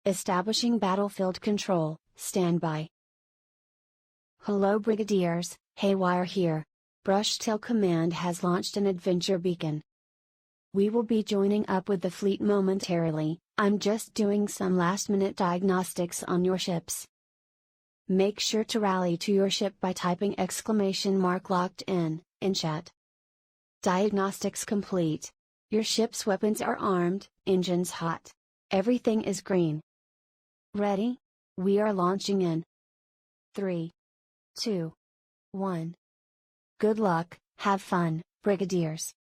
Establishing battlefield control, standby. Hello Brigadiers, Haywire here. Brushtail Command has launched an adventure beacon. We will be joining up with the fleet momentarily. I'm just doing some last-minute diagnostics on your ships. Make sure to rally to your ship by typing !locked in chat. Diagnostics complete. Your ship's weapons are armed, engines hot. Everything is green. Ready? We are launching in 3, 2, 1. Good luck, have fun, Brigadiers.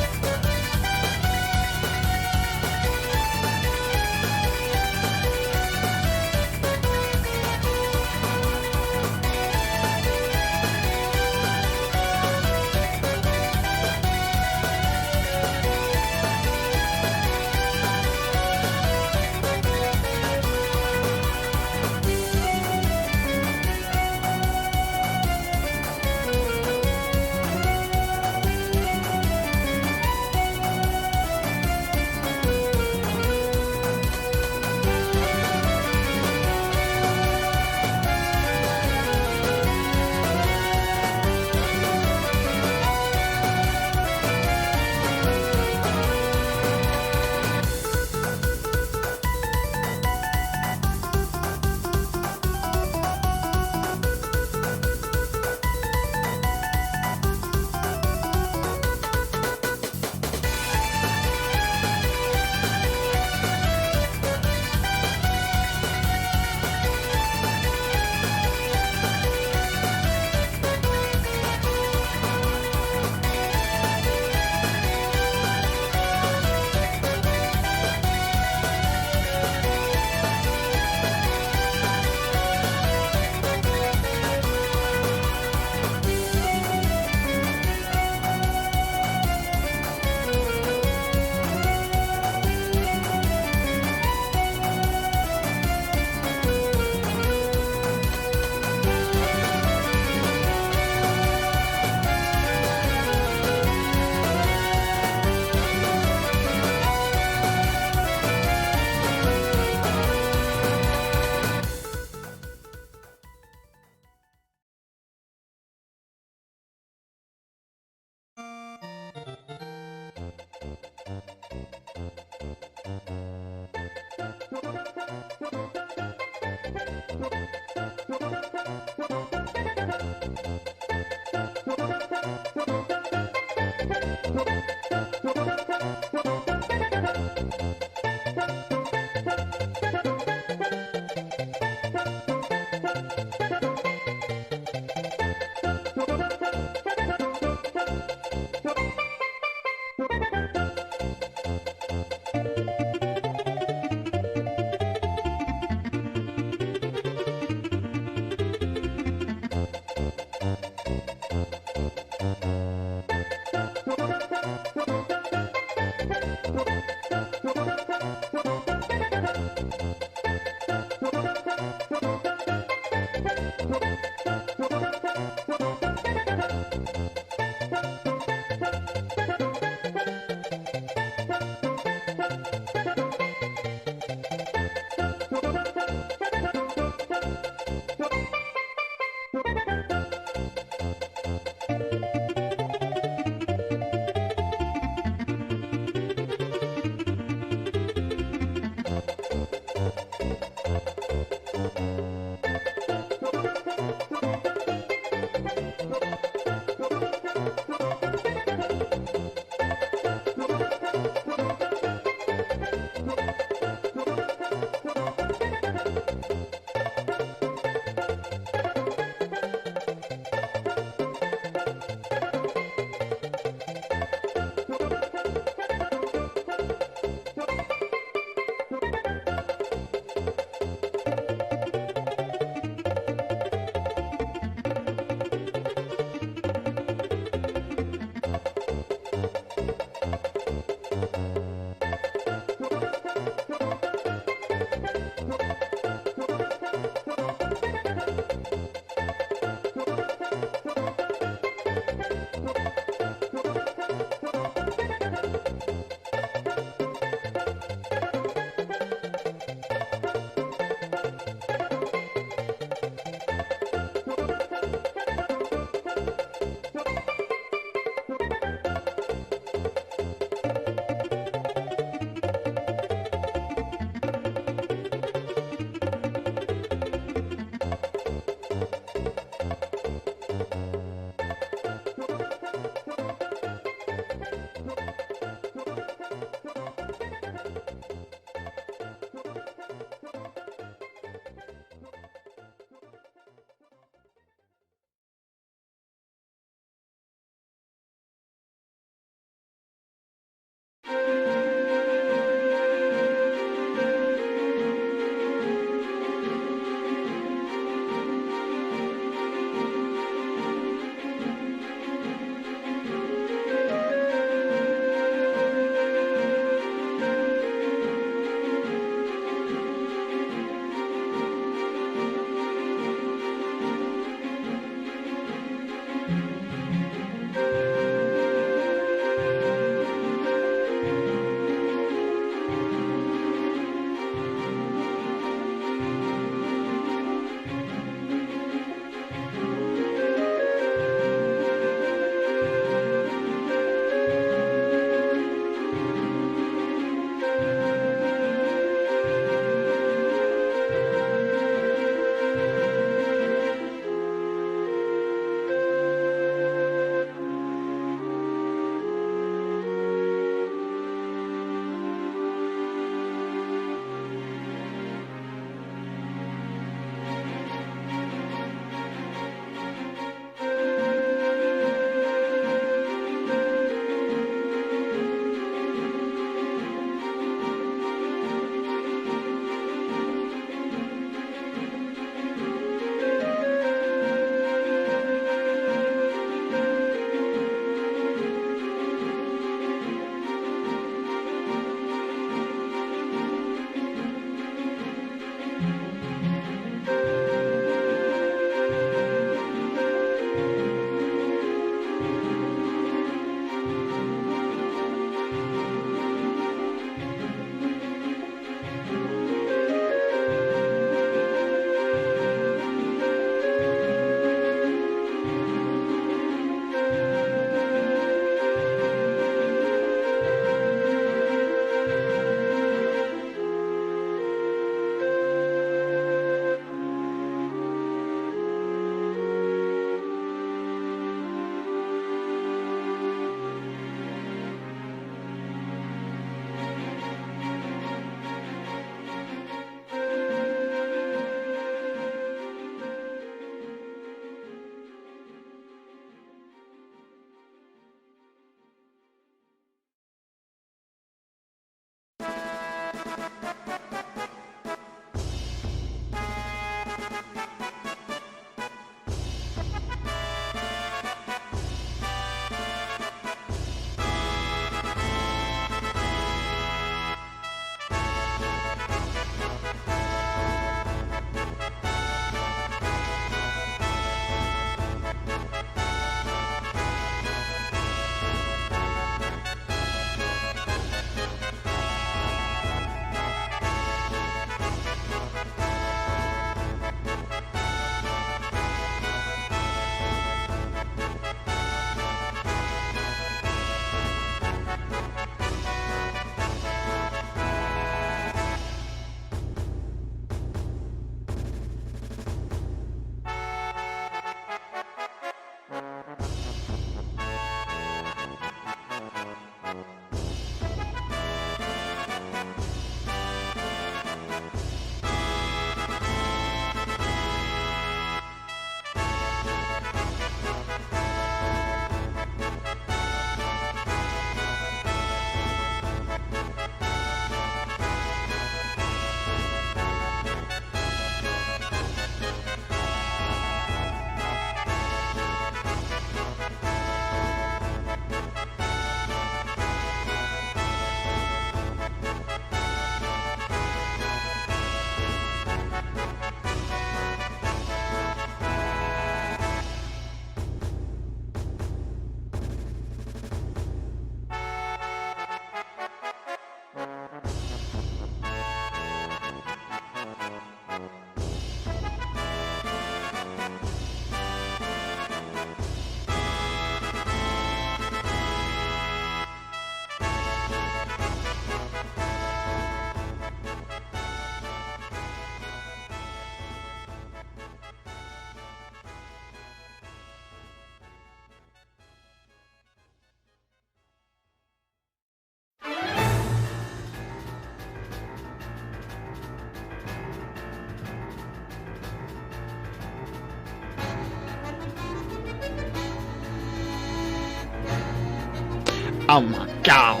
Oh my god.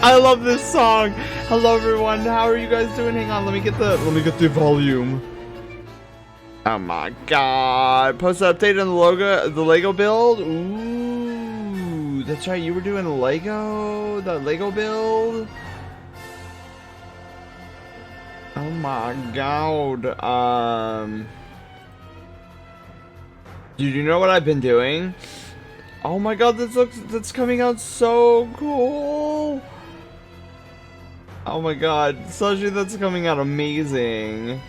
I love this song. Hello everyone, how are you guys doing? Hang on, let me get the volume. Oh my god. Post update on the Lego build. Ooh, that's right, you were doing the Lego build. Oh my god. Dude, you know what I've been doing? Oh my god, that's coming out so cool. Oh my god, Sashi, that's coming out amazing.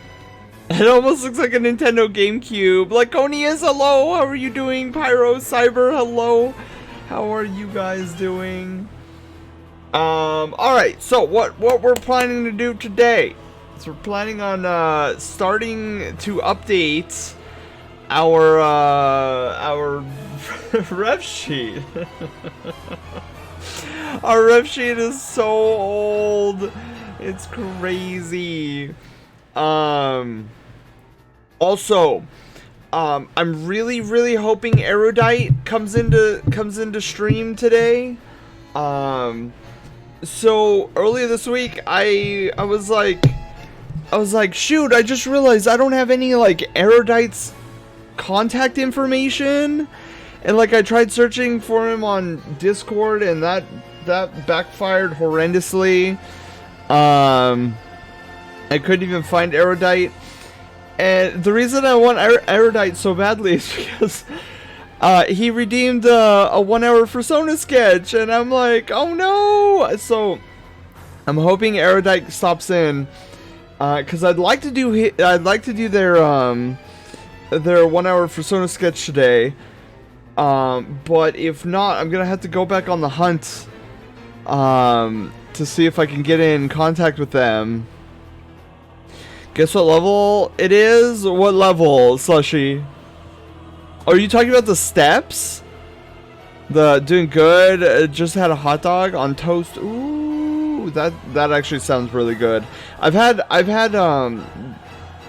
It almost looks like a Nintendo GameCube. Laconius, hello, how are you doing? Pyro, Cyber, hello. How are you guys doing? Alright, so what we're planning to do today? So we're planning on starting to update our ref sheet. Our ref sheet is so old. It's crazy. Also, I'm really hoping Erudite comes into stream today. So earlier this week I was like, shoot, I just realized I don't have any like Erudite's contact information, and like I tried searching for him on Discord and that backfired horrendously. I couldn't even find Erudite, and the reason I want Erudite so badly is because he redeemed a 1 hour Fursona sketch, and I'm like, oh no. So I'm hoping Erudite stops in, because I'd like to do their 1 hour Fursona sketch today. But if not, I'm gonna have to go back on the hunt to see if I can get in contact with them. Guess what level it is? What level, Slushy? Are you talking about the steps? The doing good, just had a hot dog on toast. Ooh, that actually sounds really good. I've had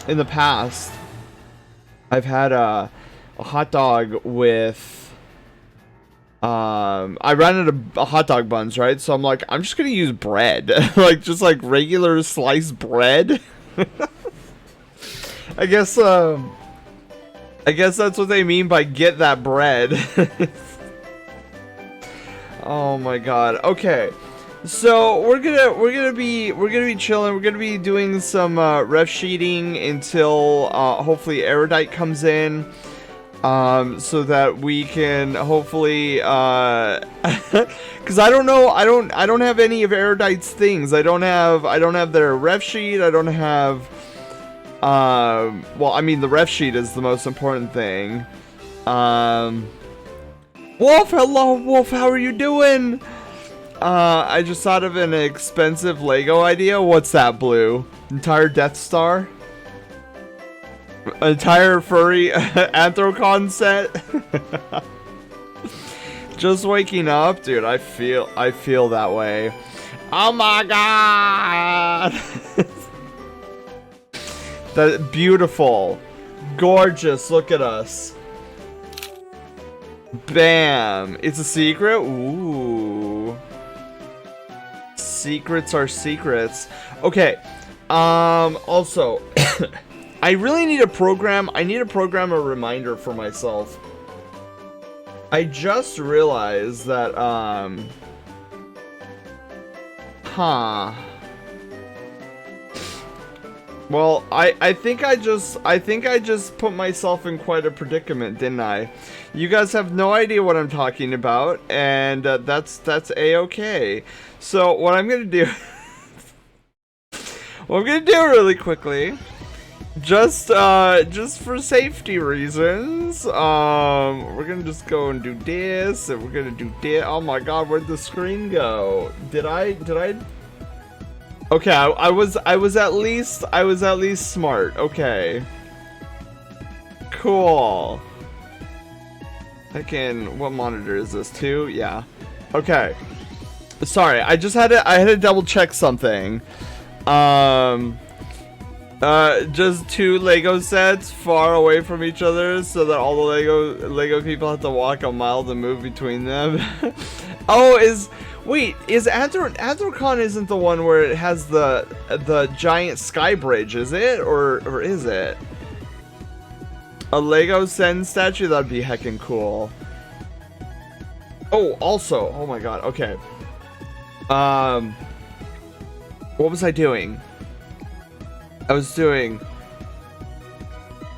in the past, I've had a hot dog with I ran out of hot dog buns, right? So I'm like, I'm just gonna use bread. Like just like regular sliced bread. I guess that's what they mean by get that bread. Oh my god. Okay. So we're gonna be chilling. We're gonna be doing some ref sheeting until hopefully Erudite comes in, so that we can hopefully because I don't know, I don't have any of Erudite's things. I don't have their ref sheet. I don't have well, I mean the ref sheet is the most important thing. Wolf, hello Wolf, how are you doing? I just thought of an expensive Lego idea. What's that, Blue? Entire Death Star? Entire furry Anthrocon set? Just waking up? Dude, I feel that way. Oh my god! That beautiful. Gorgeous, look at us. Bam! It's a secret? Ooh. Secrets are secrets. Okay. Also, I really need a program. I need to program a reminder for myself. I just realized that, well, I think I just put myself in quite a predicament, didn't I? You guys have no idea what I'm talking about, and that's a-okay. So what I'm gonna do, really quickly, just for safety reasons, we're gonna just go and do this, and we're gonna do this. Oh my god, where'd the screen go? Did I? Okay, I was at least smart. Okay. Cool. What monitor is this? 2? Yeah. Okay. Sorry, I had to double check something. Just two Lego sets far away from each other so that all the Lego people have to walk a mile to move between them. Oh, is Anthrocon isn't the one where it has the giant sky bridge, is it? Or is it? A Lego Sen statue? That'd be heckin' cool. Oh, also, oh my god, okay. What was I doing? I was doing...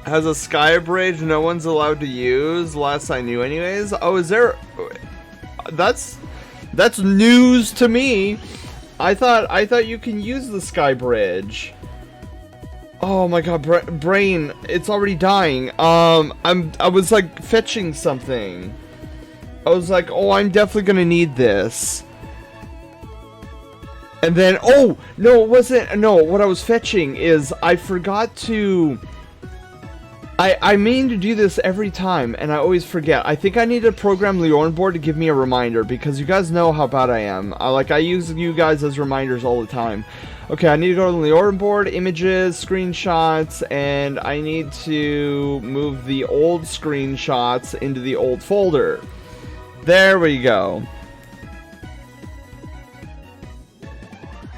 Has a sky bridge no one's allowed to use, last I knew anyways. Oh, is there... That's news to me. I thought you can use the sky bridge. Oh my god, brain, it's already dying. I was like fetching something. I was like, oh, I'm definitely gonna need this. And then, oh, no, it wasn't, no, what I was fetching is, I forgot to, I mean to do this every time, and I always forget. I think I need to program Leorn board to give me a reminder, because you guys know how bad I am. I use you guys as reminders all the time. Okay, I need to go to the Leorn board, images, screenshots, and I need to move the old screenshots into the old folder. There we go.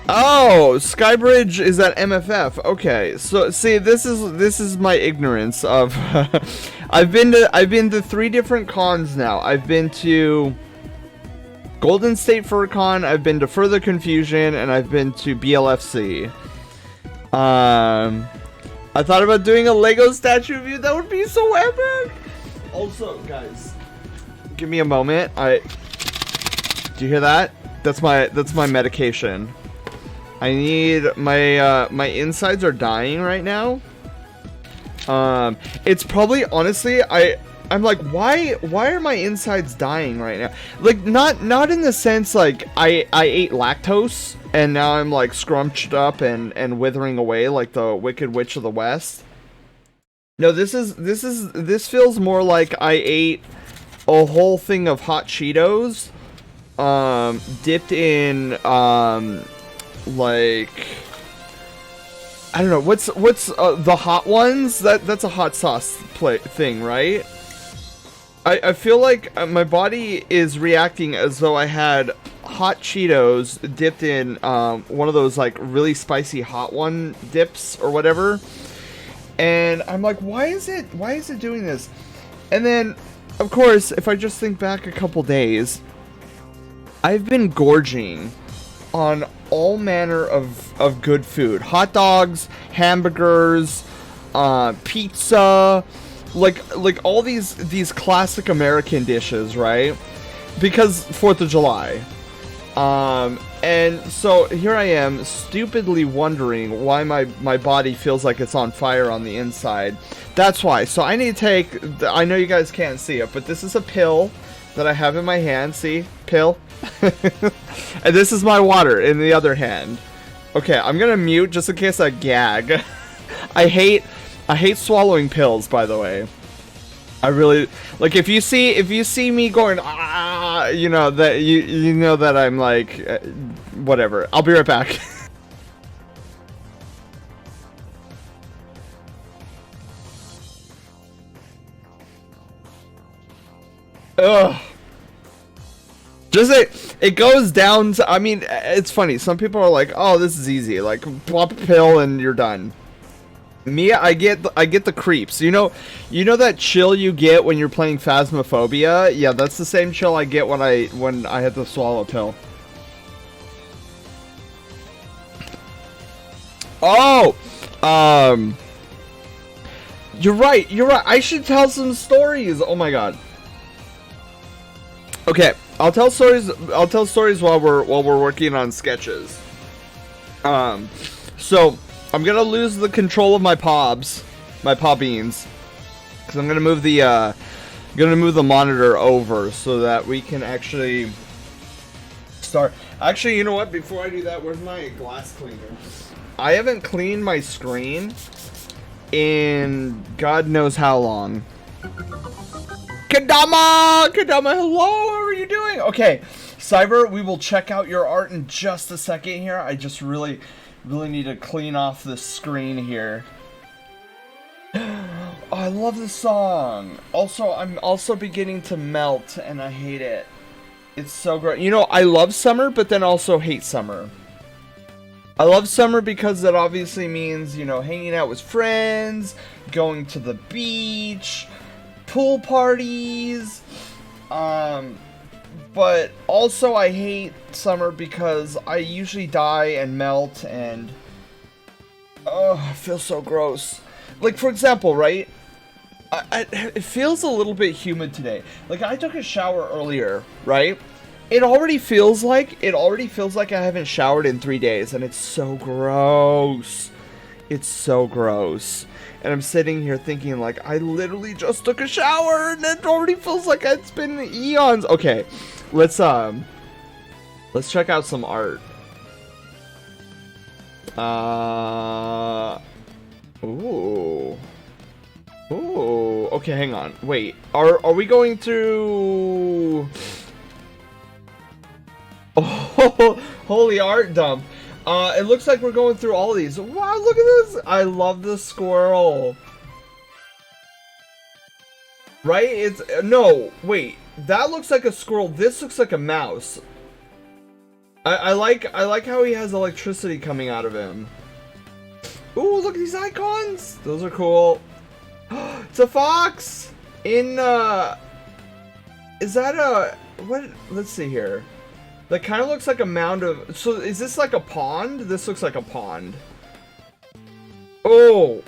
Oh, Skybridge is at MFF. Okay, so see, this is my ignorance of. I've been to 3 different cons now. I've been to Golden State FurCon. I've been to Further Confusion, and I've been to BLFC. I thought about doing a Lego statue review. That would be so epic. Also, guys, give me a moment. Do you hear that? That's my medication. I need my insides are dying right now. It's probably, honestly, I'm like, why are my insides dying right now? Like, not in the sense like I ate lactose and now I'm like scrunched up and withering away like the Wicked Witch of the West. No, this feels more like I ate a whole thing of hot Cheetos, dipped in like, I don't know, what's the hot ones? That's a hot sauce thing, right? I feel like my body is reacting as though I had hot Cheetos dipped in one of those like really spicy hot one dips or whatever, and I'm like, why is it doing this? And then, of course, if I just think back a couple days, I've been gorging on all manner of good food. Hot dogs, hamburgers, pizza, like all these classic American dishes, right? Because 4th of July. And so here I am, stupidly wondering why my body feels like it's on fire on the inside. That's why. So I need to take, I know you guys can't see it, but this is a pill that I have in my hand. See? Pill. And this is my water in the other hand. Okay, I'm gonna mute just in case I gag. I hate swallowing pills, by the way. I really, like, if you see me going, ah, you know that you know that I'm like, whatever. I'll be right back. Ugh. Just it goes down to, I mean, it's funny. Some people are like, oh, this is easy. Like, pop a pill and you're done. Me, I get the creeps. You know that chill you get when you're playing Phasmophobia? Yeah, that's the same chill I get when I had to swallow a pill. Oh, you're right. I should tell some stories. Oh my god. Okay, I'll tell stories while we're working on sketches. So I'm gonna lose the control of my pobs, my beans, because I'm gonna move the monitor over so that we can actually start. Actually, you know what? Before I do that, where's my glass cleaner? I haven't cleaned my screen in God knows how long. Kadama, hello, how are you doing? Okay, Cyber, we will check out your art in just a second here. I just really Really need to clean off the screen here. Oh, I love this song. Also, I'm also beginning to melt, and I hate it. It's so great. You know, I love summer, but then also hate summer. I love summer because that obviously means, you know, hanging out with friends, going to the beach, pool parties. But also I hate summer because I usually die and melt and... Oh, it feels so gross. Like, for example, right? It feels a little bit humid today. Like, I took a shower earlier, right? It already feels like I haven't showered in 3 days, and it's so gross. It's so gross. And I'm sitting here thinking, like, I literally just took a shower, and it already feels like it's been eons. Okay, let's check out some art. Ooh. Ooh, okay, hang on. Wait, are we going through... Oh, holy art dump. It looks like we're going through all of these. Wow, look at this. I love the squirrel. Right? It's... No, wait. That looks like a squirrel. This looks like a mouse. I like how he has electricity coming out of him. Ooh, look at these icons. Those are cool. It's a fox! In, is that a... What? Let's see here. That kind of looks like a mound of... So, is this like a pond? This looks like a pond. Oh!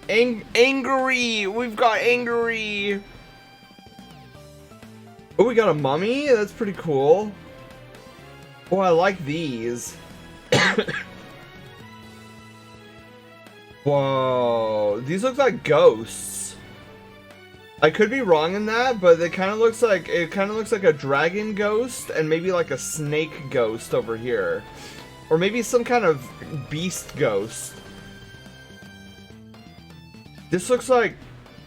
Angry! We've got angry! Oh, we got a mummy? That's pretty cool. Oh, I like these. Whoa, these look like ghosts. I could be wrong in that, but it kind of looks like a dragon ghost and maybe like a snake ghost over here, or maybe some kind of beast ghost. This looks like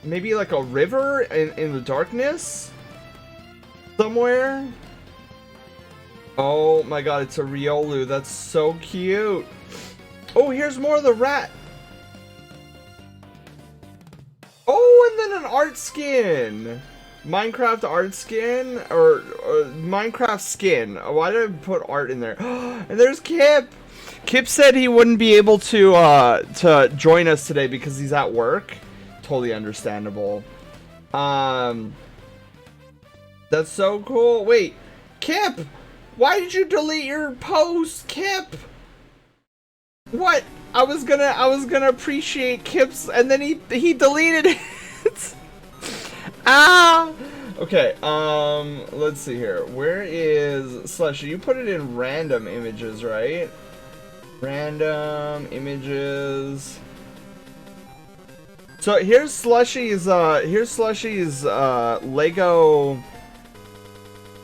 maybe like a river in the darkness somewhere. Oh my god, it's a Riolu. That's so cute. Oh, here's more of the rat. Oh, and then an art skin. Minecraft art skin, or Minecraft skin. Why did I put art in there? And there's Kip. Kip said he wouldn't be able to join us today because he's at work. Totally understandable. That's so cool. Wait, Kip, why did you delete your post, Kip? What? I was gonna appreciate Kip's, and then he deleted it. Ah. Okay. Let's see here. Where is Slushy? You put it in random images, right? Random images. So here's Slushy's.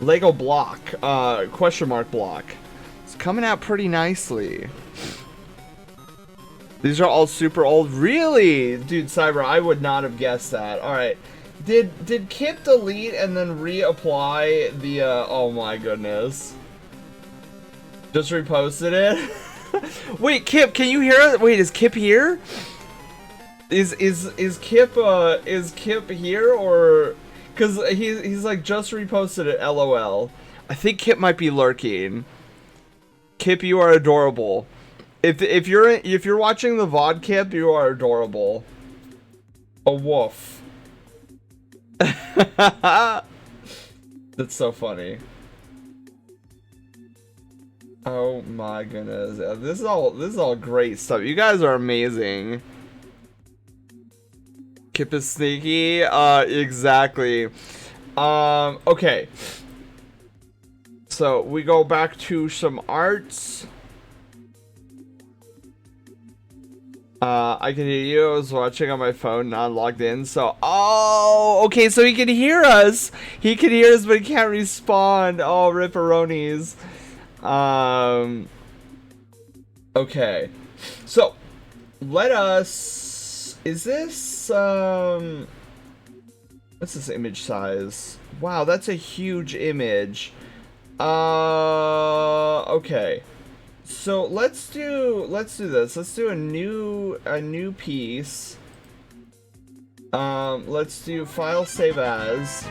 Lego block. Question mark block. It's coming out pretty nicely. These are all super old. Really? Dude, Cyber, I would not have guessed that. Alright. Did Kip delete and then reapply the, oh my goodness. Just reposted it? Wait, Kip, can you hear us? Wait, is Kip here? Is Kip here, or... Because he's like, just reposted it, LOL. I think Kip might be lurking. Kip, you are adorable. If you're watching the VOD, Kip, you are adorable. A woof. That's so funny. Oh my goodness. This is all great stuff. You guys are amazing. Kip is sneaky. Exactly. Okay. So we go back to some arts. I can hear you. I was watching on my phone, not logged in. So, oh, okay. So he can hear us. He can hear us, but he can't respond. Oh, ripperonis. Okay. So, let us. Is this what's this image size? Wow, that's a huge image. Okay. So let's do this. Let's do a new piece. Let's do file save as.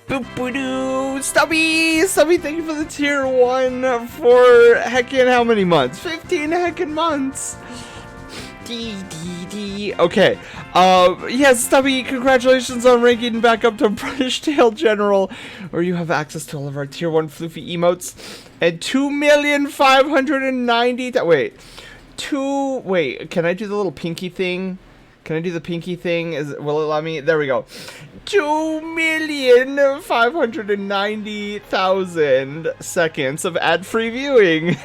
Boop boo doo! Stubby! Stubby, thank you for the tier 1 for heckin' how many months? 15 heckin' months! Okay. Yes, Stubby, congratulations on ranking back up to Brushtail General, where you have access to all of our tier 1 floofy emotes. And 2,590,000. Wait, can I do the little pinky thing? Can I do the pinky thing? Will it allow me? There we go. 2,590,000 seconds of ad-free viewing.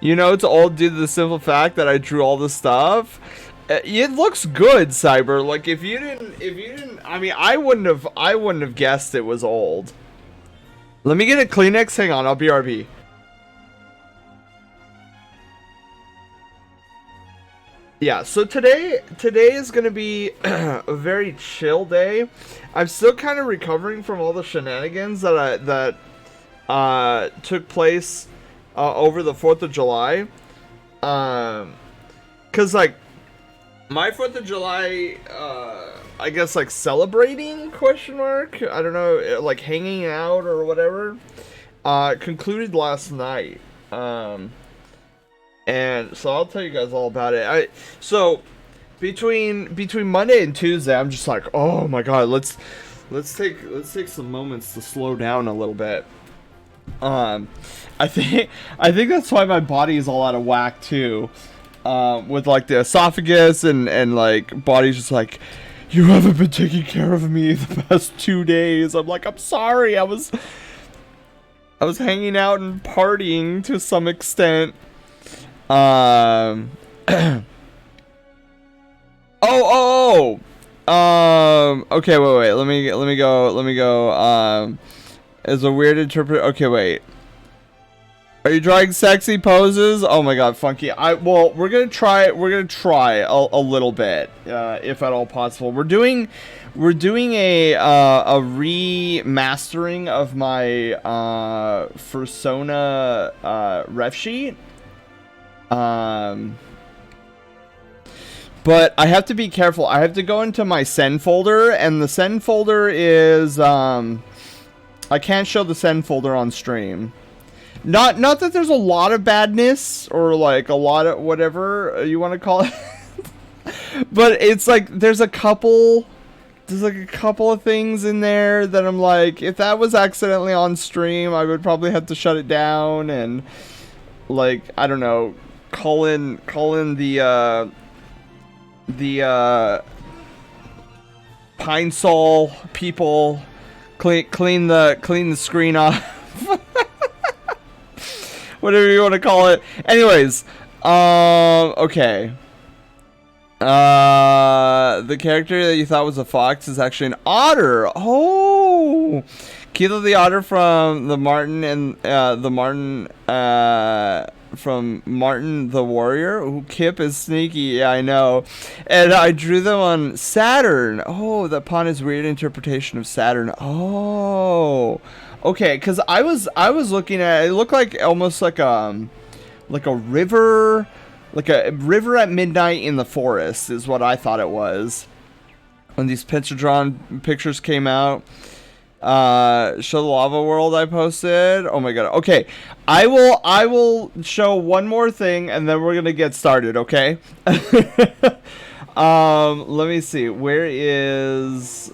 You know, it's all due to the simple fact that I drew all the stuff. It looks good, Cyber. Like if you didn't, I mean, I wouldn't have guessed it was old. Let me get a Kleenex. Hang on, I'll BRB. Yeah, so today is gonna be a very chill day. I'm still kind of recovering from all the shenanigans that took place over the 4th of July. Cause like my 4th of July, I guess like celebrating question mark. I don't know, like hanging out or whatever. Concluded last night. And so I'll tell you guys all about it. So between Monday and Tuesday, I'm just like, oh my god, let's take some moments to slow down a little bit. I think that's why my body is all out of whack too. With like the esophagus and like body's just like, you haven't been taking care of me the past 2 days. I'm like, I'm sorry. I was hanging out and partying to some extent. Okay, wait, let me go, is a weird interpret, okay, wait. Are you drawing sexy poses? Oh my god, Funky. Well, we're gonna try a little bit, if at all possible. We're doing a remastering of my, Fursona, ref sheet. But I have to be careful. I have to go into my send folder, and the send folder is, I can't show the send folder on stream. Not that there's a lot of badness, or like a lot of whatever you want to call it. But it's like, there's like a couple of things in there that I'm like, if that was accidentally on stream, I would probably have to shut it down and, like, I don't know, call in the Pine Sol people, clean the screen off. Whatever you want to call it. Anyways, okay. The character that you thought was a fox is actually an otter. Oh, Kilo the otter from the Martin and from Martin the Warrior. Ooh, Kip is sneaky. Yeah, I know. And I drew them on Saturn. Oh, that pawn is weird interpretation of Saturn. Oh, okay. Because I was looking at it. It looked like almost like a river. Like a river at midnight in the forest is what I thought it was. When these picture-drawn pictures came out. Show the lava world I posted. Oh my god. Okay. I will show one more thing and then we're gonna get started, okay? Let me see. Where is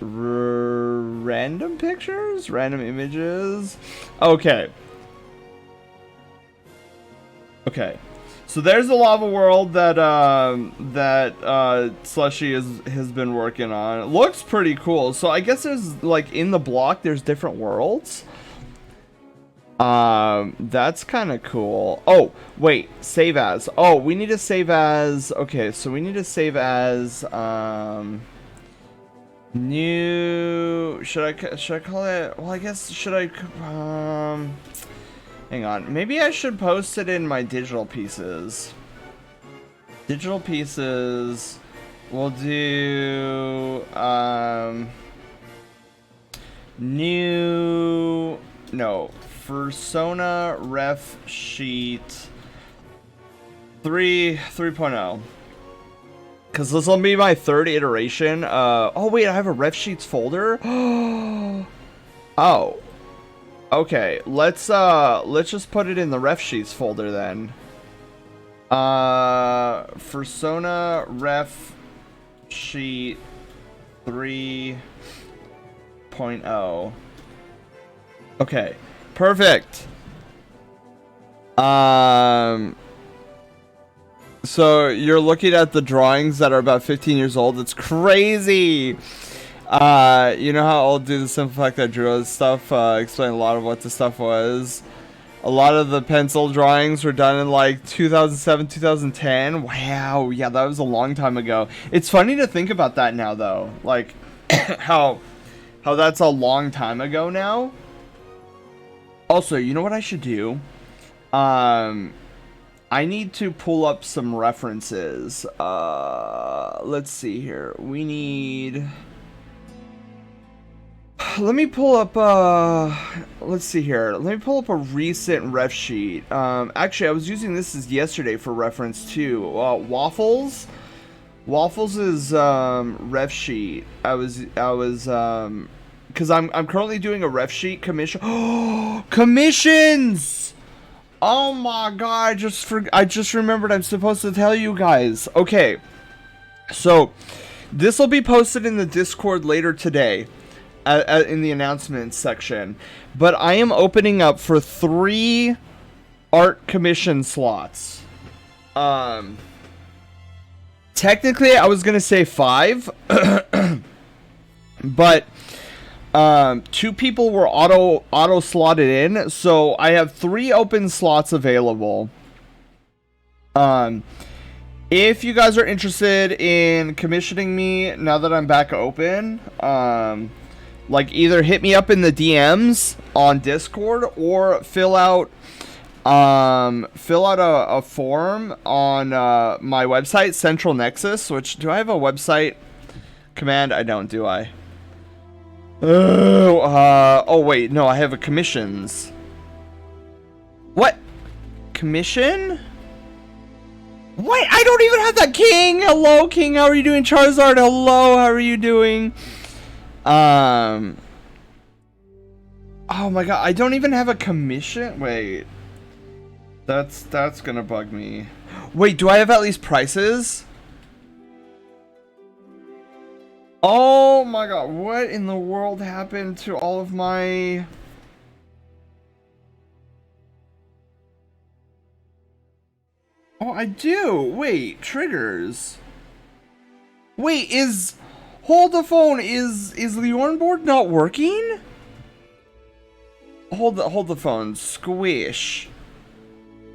random pictures? Random images? Okay. Okay, so there's the lava world that Slushy has been working on. It looks pretty cool. So I guess there's like in the block there's different worlds. That's kind of cool. Oh wait, save as. Oh, we need to save as. Okay, so we need to save as new. Should I call it? Well, I guess should I hang on. Maybe I should post it in my digital pieces. Digital pieces. We'll do new no, Fursona ref sheet 3.0. Because this will be my third iteration. Oh wait, I have a ref sheets folder. Oh, okay. Let's just put it in the ref sheets folder then. Fursona ref sheet 3.0. Okay, perfect. So you're looking at the drawings that are about 15 years old. It's crazy. You know how I'll do the simple fact that I drew stuff, explain a lot of what the stuff was. A lot of the pencil drawings were done in like 2007, 2010. Wow, yeah, that was a long time ago. It's funny to think about that now, though. Like, how that's a long time ago now. Also, you know what I should do? I need to pull up some references. Let's see here. We need... Let me pull up, let's see here. Let me pull up a recent ref sheet. Actually, I was using this as yesterday for reference too. Waffles? Waffles is, ref sheet. I was, because I'm currently doing a ref sheet commission. Oh, commissions! Oh my god, I just remembered I'm supposed to tell you guys. Okay, so this will be posted in the Discord later today, in the announcements section. But I am opening up for 3 art commission slots. Technically, I was gonna say 5, but 2 people were auto slotted in, so I have 3 open slots available. If you guys are interested in commissioning me now that I'm back open, like either hit me up in the DMs on Discord or fill out a form on my website, Central Nexus. Which, do I have a website command? I don't, do I? Oh wait, no, I have a commissions. What? Commission? What? I don't even have that. King! Hello, King, how are you doing? Charizard, hello, how are you doing? Oh my god, I don't even have a commission? Wait. That's gonna bug me. Wait, do I have at least prices? Oh my god, what in the world happened to all of my... Oh, I do! Wait, triggers. Wait, hold the phone, is the board not working? Hold the phone, squish.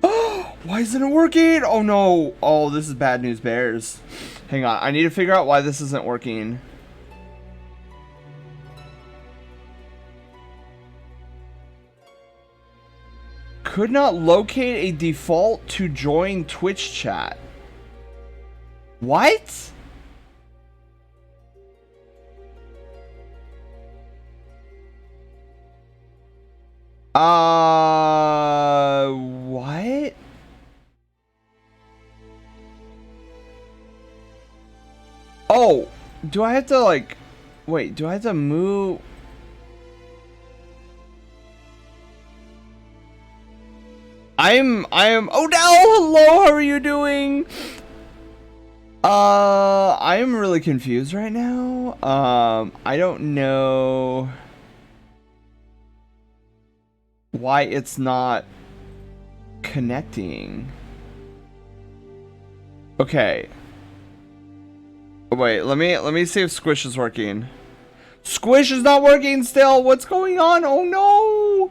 Oh, why isn't it working? Oh no, oh, this is bad news bears. Hang on, I need to figure out why this isn't working. Could not locate a default to join Twitch chat. What? What? Oh, do I have to like, wait, do I have to move? I am, oh no, hello, how are you doing? I am really confused right now. I don't know why it's not connecting. Okay. Wait, let me see if Squish is working. Squish is not working still. What's going on? Oh no.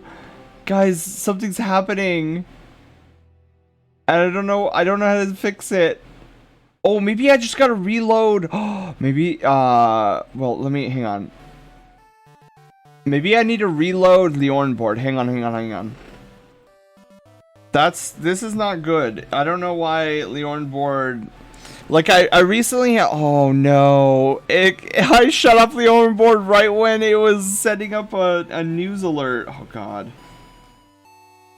Guys, something's happening. And I don't know how to fix it. Oh, maybe I just gotta reload. Oh, maybe, well, let me, hang on. Maybe I need to reload the board. Hang on. This is not good. I don't know why Leorn board, like I recently oh no. I shut off the board right when it was setting up a news alert. Oh god.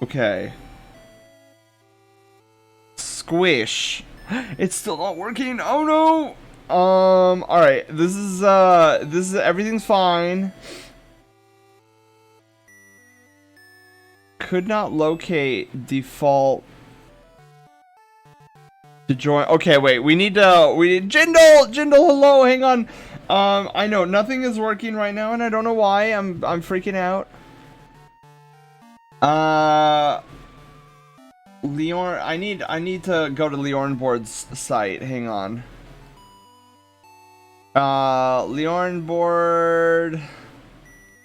Okay. Squish. It's still not working. Oh no. All right. This is everything's fine. Could not locate default to join. Okay, wait. We need Jindal. Hello. Hang on. I know nothing is working right now, and I don't know why. I'm freaking out. Leorn, I need to go to Leorn Board's site. Hang on. Leorn Board,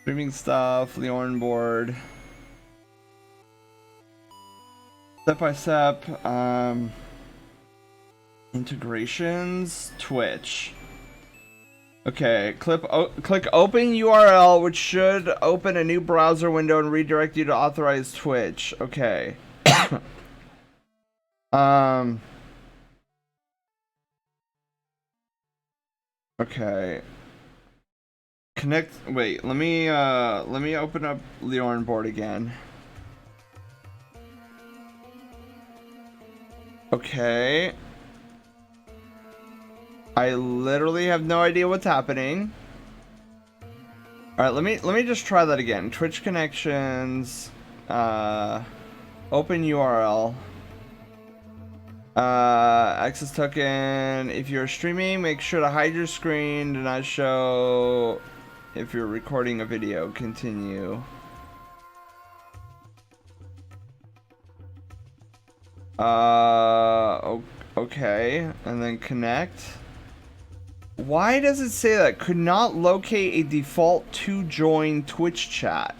streaming stuff. Leorn Board. Step by step. Integrations. Twitch. Okay, click open URL, which should open a new browser window and redirect you to authorized Twitch. Okay. Okay. Connect. Wait. Let me open up Leorn Board again. Okay. I literally have no idea what's happening. All right, let me just try that again. Twitch connections. Open URL. Access token. If you're streaming, make sure to hide your screen. Do not show if you're recording a video. Continue. Okay, and then connect. Why does it say that? Could not locate a default to join Twitch chat.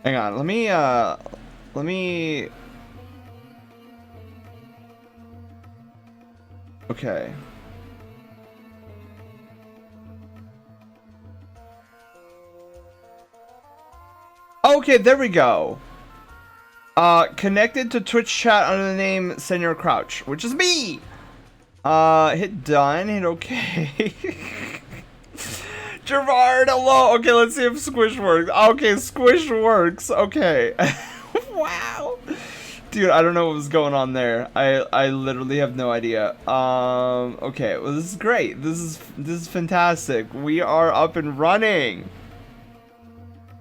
Hang on, let me okay. Okay, there we go. Connected to Twitch chat under the name Senor Crouch, which is me. Hit done, hit okay. Gerard, hello. Okay, let's see if Squish works. Okay, Squish works. Okay. Wow. Dude, I don't know what was going on there. I literally have no idea. Okay, well this is great. This is fantastic. We are up and running.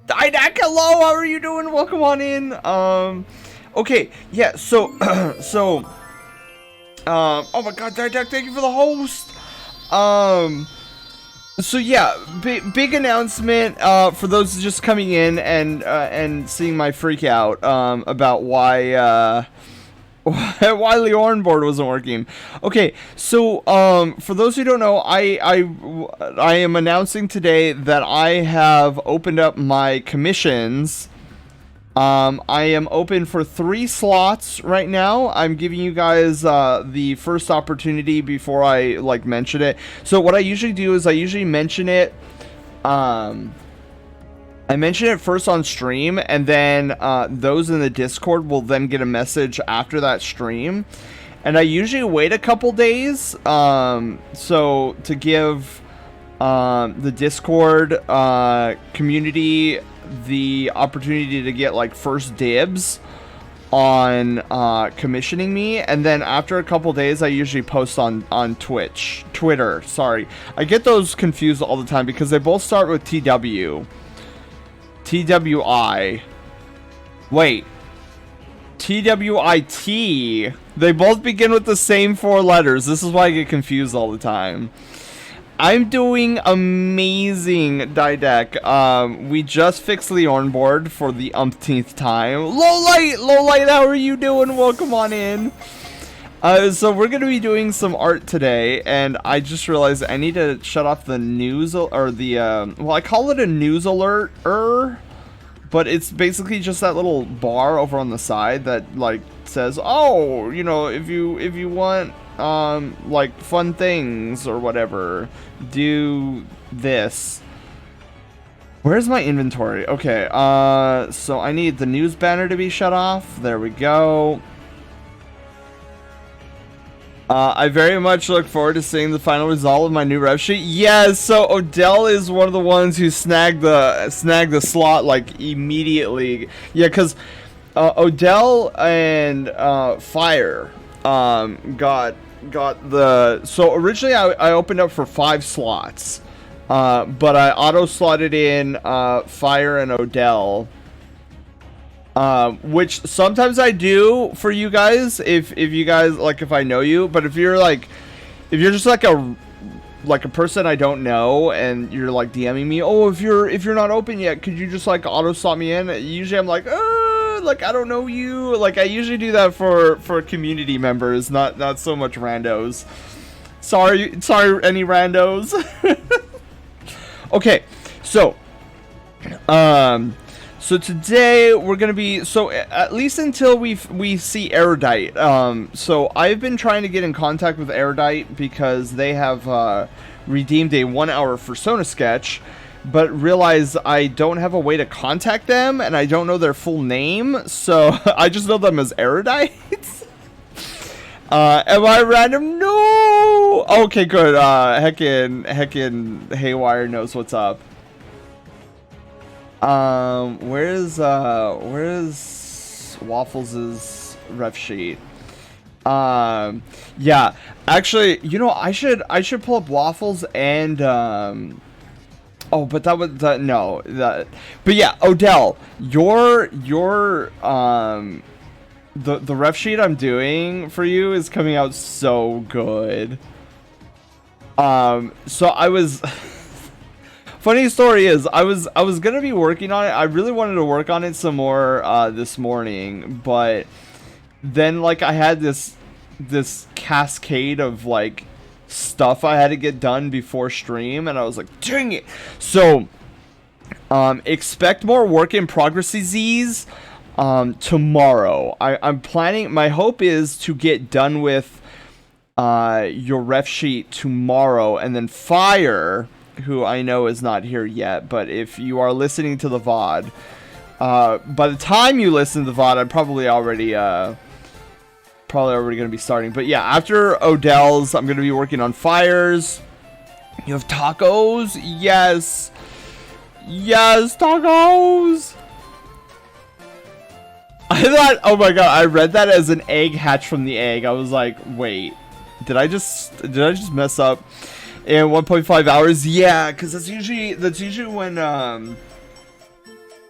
Didak, hello, how are you doing? Welcome on in. Okay, yeah, so oh my god, Didak, thank you for the host. So yeah, big announcement for those just coming in and seeing my freak out about why why Leorn Board wasn't working. Okay, so for those who don't know, I am announcing today that I have opened up my commissions. I am open for 3 slots right now. I'm giving you guys the first opportunity before I mention it. So what I usually do is I usually mention it. I mention it first on stream, and then those in the Discord will then get a message after that stream. And I usually wait a couple days, so to give the Discord community the opportunity to get first dibs on commissioning me. And then after a couple days I usually post on Twitter, sorry. I get those confused all the time because they both start with TWI. Wait, TWIT. They both begin with the same 4 letters. This is why I get confused all the time. I'm doing amazing, Didak. We just fixed Leorn Board for the umpteenth time. Lowlight, how are you doing? Welcome on in. So we're gonna be doing some art today, and I just realized I need to shut off the news, or the, well, I call it a news alert, but it's basically just that little bar over on the side that, says, oh, you know, if you want, fun things or whatever, do this. Where's my inventory? Okay, so I need the news banner to be shut off. There we go. I very much look forward to seeing the final result of my new rev sheet. Yes, so Odell is one of the ones who snagged the slot like immediately. Yeah, because Odell and Fire got the. So originally I opened up for 5 slots, but I auto slotted in Fire and Odell. Which sometimes I do for you guys if you guys like, if I know you, but if you're just like a person I don't know and you're like DMing me, oh, if you're not open yet, could you just like auto slot me in? Usually I'm like, like I don't know you. Like I usually do that for community members, not so much randos. Sorry any randos. Okay, so so today we're gonna be, so at least until we see Erudite. So I've been trying to get in contact with Erudite because they have redeemed a 1-hour Fursona sketch, but realize I don't have a way to contact them and I don't know their full name, so I just know them as Erudite. Am I random? No. Okay, good. Heckin Haywire knows what's up. Where's Waffles' ref sheet? Yeah, actually, you know, I should pull up Waffles and oh, but that was no, that, but yeah, Odell, your the ref sheet I'm doing for you is coming out so good. So I was funny story is I was gonna be working on it. I really wanted to work on it some more this morning, but then like I had this cascade of like stuff I had to get done before stream, and I was like, dang it. So expect more work in progress tomorrow. I'm planning, my hope is to get done with your ref sheet tomorrow, and then Fire, who I know is not here yet, but if you are listening to the VOD, by the time you listen to the VOD, I'm probably already going to be starting. But yeah, after Odell's, I'm going to be working on Fire's. You have tacos? Yes. Yes, tacos. I thought, oh my god, I read that as an egg hatched from the egg. I was like, wait, did I just mess up? In 1.5 hours? Yeah, because that's usually when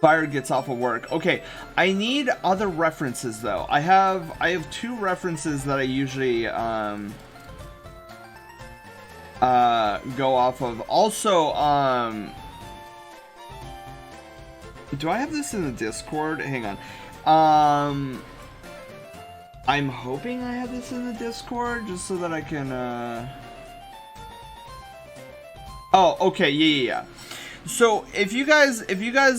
Fire gets off of work. Okay, I need other references though. I have 2 references that I usually go off of. Also, do I have this in the Discord? Hang on. I'm hoping I have this in the Discord just so that I can Oh, okay, yeah. So if you guys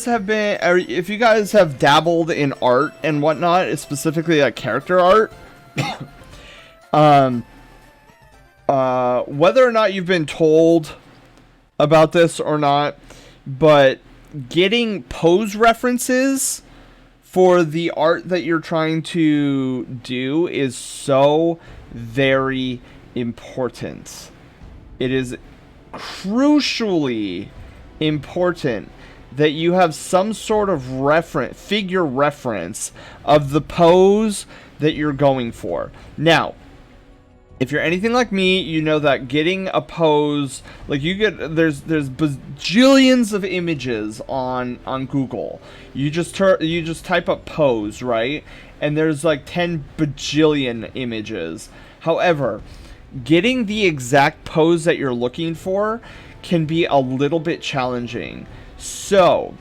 have been, or if you guys have dabbled in art and whatnot, specifically like character art, whether or not you've been told about this or not, but getting pose references for the art that you're trying to do is so very important. It is crucially important that you have some sort of figure reference of the pose that you're going for. Now, if you're anything like me, you know that getting a pose, like there's bajillions of images on Google. You just type up pose, right? And there's like 10 bajillion images. However, getting the exact pose that you're looking for can be a little bit challenging. So,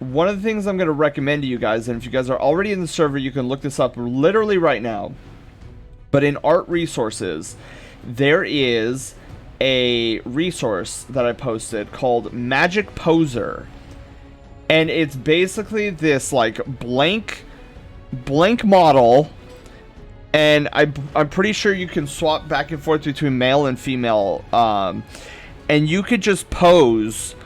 one of the things I'm going to recommend to you guys, and if you guys are already in the server, you can look this up literally right now. But in art resources, there is a resource that I posted called Magic Poser. And it's basically this like blank model. And I'm pretty sure you can swap back and forth between male and female. And you could just pose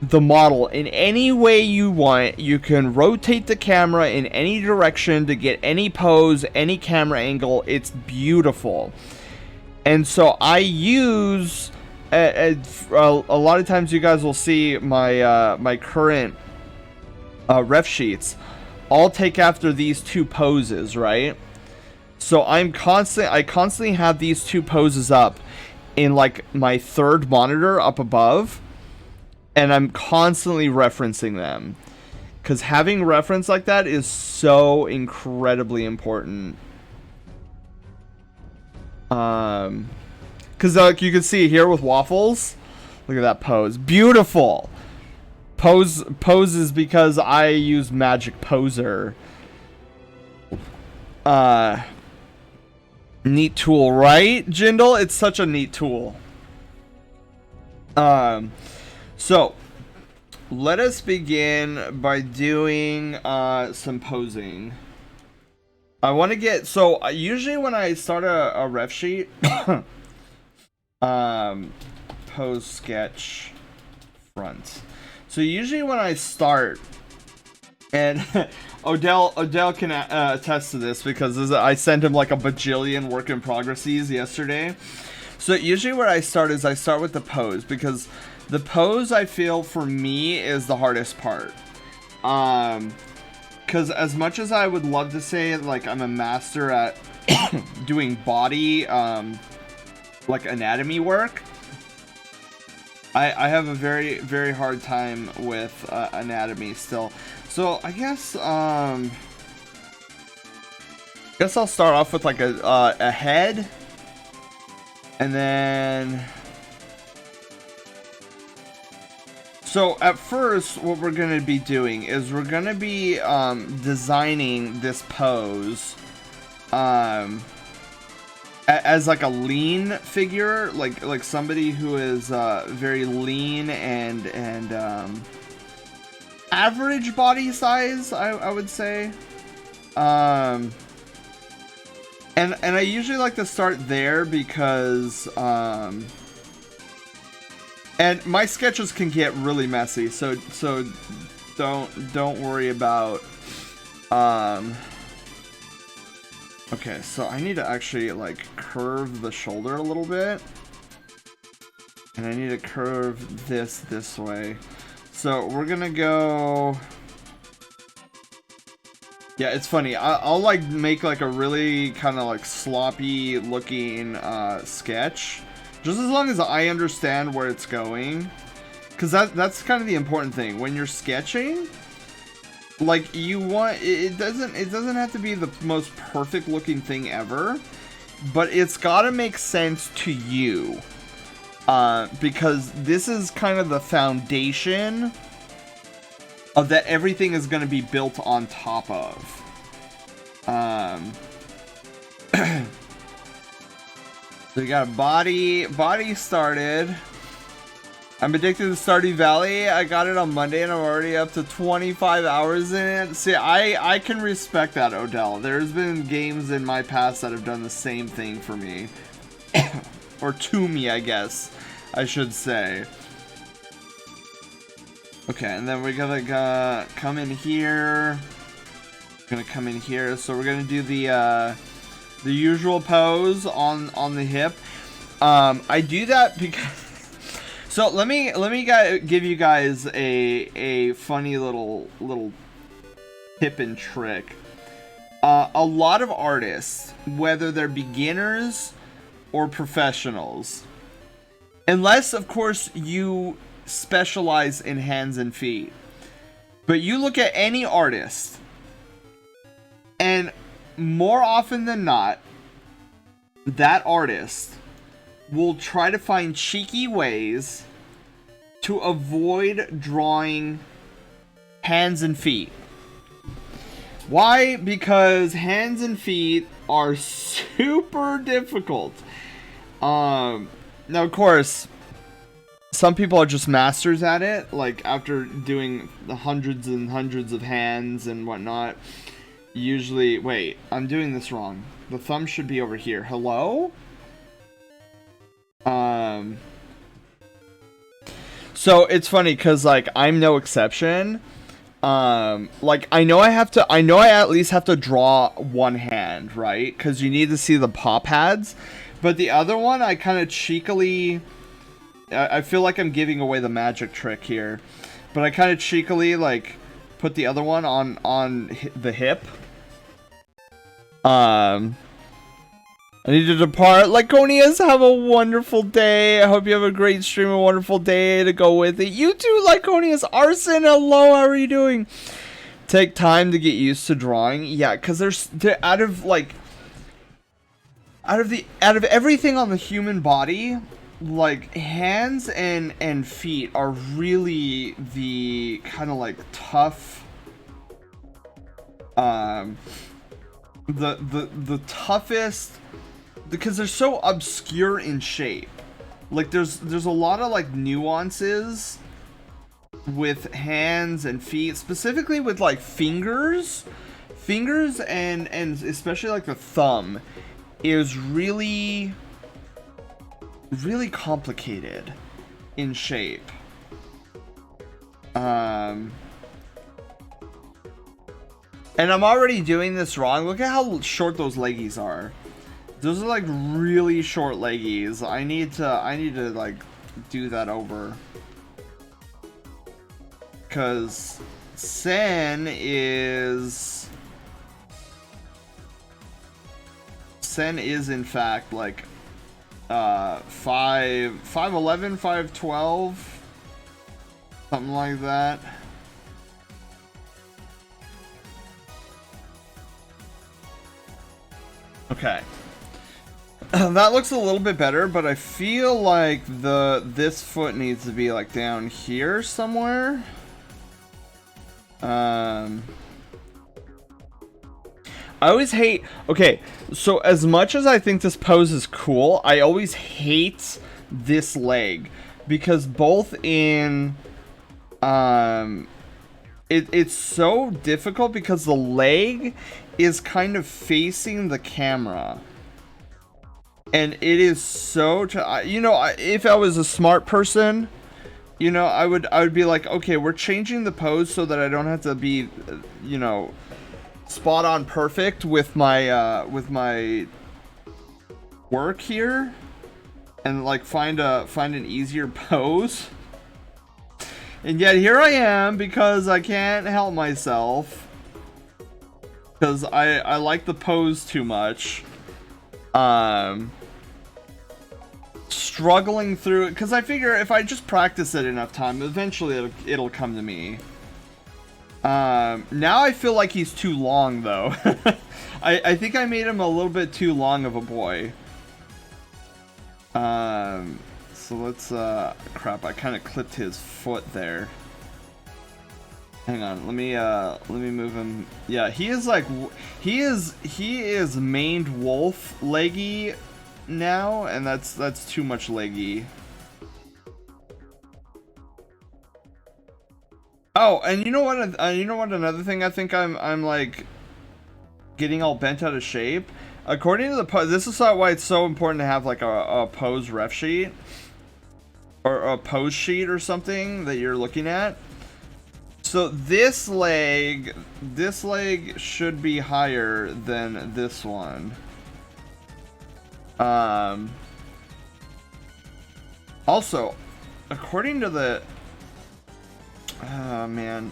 the model in any way you want. You can rotate the camera in any direction to get any pose, any camera angle. It's beautiful. And so I use a lot of times you guys will see my my current ref sheets all take after these two poses, right? So I constantly have these two poses up in like my third monitor up above, and I'm constantly referencing them because having reference like that is so incredibly important. Because like you can see here with Waffles, look at that pose, beautiful poses because I use Magic Poser. Neat tool, right, Jindal? It's such a neat tool. So let us begin by doing some posing. I want to get, so usually when I start a ref sheet, pose sketch front. So usually when I start, and Odell can attest to this because I sent him like a bajillion work in progresses yesterday. So usually where I start is I start with the pose, because the pose I feel for me is the hardest part. Because as much as I would love to say like I'm a master at doing body like anatomy work, I have a very, very hard time with anatomy still. So I guess I'll start off with like a head, and then so at first what we're gonna be doing is we're gonna be designing this pose as like a lean figure, like somebody who is very lean and average body size, I would say. And I usually like to start there because and my sketches can get really messy, so don't worry about okay, so I need to actually like curve the shoulder a little bit, and I need to curve this way. So we're gonna go, yeah, it's funny, I'll like make like a really kind of like sloppy looking sketch, just as long as I understand where it's going, because that's kind of the important thing when you're sketching. Like, you want, it doesn't have to be the most perfect looking thing ever, but it's gotta make sense to you, because this is kind of the foundation of that everything is gonna be built on top of. So you got a body started. I'm addicted to Stardew Valley. I got it on Monday and I'm already up to 25 hours in it. See, I can respect that, Odell. There's been games in my past that have done the same thing for me. Or to me, I guess I should say. Okay, and then we're gonna come in here. Gonna come in here. So we're gonna do the usual pose on the hip. I do that because so let me give you guys a funny little tip and trick. A lot of artists, whether they're beginners or professionals, unless of course you specialize in hands and feet, but you look at any artist, and more often than not, that artist will try to find cheeky ways to avoid drawing hands and feet. Why? Because hands and feet are super difficult. Now, of course, some people are just masters at it, like after doing the hundreds and hundreds of hands and whatnot. Usually, wait, I'm doing this wrong. The thumb should be over here. Hello? So it's funny because like I'm no exception. Like I know I at least have to draw one hand, right? Because you need to see the paw pads. But the other one, I kind of cheekily... I feel like I'm giving away the magic trick here. But I kind of cheekily, like, put the other one on the hip. I need to depart. Lyconius, have a wonderful day. I hope you have a great stream, a wonderful day to go with it. You too, Lyconius. Arson, hello, how are you doing? Take time to get used to drawing. Yeah, because out of everything on the human body, like, hands and feet are really the kind of like tough, the toughest, because they're so obscure in shape. Like, there's a lot of like nuances with hands and feet, specifically with like fingers and especially like the thumb is really complicated in shape. And I'm already doing this wrong. Look at how short those leggies are. Those are like really short leggies. I need to like do that over. Cause Sen is in fact like 5'11", 5'12", something like that. Okay. That looks a little bit better, but I feel like this foot needs to be like down here somewhere. I always hate... Okay, so as much as I think this pose is cool, I always hate this leg. Because both in... It's so difficult because the leg is kind of facing the camera. And it is so... You know, if I was a smart person... You know, I would be like, okay, we're changing the pose so that I don't have to be, you know, spot on perfect with my work here, and like find an easier pose. And yet here I am because I can't help myself, because I like the pose too much. Struggling through it because I figure if I just practice it enough time, eventually it'll come to me. Now I feel like he's too long though. I think I made him a little bit too long of a boy. So let's crap, I kind of clipped his foot there. Hang on, let me move him. Yeah, he is like he is maned wolf leggy now, and that's too much leggy. Oh, and you know what? Another thing I think I'm like getting all bent out of shape. According to the pose, this is why it's so important to have like a pose ref sheet or a pose sheet or something that you're looking at. So this leg should be higher than this one. Also, according to the man,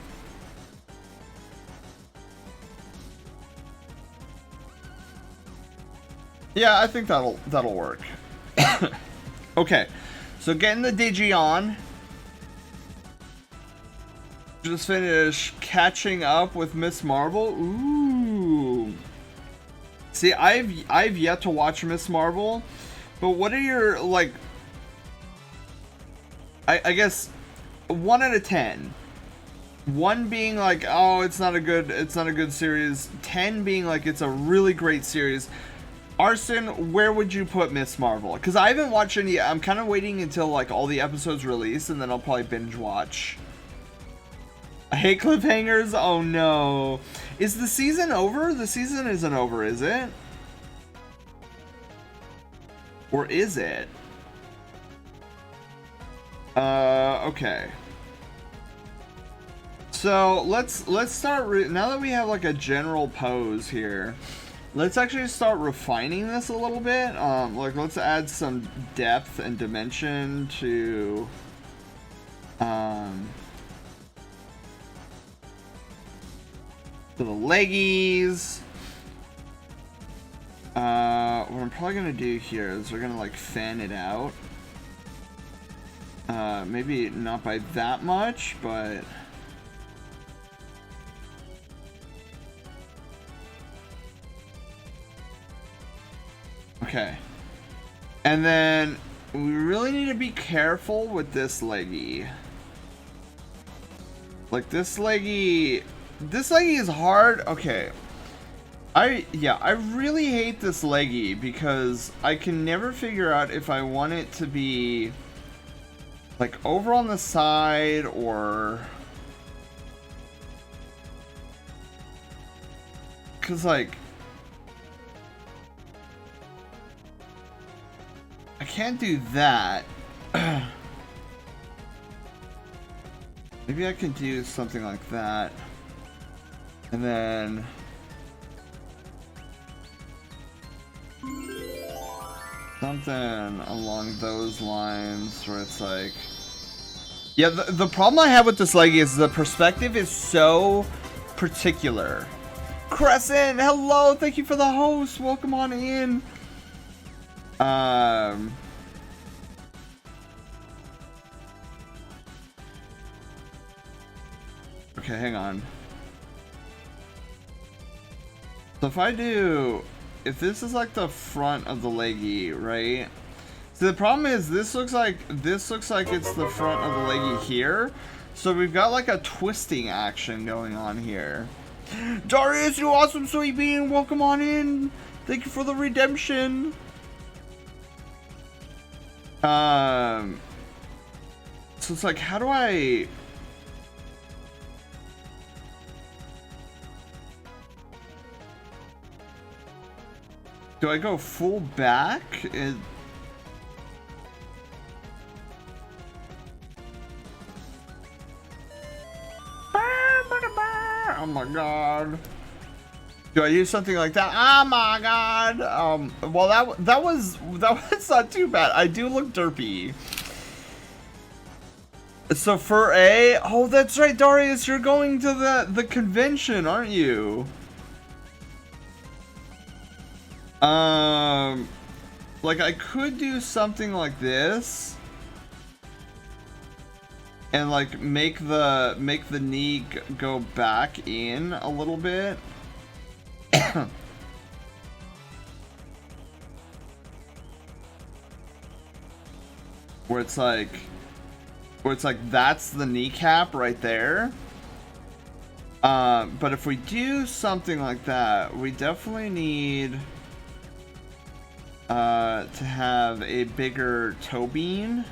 yeah, I think that'll work. Okay, so getting the Digi on. Just finished catching up with Miss Marvel. Ooh. See, I've yet to watch Miss Marvel, but what are your like? I guess 1 out of 10. 1 being like, oh, it's not a good series. 10 being like, it's a really great series. Arson, where would you put Miss Marvel? Because I haven't watched any. I'm kind of waiting until like all the episodes release, and then I'll probably binge watch. I hate cliffhangers. Oh no. Is the season over? The season isn't over, is it? Or is it? Okay. So let's start now that we have like a general pose here. let's actually start refining this a little bit. Like, let's add some depth and dimension to, the leggies. What I'm probably gonna do here is we're gonna like fan it out. Maybe not by that much, but okay. And then we really need to be careful with this leggy. Like this leggy is hard. Okay. I really hate this leggy because I can never figure out if I want it to be like over on the side or, cause like I can't do that. Maybe I can do something like that, and then something along those lines where it's like, yeah, the problem I have with this leggy is the perspective is so particular. Crescent, hello, thank you for the host, welcome on in. Okay, hang on. So if this is like the front of the leggy, right? So the problem is this looks like it's the front of the leggy here. So we've got like a twisting action going on here. Darius, you awesome sweet bean, welcome on in. Thank you for the redemption. So it's like, how do I... Do I go full back? Oh my god. Do I use something like that? Oh my god. Well that was not too bad. I do look derpy. So for A, oh that's right, Darius, you're going to the convention, aren't you? Like I could do something like this and like make the knee go back in a little bit. Where it's like that's the kneecap right there. But if we do something like that, we definitely need to have a bigger toe bean.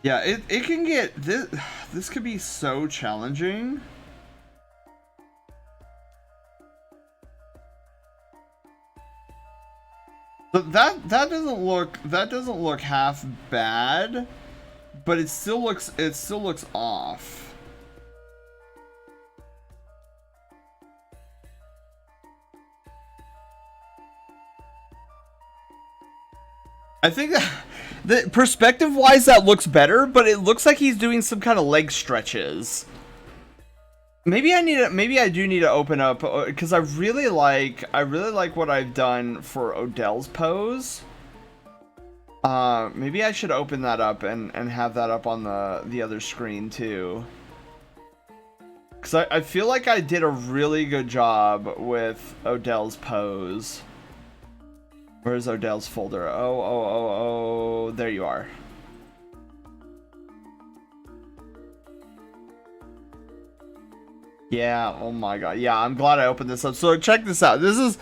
Yeah, it can get this could be so challenging. But that doesn't look half bad, but it still looks off. I think that perspective-wise that looks better, but it looks like he's doing some kind of leg stretches. Maybe I do need to open up because I really like what I've done for Odell's pose. Maybe I should open that up and have that up on the other screen too. Because I feel like I did a really good job with Odell's pose. Where's Odell's folder? Oh, there you are. Yeah, oh my god. Yeah, I'm glad I opened this up. So check this out. This is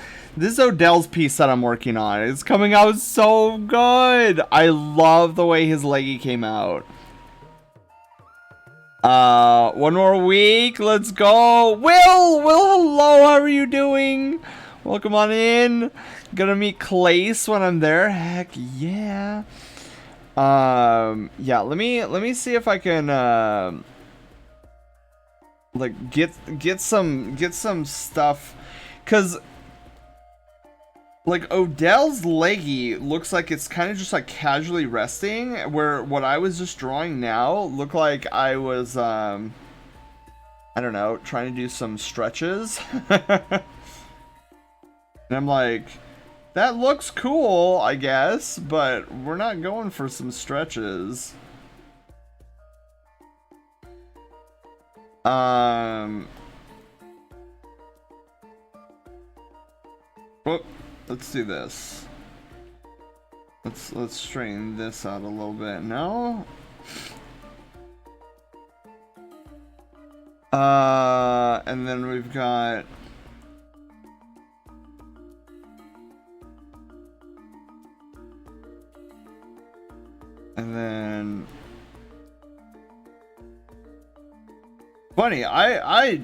Odell's piece that I'm working on. It's coming out so good. I love the way his leggy came out. One more week. Let's go. Will, hello. How are you doing? Welcome on in. Gonna meet Clace when I'm there. Heck yeah. Yeah, let me see if I can like get some stuff, cause like Odell's leggy looks like it's kind of just like casually resting, where what I was just drawing now looked like I was I don't know, trying to do some stretches. And I'm like, that looks cool, I guess, but we're not going for some stretches. Well, let's do this. Let's straighten this out a little bit. No? And then we've got and then funny, I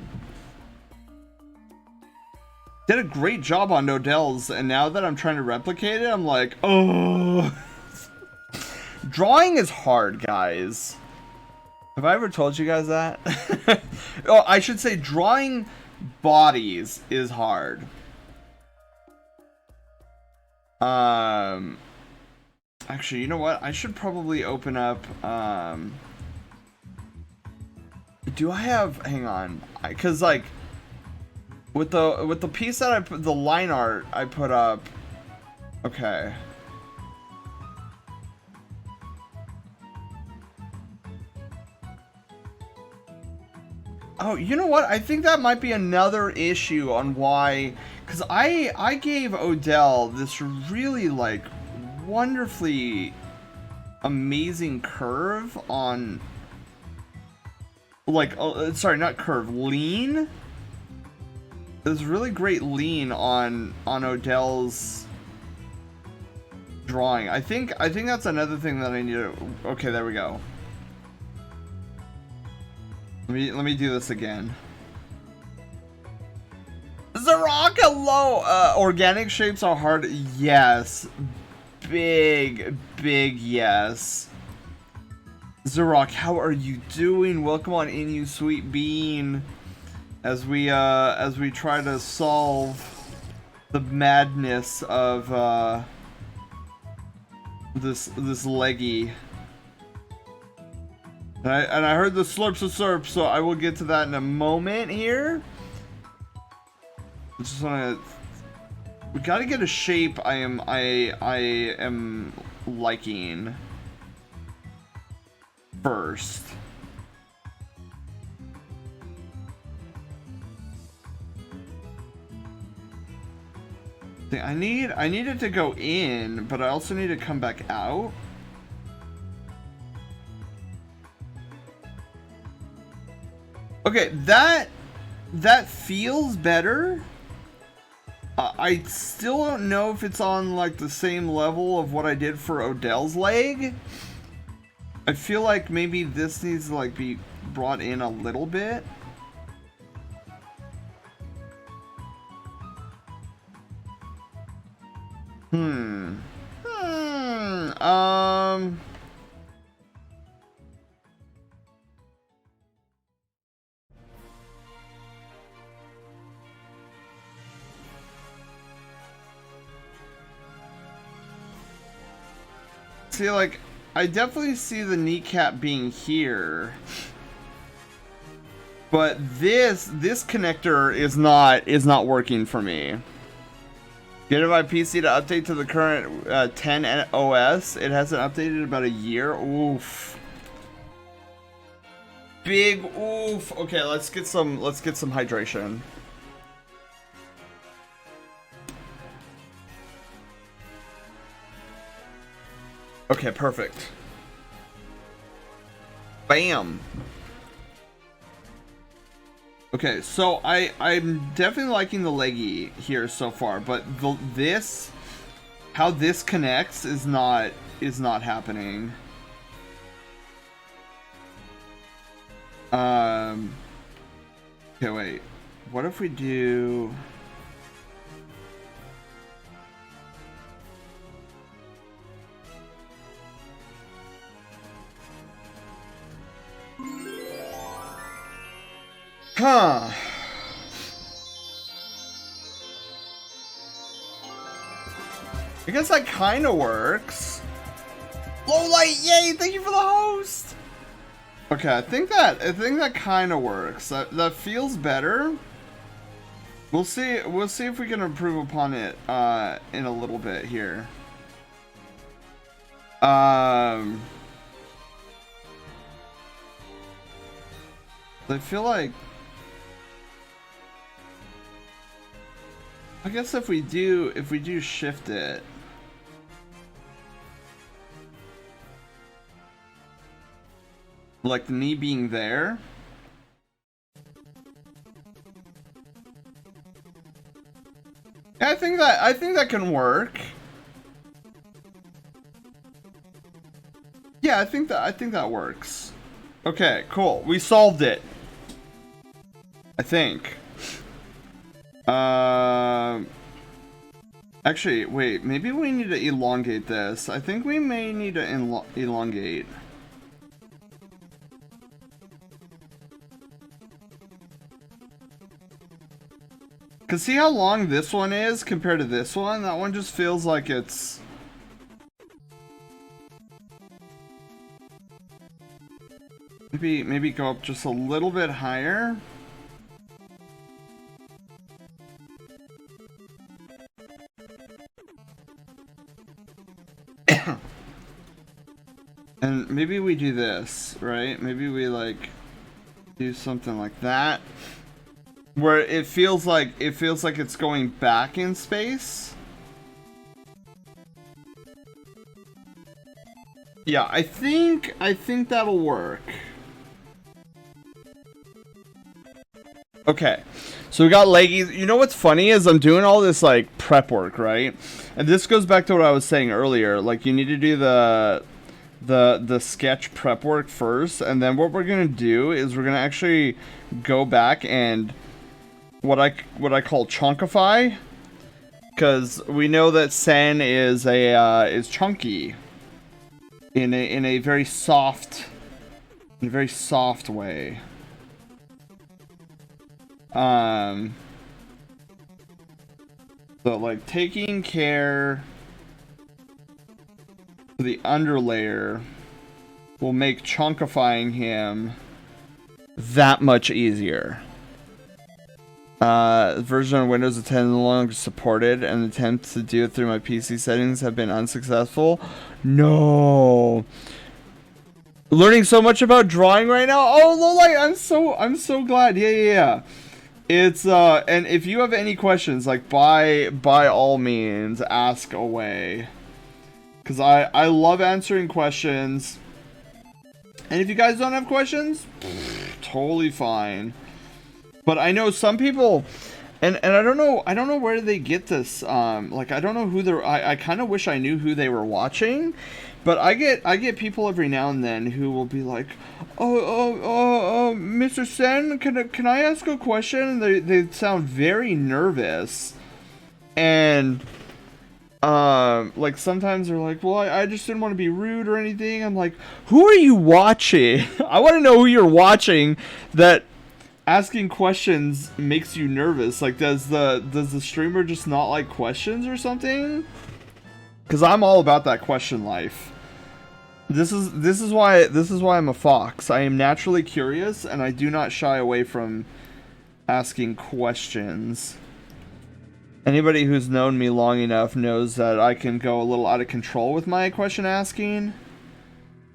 did a great job on Odell's, and now that I'm trying to replicate it, I'm like, oh. Drawing is hard, guys. Have I ever told you guys that? Oh, I should say drawing bodies is hard. Actually, you know what? I should probably open up, do I have, hang on, cause like, with the piece that I put, the line art I put up, okay. Oh, you know what? I think that might be another issue on why, because I gave Odell this really like wonderfully amazing curve on, like, sorry, not curve, lean. There's really great lean on Odell's drawing. I think that's another thing that I need to. Okay, there we go. Let me do this again. Zaraka low. Organic shapes are hard. Yes, big yes. Zarok, how are you doing? Welcome on in, you sweet bean. As we try to solve the madness of this leggy. And I heard the slurps of slurp, so I will get to that in a moment here. I just wanna, we gotta get a shape I am liking first. I need it to go in, but I also need to come back out. Okay, that feels better. I still don't know if it's on like the same level of what I did for Odell's leg. I feel like maybe this needs to like be brought in a little bit. See, like, I definitely see the kneecap being here, but this connector is not working for me. Get my PC to update to the current 10 OS. It hasn't updated in about a year. Oof. Big oof. Okay, let's get some hydration. Okay, perfect. Bam. Okay, so I'm definitely liking the leggy here so far, but how this connects is not happening. Okay, wait. What if we do? Huh. I guess that kind of works. Low light, yay! Thank you for the host. Okay, I think that kind of works. That feels better. We'll see. We'll see if we can improve upon it in a little bit here. I feel like, I guess if we do shift it, like the knee being there. Yeah, I think that can work. Yeah, I think that works. Okay, cool. We solved it. I think. Actually, wait. Maybe we need to elongate this. I think we may need to elongate. Cause see how long this one is compared to this one? That one just feels like it's... Maybe go up just a little bit higher. And maybe we do this, right? Maybe we like do something like that. Where it feels like it's going back in space. Yeah, I think that'll work. Okay. So we got leggies. You know what's funny is I'm doing all this like prep work, right? And this goes back to what I was saying earlier. Like you need to do the sketch prep work first, and then what we're gonna do is we're gonna actually go back and what I call chunkify, because we know that Sen is chunky in a very soft way. So like taking care of the underlayer will make chunkifying him that much easier. Version of Windows 10 no longer supported, and attempts to do it through my PC settings have been unsuccessful. No. Learning so much about drawing right now. Oh, Lolite, I'm so glad. Yeah. It's and if you have any questions, like by all means, ask away. Cause I love answering questions. And if you guys don't have questions, totally fine. But I know some people, and I don't know where they get this. Like I don't know who they're. I kind of wish I knew who they were watching, but I get people every now and then who will be like, oh, Mr. Sen, can I ask a question? And they sound very nervous, and like sometimes they're like, well, I just didn't want to be rude or anything. I'm like, who are you watching? I want to know who you're watching. That asking questions makes you nervous. Like, does the streamer just not like questions or something? Because I'm all about that question life. This is why I'm a fox. I am naturally curious, and I do not shy away from asking questions. Anybody who's known me long enough knows that I can go a little out of control with my question asking.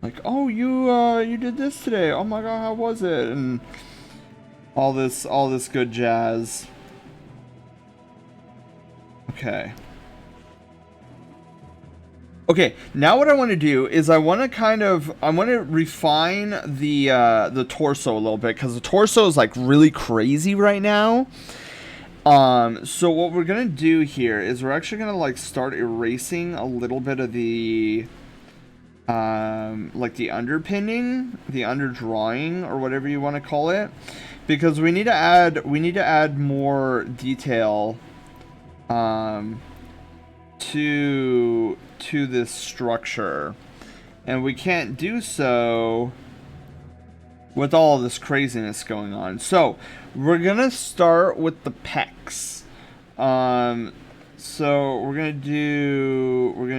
Like, oh, you did this today. Oh my god, how was it? And all this good jazz. Okay. Okay, now what I want to do is I want to refine the torso a little bit, because the torso is like really crazy right now. So what we're gonna do here is we're actually gonna like start erasing a little bit of the like the underpinning, the underdrawing, or whatever you want to call it, because we need to add more detail to this structure, and we can't do so with all this craziness going on. So we're gonna start with the pecs. So we're gonna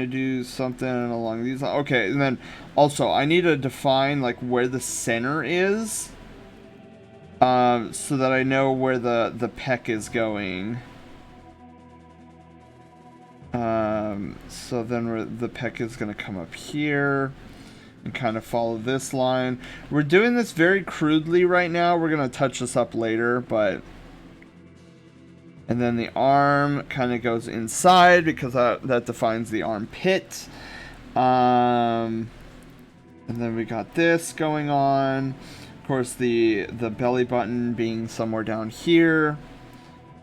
do something along these lines. Okay, and then also I need to define like where the center is, so that I know where the pec is going. So then the pec is gonna come up here and kind of follow this line. We're doing this very crudely right now. We're gonna touch this up later, but. And then the arm kind of goes inside because that defines the armpit. And then we got this going on. Of course, the belly button being somewhere down here.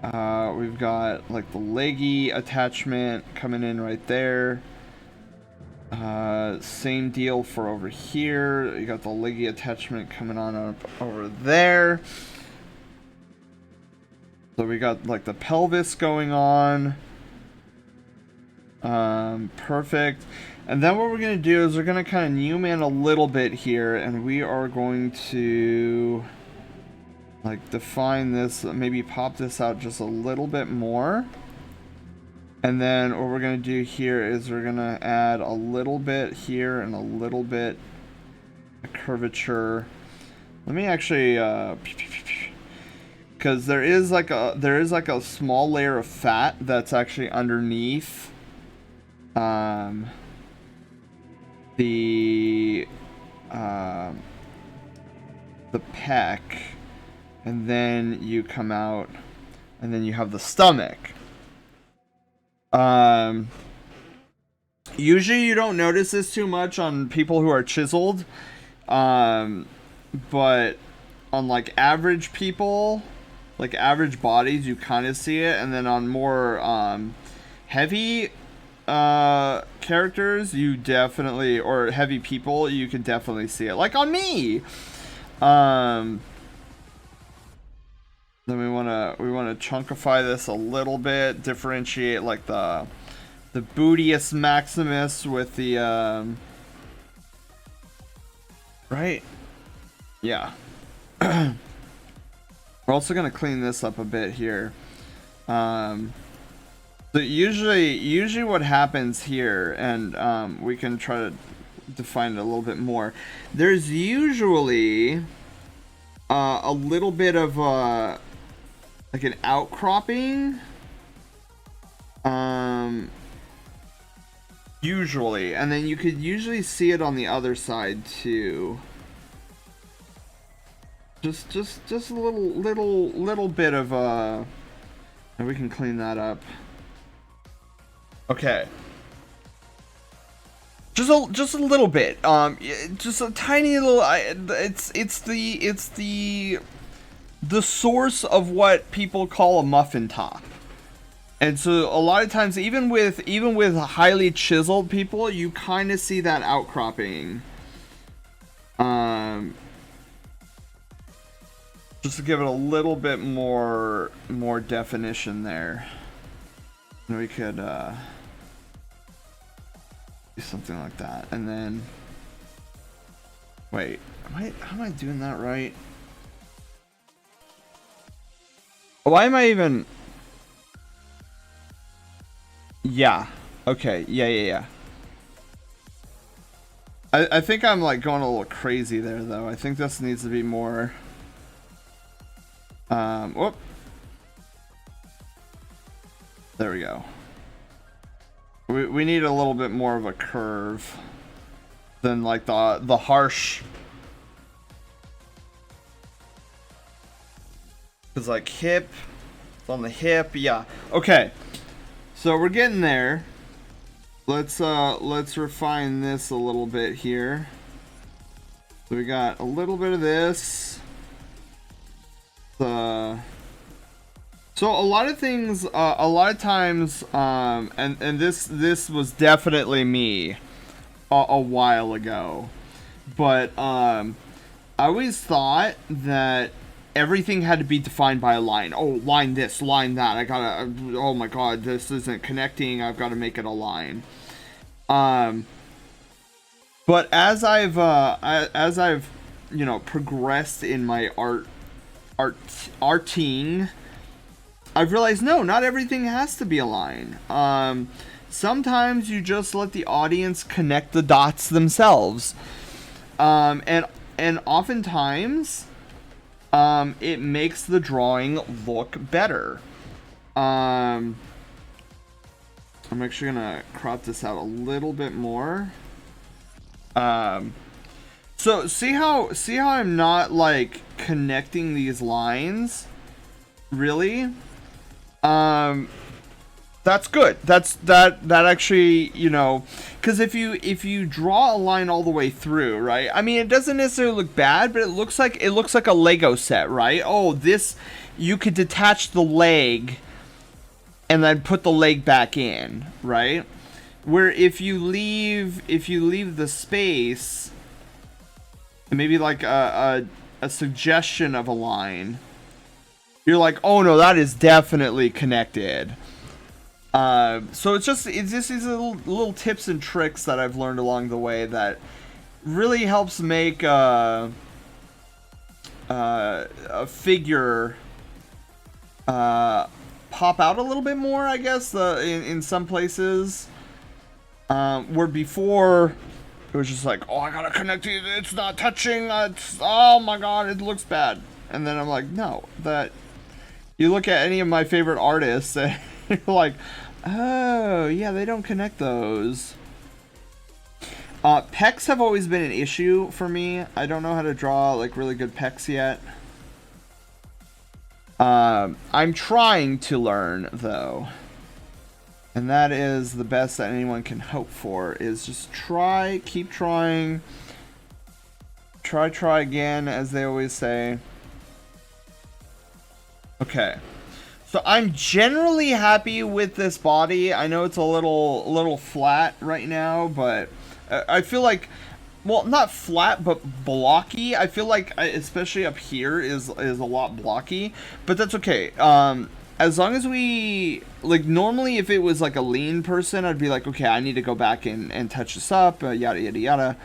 We've got like the leggy attachment coming in right there. Same deal for over here. You got the leggy attachment coming on up over there. So we got like the pelvis going on. Perfect. And then what we're going to do is we're going to kind of zoom in a little bit here, and we are going to like define this, maybe pop this out just a little bit more. And then what we're going to do here is we're going to add a little bit here and a little bit of curvature. Let me actually because there is like a small layer of fat that's actually underneath the pec, and then you come out and then you have the stomach. Usually you don't notice this too much on people who are chiseled, but on like average people, like average bodies, you kind of see it, and then on more heavy characters, you definitely, or heavy people, you can definitely see it. Like on me. Then we wanna chunkify this a little bit, differentiate like the Bootius Maximus with the right? Yeah. We're also gonna clean this up a bit here. So usually what happens here, and we can try to define it a little bit more. There's usually a little bit of like an outcropping, usually, and then you could usually see it on the other side too. Just a little bit of and we can clean that up. Okay. Just a little bit. Just a tiny little. It's the source of what people call a muffin top. And so a lot of times, even with highly chiseled people, you kind of see that outcropping. Just to give it a little bit more definition there. And we could do something like that, and then wait, how am I doing that right? Why am I even? Yeah. Okay. Yeah. I think I'm like going a little crazy there, though. I think this needs to be more. Whoop. There we go. We need a little bit more of a curve than like the harsh. Cause like hip, it's on the hip, yeah. Okay, so we're getting there. Let's refine this a little bit here. So we got a little bit of this. So a lot of things, a lot of times, and this was definitely me a while ago, but I always thought that everything had to be defined by a line. Oh, line this, line that. I gotta. Oh my God, this isn't connecting. I've got to make it a line. But as I've you know, progressed in my arting, I've realized no, not everything has to be a line. Sometimes you just let the audience connect the dots themselves, and oftentimes, it makes the drawing look better. I'm actually gonna crop this out a little bit more. So see how I'm not like connecting these lines, really? That's good. That actually, you know, because if you draw a line all the way through, right? I mean, it doesn't necessarily look bad, but it looks like a Lego set, right? Oh, this, you could detach the leg and then put the leg back in, right? Where if you leave the space, maybe like a suggestion of a line, you're like, oh no, that is definitely connected. So it's just these little tips and tricks that I've learned along the way that really helps make a figure pop out a little bit more, I guess, in some places. Where before it was just like, oh, I gotta connect it, it's not touching, oh my god, it looks bad. And then I'm like, no, that you look at any of my favorite artists and you're like, oh yeah, they don't connect those. Pecs have always been an issue for me. I don't know how to draw like really good pecs yet. I'm trying to learn though. And that is the best that anyone can hope for, is just try, keep trying. Try again, as they always say. Okay. So I'm generally happy with this body. I know it's a little flat right now, but I feel like, well, not flat, but blocky. I feel like, especially up here, is a lot blocky, but that's okay. As long as we, like, normally if it was like a lean person, I'd be like, okay, I need to go back and touch this up, yada yada yada.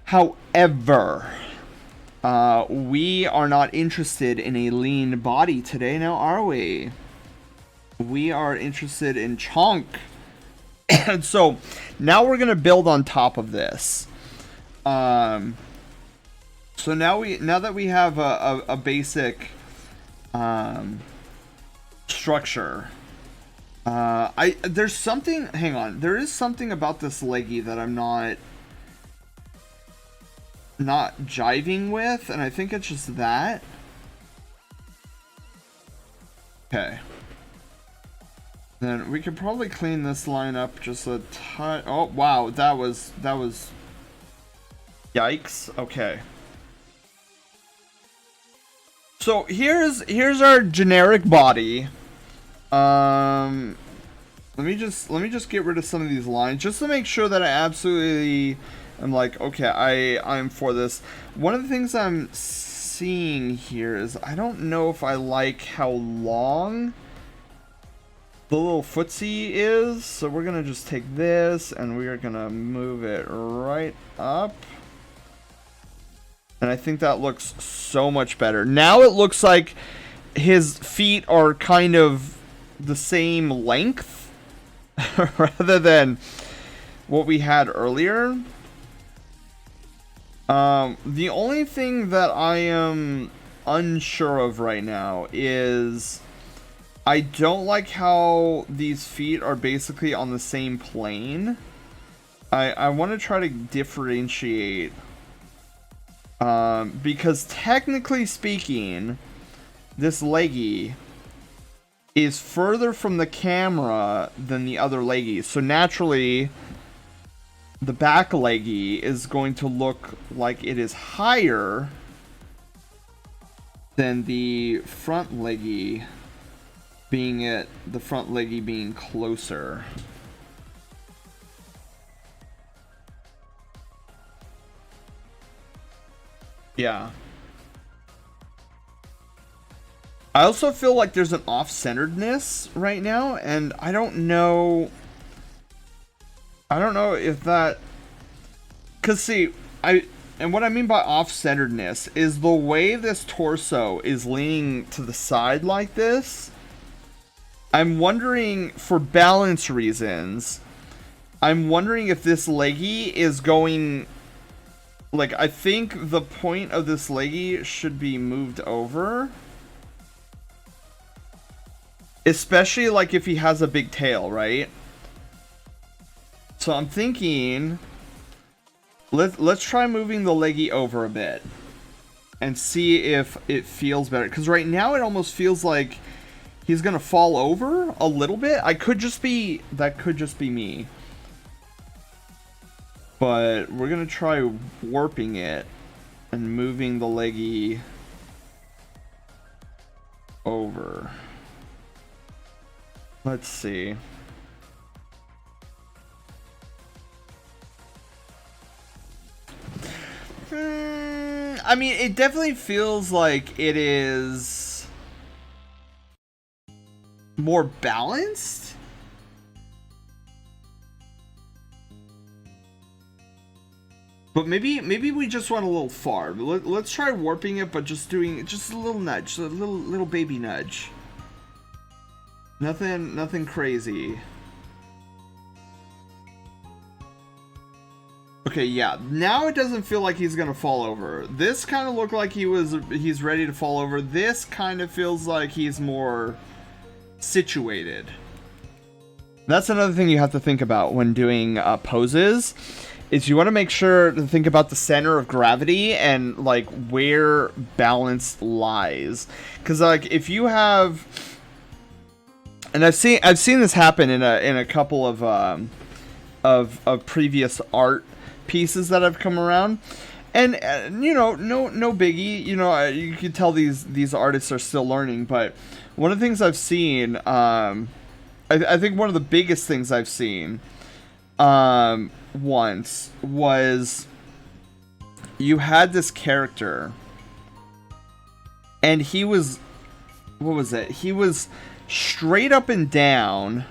However, we are not interested in a lean body today, now are we? We are interested in chunk. And so now we're gonna build on top of this. So now that we have a basic structure, there's something, hang on, there is something about this leggy that I'm not jiving with, and I think it's just that. Okay. Then we could probably clean this line up just a touch. Oh wow, that was yikes. Okay. So here's our generic body. Let me just get rid of some of these lines just to make sure that I absolutely am like, okay, I'm for this. One of the things I'm seeing here is I don't know if I like how long the little footsie is, so we're gonna just take this and we are gonna move it right up. And I think that looks so much better. Now it looks like his feet are kind of the same length rather than what we had earlier. The only thing that I am unsure of right now is I don't like how these feet are basically on the same plane. I want to try to differentiate. Because technically speaking, this leggy is further from the camera than the other leggies. So naturally, the back leggy is going to look like it is higher than the front leggy, the front leggy being closer. Yeah. I also feel like there's an off-centeredness right now, and I don't know if that, cause see, and what I mean by off-centeredness is the way this torso is leaning to the side like this. I'm wondering, for balance reasons, I'm wondering if this leggy is going... Like, I think the point of this leggy should be moved over. Especially, like, if he has a big tail, right? So I'm thinking... Let's try moving the leggy over a bit. And see if it feels better. Because right now it almost feels like he's going to fall over a little bit. That could just be me. But we're going to try warping it and moving the leggy over. Let's see. I mean, it definitely feels like it is more balanced. But maybe we just went a little far. Let's try warping it, but just doing just a little nudge, a little baby nudge. Nothing crazy. Okay, yeah. Now it doesn't feel like he's gonna fall over. This kind of looked like he's ready to fall over. This kind of feels like he's more situated. That's another thing you have to think about when doing poses. Is you want to make sure to think about the center of gravity and like where balance lies, because like if you have, and I've seen this happen in a couple of previous art pieces that have come around, and you know, no biggie, you know, you can tell these artists are still learning, but one of the things I've seen, I think one of the biggest things I've seen once was you had this character and he was, what was it? He was straight up and down,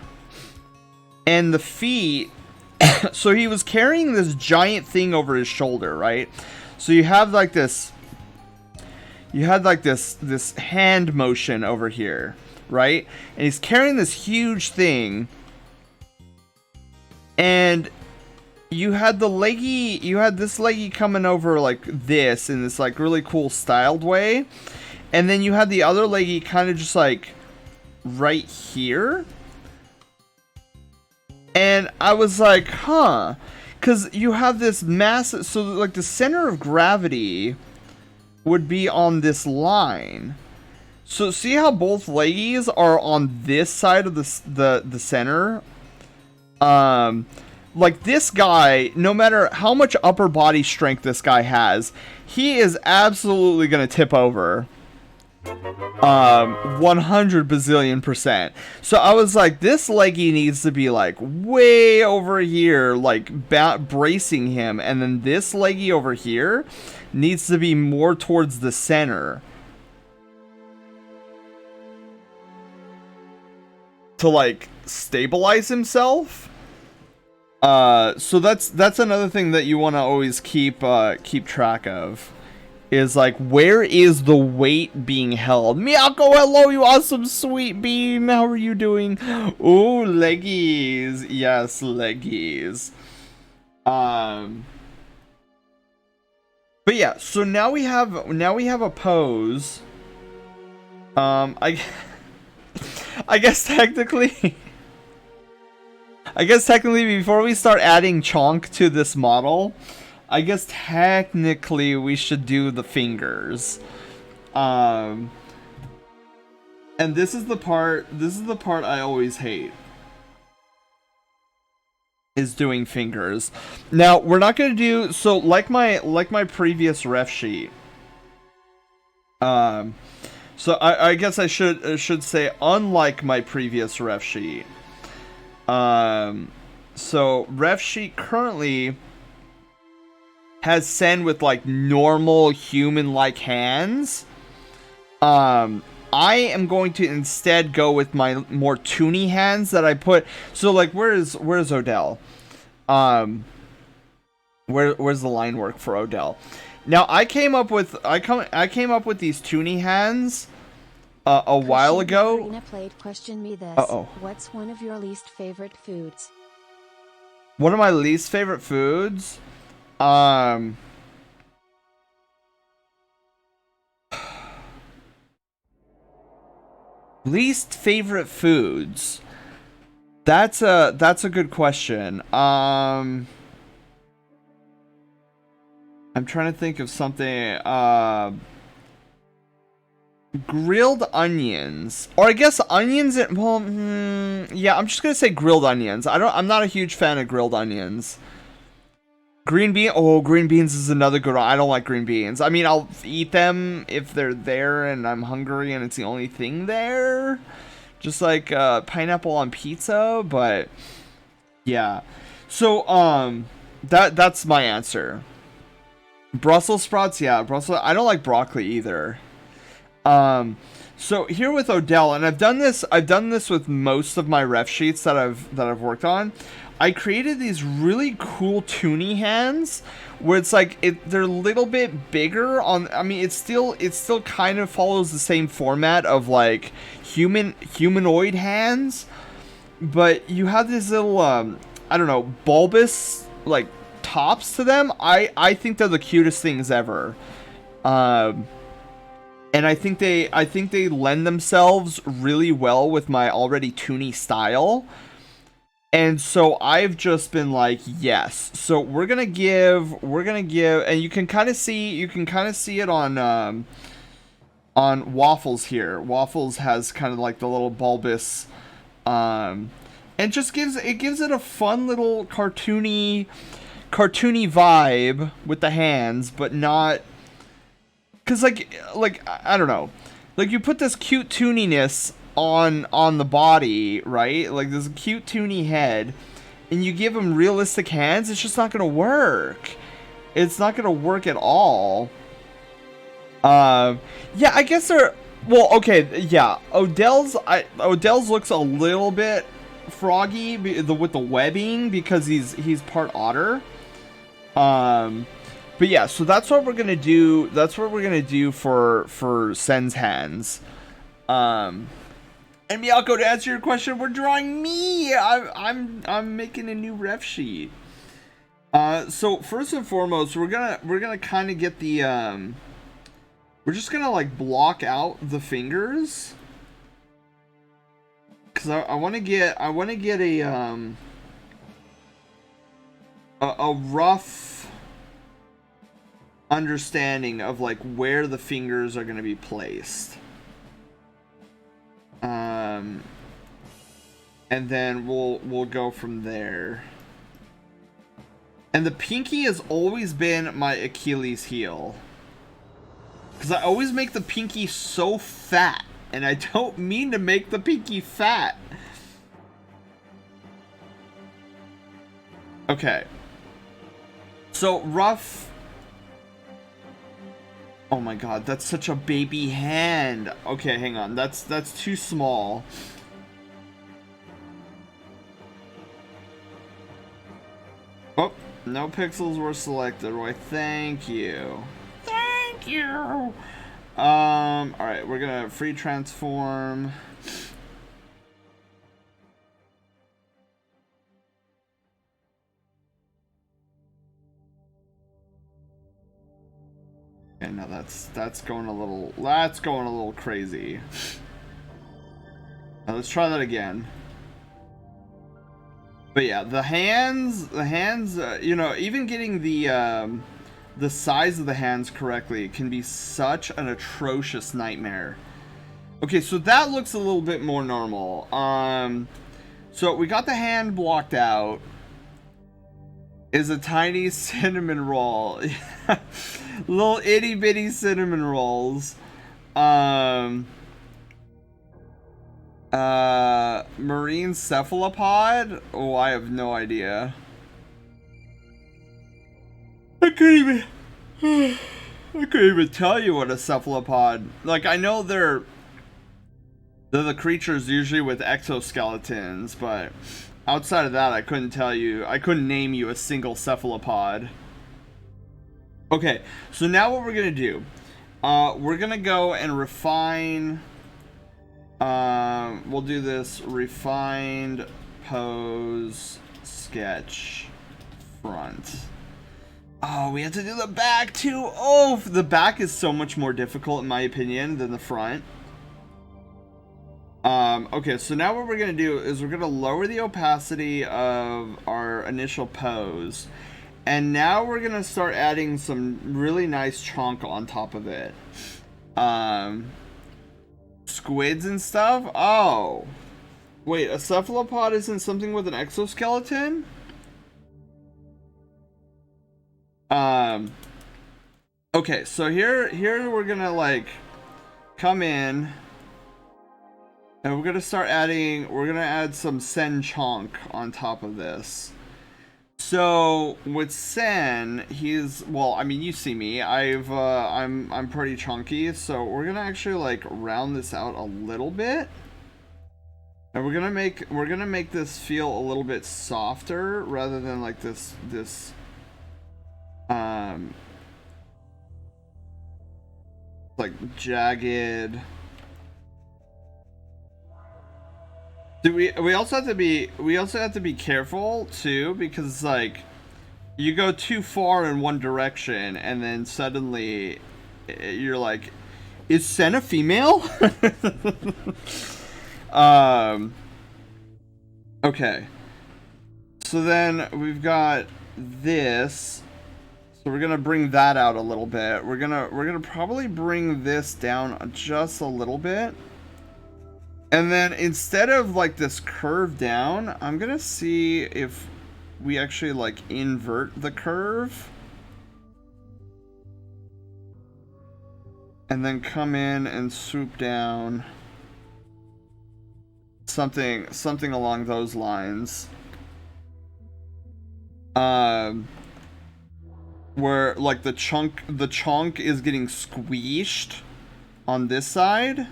and the feet, so he was carrying this giant thing over his shoulder, right? So you have like this, this hand motion over here, right? And he's carrying this huge thing, and you had this leggy coming over like this in this like really cool styled way, and then you had the other leggy kind of just like right here, and I was like, huh, because you have this massive, so like the center of gravity would be on this line. So see how both leggies are on this side of the center? Like this guy, no matter how much upper body strength this guy has, he is absolutely going to tip over. 100 bazillion %. So I was like, this leggy needs to be like way over here, like bracing him. And then this leggy over here needs to be more towards the center, to like stabilize himself. So that's another thing that you want to always keep track of, is like, where is the weight being held? Miyako, hello, you awesome sweet bean. How are you doing? Ooh, leggies. Yes, leggies. But yeah, so now we have a pose. I guess technically before we start adding chonk to this model, I guess technically we should do the fingers. And this is the part I always hate, is doing fingers. Now, we're not going to do, so like my previous ref sheet. So I guess I should say, unlike my previous ref sheet. So ref sheet currently has Sen with like normal human-like hands. I am going to instead go with my more toony hands that I put. So like, where's Odell? Where's the line work for Odell? Now I came up with these toonie hands a while ago. Karina played Question Me This. Uh-oh. What's one of your least favorite foods? One of my least favorite foods? Least favorite foods? That's a good question. I'm trying to think of something. Grilled onions, or I guess onions. Yeah, I'm just gonna say grilled onions. I'm not a huge fan of grilled onions. Green bean. Oh, green beans is another good one. I don't like green beans. I mean, I'll eat them if they're there and I'm hungry and it's the only thing there. Just like pineapple on pizza, but yeah. So that's my answer. Brussels sprouts, yeah, Brussels. I don't like broccoli either. So here with Odell, and I've done this with most of my ref sheets that I've worked on. I created these really cool toonie hands where it's like they're a little bit bigger on. I mean, it still kind of follows the same format of like humanoid hands, but you have this little I don't know, bulbous like tops to them. I think they're the cutest things ever. And I think they lend themselves really well with my already toony style. And so I've just been like, yes. So we're gonna give, and you can kind of see it on Waffles here. Waffles has kind of like the little bulbous, and just gives it a fun little cartoony vibe with the hands, but not, cause like I don't know, like you put this cute tooniness on the body, right? Like this cute toony head, and you give him realistic hands, it's just not gonna work. It's not gonna work at all. Yeah, I guess they're, well, okay, yeah. Odell's looks a little bit froggy with the webbing because he's part otter. But yeah, so that's what we're gonna do. That's what we're gonna do for Sen's hands. And Miyako, to answer your question, we're drawing me. I'm making a new ref sheet. So first and foremost, we're gonna kind of get the we're just gonna like block out the fingers, cause I want to get a rough understanding of like where the fingers are gonna be placed. And then we'll go from there. And the pinky has always been my Achilles heel, because I always make the pinky so fat, and I don't mean to make the pinky fat. Okay. So rough. Oh my god, that's such a baby hand. Okay, hang on. That's too small. Oh, no pixels were selected. Roy, thank you. Thank you. Alright, we're gonna free transform. Okay, now that's going a little crazy. Now let's try that again. But yeah, the hands, you know, even getting the size of the hands correctly can be such an atrocious nightmare. Okay, so that looks a little bit more normal. So we got the hand blocked out. Is a tiny cinnamon roll. Little itty bitty cinnamon rolls. Marine cephalopod? Oh, I have no idea. I couldn't even tell you what a cephalopod. Like, I know they're the creatures usually with exoskeletons, but outside of that, I couldn't name you a single cephalopod. Okay, so now what we're gonna do, we're gonna go and refine. We'll do this refined pose sketch front. Oh, we have to do the back too. Oh, the back is so much more difficult in my opinion than the front. Okay, so now what we're gonna do is we're gonna lower the opacity of our initial pose. And now we're gonna start adding some really nice chunk on top of it. Squids and stuff? Oh. Wait, a cephalopod isn't something with an exoskeleton? Okay, so here we're gonna like come in and we're gonna start adding, we're gonna add some Sen chunk on top of this. So with Sen, he's, well, I mean, you see me. I'm pretty chunky, so we're gonna actually like round this out a little bit, and we're gonna make this feel a little bit softer rather than like this like jagged. We also have to be careful too, because like you go too far in one direction and then suddenly you're like, is Sen a female? Okay, so then we've got this, so we're gonna bring that out a little bit. We're gonna probably bring this down just a little bit. And then instead of like this curve down, I'm gonna see if we actually like invert the curve. And then come in and swoop down. Something along those lines. Where like the chunk is getting squeezed on this side.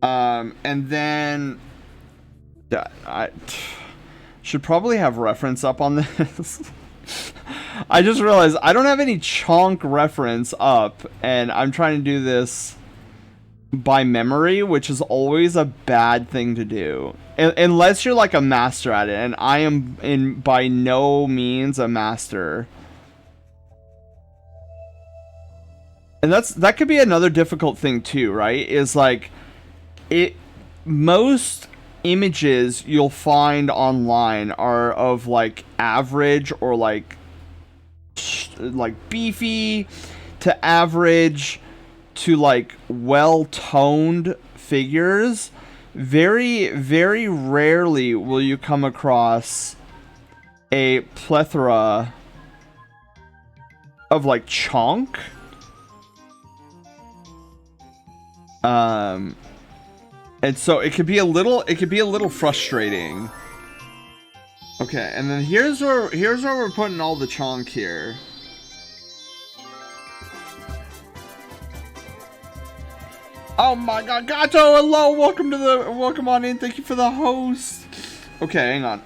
And then I should probably have reference up on this. I just realized I don't have any chunk reference up, and I'm trying to do this by memory, which is always a bad thing to do. Unless you're like a master at it, and I am by no means a master. And that could be another difficult thing too, right? Is like most images you'll find online are of like average or like beefy to average to like well-toned figures. Very, very rarely will you come across a plethora of like chunk. And so it could be a little frustrating. Okay, and then here's where we're putting all the chunk here. Oh my god, Gato, hello, welcome on in, thank you for the host. Okay, hang on.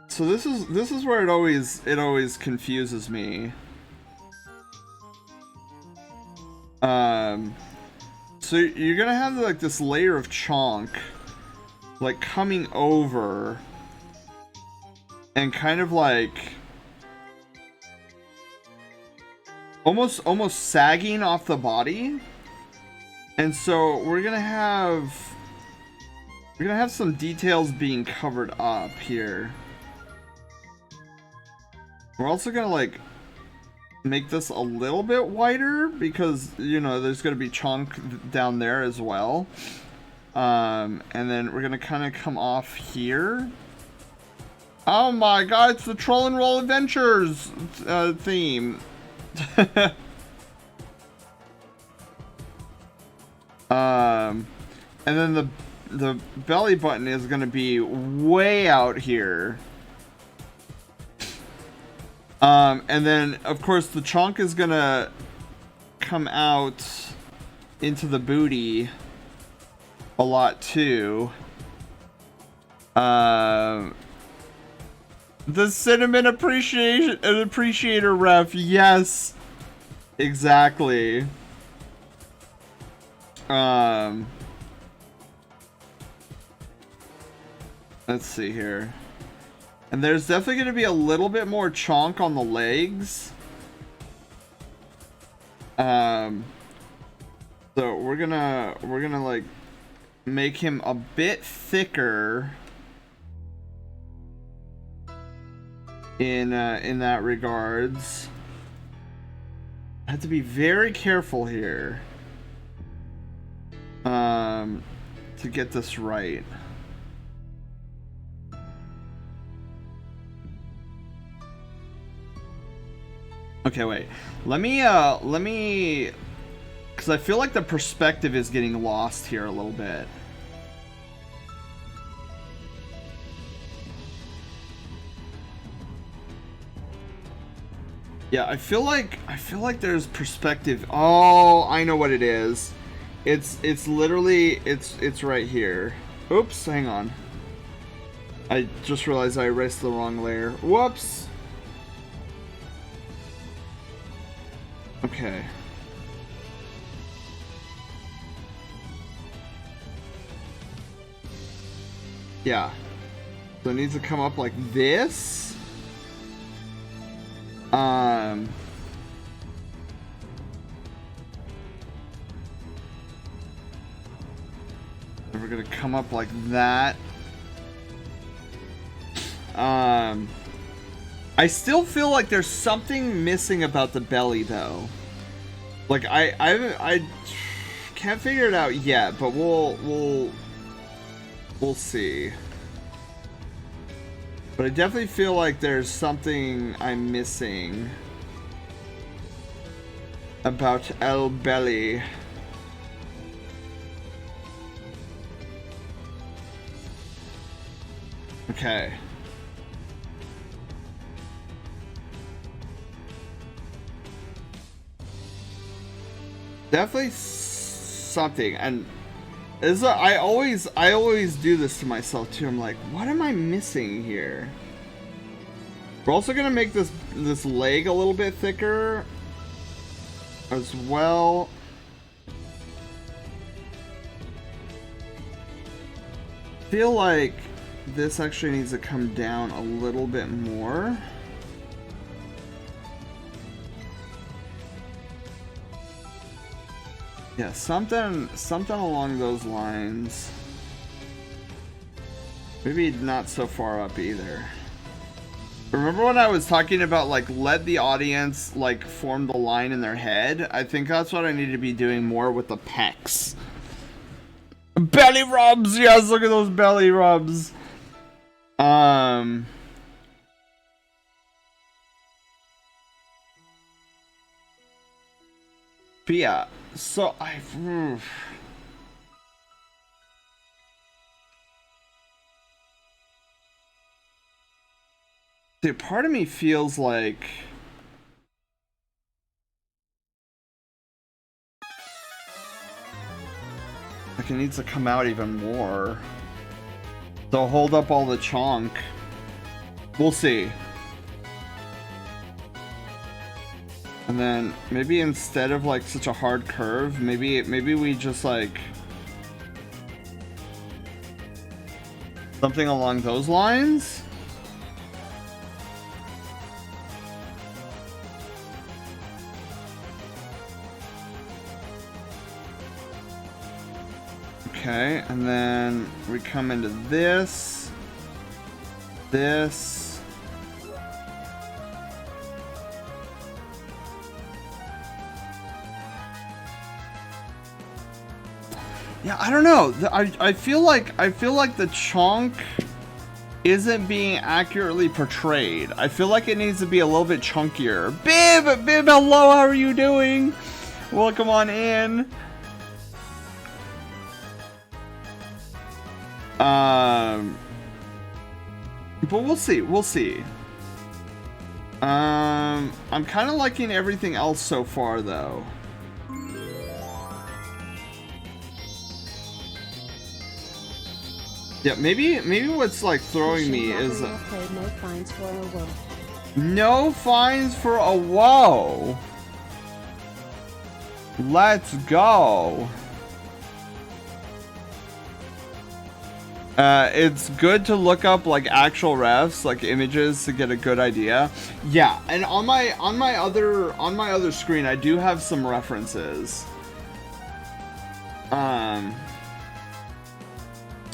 So this is where it always confuses me. So you're gonna have like this layer of chunk like coming over and kind of like almost sagging off the body. And so we're gonna have some details being covered up here. We're also gonna like make this a little bit wider because, you know, there's going to be chunk down there as well. And then we're going to kind of come off here. Oh my god, it's the Troll and Roll Adventures theme. And then the belly button is going to be way out here. And then, of course, the chunk is gonna come out into the booty a lot too. The cinnamon appreciator ref. Yes. Exactly. Let's see here. And there's definitely going to be a little bit more chonk on the legs. So we're gonna like make him a bit thicker in that regards. I have to be very careful here to get this right. Okay, wait. Let me because I feel like the perspective is getting lost here a little bit. Yeah, I feel like there's perspective. Oh, I know what it is. It's literally it's right here. Oops, hang on. I just realized I erased the wrong layer. Whoops. Okay. Yeah. So it needs to come up like this. And we're gonna come up like that. I still feel like there's something missing about the belly though. Like I can't figure it out yet, but we'll see. But I definitely feel like there's something I'm missing about El Belly. Okay. Definitely something, and I always do this to myself too. I'm like, what am I missing here? We're also gonna make this leg a little bit thicker as well. Feel like this actually needs to come down a little bit more. Yeah, something along those lines. Maybe not so far up either. Remember when I was talking about like let the audience like form the line in their head? I think that's what I need to be doing more with the pecs. Belly rubs! Yes, look at those belly rubs. But yeah, so dude, part of me feels like it needs to come out even more. So hold up all the chonk. We'll see. And then maybe instead of like such a hard curve, maybe we just like something along those lines. Okay, and then we come into this. Yeah, I don't know. I feel like the chonk isn't being accurately portrayed. I feel like it needs to be a little bit chunkier. Bib, hello, how are you doing? Welcome on in. But we'll see. I'm kind of liking everything else so far, though. Yeah, maybe what's like throwing me is played no fines for a woe. No fines for a woe. Let's go. It's good to look up like actual refs, like images, to get a good idea. Yeah, and on my other screen, I do have some references.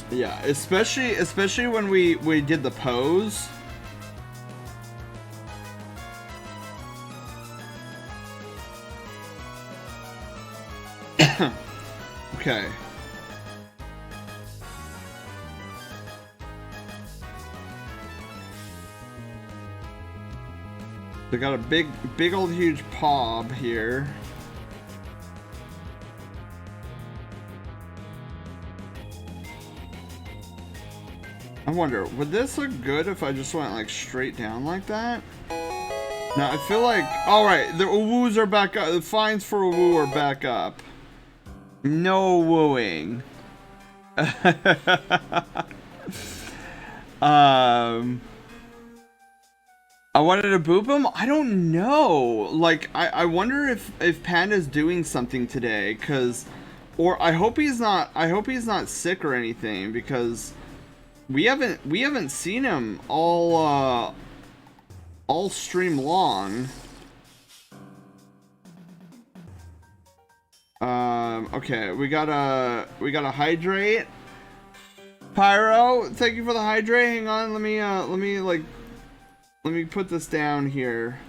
Yeah, especially when we did the pose. Okay. They got a big old huge pob here. I wonder, would this look good if I just went like straight down like that? Now I feel like, all right, the woos are back up. The fines for a woo are back up. No wooing. I wanted to boop him. I don't know. Like, I wonder if Panda's doing something today, or I hope he's not. I hope he's not sick or anything, because we haven't seen him all stream long. Okay, we gotta hydrate. Pyro, thank you for the hydrate. Hang on, let me put this down here.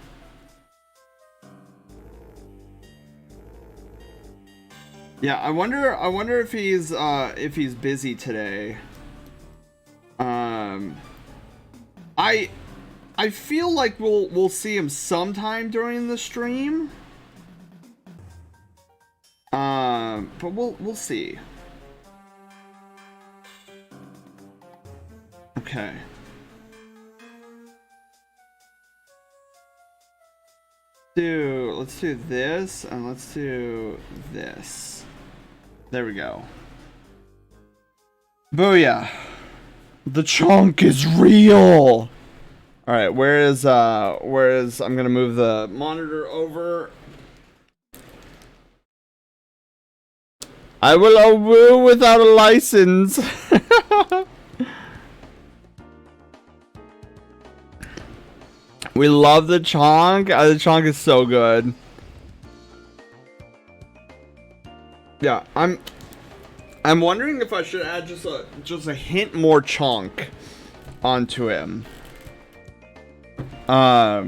Yeah, I wonder if he's busy today. I feel like we'll see him sometime during the stream. But we'll see. Okay. Let's do this, and let's do this. There we go. Booyah. The chunk is real. All right, where is I'm gonna move the monitor over. I will woo without a license. We love the chonk. The chonk is so good. Yeah, I'm wondering if I should add just a hint more chonk onto him. Let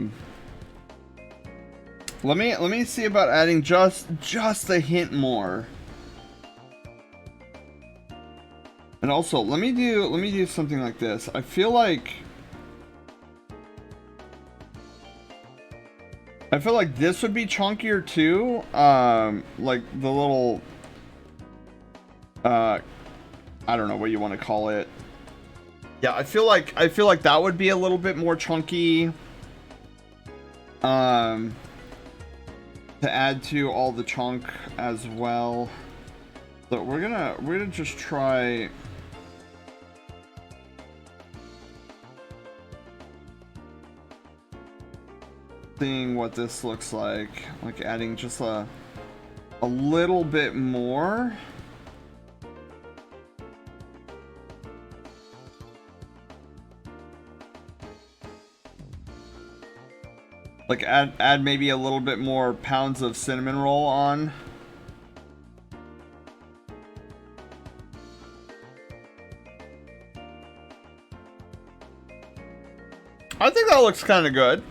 me see about adding just a hint more. And also, let me do something like this. I feel like this would be chunkier too. Like the little, I don't know what you want to call it. Yeah, I feel like that would be a little bit more chunky. To add to all the chunk as well. So we're gonna just try. Seeing what this looks like adding just a little bit more. Like add maybe a little bit more pounds of cinnamon roll on. I think that looks kind of good.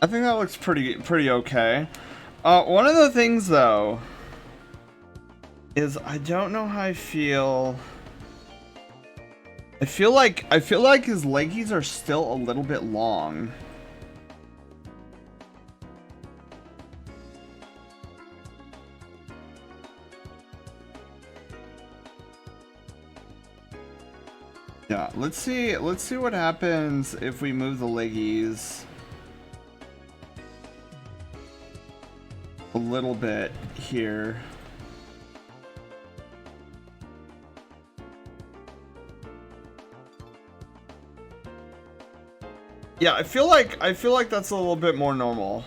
I think that looks pretty okay. One of the things though is I don't know how I feel. I feel like his leggies are still a little bit long. Yeah, let's see what happens if we move the leggies a little bit here. Yeah, I feel like that's a little bit more normal.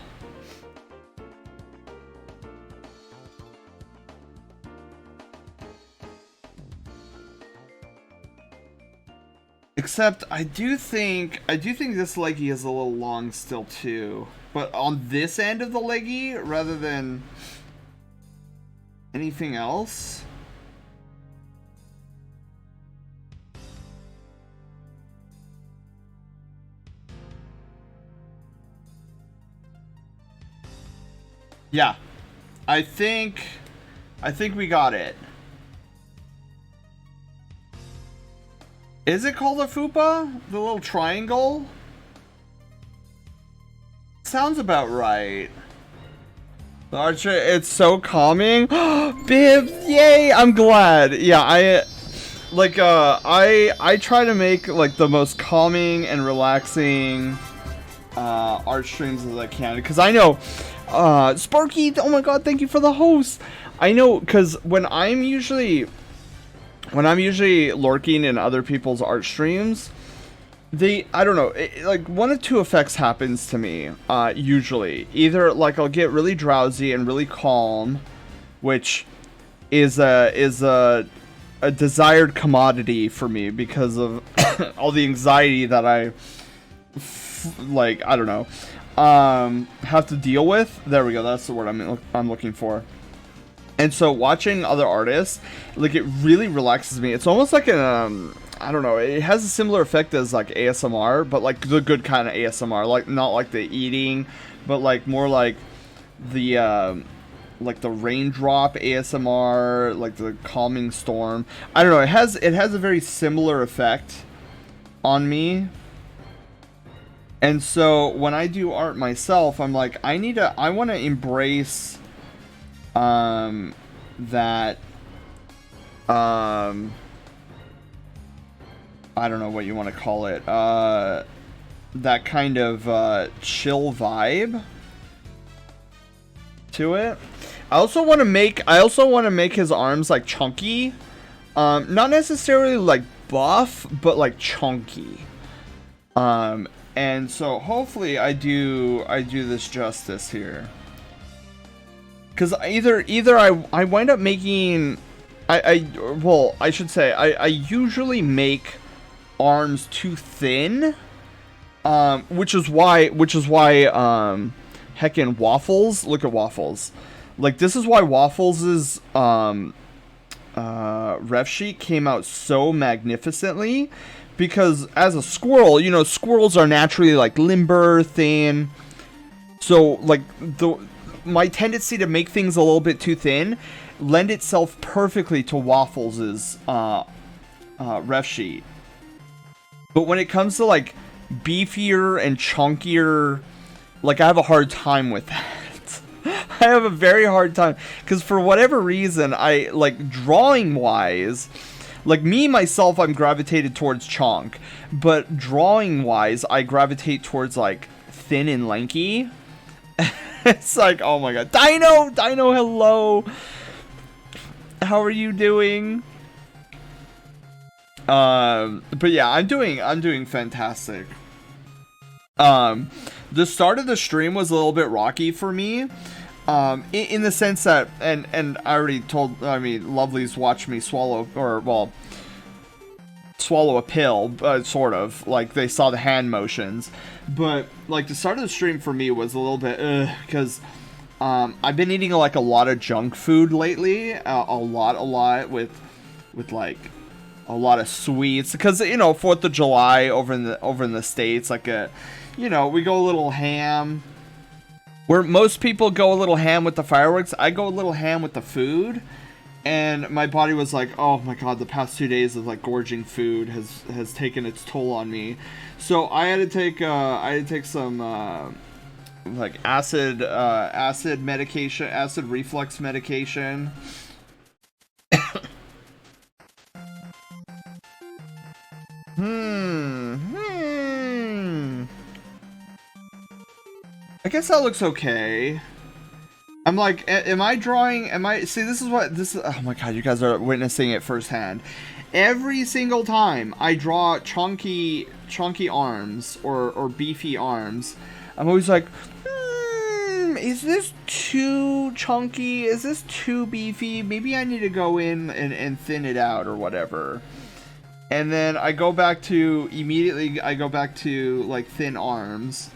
Except I do think this leggy is a little long still too. But on this end of the leggy rather than anything else. Yeah. I think we got it. Is it called a fupa? The little triangle? Sounds about right. Archer, it's so calming. Bib, yay! I'm glad. Yeah, I try to make like the most calming and relaxing art streams as I can, because I know Sparky, oh my god, thank you for the host. I know, because when I'm usually lurking in other people's art streams, I don't know, like one of two effects happens to me, usually. Either like I'll get really drowsy and really calm, which is a desired commodity for me because of all the anxiety that I don't know, have to deal with. There we go, that's the word I'm looking for. And so watching other artists, like, it really relaxes me. It's almost like an, I don't know, it has a similar effect as like ASMR, but like the good kind of ASMR, like not like the eating, but like more like the raindrop ASMR, like the calming storm. I don't know, it has a very similar effect on me. And so when I do art myself, I'm like, I want to embrace that I don't know what you want to call it, that kind of chill vibe to it. I also want to make his arms like chunky, not necessarily like buff, but like chunky. And so hopefully I do this justice here. Because either I wind up making, I should say, I usually make arms too thin, which is why heckin' Waffles, look at Waffles, like this is why Waffles' ref sheet came out so magnificently, because as a squirrel, you know, squirrels are naturally like limber, thin, so like my tendency to make things a little bit too thin lend itself perfectly to Waffles' ref sheet. But when it comes to like beefier and chunkier, like I have a hard time with that. I have a very hard time, because for whatever reason, I like drawing wise, like me myself, I'm gravitated towards chonk, but drawing wise, I gravitate towards like thin and lanky. It's like, oh my god. Dino, hello. How are you doing? But yeah, I'm doing fantastic. The start of the stream was a little bit rocky for me. In the sense that, and I already told, I mean, Lovely's watched me swallow a pill, sort of, like they saw the hand motions, but like the start of the stream for me was a little bit because I've been eating like a lot of junk food lately, a lot with like a lot of sweets, because you know 4th of July over in the States, like you know, we go a little ham. Where most people go a little ham with the fireworks, I go a little ham with the food. And my body was like, oh my god, the past 2 days of like gorging food has taken its toll on me. So I had to take some like acid medication, acid reflux medication. I guess that looks okay. I'm like, am I drawing? See, this is what this is. Oh my god, you guys are witnessing it firsthand. Every single time I draw chunky arms or beefy arms, I'm always like, is this too chunky? Is this too beefy? Maybe I need to go in and thin it out or whatever. And then I go back to like thin arms.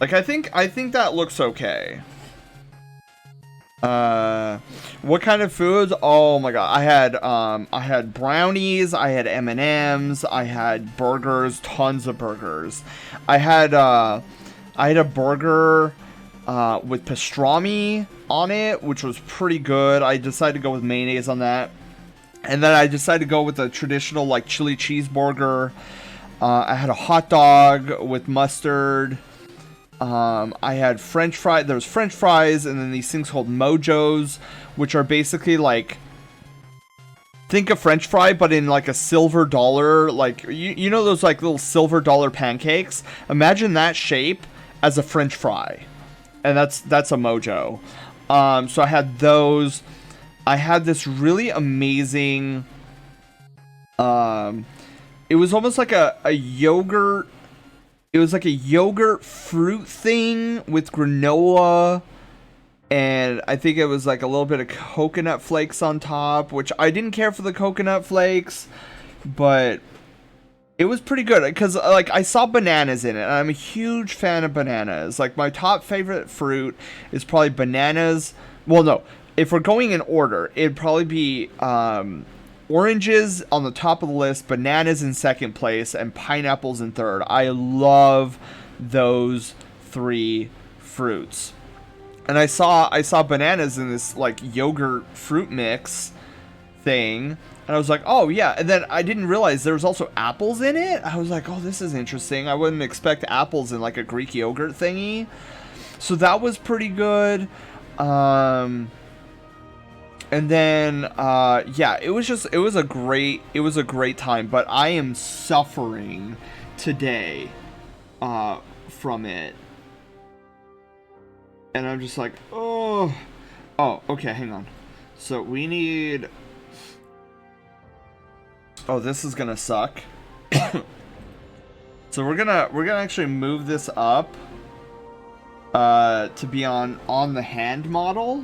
Like I think that looks okay. What kind of foods? Oh my god, I had brownies, I had M&Ms, I had burgers, tons of burgers. I had a burger with pastrami on it, which was pretty good. I decided to go with mayonnaise on that, and then I decided to go with a traditional like chili cheeseburger. I had a hot dog with mustard. I had French fries. There was French fries, and then these things called Mojos, which are basically like, think a French fry, but in like a silver dollar, like you know those like little silver dollar pancakes. Imagine that shape as a French fry, and that's a Mojo. So I had those. I had this really amazing. It was almost like a yogurt. It was like a yogurt fruit thing with granola, and I think it was like a little bit of coconut flakes on top, which I didn't care for the coconut flakes, but it was pretty good because like I saw bananas in it, and I'm a huge fan of bananas. Like my top favorite fruit is probably bananas. Well, no, if we're going in order, it'd probably be oranges on the top of the list, bananas in second place, and pineapples in third. I love those three fruits. And I saw bananas in this like yogurt fruit mix thing, and I was like, oh yeah. And then I didn't realize there was also apples in it. I was like, oh, this is interesting. I wouldn't expect apples in like a Greek yogurt thingy. So that was pretty good. And then, yeah, it was a great time, but I am suffering today, from it. And I'm just like, oh, okay, hang on. So we need, this is gonna suck. So we're gonna actually move this up, to be on the hand model.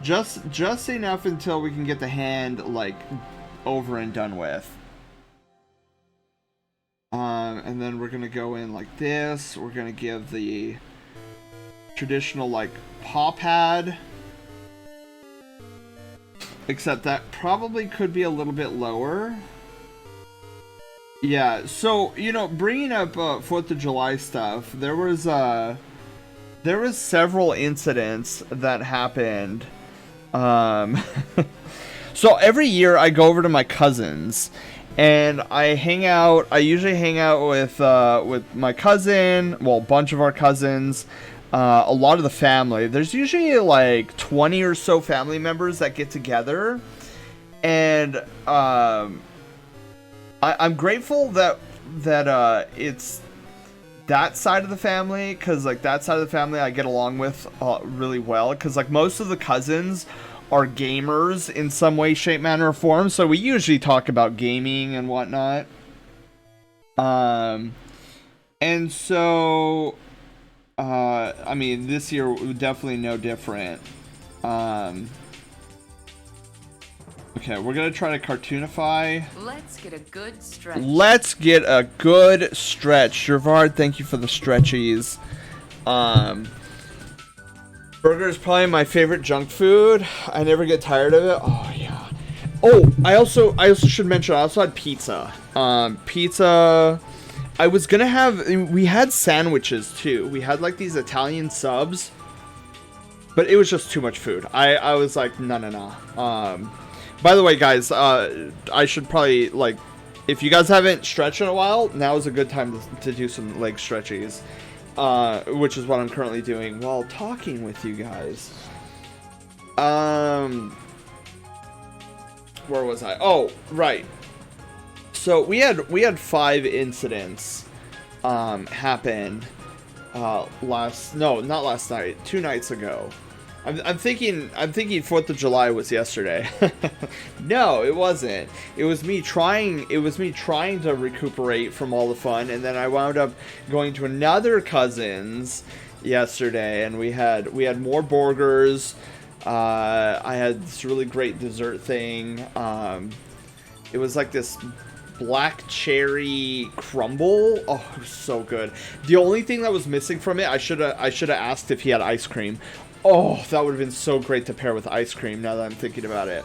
Just enough until we can get the hand like over and done with. And then we're gonna go in like this. We're gonna give the traditional like paw pad, except that probably could be a little bit lower. Yeah. So bringing up 4th of July stuff, there was several incidents that happened. So every year I go over to my cousins, and I usually hang out with my cousin, well, a bunch of our cousins, a lot of the family. There's usually like 20 or so family members that get together, and I'm grateful that it's that side of the family, because like that side of the family I get along with really well, because like most of the cousins are gamers in some way, shape, manner, or form, so we usually talk about gaming and whatnot. And so I mean, this year definitely no different. Okay, we're gonna try to cartoonify. Let's get a good stretch. Gervard, thank you for the stretchies. Burger is probably my favorite junk food. I never get tired of it. Oh yeah. Oh, I also should mention I also had pizza. Pizza. I was gonna have. We had sandwiches too. We had like these Italian subs, but it was just too much food. I was like, no. By the way, guys, I should probably, like, if you guys haven't stretched in a while, now is a good time to do some leg stretchies, which is what I'm currently doing while talking with you guys. Where was I? Oh, right. So we had 5 incidents happen not last night, 2 nights ago. I'm thinking 4th of July was yesterday. No, it wasn't. It was me trying to recuperate from all the fun, and then I wound up going to another cousin's yesterday, and we had more burgers. I had this really great dessert thing. It was like this black cherry crumble. Oh, it was so good. The only thing that was missing from it, I should have asked if he had ice cream. Oh, that would have been so great to pair with ice cream, now that I'm thinking about it.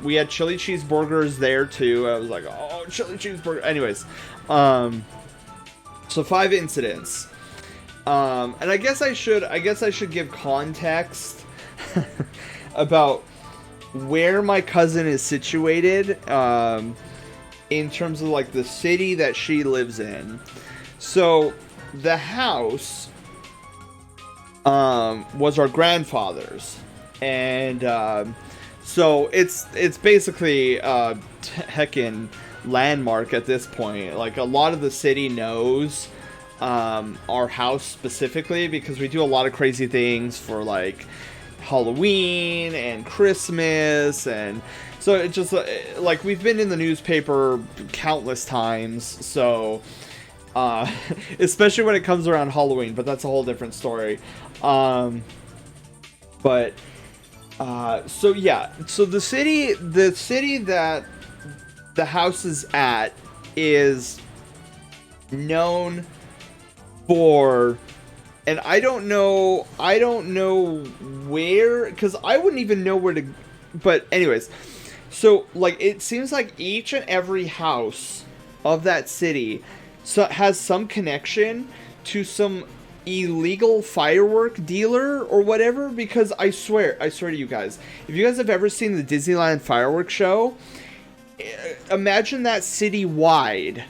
We had chili cheeseburgers there too. I was like, oh, chili cheeseburger. Anyways, so 5 incidents. And I guess I should give context about where my cousin is situated, in terms of like the city that she lives in. So the house was our grandfather's, and so it's basically a heckin' landmark at this point. Like, a lot of the city knows our house specifically, because we do a lot of crazy things for like Halloween and Christmas, and so it just like, we've been in the newspaper countless times, so especially when it comes around Halloween, but that's a whole different story. So yeah, so the city that the house is at is known for, and I don't know where, because I wouldn't even know where to, but anyways, so like, it seems like each and every house of that city has some connection to some illegal firework dealer or whatever, because I swear to you guys, if you guys have ever seen the Disneyland fireworks show, imagine that city-wide,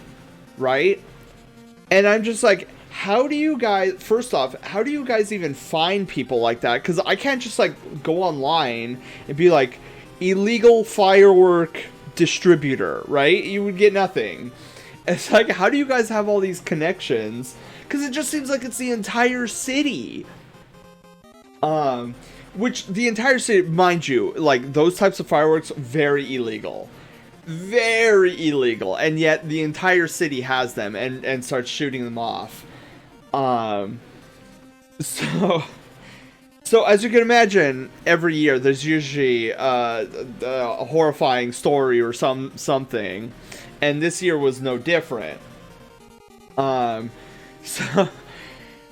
right? And I'm just like, how do you guys, first off, how do you guys even find people like that? Because I can't just like go online and be like, illegal firework distributor, right? You would get nothing. It's like, how do you guys have all these connections? Because it just seems like it's the entire city. Which, the entire city, mind you, like, those types of fireworks, very illegal. Very illegal. And yet, the entire city has them and starts shooting them off. So as you can imagine, every year there's usually a horrifying story or something. And this year was no different. So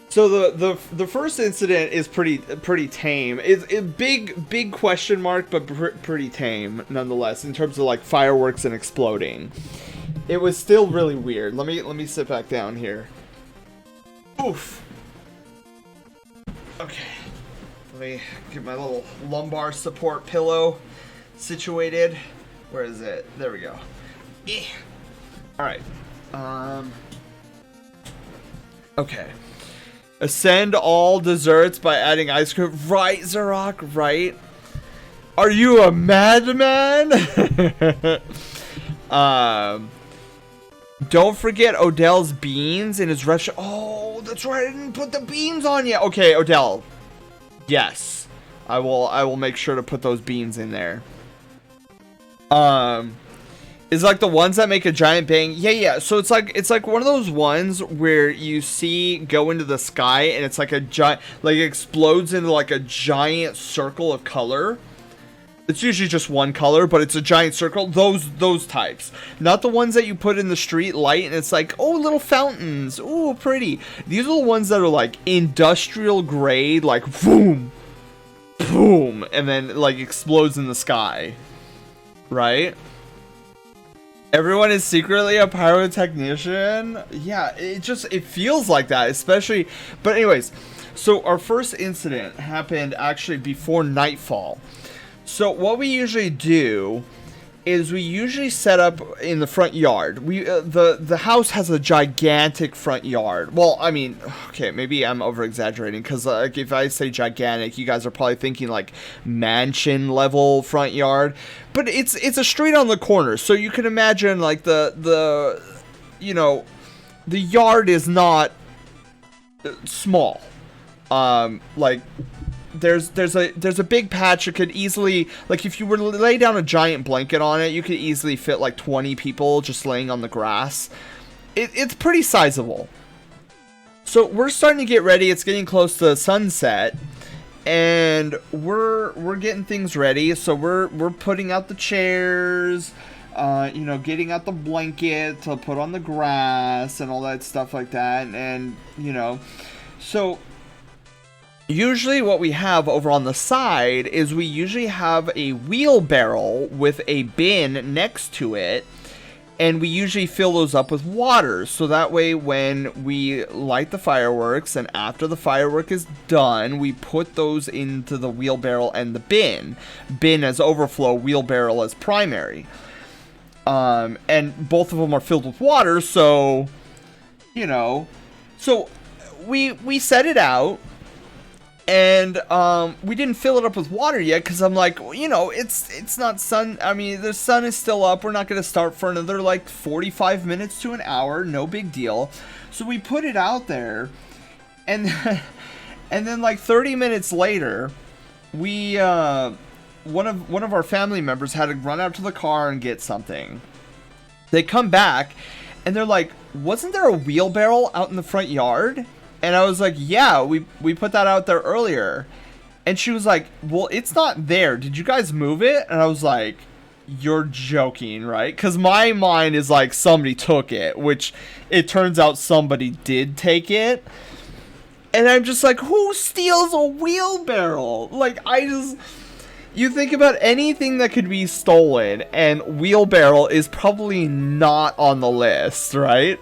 the first incident is pretty tame. It's a big question mark, but pretty tame nonetheless, in terms of like fireworks and exploding. It was still really weird. Let me sit back down here. Oof. Okay. Let me get my little lumbar support pillow situated. Where is it? There we go. Alright. Okay. Ascend all desserts by adding ice cream. Right, Zarok, right? Are you a madman? Don't forget Odell's beans in his restaurant. Oh, that's right. I didn't put the beans on yet. Okay, Odell. Yes. I will make sure to put those beans in there. Is like the ones that make a giant bang. Yeah. So it's like one of those ones where you see go into the sky and it's like a giant, like it explodes into like a giant circle of color. It's usually just one color, but it's a giant circle. Those types. Not the ones that you put in the street light and it's like, oh, little fountains. Oh, pretty. These are the ones that are like industrial grade, like boom, boom, and then like explodes in the sky. Right? Everyone is secretly a pyrotechnician. Yeah, it feels like that, especially. But anyways, so our first incident happened actually before nightfall. So what we usually do is we usually set up in the front yard. The house has a gigantic front yard. Well, I mean, okay, maybe I'm over exaggerating, because like if I say gigantic, you guys are probably thinking like mansion level front yard. But it's a street on the corner, so you can imagine like the you know, the yard is not small. Like there's a big patch that could easily, like, if you were to lay down a giant blanket on it, you could easily fit like 20 people just laying on the grass. It's pretty sizable. So we're starting to get ready. It's getting close to sunset, and we're getting things ready. So we're putting out the chairs, you know, getting out the blanket to put on the grass and all that stuff like that. And you know, so usually what we have over on the side is we usually have a wheelbarrow with a bin next to it. And we usually fill those up with water, so that way when we light the fireworks and after the firework is done, we put those into the wheelbarrow and the bin. Bin as overflow, wheelbarrow as primary. And both of them are filled with water, so, you know. So we set it out. And we didn't fill it up with water yet because I'm like, you know, it's not sun. I mean, the sun is still up. We're not going to start for another like 45 minutes to an hour. No big deal. So we put it out there, and and then like 30 minutes later, we one of our family members had to run out to the car and get something. They come back, and they're like, "Wasn't there a wheelbarrow out in the front yard?" And I was like, yeah, we put that out there earlier. And she was like, well, it's not there. Did you guys move it? And I was like, you're joking, right? Because my mind is like, somebody took it, which it turns out somebody did take it. And I'm just like, who steals a wheelbarrow? Like, you think about anything that could be stolen, and wheelbarrow is probably not on the list, right?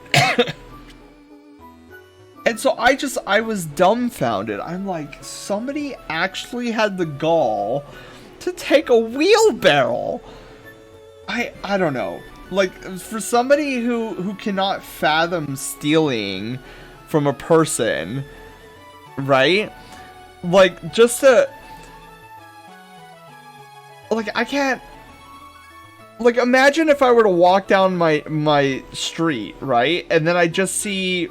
And so I was dumbfounded. I'm like, somebody actually had the gall to take a wheelbarrow. I don't know. Like, for somebody who cannot fathom stealing from a person, right? Like, just to, like, I can't, like, imagine if I were to walk down my street, right? And then I just see,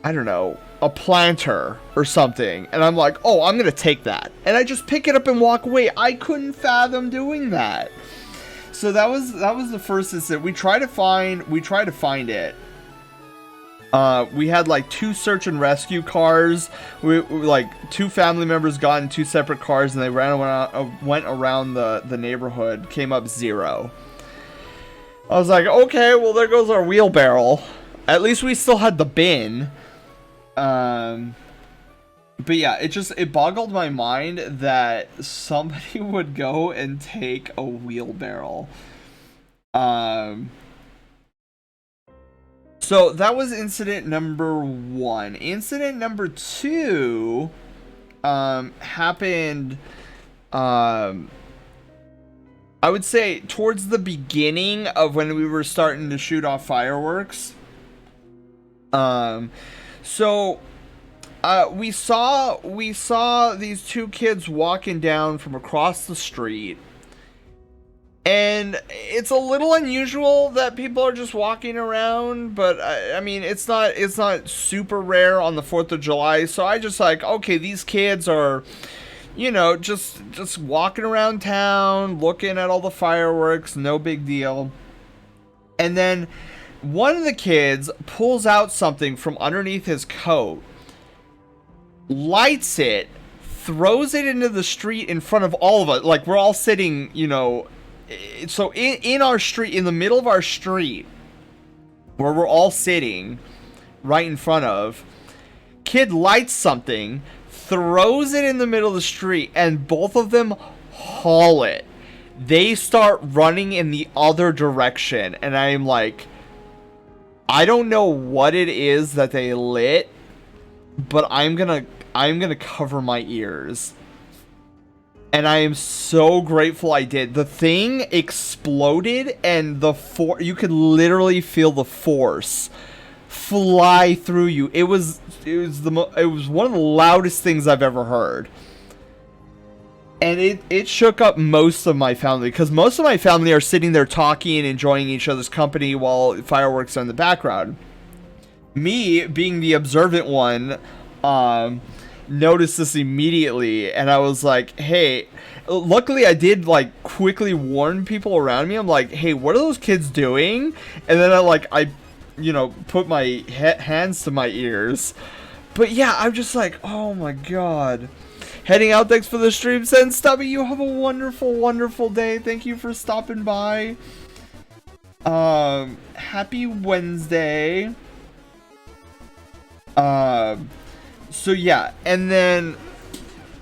I don't know, a planter or something, and I'm like, oh, I'm gonna take that, and I just pick it up and walk away. I couldn't fathom doing that. So that was the first incident. We tried to find it. We had like 2 search and rescue cars. We like 2 family members got in 2 separate cars, and they went around the neighborhood. Came up 0. I was like, okay, well, there goes our wheelbarrow. At least we still had the bin. But yeah, it boggled my mind that somebody would go and take a wheelbarrow. So that was incident number 1. Incident number 2 happened, I would say towards the beginning of when we were starting to shoot off fireworks. So we saw these 2 kids walking down from across the street, and it's a little unusual that people are just walking around, but I mean, it's not super rare on the 4th of July. So I just like, okay, these kids are, you know, just walking around town, looking at all the fireworks, no big deal. And then one of the kids pulls out something from underneath his coat, lights it, throws it into the street in front of all of us. Like, we're all sitting, you know, so in our street, in the middle of our street, where we're all sitting right in front of, kid lights something, throws it in the middle of the street, and both of them haul it. They start running in the other direction, and I'm like, I don't know what it is that they lit, but I'm gonna cover my ears. And I am so grateful I did. The thing exploded, and you could literally feel the force fly through you. It was one of the loudest things I've ever heard. And it shook up most of my family, because most of my family are sitting there talking and enjoying each other's company while fireworks are in the background. me, being the observant one, noticed this immediately, and I was like, hey, luckily I did like quickly warn people around me. I'm like, hey, what are those kids doing? And then I put my hands to my ears. But yeah, I'm just like, oh my god. Heading out, thanks for the stream, Send Stubby. You have a wonderful, wonderful day. Thank you for stopping by. Happy Wednesday. So yeah, and then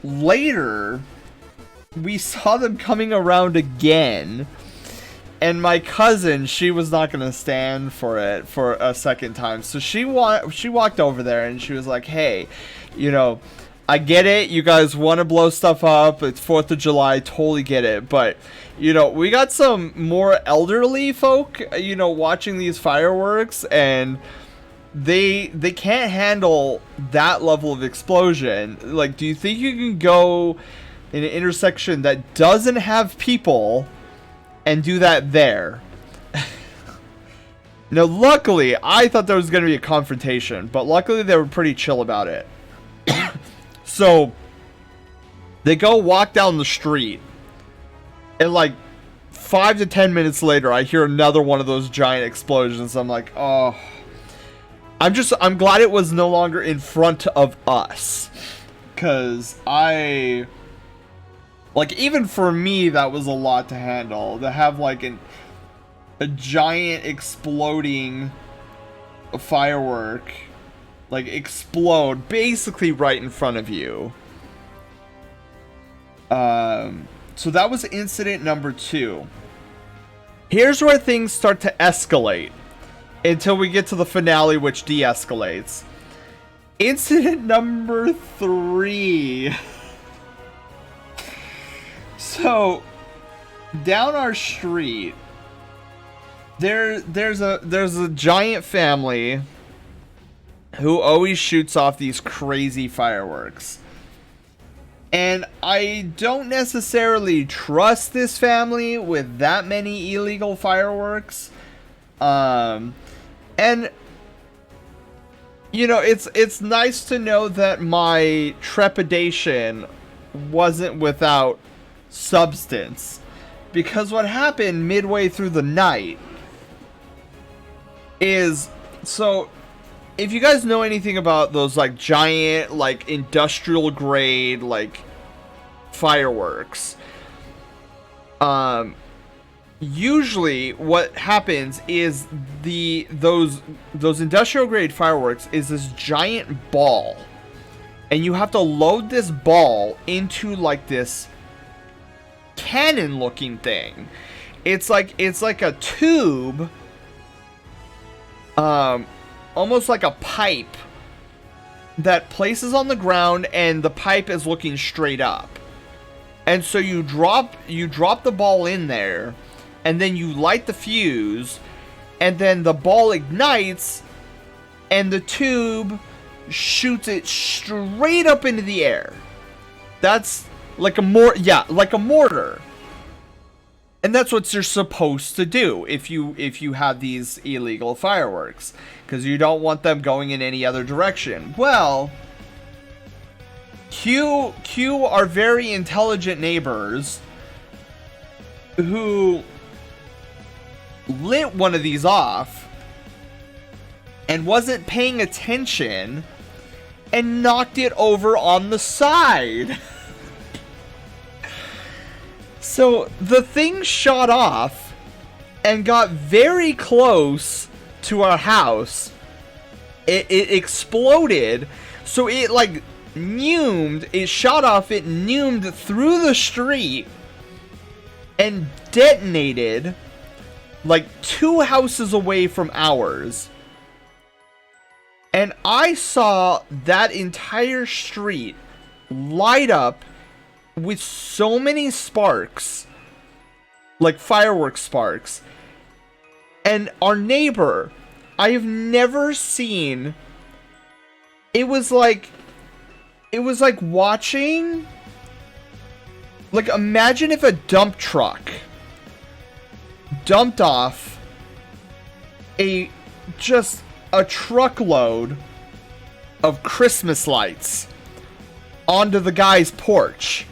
later we saw them coming around again, and my cousin, she was not gonna stand for it for a second time, so she walked over there and she was like, hey, I get it, you guys want to blow stuff up, it's 4th of July, totally get it, but we got some more elderly folk watching these fireworks, and they can't handle that level of explosion. Like, do you think you can go in an intersection that doesn't have people and do that there? Now, luckily, I thought there was going to be a confrontation, but luckily they were pretty chill about it. So, they go walk down the street, and like 5 to 10 minutes later, I hear another one of those giant explosions. I'm like, oh. I'm glad it was no longer in front of us, because even for me, that was a lot to handle, to have like a giant exploding firework like explode basically right in front of you. So that was incident number 2. Here's where things start to escalate until we get to the finale, which de-escalates. Incident number 3. So, down our street, there's a giant family who always shoots off these crazy fireworks. And I don't necessarily trust this family with that many illegal fireworks. And it's nice to know that my trepidation wasn't without substance, because what happened midway through the night is, so if you guys know anything about those like giant like industrial grade like fireworks, usually what happens is those industrial grade fireworks is this giant ball, and you have to load this ball into like this cannon looking thing. It's like a tube, almost like a pipe that places on the ground, and the pipe is looking straight up. And so you drop the ball in there, and then you light the fuse, and then the ball ignites, and the tube shoots it straight up into the air. That's like a mortar. And that's what you're supposed to do if you have these illegal fireworks, because you don't want them going in any other direction. Well, Q are very intelligent neighbors who lit one of these off and wasn't paying attention and knocked it over on the side. So the thing shot off and got very close to our house. It exploded. So it like it shot off, it neumed through the street and detonated like 2 houses away from ours. And I saw that entire street light up with so many sparks, like fireworks sparks. And our neighbor, I have never seen, it was like watching, like imagine if a dump truck dumped off just a truckload of Christmas lights onto the guy's porch.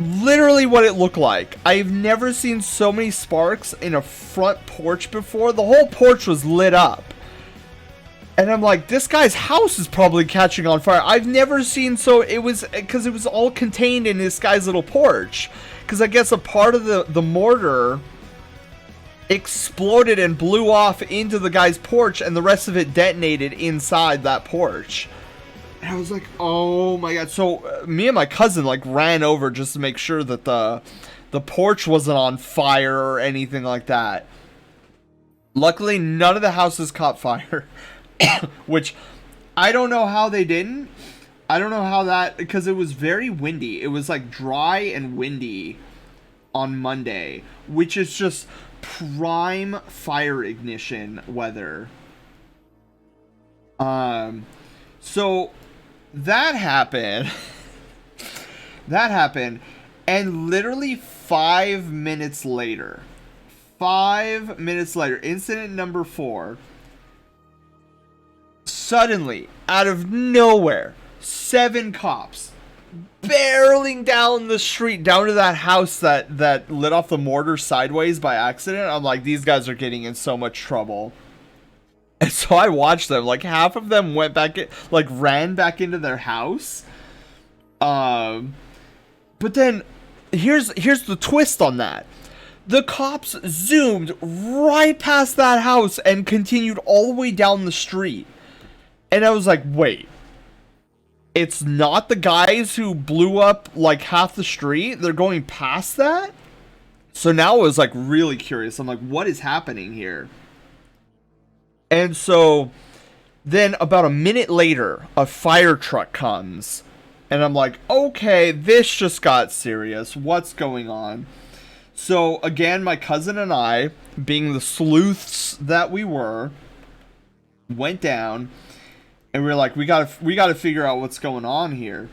Literally what it looked like. I've never seen so many sparks in a front porch before. The whole porch was lit up. And I'm like, this guy's house is probably catching on fire. I've never seen so... It was... Because it was all contained in this guy's little porch. Because I guess a part of the mortar exploded and blew off into the guy's porch. And the rest of it detonated inside that porch. And I was like, oh my god. So me and my cousin like ran over just to make sure that the porch wasn't on fire or anything like that. Luckily, none of the houses caught fire. Which I don't know how they didn't. I don't know how that, because it was very windy. It was like dry and windy on Monday, which is just prime fire ignition weather. So that happened. That happened, and literally 5 minutes later, incident number 4. Suddenly, out of nowhere, 7 cops barreling down the street, down to that house that lit off the mortar sideways by accident. I'm like, these guys are getting in so much trouble. And so I watched them. Like, half of them went back, ran back into their house. But then, here's the twist on that. The cops zoomed right past that house and continued all the way down the street. And I was like, wait, it's not the guys who blew up like half the street? They're going past that? So now I was like really curious. I'm like, what is happening here? And so then about a minute later, a fire truck comes. And I'm like, okay, this just got serious. What's going on? So again, my cousin and I, being the sleuths that we were, went down. And we were like, we gotta figure out what's going on here.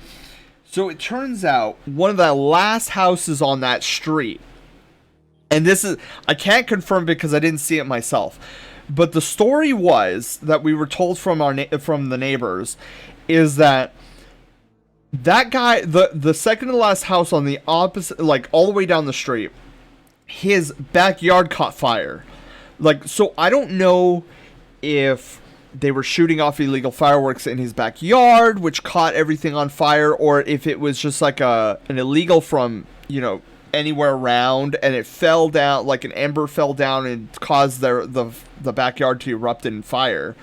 So it turns out one of the last houses on that street, and this is, I can't confirm because I didn't see it myself, but the story was that we were told from from the neighbors is that guy, the second to last house on the opposite, like all the way down the street, his backyard caught fire. Like, so I don't know if they were shooting off illegal fireworks in his backyard, which caught everything on fire, or if it was just like an illegal from, anywhere around, and it fell down, like an ember fell down and caused the backyard to erupt in fire.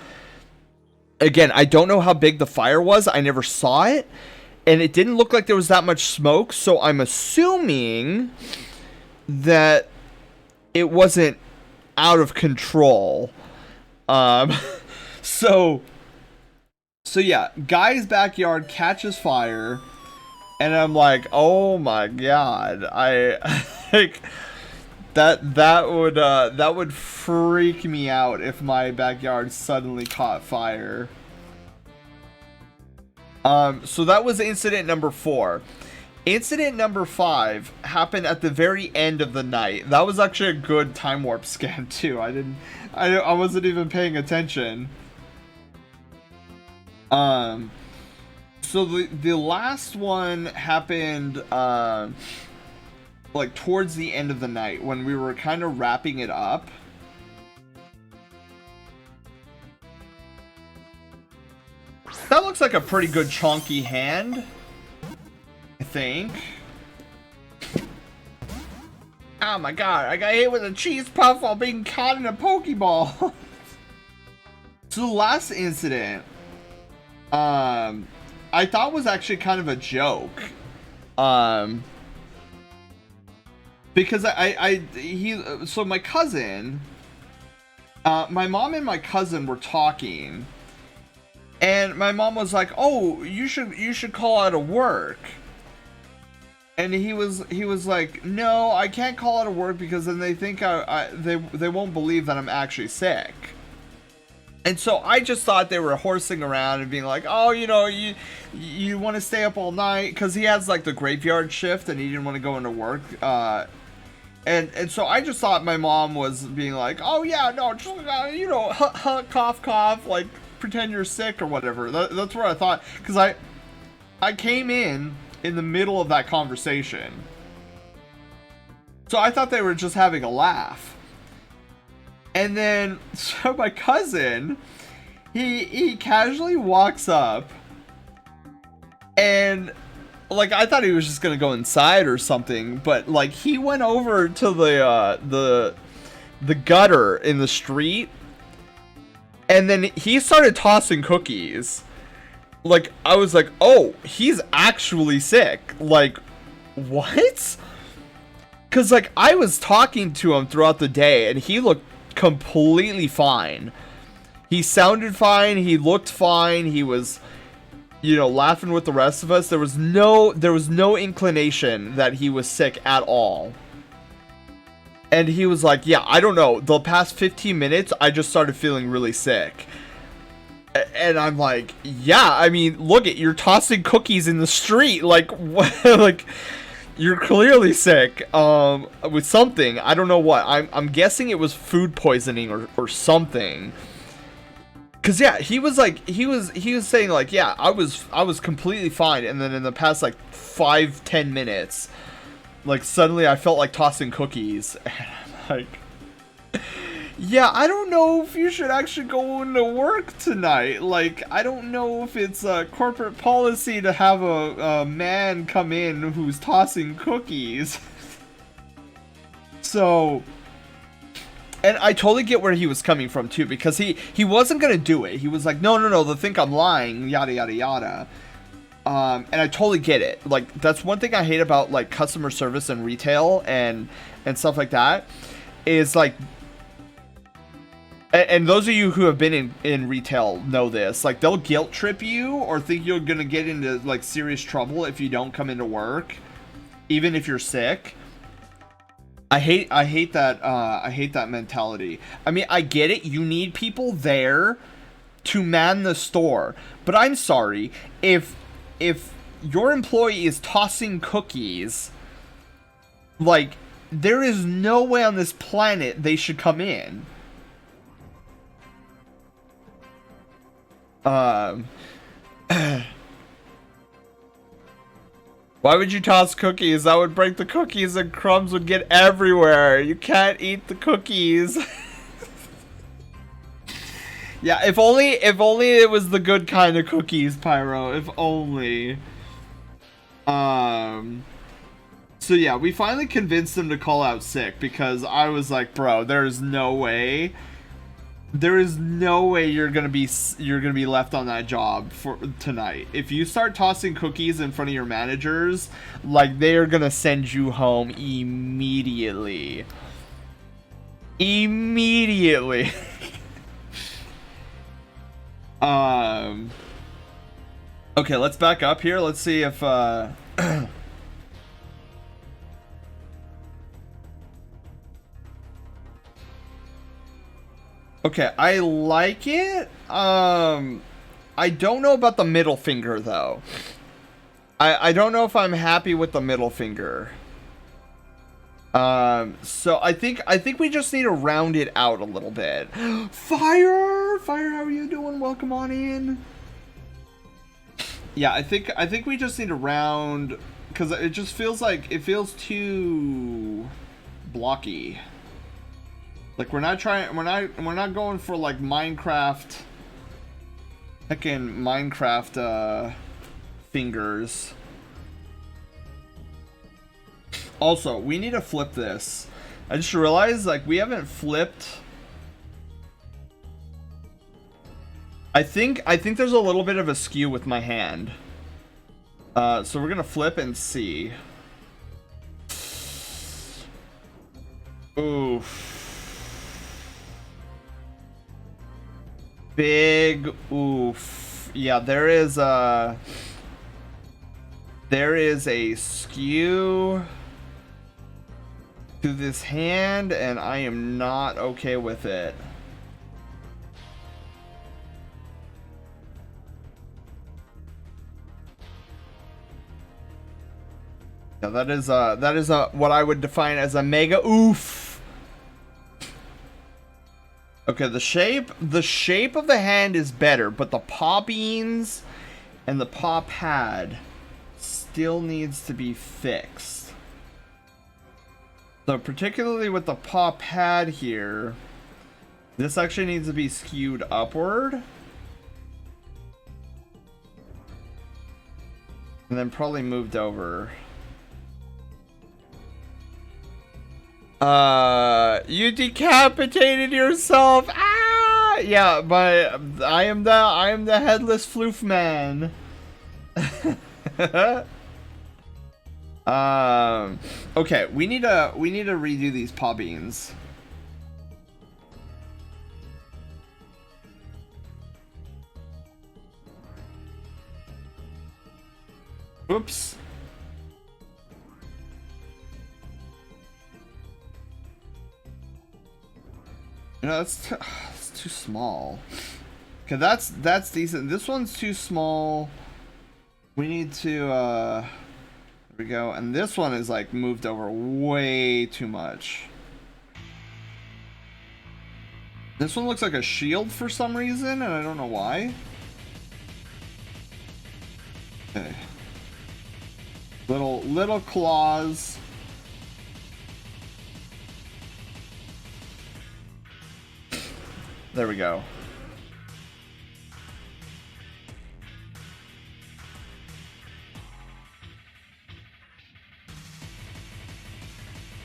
Again, I don't know how big the fire was. I never saw it, and it didn't look like there was that much smoke, so I'm assuming that it wasn't out of control. So yeah, guy's backyard catches fire, and I'm like, oh my god, I like that would freak me out if my backyard suddenly caught fire. So that was incident number 4. Incident number 5 happened at the very end of the night. That was actually a good time warp scan too. I wasn't even paying attention. So the last one happened, like towards the end of the night when we were kind of wrapping it up. That looks like a pretty good chonky hand, I think. Oh my god, I got hit with a cheese puff while being caught in a Pokeball. So the last incident, I thought was actually kind of a joke. Because so my cousin, my mom and my cousin were talking, and my mom was like, "Oh, you should call out of work." And he was like, "No, I can't call out of work because then they think they won't believe that I'm actually sick." And so I just thought they were horsing around and being like, "Oh, you want to stay up all night?" Because he has like the graveyard shift and he didn't want to go into work. And so I just thought my mom was being like, oh yeah, no, just, you know, cough, cough, like pretend you're sick or whatever. That's what I thought, because I came in the middle of that conversation, so I thought they were just having a laugh. And then so my cousin, he casually walks up, and like I thought he was just gonna go inside or something, but like he went over to the gutter in the street, and then he started tossing cookies. Like I was like, oh, he's actually sick. Like, what? Because like I was talking to him throughout the day, and he looked completely fine. He sounded fine. He looked fine. He was, you know, laughing with the rest of us. There was no inclination that he was sick at all. And he was like, yeah, I don't know, the past 15 minutes I just started feeling really sick. And I'm like, yeah, I mean, look at, you're tossing cookies in the street, like what? Like you're clearly sick with something. I don't know what. I'm guessing it was food poisoning or something. Cause yeah, he was saying like, yeah, I was completely fine, and then in the past like 5-10 minutes, like suddenly I felt like tossing cookies, and I'm like, yeah, I don't know if you should actually go into work tonight. Like, I don't know if it's a corporate policy to have a man come in who's tossing cookies. So. And I totally get where he was coming from, too, because he wasn't going to do it. He was like, no, they'll think I'm lying, yada, yada, yada. And I totally get it. Like, that's one thing I hate about, like, customer service and retail and stuff like that, is, like, and those of you who have been in retail know this, like, they'll guilt trip you or think you're going to get into, like, serious trouble if you don't come into work, even if you're sick. I hate that mentality. I mean, I get it. You need people there to man the store. But I'm sorry, if your employee is tossing cookies, like, there is no way on this planet they should come in. Why would you toss cookies? That would break the cookies and crumbs would get everywhere. You can't eat the cookies. Yeah, if only it was the good kind of cookies, Pyro. If only. So yeah, we finally convinced him to call out sick because I was like, bro, there's no way. There is no way you're gonna be left on that job for tonight. If you start tossing cookies in front of your managers, like, they are gonna send you home immediately. Immediately. Okay, let's back up here. Let's see if okay, I like it. I don't know about the middle finger though. I don't know if I'm happy with the middle finger. So I think we just need to round it out a little bit. Fire, how are you doing? Welcome on in. Yeah, I think we just need to round, because it just feels like it feels too blocky. Like, we're not going for, like, Minecraft, heckin' Minecraft, fingers. Also, we need to flip this. I just realized, like, we haven't flipped. I think there's a little bit of a skew with my hand. So we're gonna flip and see. Oof. Big oof. Yeah, there is a skew to this hand, and I am not okay with it. Yeah, that is what I would define as a mega oof. Okay, the shape of the hand is better, but the paw beans and the paw pad still needs to be fixed. So particularly with the paw pad here, this actually needs to be skewed upward. And then probably moved over. You decapitated yourself. Ah, yeah, but I am the headless floof man. Okay, we need to redo these paw beans. Oops. You know, it's too small. Okay, that's decent. This one's too small. We need to there we go. And this one is like moved over way too much. This one looks like a shield for some reason, and I don't know why. Okay. Little claws. There we go.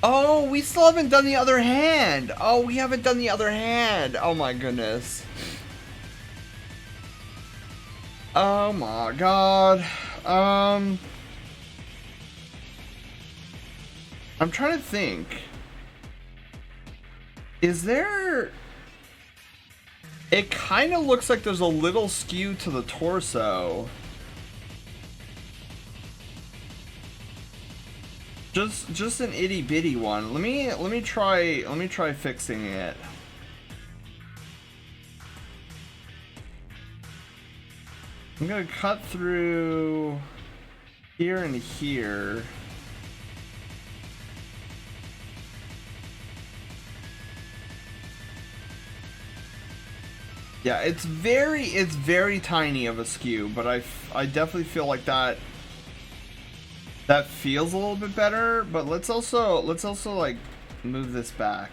Oh, we still haven't done the other hand. Oh, we haven't done the other hand. Oh my goodness. Oh my god. I'm trying to think. Is there... It kind of looks like there's a little skew to the torso. Just an itty bitty one. Let me try fixing it. I'm gonna cut through here and here. Yeah, it's very tiny of a skew, but I definitely feel like that feels a little bit better. But let's also like move this back.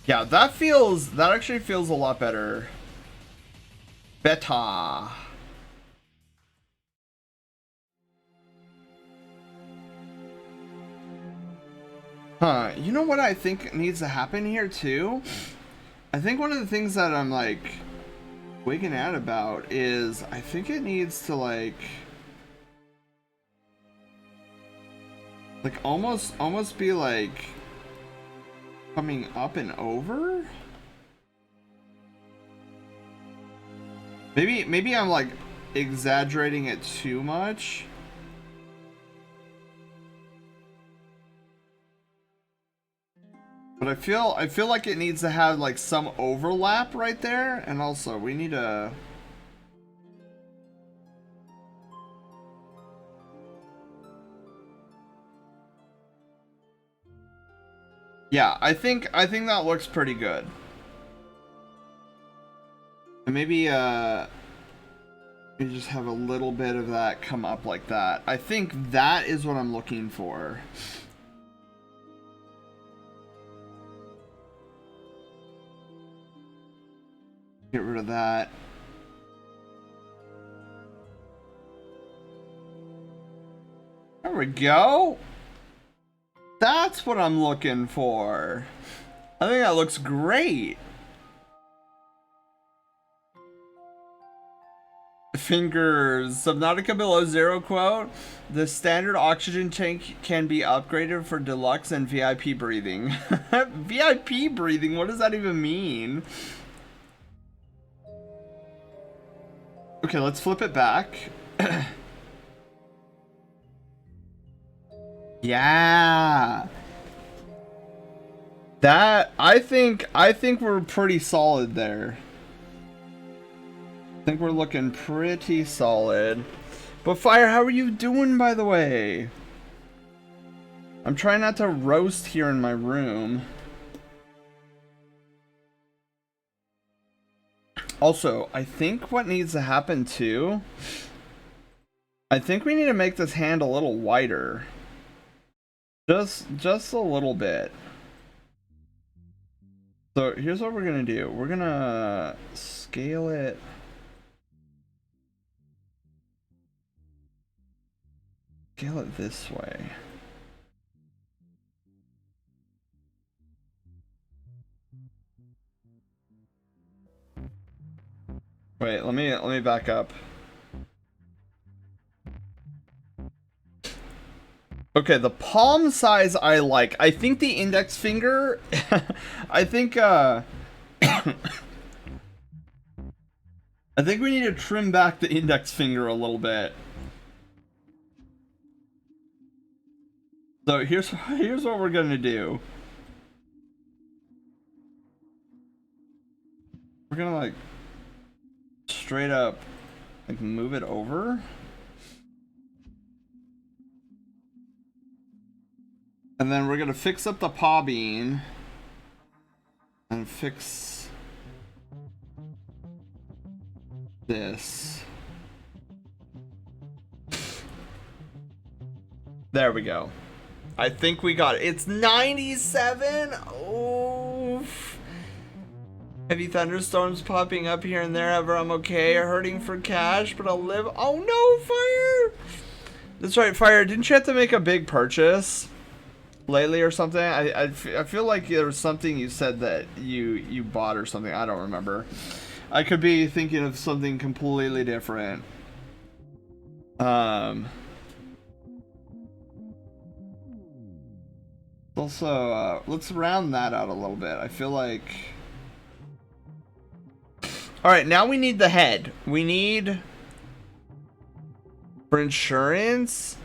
Yeah, that actually feels a lot better. Better. Huh, you know what I think needs to happen here too? I think one of the things that I'm like wigging out about is I think it needs to like almost be like coming up and over? Maybe I'm like exaggerating it too much. But I feel like it needs to have like some overlap right there, and also we need a yeah, I think that looks pretty good. And maybe you just have a little bit of that come up like that. I think that is what I'm looking for. Get rid of that. There we go. That's what I'm looking for. I think that looks great. Fingers. Subnautica Below Zero quote. The standard oxygen tank can be upgraded for deluxe and VIP breathing. VIP breathing? What does that even mean? Okay, let's flip it back. Yeah. That I think we're pretty solid there. think we're looking pretty solid. But Fire, how are you doing, by the way? I'm trying not to roast here in my room. Also, I think what needs to happen too, I think we need to make this hand a little wider. Just a little bit. So here's what we're gonna do. We're gonna scale it. Scale it this way. Wait, let me back up. Okay, the palm size I like. I think the index finger I think I think we need to trim back the index finger a little bit. So here's what we're gonna do. We're gonna like straight up like move it over. And then we're gonna fix up the paw bean and fix this. There we go. I think we got it. It's 97. Oof. Heavy thunderstorms popping up here and there. Ever I'm okay. Hurting for cash, but I'll live. Oh no, Fire! That's right, Fire. Didn't you have to make a big purchase lately or something? I feel like there was something you said that you bought or something. I don't remember. I could be thinking of something completely different. Also, let's round that out a little bit. I feel like... Alright, now we need the head. We need... For insurance?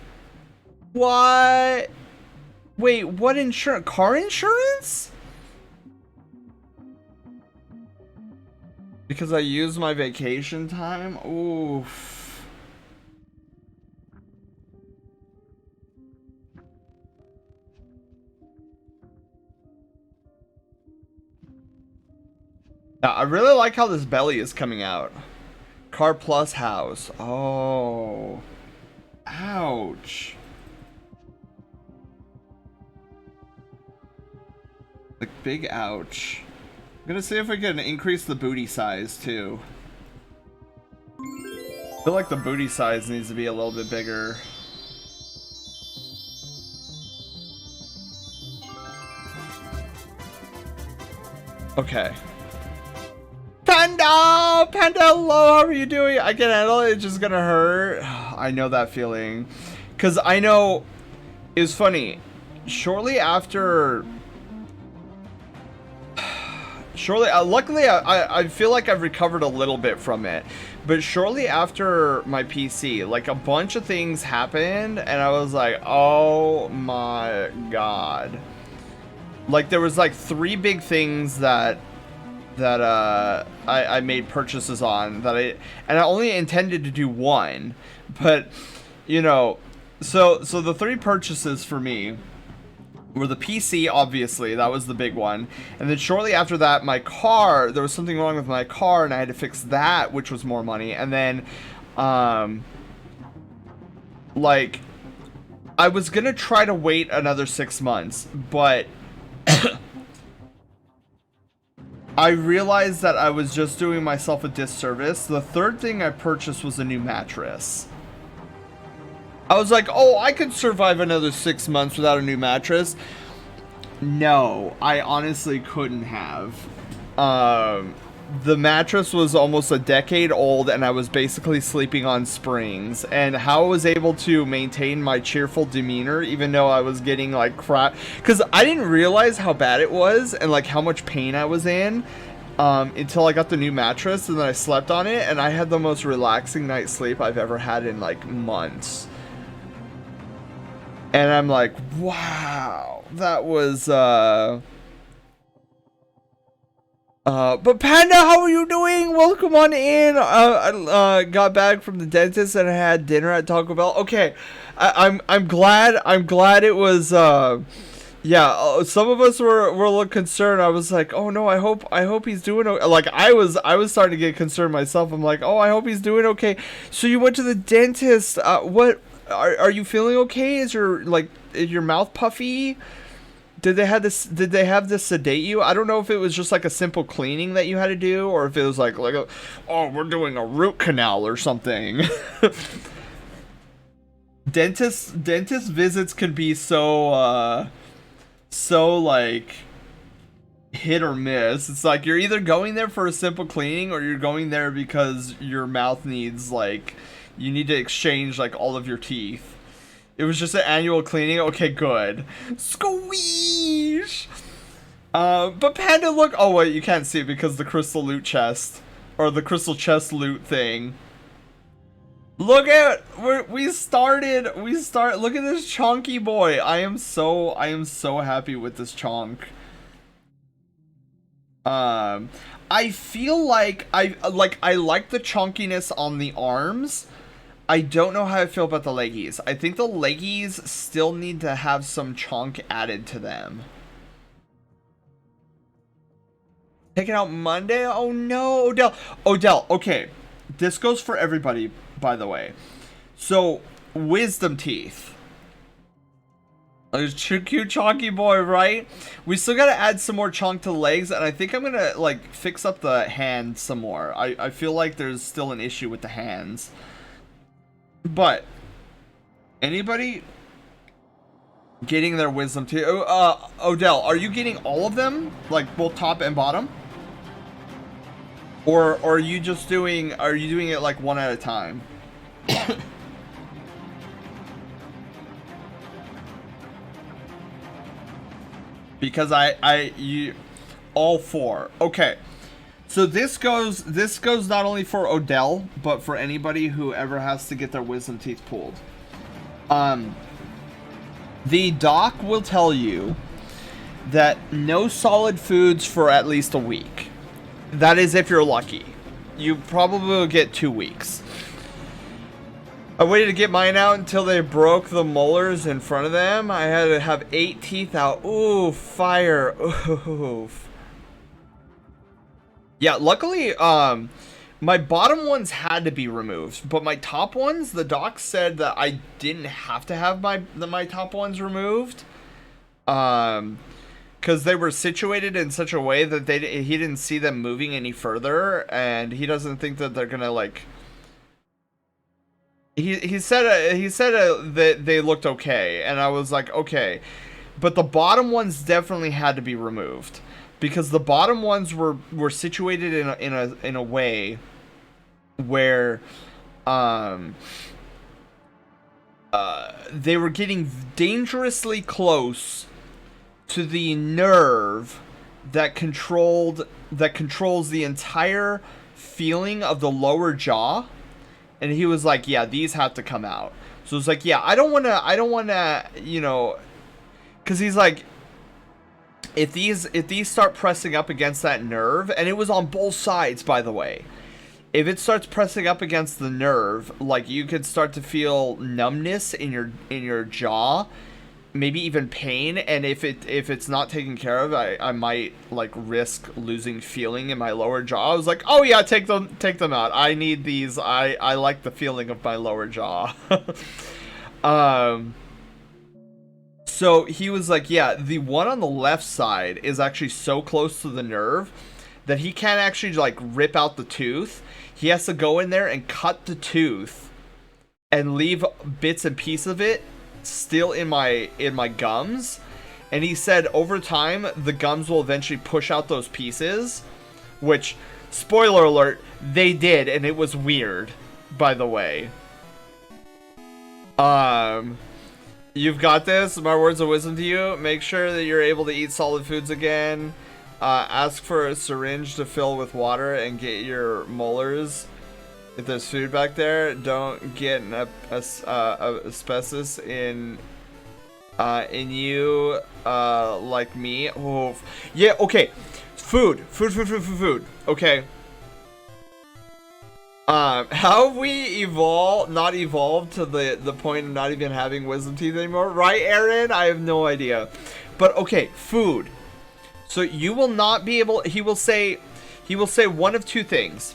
What? Wait, what insurance? Car insurance? Because I use my vacation time? Oof. Now, I really like how this belly is coming out. Car plus house. Oh. Ouch. Like, big ouch. I'm gonna see if we can increase the booty size, too. I feel like the booty size needs to be a little bit bigger. Okay. Panda! Panda, hello, how are you doing? I can handle it, it's just gonna hurt. I know that feeling. Because I know, it's funny, shortly after... luckily, I feel like I've recovered a little bit from it. But shortly after my PC, like a bunch of things happened, and I was like, oh my god. Like there was like 3 big things that I made purchases on and I only intended to do 1, but you know, so the 3 purchases for me were the PC, obviously, that was the big one, and then shortly after that, my car, there was something wrong with my car, and I had to fix that, which was more money, and then, like, I was gonna try to wait another 6 months, but I realized that I was just doing myself a disservice. The 3rd thing I purchased was a new mattress. I was like, oh, I could survive another 6 months without a new mattress. No, I honestly couldn't have. The mattress was almost a decade old, and I was basically sleeping on springs. And how I was able to maintain my cheerful demeanor, even though I was getting like crap, because I didn't realize how bad it was and like how much pain I was in until I got the new mattress, and then I slept on it, and I had the most relaxing night's sleep I've ever had in like months. And I'm like, wow, that was But Panda, how are you doing? Welcome on in. I got back from the dentist and I had dinner at Taco Bell. Okay, I'm glad. I'm glad it was. Yeah. Some of us were a little concerned. I was like, oh no, I hope he's doing okay. Like I was starting to get concerned myself. I'm like, oh, I hope he's doing okay. So you went to the dentist. What are you feeling okay? Is your mouth puffy? Did they have this sedate you? I don't know if it was just like a simple cleaning that you had to do, or if it was like oh, we're doing a root canal or something. Dentist visits can be so like hit or miss. It's like you're either going there for a simple cleaning or you're going there because your mouth needs you need to exchange like all of your teeth. It was just an annual cleaning. Okay, good. Squeeze. But Panda, look. Oh wait, you can't see it because the crystal loot chest or the crystal chest loot thing. Look at we started. Look at this chonky boy. I am so happy with this chonk. I feel like I like the chonkiness on the arms. I don't know how I feel about the leggies. I think the leggies still need to have some chonk added to them. Taking out Monday? Oh no, Odell. Odell, okay. This goes for everybody, by the way. So, wisdom teeth. Cute chonky boy, right? We still gotta add some more chonk to the legs, and I think I'm gonna, fix up the hands some more. I feel like there's still an issue with the hands. But anybody getting their wisdom teeth? Odell, are you getting all of them, like both top and bottom, or are you just doing? Are you doing it like one at a time? Because you all four. Okay. So this goes not only for Odell, but for anybody who ever has to get their wisdom teeth pulled. The doc will tell you that no solid foods for at least a week. That is if you're lucky. You probably will get 2 weeks. I waited to get mine out until they broke the molars in front of them. I had to have 8 teeth out. Ooh, fire. Oof. Yeah, luckily, my bottom ones had to be removed, but my top ones, the doc said that I didn't have to have my top ones removed, because they were situated in such a way that he didn't see them moving any further, and he doesn't think that they're gonna He said that they looked okay, and I was like, okay, but the bottom ones definitely had to be removed. Because the bottom ones were situated in a way where they were getting dangerously close to the nerve that controls the entire feeling of the lower jaw, and he was like, yeah, these have to come out. So it's like, yeah, I don't wanna, because he's like, if these start pressing up against that nerve, and it was on both sides, by the way. If it starts pressing up against the nerve, you could start to feel numbness in your jaw, maybe even pain, and if it's not taken care of, I might risk losing feeling in my lower jaw. I was like, oh yeah, take them out. I need these. I like the feeling of my lower jaw. So he was like, yeah, the one on the left side is actually so close to the nerve that he can't actually rip out the tooth. He has to go in there and cut the tooth and leave bits and pieces of it still in my gums. And he said over time the gums will eventually push out those pieces, which, spoiler alert, they did, and it was weird, by the way. You've got this. My words of wisdom to you. Make sure that you're able to eat solid foods again. Ask for a syringe to fill with water and get your molars. If there's food back there, don't get an asbestos in you like me. Oh, yeah, okay. Food. Okay. How have we not evolved to the point of not even having wisdom teeth anymore? Right, Aaron? I have no idea. But okay, food. So you will not be able, he will say one of two things.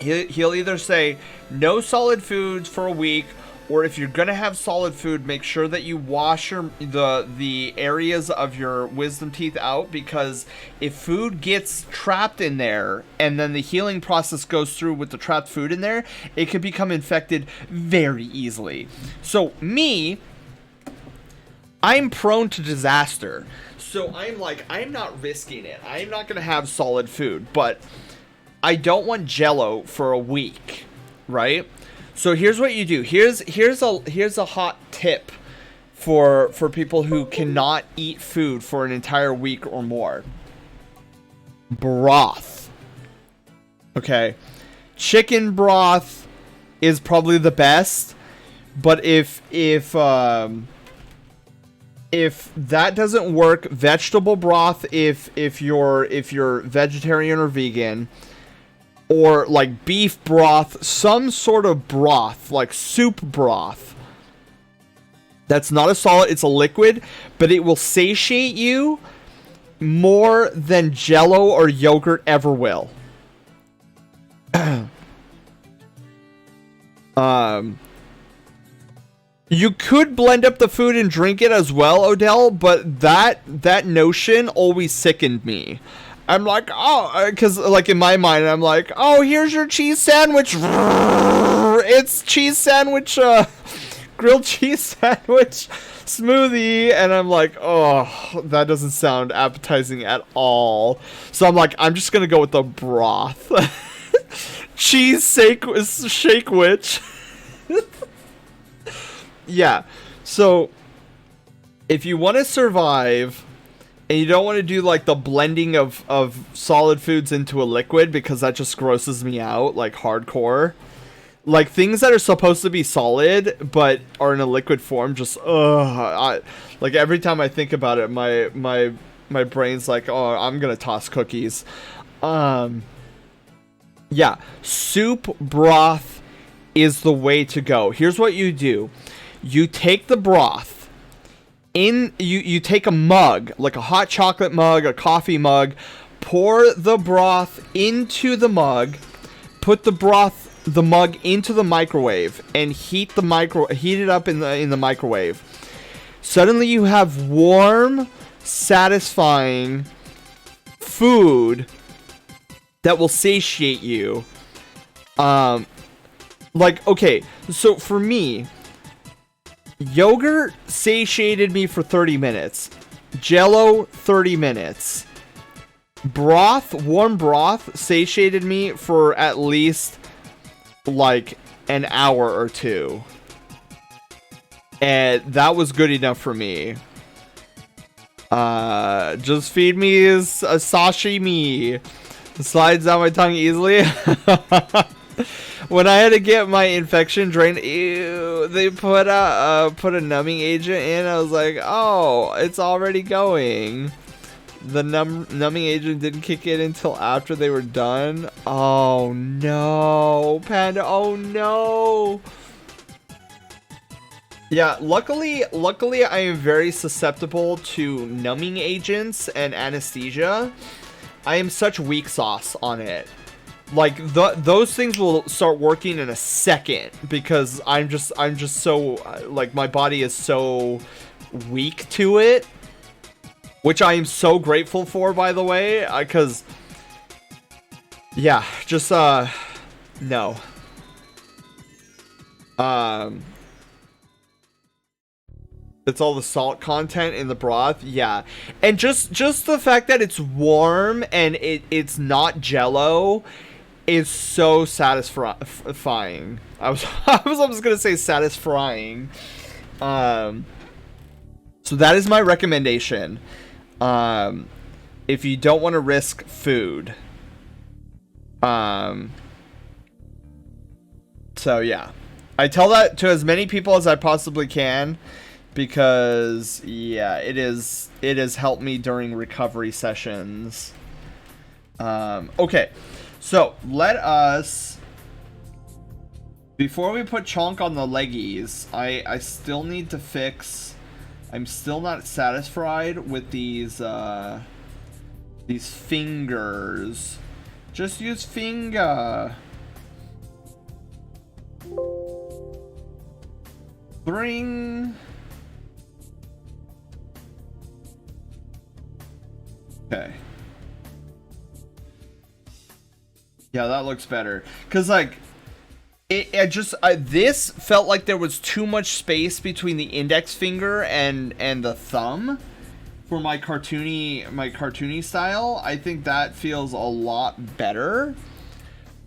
He'll either say no solid foods for a week, or if you're gonna have solid food, make sure that you wash the areas of your wisdom teeth out, because if food gets trapped in there and then the healing process goes through with the trapped food in there, it can become infected very easily. So me, I'm prone to disaster. So I'm not risking it. I'm not gonna have solid food, but I don't want Jello for a week, right? So here's what you do. Here's a hot tip for people who cannot eat food for an entire week or more. Broth. Okay. Chicken broth is probably the best, but if that doesn't work, vegetable broth if you're vegetarian or vegan. Or like beef broth, some sort of broth, like soup broth. That's not a solid, it's a liquid, but it will satiate you more than Jello or yogurt ever will. You could blend up the food and drink it as well, Odell, but that notion always sickened me. I'm like, oh, because like in my mind, I'm like, oh, here's your cheese sandwich. It's cheese sandwich, grilled cheese sandwich smoothie. And I'm like, oh, that doesn't sound appetizing at all. So I'm like, I'm just going to go with the broth. Cheese shake witch. Yeah. So if you want to survive, and you don't want to do like the blending of solid foods into a liquid, because that just grosses me out like hardcore. Like things that are supposed to be solid but are in a liquid form, just like every time I think about it, my brain's like, oh, I'm gonna toss cookies. Yeah, soup broth is the way to go. Here's what you do: you take the broth. You take a mug, like a hot chocolate mug, a coffee mug, pour the broth into the mug, put the mug into the microwave, and heat it up in the microwave. Suddenly you have warm, satisfying food that will satiate you. Like, okay, so for me, yogurt satiated me for 30 minutes. Jello, 30 minutes. Warm broth satiated me for at least like an hour or two. And that was good enough for me. Just feed me a sashimi. Slides down my tongue easily. When I had to get my infection drained, ew, they put a numbing agent in. I was like, oh, it's already going. The numbing agent didn't kick in until after they were done. Oh no, Panda. Oh no. Yeah, luckily I am very susceptible to numbing agents and anesthesia. I am such weak sauce on it. Like those things will start working in a second, because I'm just so like my body is so weak to it, which I am so grateful for, by the way, because yeah, just no. It's all the salt content in the broth, yeah, and just the fact that it's warm and it's not Jello is so satisfying. I was gonna say satisfying. So that is my recommendation. If you don't want to risk food. So yeah, I tell that to as many people as I possibly can, because yeah, it has helped me during recovery sessions. Okay, so let us, before we put chonk on the leggies, I still need to fix, I'm still not satisfied with these fingers. Just use finger. Bring. Okay. Yeah, that looks better. Cause like, this felt like there was too much space between the index finger and the thumb for my cartoony style. I think that feels a lot better.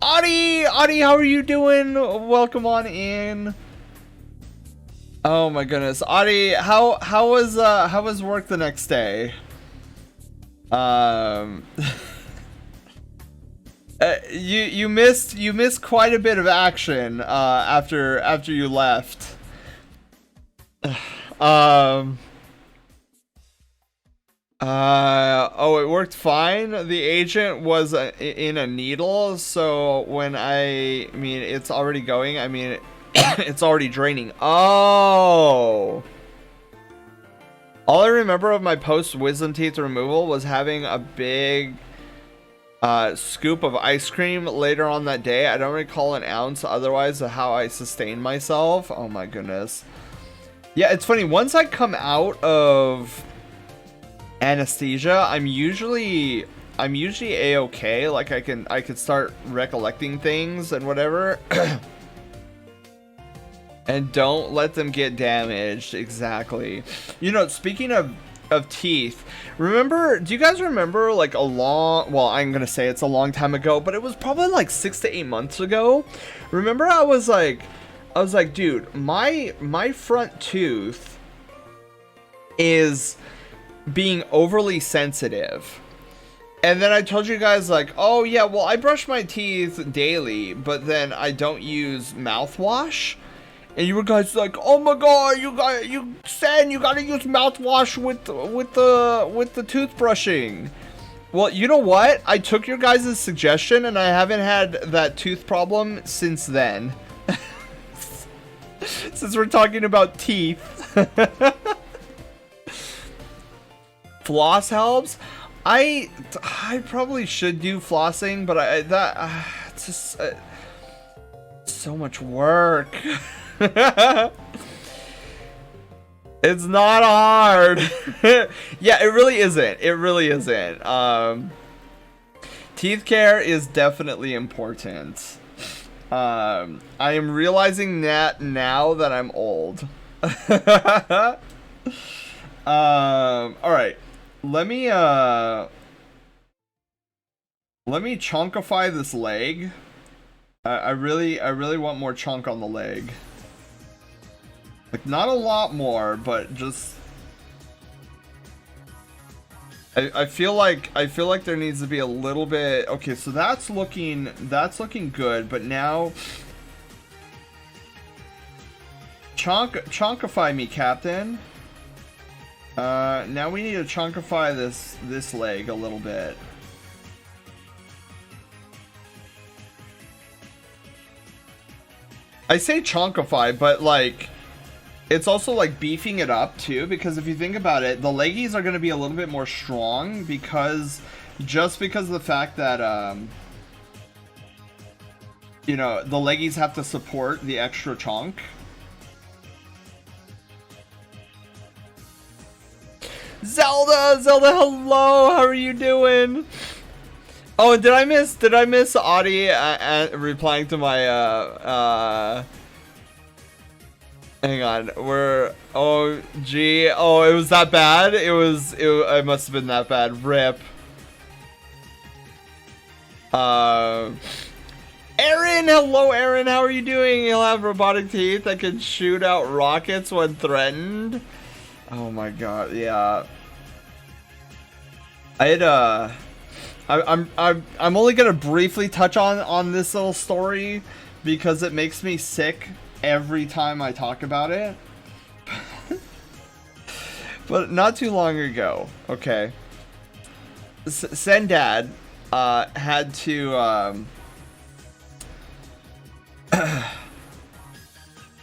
Adi, how are you doing? Welcome on in. Oh my goodness, Adi, how was work the next day? You missed quite a bit of action after you left. Oh, it worked fine. The agent was in a needle, so when I mean it's already going. I mean it's already draining. Oh. All I remember of my post wisdom teeth removal was having a big scoop of ice cream later on that day. I don't recall an ounce otherwise of how I sustained myself. Oh my goodness. Yeah, it's funny. Once I come out of anesthesia, I'm usually a-okay. Like I can start recollecting things and whatever. And don't let them get damaged. Exactly. You know, speaking of teeth, do you guys remember like well, I'm gonna say it's a long time ago, but it was probably like 6 to 8 months ago. Remember I was like, dude, my front tooth is being overly sensitive. And then I told you guys like, oh yeah, well I brush my teeth daily, but then I don't use mouthwash. And you were guys like, oh my god, you gotta use mouthwash with the toothbrushing. Well, you know what? I took your guys' suggestion and I haven't had that tooth problem since then. Since we're talking about teeth. Floss helps. I probably should do flossing, but it's just so much work. It's not hard. Yeah, it really isn't. It really isn't. Teeth care is definitely important. I am realizing that now that I'm old. All right. Let me chunkify this leg. I really want more chunk on the leg. Like, not a lot more, but just I feel like there needs to be a little bit. Okay, so that's looking good, but now chunkify me, Captain. Now we need to chunkify this leg a little bit. I say chunkify, but like it's also like beefing it up too, because if you think about it, the leggies are going to be a little bit more strong because of the fact that you know, the leggies have to support the extra chunk. Zelda, hello, how are you doing? Oh, and did I miss Audie replying to my hang on, oh gee, oh, it was that bad? It must have been that bad. Rip. Aaron, hello Aaron, how are you doing? He'll have robotic teeth that can shoot out rockets when threatened. Oh my god, yeah. I'm only gonna briefly touch on this little story because it makes me sick every time I talk about it. But not too long ago, okay. Sendad had to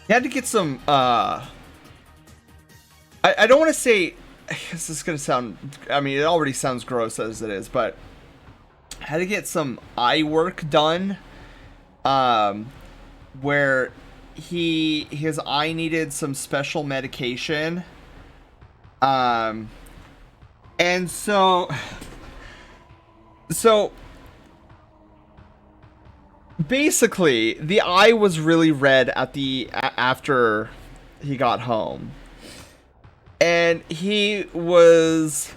he had to get some I don't want to say, this is gonna sound, I mean, it already sounds gross as it is, but I had to get some eye work done, where his eye needed some special medication, and so basically the eye was really red at the after he got home, and he was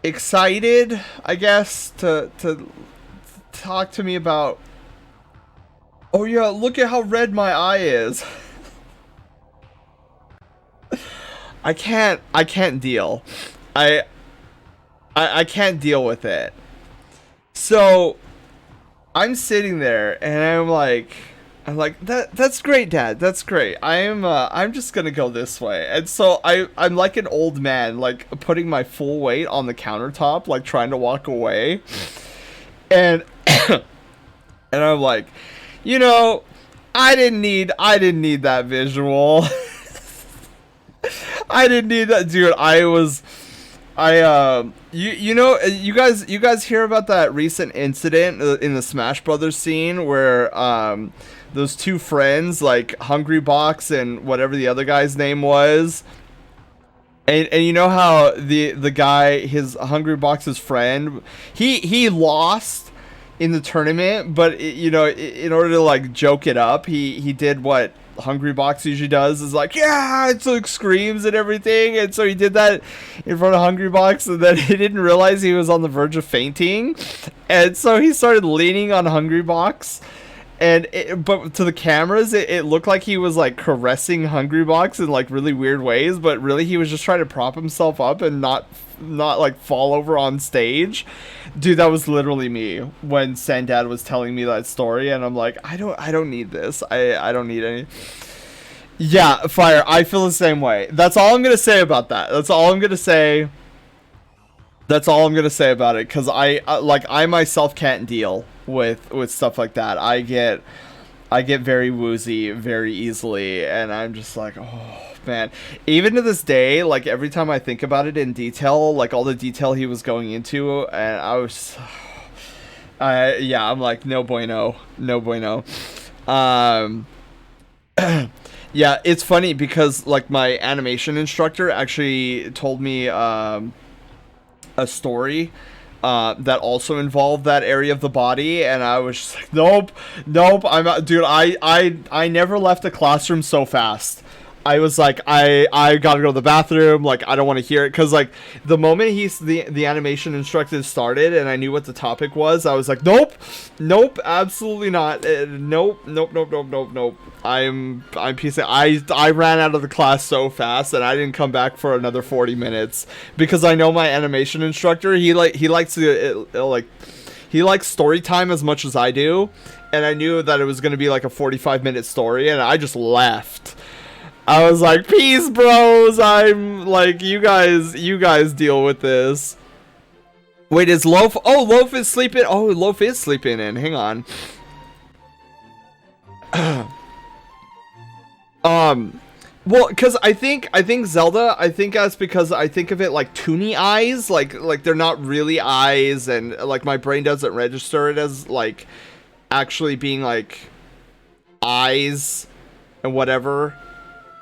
excited, I guess, to talk to me about, oh yeah, look at how red my eye is. I can't deal. I can't deal with it. So I'm sitting there and I'm like that's great, Dad. That's great. I'm just gonna go this way. And so I'm like an old man, like putting my full weight on the countertop, like trying to walk away. And and I'm like, you know, I didn't need that visual. I didn't need that, dude. You know, you guys hear about that recent incident in the Smash Brothers scene where those two friends, like Hungry Box and whatever the other guy's name was, and you know how the guy, his Hungry Box's friend, he lost in the tournament, but you know, in order to like joke it up, he did what Hungry Box usually does, is like, yeah, it's like screams and everything. And so he did that in front of Hungry Box, and then he didn't realize he was on the verge of fainting, and so he started leaning on Hungry Box, and but to the cameras it looked like he was like caressing Hungry Box in like really weird ways, but really he was just trying to prop himself up and not like fall over on stage. Dude, that was literally me when Sandad was telling me that story, and I'm like, I don't need this. I don't need any. Yeah, Fire, I feel the same way. That's all I'm gonna say about that. That's all I'm gonna say about it, because I myself can't deal with stuff like that. I get very woozy very easily, and I'm just like, oh man. Even to this day, like every time I think about it in detail, like all the detail he was going into, and I was yeah, I'm like, no bueno. Yeah, it's funny because like my animation instructor actually told me a story that also involved that area of the body, and I was just like, nope, I'm not, dude. I never left the classroom so fast. I was like, I gotta go to the bathroom. Like, I don't want to hear it, because like the moment the animation instructor started and I knew what the topic was, I was like, nope, absolutely not. Nope. I'm piecing. I ran out of the class so fast, and I didn't come back for another 40 minutes because I know my animation instructor. He likes story time as much as I do, and I knew that it was gonna be like a 45-minute story, and I just left. I was like, peace, bros. I'm like, you guys deal with this. Wait, is Loaf? Oh, Loaf is sleeping. Oh, Loaf is sleeping in. Hang on. Well, because I think Zelda, I think that's because I think of it like toony eyes, like they're not really eyes, and like my brain doesn't register it as like actually being like eyes and whatever.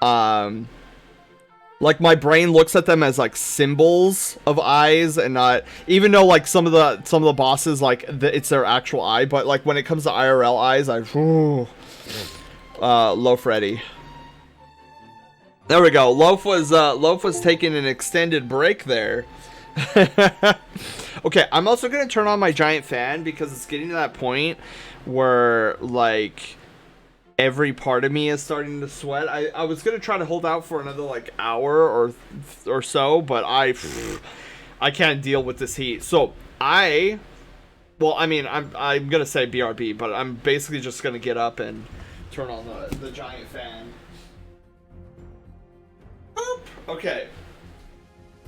Like my brain looks at them as like symbols of eyes, and not, even though like some of the bosses, like it's their actual eye, but like when it comes to IRL eyes, Loaf ready. There we go. Loaf was taking an extended break there. Okay, I'm also gonna turn on my giant fan because it's getting to that point where like every part of me is starting to sweat. I was gonna try to hold out for another like hour or so, but I can't deal with this heat. So I'm gonna say BRB, but I'm basically just gonna get up and turn on the giant fan. Boop. Okay.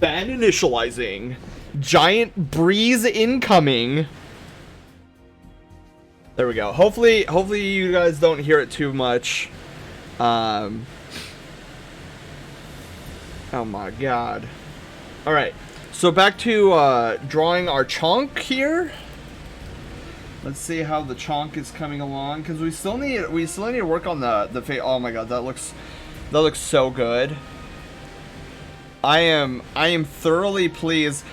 Fan initializing. Giant breeze incoming. There we go. Hopefully you guys don't hear it too much. Oh my god. Alright. So back to drawing our chonk here. Let's see how the chonk is coming along, because we still need to work on the face. Oh my god, that looks so good. I am thoroughly pleased.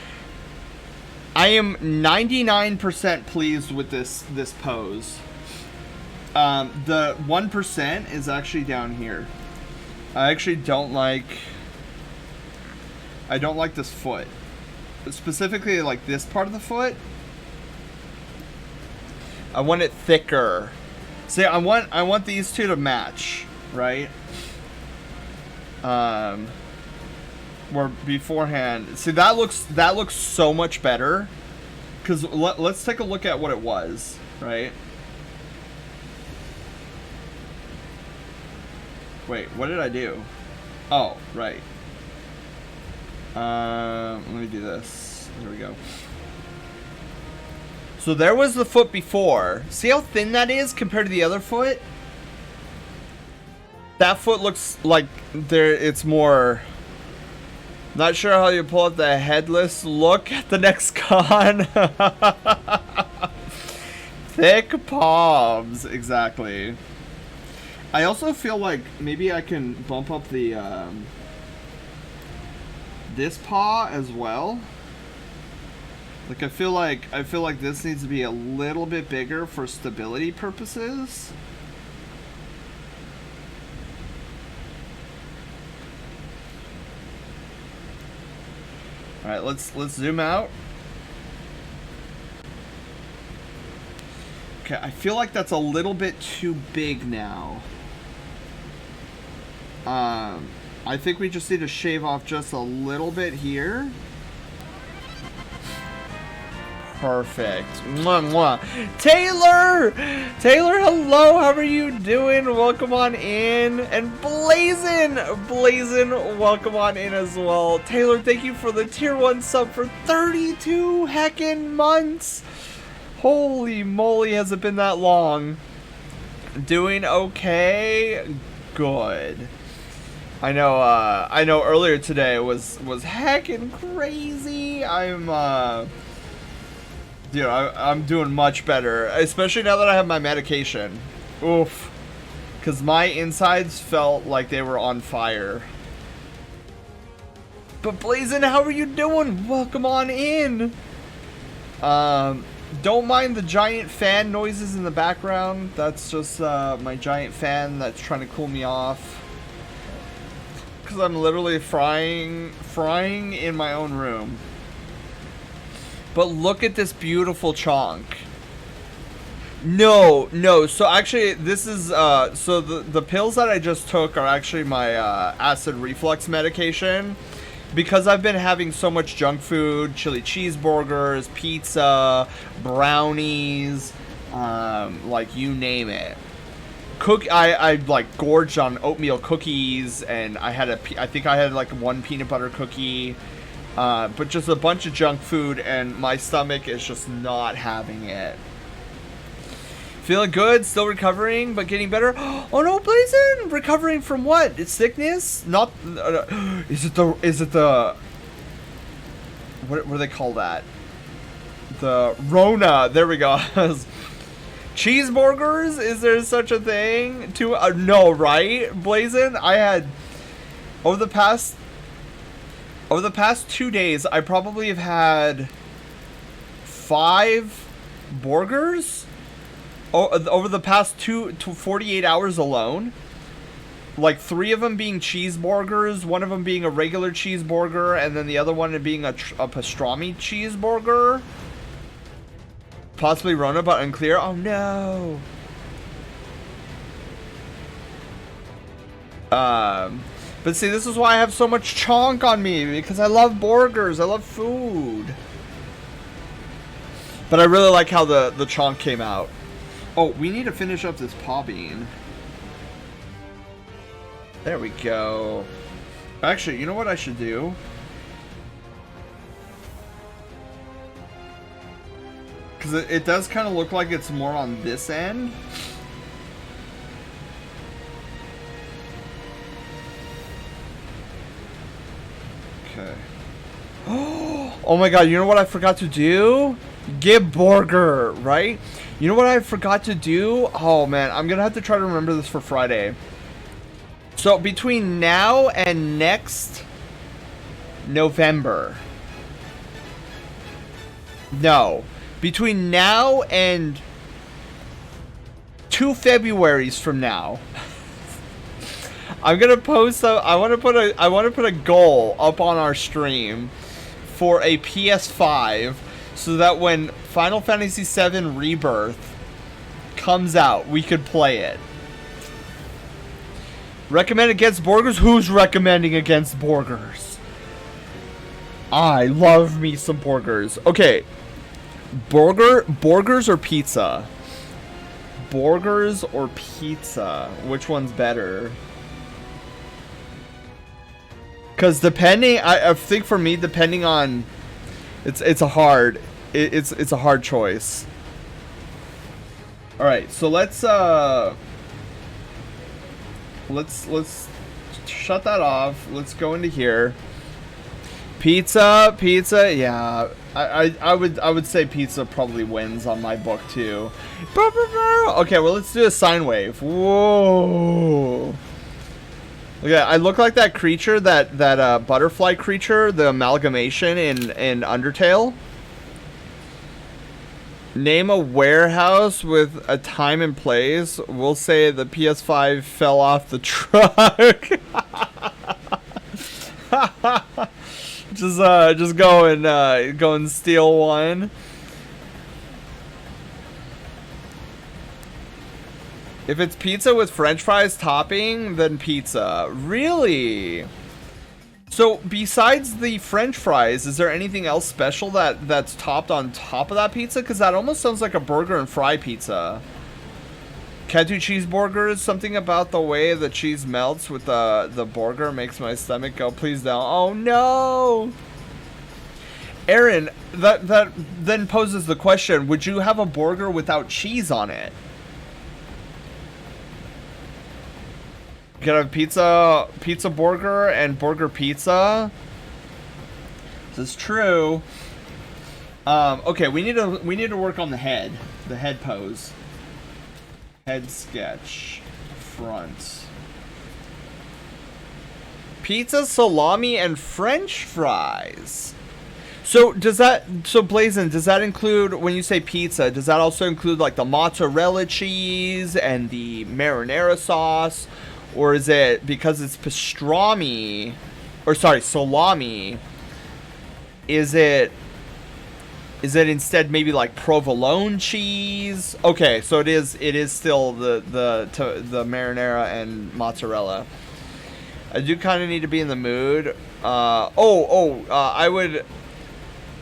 I am 99% pleased with this pose. The 1% is actually down here. I actually don't like this foot. Specifically like this part of the foot. I want it thicker. See, I want these two to match, right? Where beforehand, see, that looks so much better. Cause let's take a look at what it was, right? Wait, what did I do? Oh, right. Let me do this. There we go. So there was the foot before. See how thin that is compared to the other foot? That foot looks like it's more... Not sure how you pull up the headless look at the next con. Thick palms, exactly. I also feel like maybe I can bump up the this paw as well. Like I feel like this needs to be a little bit bigger for stability purposes. All right, let's zoom out. Okay, I feel like that's a little bit too big now. I think we just need to shave off just a little bit here. Perfect. Mwah, mwah. Taylor, hello. How are you doing? Welcome on in. And Blazin, welcome on in as well. Taylor, thank you for the tier 1 sub for 32 heckin' months. Holy moly, has it been that long? Doing okay? Good. I know earlier today was heckin' crazy. Dude, I'm doing much better, especially now that I have my medication. Oof. Because my insides felt like they were on fire. But Blazin, how are you doing? Welcome on in. Don't mind the giant fan noises in the background. That's just my giant fan that's trying to cool me off. Because I'm literally frying in my own room. But look at this beautiful chonk. No. So actually, this is so the pills that I just took are actually my acid reflux medication, because I've been having so much junk food, chili cheeseburgers, pizza, brownies, like you name it. I like gorged on oatmeal cookies, and I think I had like one peanut butter cookie. But just a bunch of junk food, and my stomach is just not having it. Feeling good, still recovering, but getting better. Oh no, Blazin! Recovering from what? It's sickness? Not. Is it the? What do they call that? The Rona. There we go. Cheeseburgers? Is there such a thing? No, right? Blazin? I had over the past 2 days, I probably have had 5 burgers over the past 2 to 48 hours alone. Like 3 of them being cheeseburgers, 1 of them being a regular cheeseburger, and then the other one being a pastrami cheeseburger. Possibly Rona, but unclear. Oh no. But see, this is why I have so much chonk on me, because I love burgers, I love food. But I really like how the chonk came out. Oh, we need to finish up this paw bean. There we go. Actually, you know what I should do? Because it does kind of look like it's more on this end. Okay. Oh my god, you know what I forgot to do? Get burger, right? You know what I forgot to do? Oh man, I'm gonna have to try to remember this for Friday. So between now and next November. No. Between now and 2 Februaries from now. I'm gonna post I want to put a goal up on our stream for a PS5 so that when Final Fantasy VII Rebirth comes out, we could play it. Recommend against burgers? Who's recommending against burgers? I love me some burgers. Okay. Burgers or pizza? Burgers or pizza? Which one's better? Because depending, I think for me, depending on, it's a hard choice. All right, so let's shut that off. Let's go into here. Pizza, yeah. I would say pizza probably wins on my book too. Okay, well let's do a sine wave. Whoa. Okay, I look like that creature, that butterfly creature, the amalgamation in Undertale. Name a warehouse with a time and place. We'll say the PS5 fell off the truck. Just go and steal one. If it's pizza with French fries topping, then pizza. Really? So besides the French fries, is there anything else special that's topped on top of that pizza? Because that almost sounds like a burger and fry pizza. Can't do cheeseburgers. Something about the way the cheese melts with the burger makes my stomach go, please don't. Oh no! Aaron, that then poses the question, would you have a burger without cheese on it? You can have pizza burger and burger pizza. This is true. Okay, we need to work on the head pose. Head sketch. Front. Pizza, salami, and French fries. So Blazin, does that include, when you say pizza, does that also include like the mozzarella cheese and the marinara sauce? Or is it, because it's pastrami, or sorry, salami, is it instead maybe like provolone cheese? Okay, so it is still the marinara and mozzarella. I do kind of need to be in the mood. I would,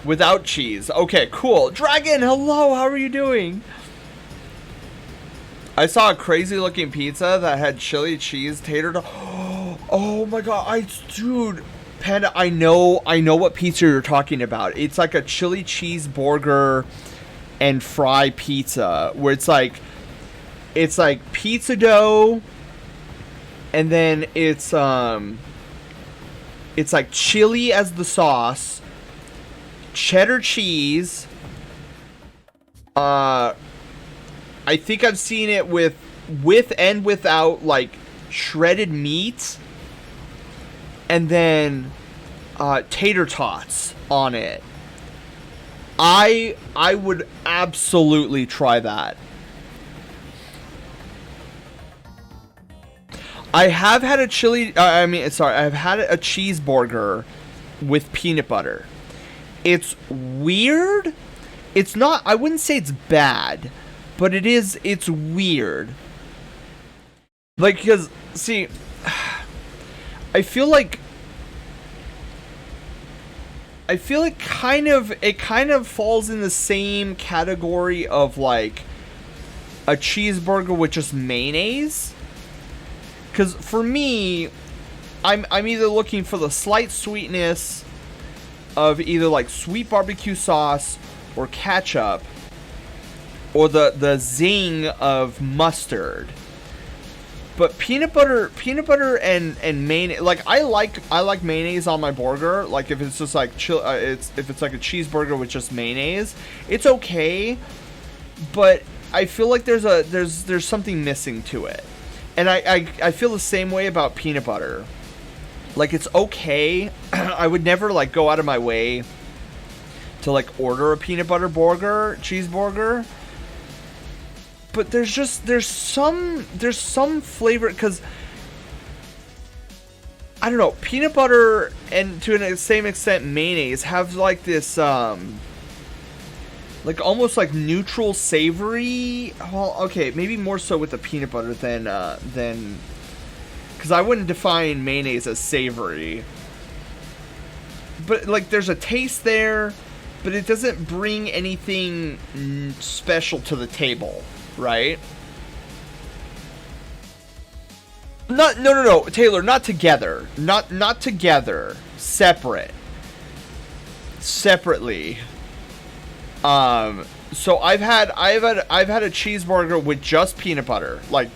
without cheese. Okay, cool. Dragon, hello, how are you doing? I saw a crazy looking pizza that had chili cheese tater tot. Oh my god, dude, Panda, I know what pizza you're talking about. It's like a chili cheese burger and fry pizza where it's like pizza dough, and then it's like chili as the sauce, cheddar cheese, I think I've seen it with and without like shredded meat, and then tater tots on it. I would absolutely try that. I have had a I've had a cheeseburger with peanut butter. It's weird. It's not, I wouldn't say it's bad, but it's weird. Like, because, see, I feel like it kind of falls in the same category of like a cheeseburger with just mayonnaise. Because for me, I'm either looking for the slight sweetness of either like sweet barbecue sauce or ketchup, or the zing of mustard. But peanut butter and mayonnaise, like I like mayonnaise on my burger. Like if it's just like if it's like a cheeseburger with just mayonnaise, it's okay. But I feel like there's something missing to it, and I feel the same way about peanut butter. Like it's okay. I would never like go out of my way to like order a peanut butter cheeseburger. But there's some flavor, because I don't know, peanut butter and to the same extent mayonnaise have like this like almost like neutral savory. Well, okay, maybe more so with the peanut butter than because I wouldn't define mayonnaise as savory. But like there's a taste there, but it doesn't bring anything special to the table. Right? No, Taylor, not together. Not together. Separately. So I've had a cheeseburger with just peanut butter. Like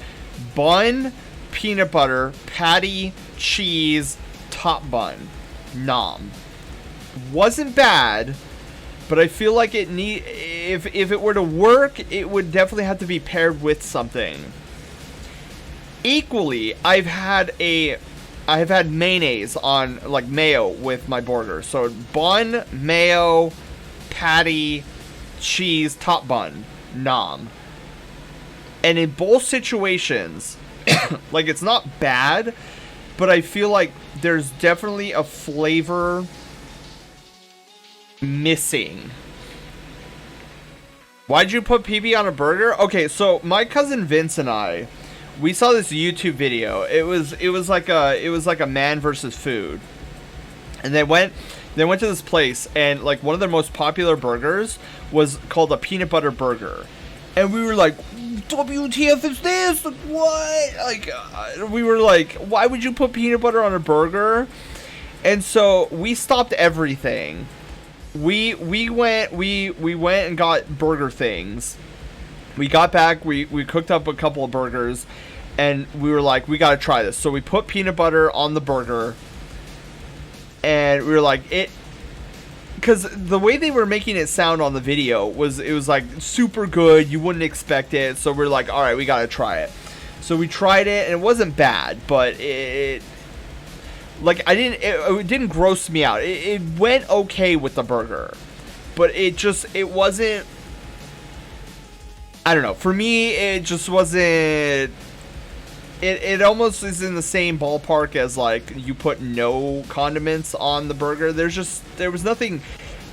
bun, peanut butter, patty, cheese, top bun. Nom. Wasn't bad. But I feel like if it were to work, it would definitely have to be paired with something. Equally, I've had mayonnaise on, like, mayo with my burger. So bun, mayo, patty, cheese, top bun, nom. And in both situations, like, it's not bad, but I feel like there's definitely a flavor missing. Why'd you put PB on a burger? Okay, so my cousin Vince and I, we saw this YouTube video. It was like a man versus food, and they went to this place, and like one of their most popular burgers was called a peanut butter burger, and we were like, WTF is this? Like, what? Like we were like, why would you put peanut butter on a burger? And so we stopped everything. We went and got burger things. We got back, we cooked up a couple of burgers, and we were like, we gotta try this. So we put peanut butter on the burger, and we were like, because the way they were making it sound on the video was, it was like super good, you wouldn't expect it. So we're like, alright, we gotta try it. So we tried it, and it wasn't bad, but it didn't gross me out. It went okay with the burger, but it wasn't, I don't know. For me, it just wasn't, it almost is in the same ballpark as like you put no condiments on the burger. There was nothing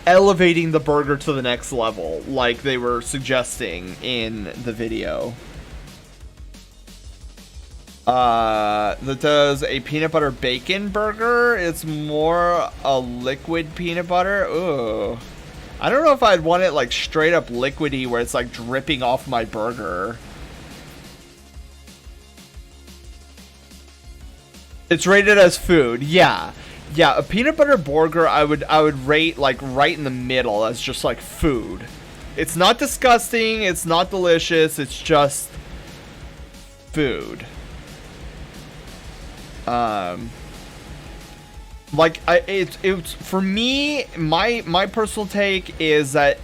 elevating the burger to the next level like they were suggesting in the video. That does a peanut butter bacon burger. It's more a liquid peanut butter. Ooh. I don't know if I'd want it like straight up liquidy where it's like dripping off my burger. It's rated as food. Yeah. Yeah, a peanut butter burger I would rate like right in the middle as just like food. It's not disgusting, it's not delicious, it's just food. It's for me, my personal take is that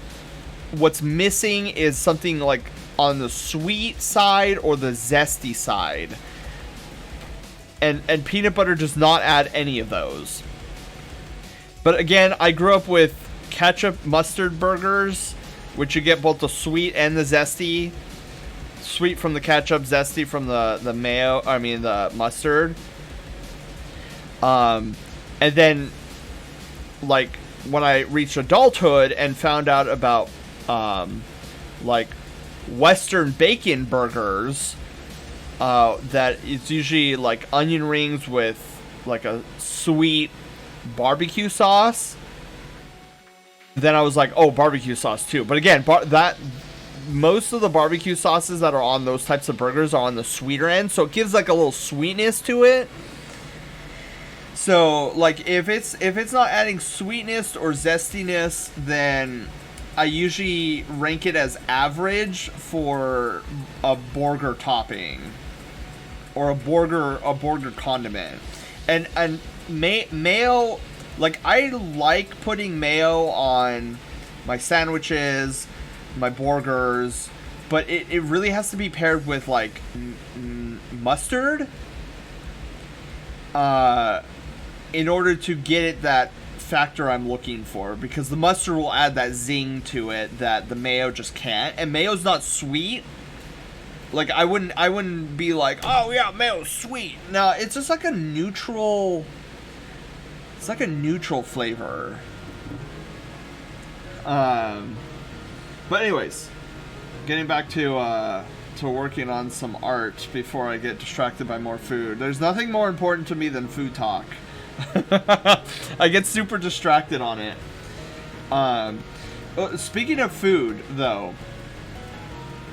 what's missing is something like on the sweet side or the zesty side, and peanut butter does not add any of those. But again, I grew up with ketchup mustard burgers, which you get both the sweet and the zesty. Sweet from the ketchup, zesty from the mayo, I mean the mustard. And then, like, when I reached adulthood and found out about, like, Western bacon burgers, that it's usually, like, onion rings with, like, a sweet barbecue sauce, then I was like, oh, barbecue sauce, too. But again, most of the barbecue sauces that are on those types of burgers are on the sweeter end, so it gives, like, a little sweetness to it. So, like, if it's not adding sweetness or zestiness, then I usually rank it as average for a burger topping or a burger condiment. And mayo, like, I like putting mayo on my sandwiches, my burgers, but it really has to be paired with like mustard in order to get it that factor I'm looking for, because the mustard will add that zing to it that the mayo just can't. And mayo's not sweet. Like, I wouldn't be like, oh yeah, mayo's sweet. No, it's just like a neutral, it's like a neutral flavor. But anyways, getting back to working on some art before I get distracted by more food. There's nothing more important to me than food talk. I get super distracted on it. Speaking of food, though,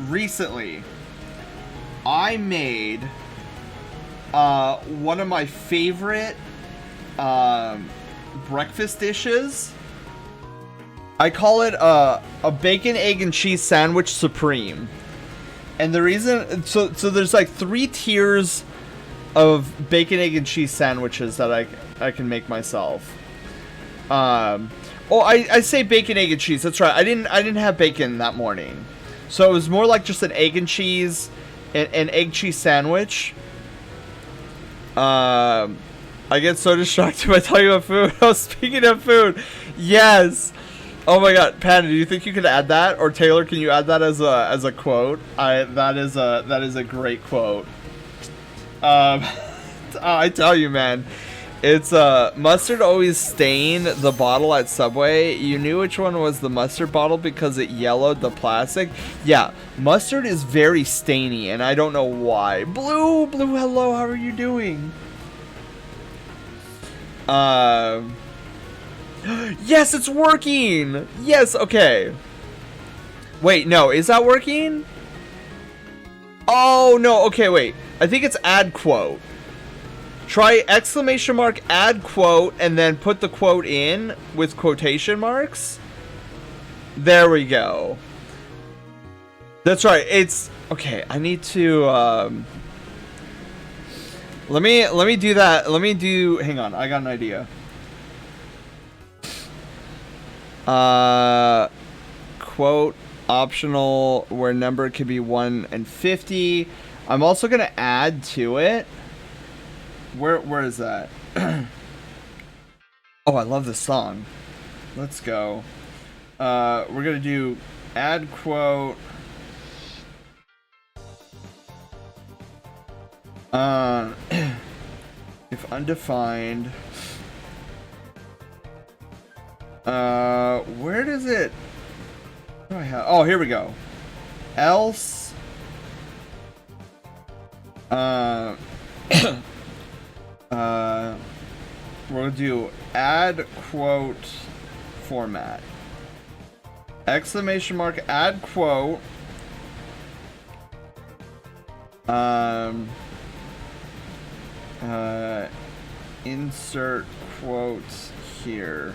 recently I made one of my favorite breakfast dishes. I call it a bacon, egg, and cheese sandwich supreme. And the reason, so there's like 3 tiers of bacon, egg, and cheese sandwiches that I can make myself. I say bacon, egg, and cheese. That's right. I didn't have bacon that morning, so it was more like just an egg and cheese, an egg cheese sandwich. I get so distracted by talking about food. Oh, speaking of food, yes. Oh my God, Panda, do you think you could add that, or Taylor, can you add that as a quote? That is a great quote. I tell you, man, it's mustard always stained the bottle at Subway. You knew which one was the mustard bottle because it yellowed the plastic. Yeah, mustard is very stainy, and I don't know why. Blue, hello, how are you doing? Yes, it's working! Yes, okay. Wait, no, is that working? Oh, no, okay, wait. I think it's add quote. Try exclamation mark, add quote, and then put the quote in with quotation marks. There we go. That's right, it's... Okay, I need to, Let me do that. Hang on, I got an idea. Quote optional where number could be 1 and 50. I'm also gonna add to it. Where is that? Oh, I love this song. Let's go. We're gonna do add quote. If undefined. Where does it? What do I have? Oh, here we go. Else. We're gonna do add quote format. Exclamation mark, add quote. Insert quotes here.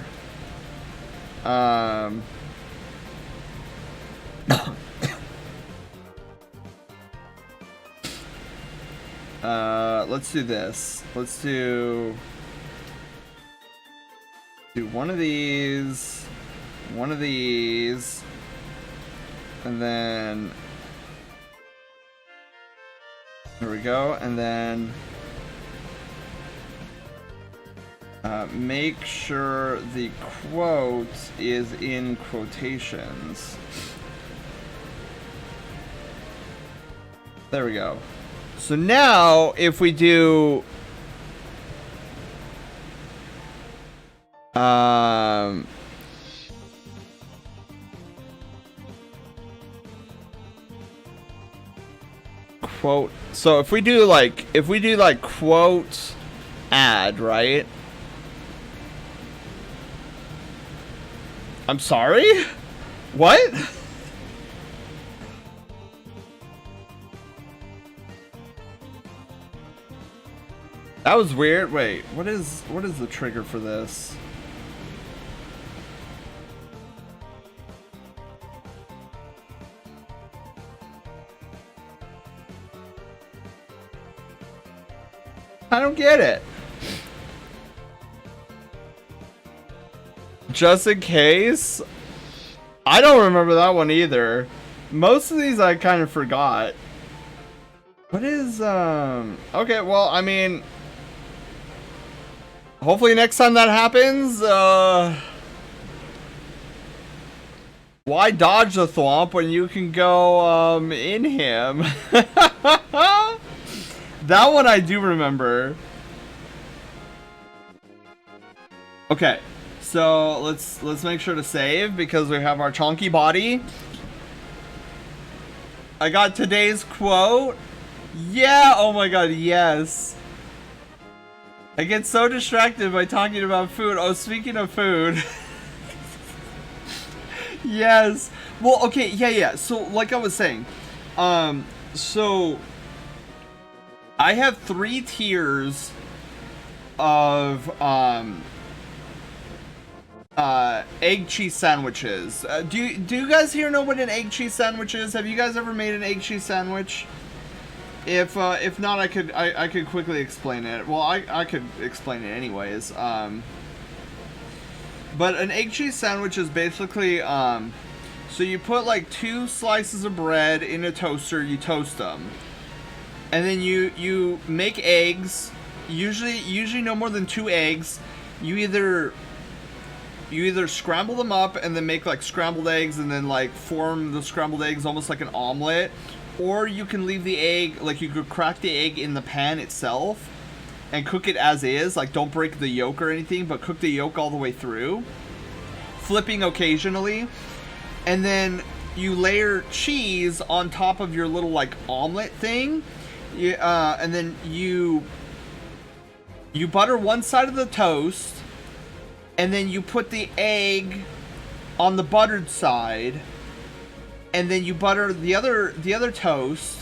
Let's do this. Let's do one of these, and then there we go, and then make sure the quote is in quotations. There we go. So now, if we do quote, so if we do like quote add, right? I'm sorry? What? That was weird. Wait, what is the trigger for this? I don't get it. Just in case? I don't remember that one either. Most of these I kind of forgot. What is, okay, well, I mean, hopefully next time that happens, why dodge the thwomp when you can go, in him? That one I do remember. Okay, so let's make sure to save because we have our chonky body. I got today's quote. Yeah, oh my god, yes. I get so distracted by talking about food. Oh, speaking of food. Yes. Well, okay, yeah. So, like I was saying, so I have 3 tiers of egg cheese sandwiches. Do you guys here know what an egg cheese sandwich is? Have you guys ever made an egg cheese sandwich? If not, I could quickly explain it. Well, I could explain it anyways. But an egg cheese sandwich is basically so you put like 2 slices of bread in a toaster, you toast them. And then you make eggs, usually no more than 2 eggs. You either scramble them up and then make like scrambled eggs and then like form the scrambled eggs almost like an omelet, or you can leave the egg, like you could crack the egg in the pan itself and cook it as is, like don't break the yolk or anything, but cook the yolk all the way through, flipping occasionally. And then you layer cheese on top of your little like omelet thing. And then you butter one side of the toast, and then you put the egg on the buttered side, and then you butter the other toast,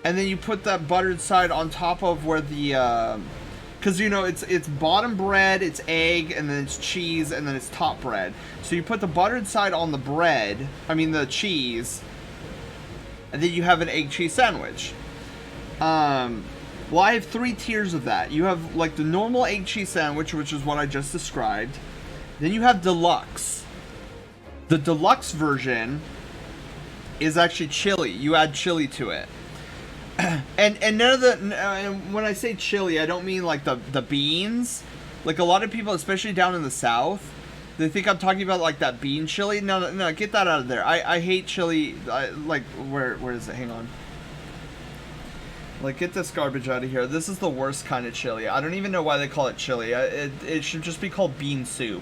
and then you put that buttered side on top of where the because you know it's bottom bread, it's egg, and then it's cheese, and then it's top bread. So you put the buttered side on the bread, the cheese, and then you have an egg cheese sandwich. Well, I have 3 tiers of that. You have like the normal egg cheese sandwich, which is what I just described. Then you have deluxe. The deluxe version is actually chili. You add chili to it. and none of the when I say chili, I don't mean like the beans. Like a lot of people, especially down in the South, they think I'm talking about like that bean chili. No, get that out of there. I hate chili. Where is it? Hang on. Like, get this garbage out of here. This is the worst kind of chili. I don't even know why they call it chili. It should just be called bean soup.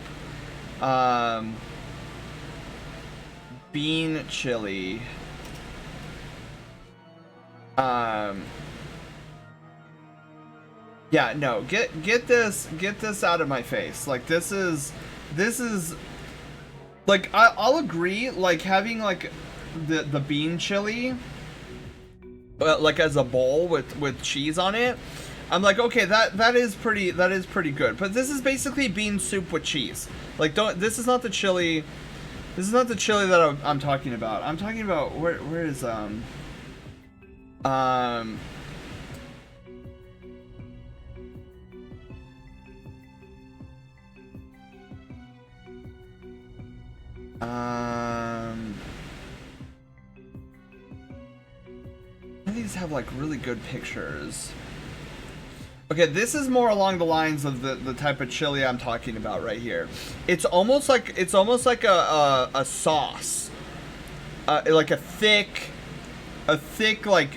Bean chili. Yeah, no. Get this out of my face. Like, this is like, I'll agree, like having like the bean chili, like as a bowl with cheese on it, I'm like, okay, that is pretty good. But this is basically bean soup with cheese. Like, this is not the chili. This is not the chili that I'm talking about. I'm talking about where is these have like really good pictures. Okay, this is more along the lines of the type of chili I'm talking about right here. It's almost like a sauce, like a thick like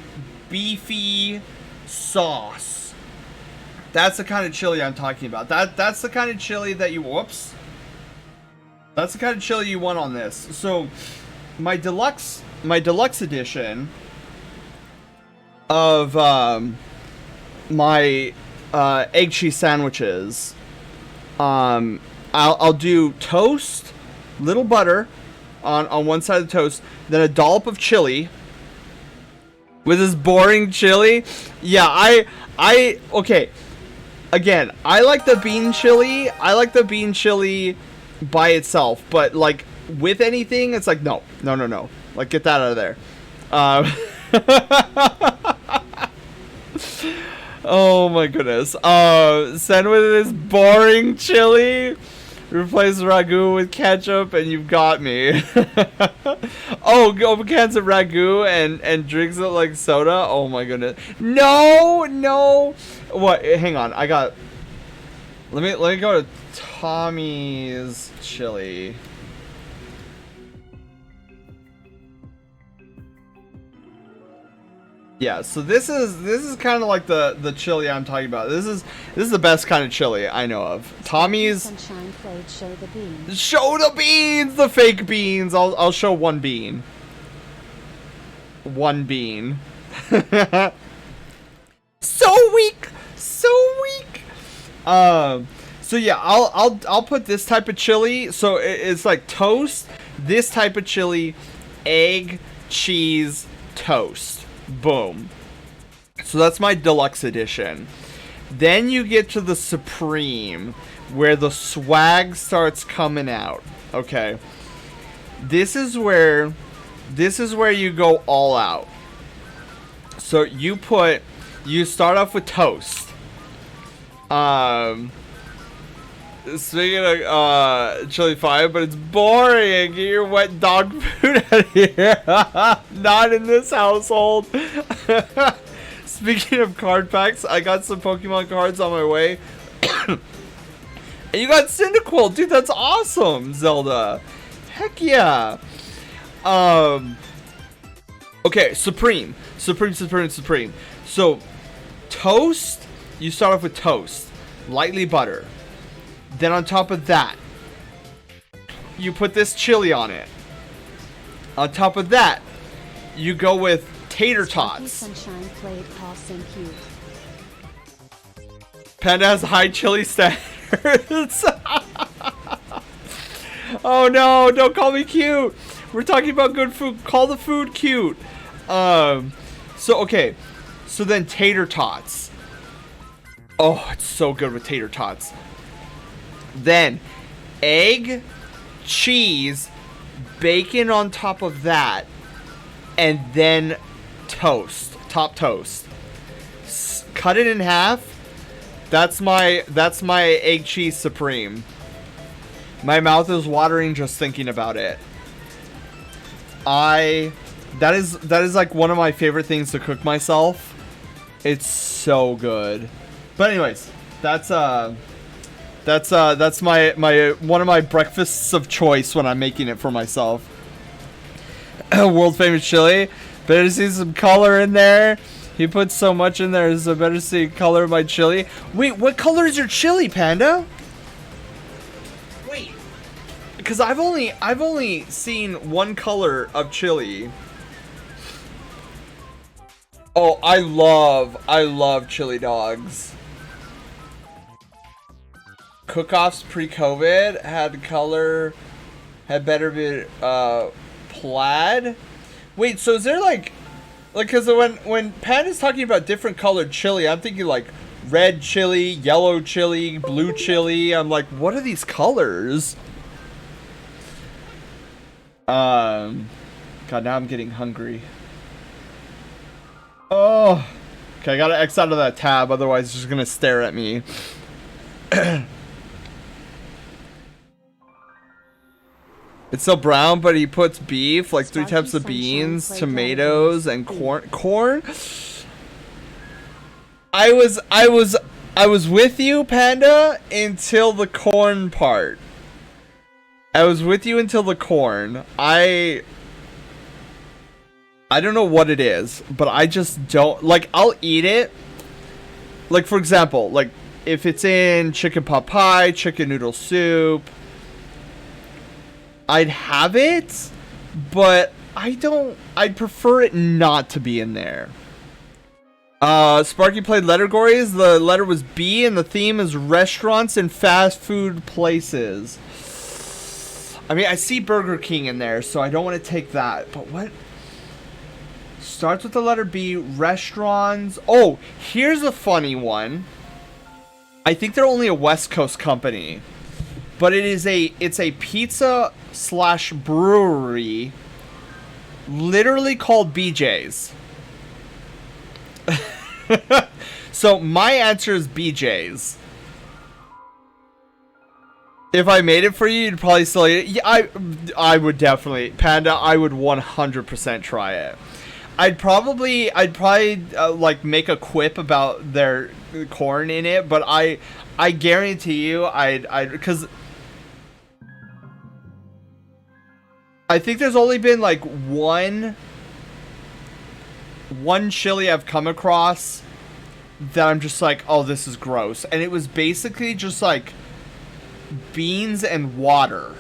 beefy sauce. That's the kind of chili I'm talking about. That's the kind of chili that you That's the kind of chili you want on this. So my deluxe edition of my egg cheese sandwiches, I'll do toast, little butter on one side of the toast, then a dollop of chili. With this boring chili, yeah, I okay. Again, I like the bean chili. I like the bean chili by itself, but like with anything, it's like no. Like, get that out of there. Oh my goodness. Send with this boring chili. Replace ragu with ketchup and you've got me. Oh, open cans of ragu and drinks it like soda. Oh my goodness. No. What? Hang on. I got. Let me go to Tommy's chili. Yeah, so this is kind of like the chili I'm talking about. This is the best kind of chili I know of. Tommy's. Sunshine played Show the Beans. Show the beans, the fake beans. I'll show one bean. One bean. So weak. So yeah, I'll put this type of chili. So it's like toast, this type of chili, egg, cheese, toast. Boom. So that's my deluxe edition. Then you get to the Supreme, where the swag starts coming out. Okay. This is where you go all out. So you start off with toast. Speaking of chili fire, but it's boring. Get your wet dog food out of here. Not in this household. Speaking of card packs, I got some Pokemon cards on my way. And you got Cyndaquil. Dude, that's awesome, Zelda. Heck yeah. Okay, Supreme. So, toast, you start off with toast. Lightly butter. Then on top of that, you put this chili on it. On top of that, you go with tater tots. Sunshine played Cost and Cute. Panda has high chili standards. Oh no, don't call me cute. We're talking about good food. Call the food cute. Okay. So then tater tots. Oh, it's so good with tater tots. Then egg, cheese, bacon on top of that, and then toast, top toast. Cut it in half. That's my egg cheese supreme. My mouth is watering just thinking about it. That is like one of my favorite things to cook myself. It's so good. But anyways, that's my one of my breakfasts of choice when I'm making it for myself. World famous chili. Better see some color in there. He puts so much in there, so better see color of my chili. Wait, what color is your chili, Panda? Wait, because I've only seen one color of chili. Oh, I love chili dogs. Cook-offs pre-COVID had better be plaid. Wait, so is there like because when Pat is talking about different colored chili, I'm thinking like red chili, yellow chili, blue chili. I'm like, what are these colors? God, now I'm getting hungry. Oh, okay, I gotta X out of that tab, otherwise it's just gonna stare at me. It's still brown, but he puts beef, like 3 types of beans, tomatoes, and corn. I was with you, Panda, until the corn part. I was with you until the corn. I don't know what it is, but I just don't like. I'll eat it. Like, for example, like if it's in chicken pot pie, chicken noodle soup, I'd have it, but I'd prefer it not to be in there. Sparky played Lettergories. The letter was B, and the theme is restaurants and fast food places. I mean, I see Burger King in there, so I don't want to take that. But what? Starts with the letter B, restaurants. Oh, here's a funny one. I think they're only a West Coast company. But it's a pizza / brewery literally called BJ's. So my answer is BJ's. If I made it for you, you'd probably still eat it. Yeah, I would definitely. Panda, I would 100% try it. I'd probably like make a quip about their corn in it, but I guarantee you because I think there's only been like one chili I've come across that I'm just like, oh, this is gross. And it was basically just like beans and water.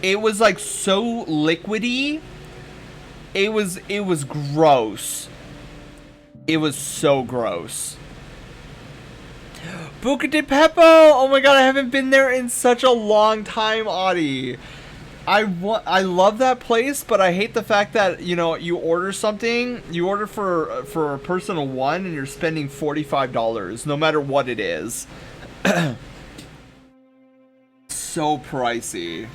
It was like so liquidy. It was gross. It was so gross. Buca di Beppo! Oh my god, I haven't been there in such a long time, Audie. I love that place, but I hate the fact that, you know, you order something, you order for a person of one, and you're spending $45, no matter what it is. So pricey.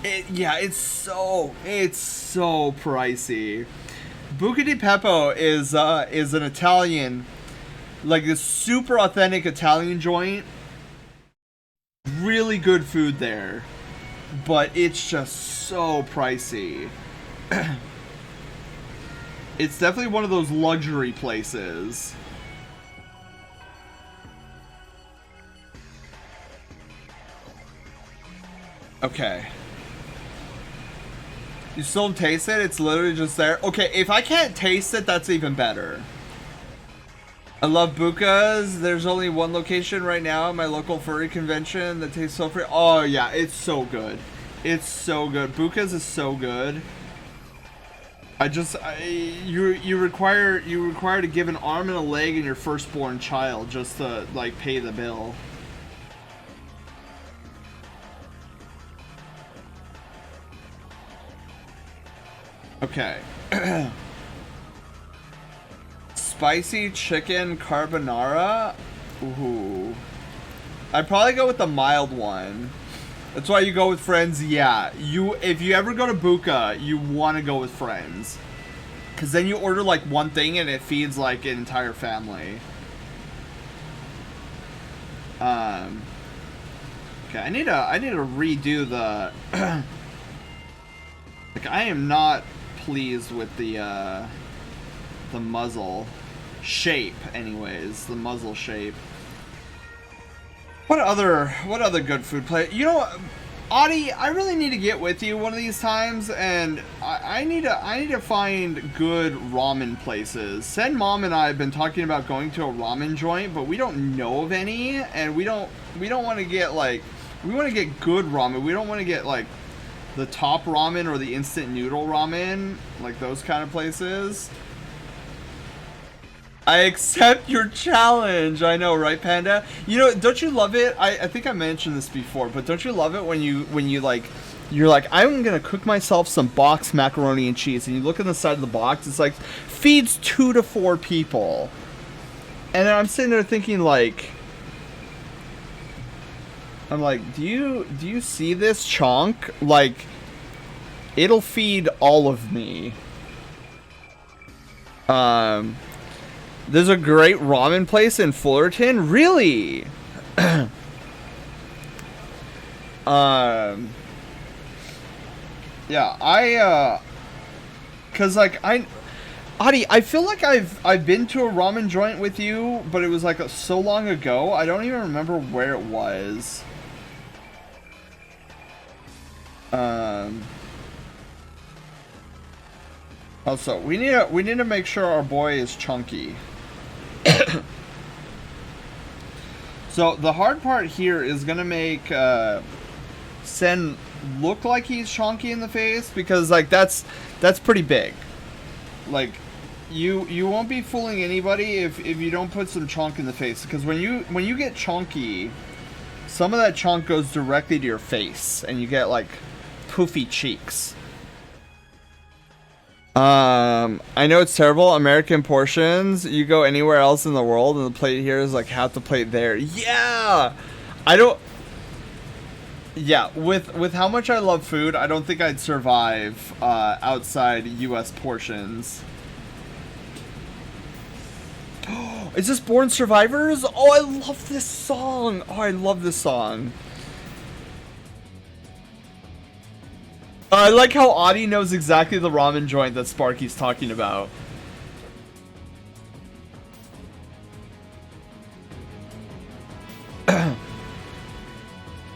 It's so pricey. Buca di Beppo is an Italian, like this super authentic Italian joint. Really good food there, but it's just so pricey. It's definitely one of those luxury places. Okay. You still taste it? It's literally just there. Okay, if I can't taste it, that's even better. I love Buca's. There's only one location right now at my local furry convention that tastes so free. Oh yeah, it's so good. It's so good. Buca's is so good. You require to give an arm and a leg and your firstborn child just to like pay the bill. Okay. Spicy chicken carbonara? Ooh. I'd probably go with the mild one. That's why you go with friends. Yeah. If you ever go to Buca, you want to go with friends. Because then you order like one thing and it feeds like an entire family. Okay, I need to redo the like I am not pleased with the muzzle shape, anyways. The muzzle shape. What other good food place? You know, Audie, I really need to get with you one of these times, and I need to find good ramen places. Sen Mom and I have been talking about going to a ramen joint, but we don't know of any, and we don't want to get like, we want to get good ramen. We don't want to get like the top ramen or the instant noodle ramen, like those kind of places. I accept your challenge. I know, right, Panda? You know, don't you love it? I think I mentioned this before, but don't you love it when you like, you're like, I'm gonna cook myself some boxed macaroni and cheese, and you look on the side of the box, it's like feeds 2 to 4 people, and then I'm sitting there thinking like, I'm like, do you see this chunk? Like, it'll feed all of me. There's a great ramen place in Fullerton. Really? Yeah, cause like Audie, I feel like I've been to a ramen joint with you, but it was like so long ago. I don't even remember where it was. Also, we need to make sure our boy is chunky. So the hard part here is gonna make Sen look like he's chunky in the face, because like that's pretty big. Like you won't be fooling anybody if you don't put some chunk in the face, because when you get chunky, some of that chunk goes directly to your face and you get like poofy cheeks. I know it's terrible. American portions. You go anywhere else in the world and the plate here is like half the plate there. Yeah! Yeah, with how much I love food, I don't think I'd survive outside US portions. Is this Born Survivors? Oh, I love this song. Oh, I love this song. I like how Audie knows exactly the ramen joint that Sparky's talking about.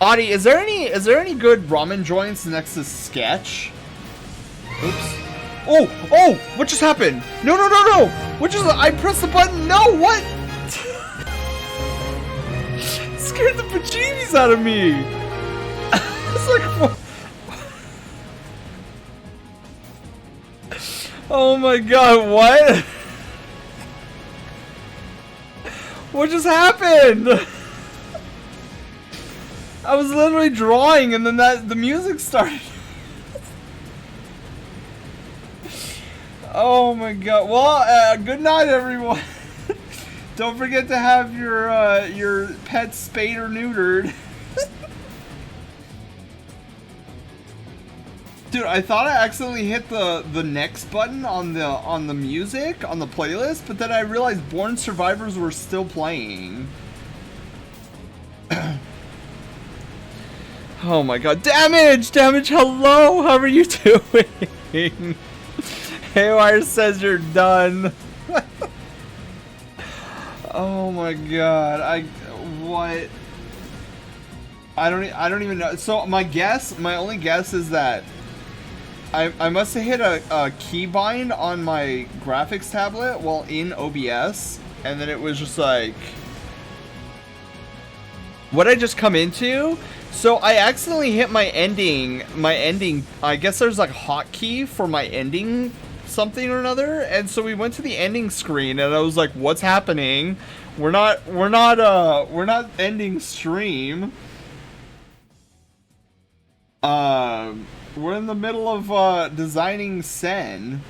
Audie, is there any good ramen joints next to Sketch? Oops. Oh! What just happened? No! What just? I pressed the button. No! What? Scared the bejeebies out of me. It's like, what? Oh my god! What? What just happened? I was literally drawing, and then the music started. Oh my god. Well, good night, everyone. Don't forget to have your pet spayed or neutered. Dude, I thought I accidentally hit the next button on the music on the playlist, but then I realized Born Survivors were still playing. Oh my god. Damage! Hello! How are you doing? Haywire says you're done. Oh my god. What? I don't even know. So my only guess is that I must have hit a keybind on my graphics tablet while in OBS, and then it was just like, what I just come into. So I accidentally hit my ending. I guess there's like a hotkey for my ending something or another, and so we went to the ending screen, and I was like, "What's happening? We're not ending stream. We're in the middle of designing Sen."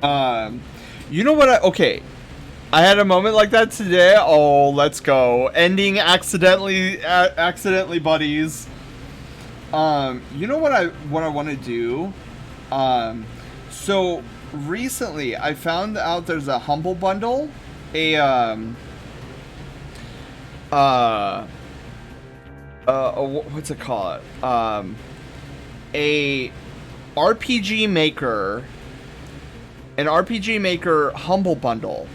You know what? Okay. I had a moment like that today. Oh, let's go. Ending accidentally, buddies. You know what I want to do? So recently I found out there's a Humble Bundle, what's it called? A RPG Maker, an RPG Maker Humble Bundle.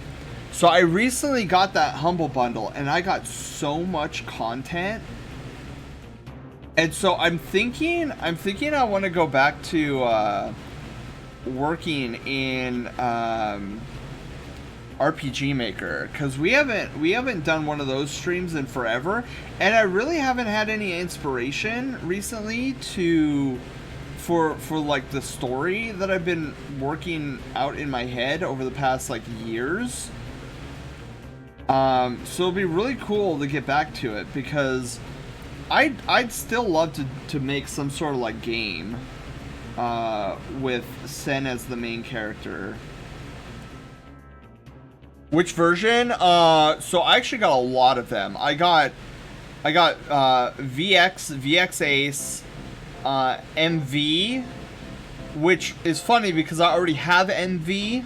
So I recently got that Humble Bundle, and I got so much content. And so I'm thinking I want to go back to working in RPG Maker, because we haven't done one of those streams in forever, and I really haven't had any inspiration recently for like the story that I've been working out in my head over the past like years. So it'll be really cool to get back to it, because I'd still love to make some sort of like game with Sen as the main character. Which version? So I actually got a lot of them. I got VX Ace, MV, which is funny because I already have MV.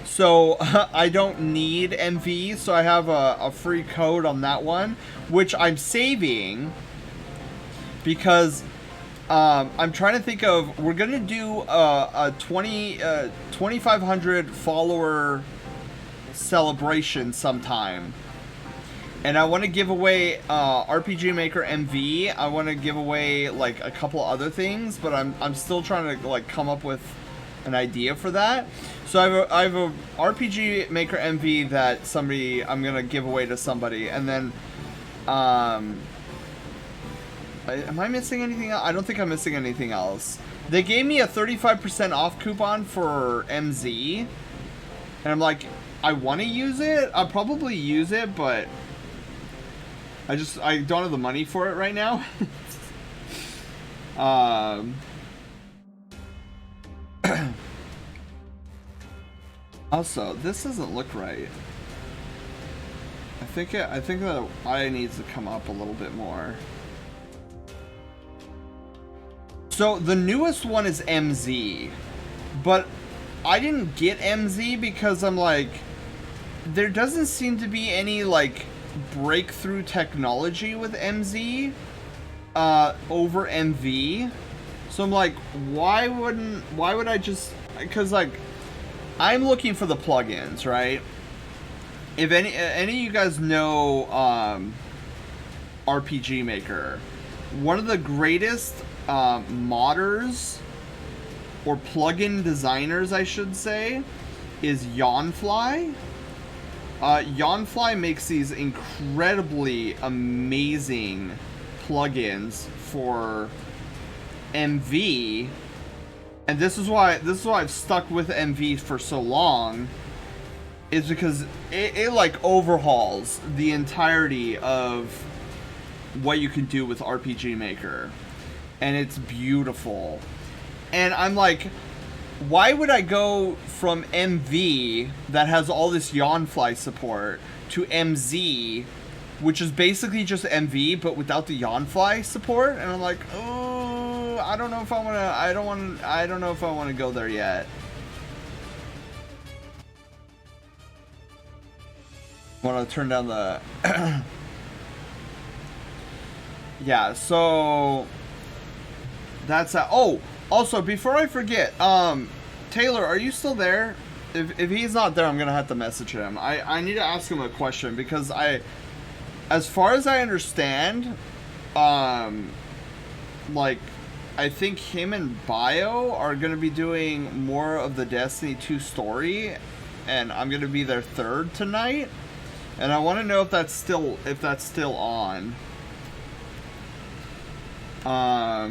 So I don't need MV, so I have a free code on that one, which I'm saving because I'm trying to think of, we're gonna do a 2,500 follower celebration sometime, and I want to give away RPG Maker MV. I want to give away like a couple other things, but I'm still trying to like come up with an idea for that. So I have a RPG Maker MV that I'm gonna give away to somebody, and then am I missing anything else? I don't think I'm missing anything else. They gave me a 35% off coupon for MZ, and I'm like, I want to use it. I'll probably use it, but I don't have the money for it right now. Also, this doesn't look right. I think that I needs to come up a little bit more. So the newest one is MZ, but I didn't get MZ because I'm like, there doesn't seem to be any like breakthrough technology with MZ over MV. So I'm like, why would I just, because like, I'm looking for the plugins, right? If any of you guys know RPG Maker, one of the greatest modders or plugin designers, I should say, is Yawnfly. Yawnfly makes these incredibly amazing plugins for MV, and this is why I've stuck with MV for so long, is because it like overhauls the entirety of what you can do with RPG Maker, and it's beautiful. And I'm like, why would I go from MV that has all this Yawnfly support to MZ, which is basically just MV but without the Yawnfly support? And I'm like, oh, I don't know if I don't know if I want to go there yet. Want to turn down the yeah, so that's that. Oh, also before I forget, Taylor, are you still there? If he's not there, I'm gonna have to message him. I need to ask him a question, because as far as I understand, like, I think him and Bio are gonna be doing more of the Destiny 2 story, and I'm gonna be their third tonight. And I want to know if that's still on. Oh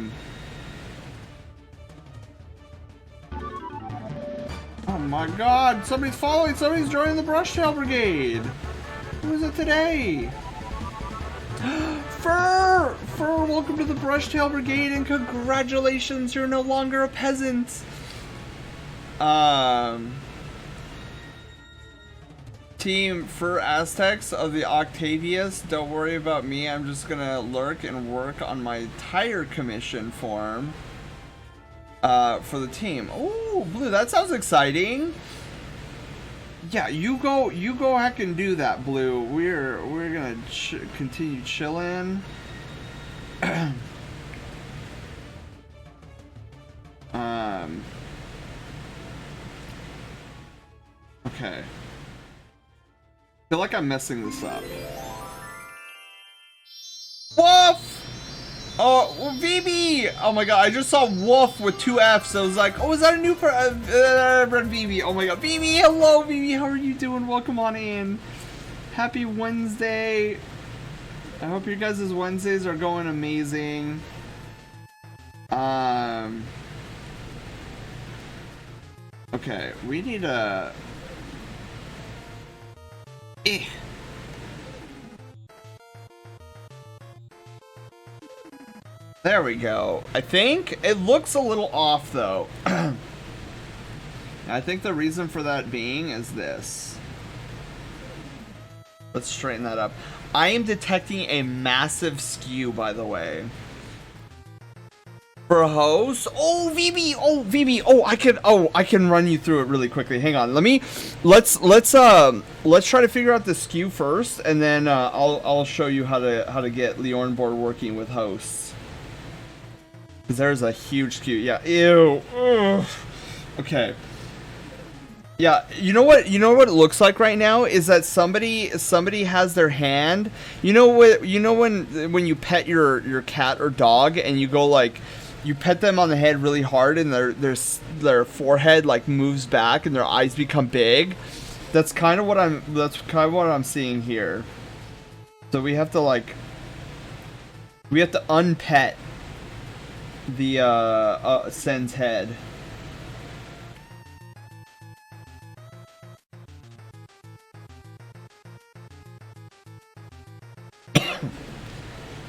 my God! Somebody's following. Somebody's joining the Brushtail Brigade. Who is it today? Fur! Welcome to the Brushtail Brigade, and congratulations! You're no longer a peasant. Team Fur Aztecs of the Octavius, don't worry about me. I'm just gonna lurk and work on my tire commission form for the team. Oh, Blue, that sounds exciting. Yeah, you go heck and do that, Blue. We're gonna continue chilling. Okay. I feel like I'm messing this up. Woof! Oh, well, VB! Oh my God, I just saw Woof with 2 Fs. I was like, oh, is that a new VB? Oh my God, VB, hello, VB, how are you doing? Welcome on in. Happy Wednesday. I hope your guys' Wednesdays are going amazing. Okay, we need a... There we go. I think it looks a little off though. I think the reason for that being is this. Let's straighten that up. I am detecting a massive skew, by the way. For a host? Oh, VB! Oh, VB! Oh, I can run you through it really quickly. Hang on. Let's try to figure out the skew first, and then I'll show you how to get Leornborg working with hosts. Because there's a huge skew. Yeah. Ew. Ugh. Okay. Yeah, you know what it looks like right now is that somebody has their hand. You know when you pet your cat or dog and you go like, you pet them on the head really hard and their forehead like moves back and their eyes become big. That's kind of what I'm seeing here. So we have to unpet the Sen's head.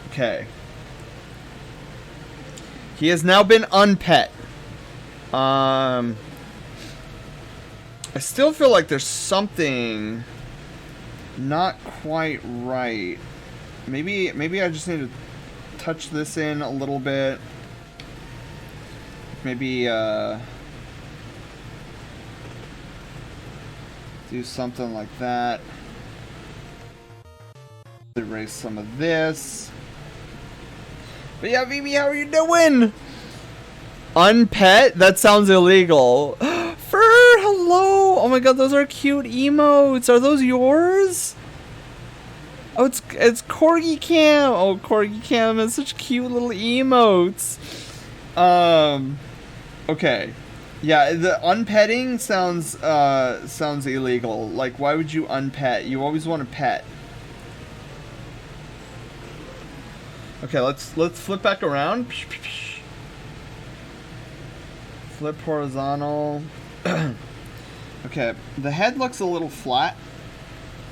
Okay. He has now been unpet. I still feel like there's something not quite right. Maybe I just need to touch this in a little bit. Maybe do something like that. Erase some of this. But yeah, Vivi, how are you doing? Unpet? That sounds illegal. Fur, hello! Oh my god, those are cute emotes. Are those yours? Oh, it's Corgi Cam. Oh, Corgi Cam has such cute little emotes. Okay. Yeah, the unpetting sounds illegal. Like, why would you unpet? You always want to pet. Okay, let's flip back around. Flip horizontal. Okay, the head looks a little flat.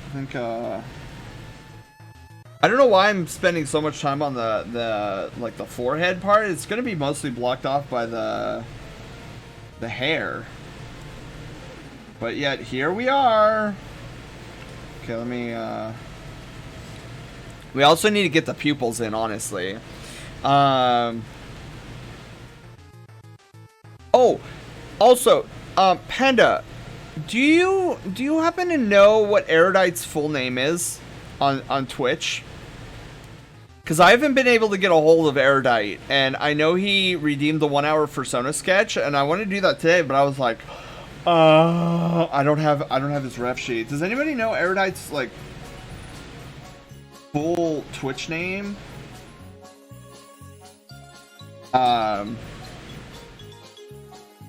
I think I don't know why I'm spending so much time on the forehead part. It's gonna be mostly blocked off by the hair. But yet here we are. Okay, let me we also need to get the pupils in, honestly. Oh, also, Panda, do you happen to know what Erudite's full name is on Twitch? Because I haven't been able to get a hold of Erudite, and I know he redeemed the 1 hour Fursona sketch, and I wanted to do that today, but I was like, I don't have his ref sheet. Does anybody know Erudite's like full Twitch name?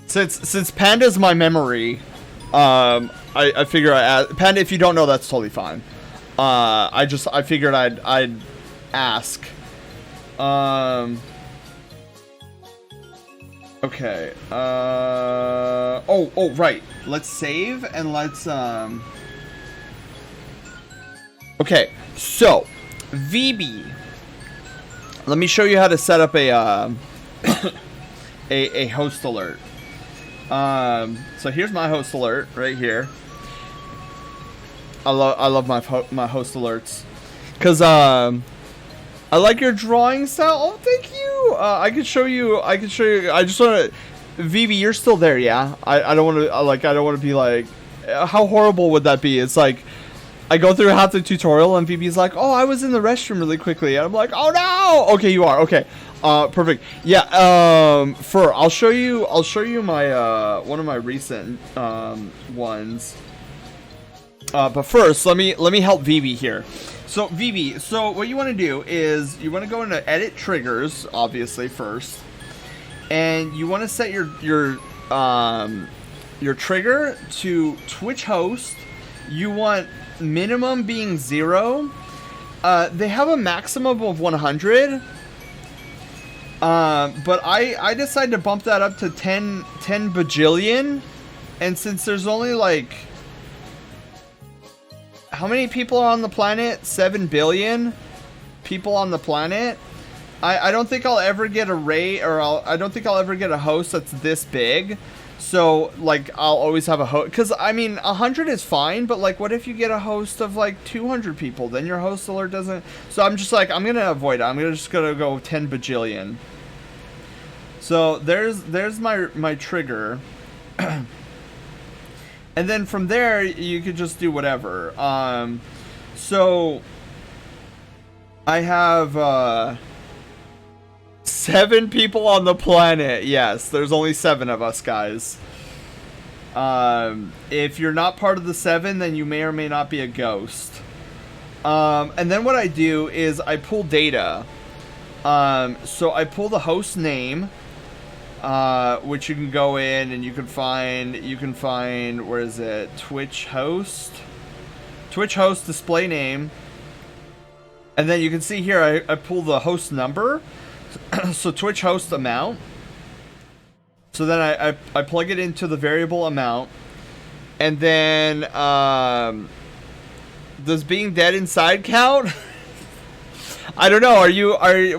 Since Panda's my memory, I figure Panda, if you don't know, that's totally fine. I figured I'd ask. Okay. Oh, right. Let's save and let's okay, so VB. Let me show you how to set up a a host alert. So here's my host alert right here. I love my host alerts, cause I like your drawing style. Oh, thank you. I can show you. I just want to. VB, you're still there, yeah? I don't want to I don't want to be like, how horrible would that be? It's like I go through half the tutorial and VB's like, oh, I was in the restroom really quickly, and I'm like, oh no. Okay, you are. Okay. Perfect. Yeah. I'll show you my one of my recent ones. But first, let me help VB here. So VB, so what you want to do is you want to go into edit triggers, obviously first, and you want to set your trigger to Twitch host. You want minimum being 0. They have a maximum of 100. But I decided to bump that up to 10 bajillion, and since there's only like, how many people are on the planet? 7 billion people on the planet. I don't think I'll ever get a rate, or I don't think I'll ever get a host that's this big. So like I'll always have a host, because I mean 100 is fine, but like what if you get a host of like 200 people? Then your host alert doesn't. So I'm just like, I'm gonna avoid it. I'm just gonna go 10 bajillion. So there's my trigger. And then from there you could just do whatever. So I have 7 people on the planet. Yes, there's only 7 of us, guys. If you're not part of the 7, then you may or may not be a ghost. And then what I do is I pull data. So I pull the host name, which you can go in and you can find, where is it? Twitch host display name. And then you can see here, I pull the host number. So Twitch host amount. So then I plug it into the variable amount. And then, does being dead inside count? I don't know.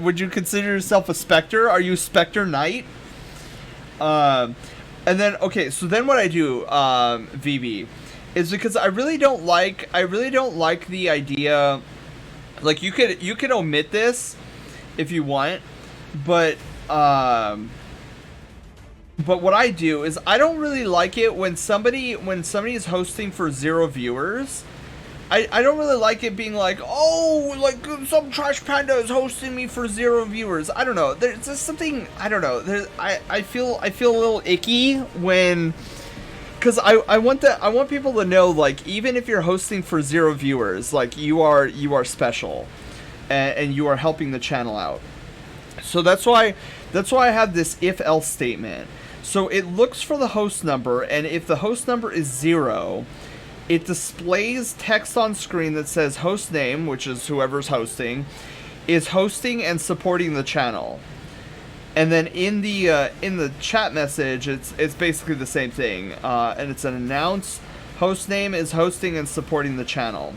Would you consider yourself a Spectre? Are you Spectre Knight? And then, okay, so then what I do, VB, is because I really don't like the idea, like you could omit this if you want, but, But what I do is I don't really like it when somebody is hosting for 0 viewers. I don't really like it being like, oh, like some trash panda is hosting me for 0 viewers. I don't know. There's just something, I don't know. I feel a little icky when, because I want people to know, like, even if you're hosting for 0 viewers, like, you are special, and you are helping the channel out. So that's why I have this if else statement. So it looks for the host number, and if the host number is 0, it displays text on screen that says host name, which is whoever's hosting, is hosting and supporting the channel. And then in the chat message, it's basically the same thing, and it's an announce host name is hosting and supporting the channel.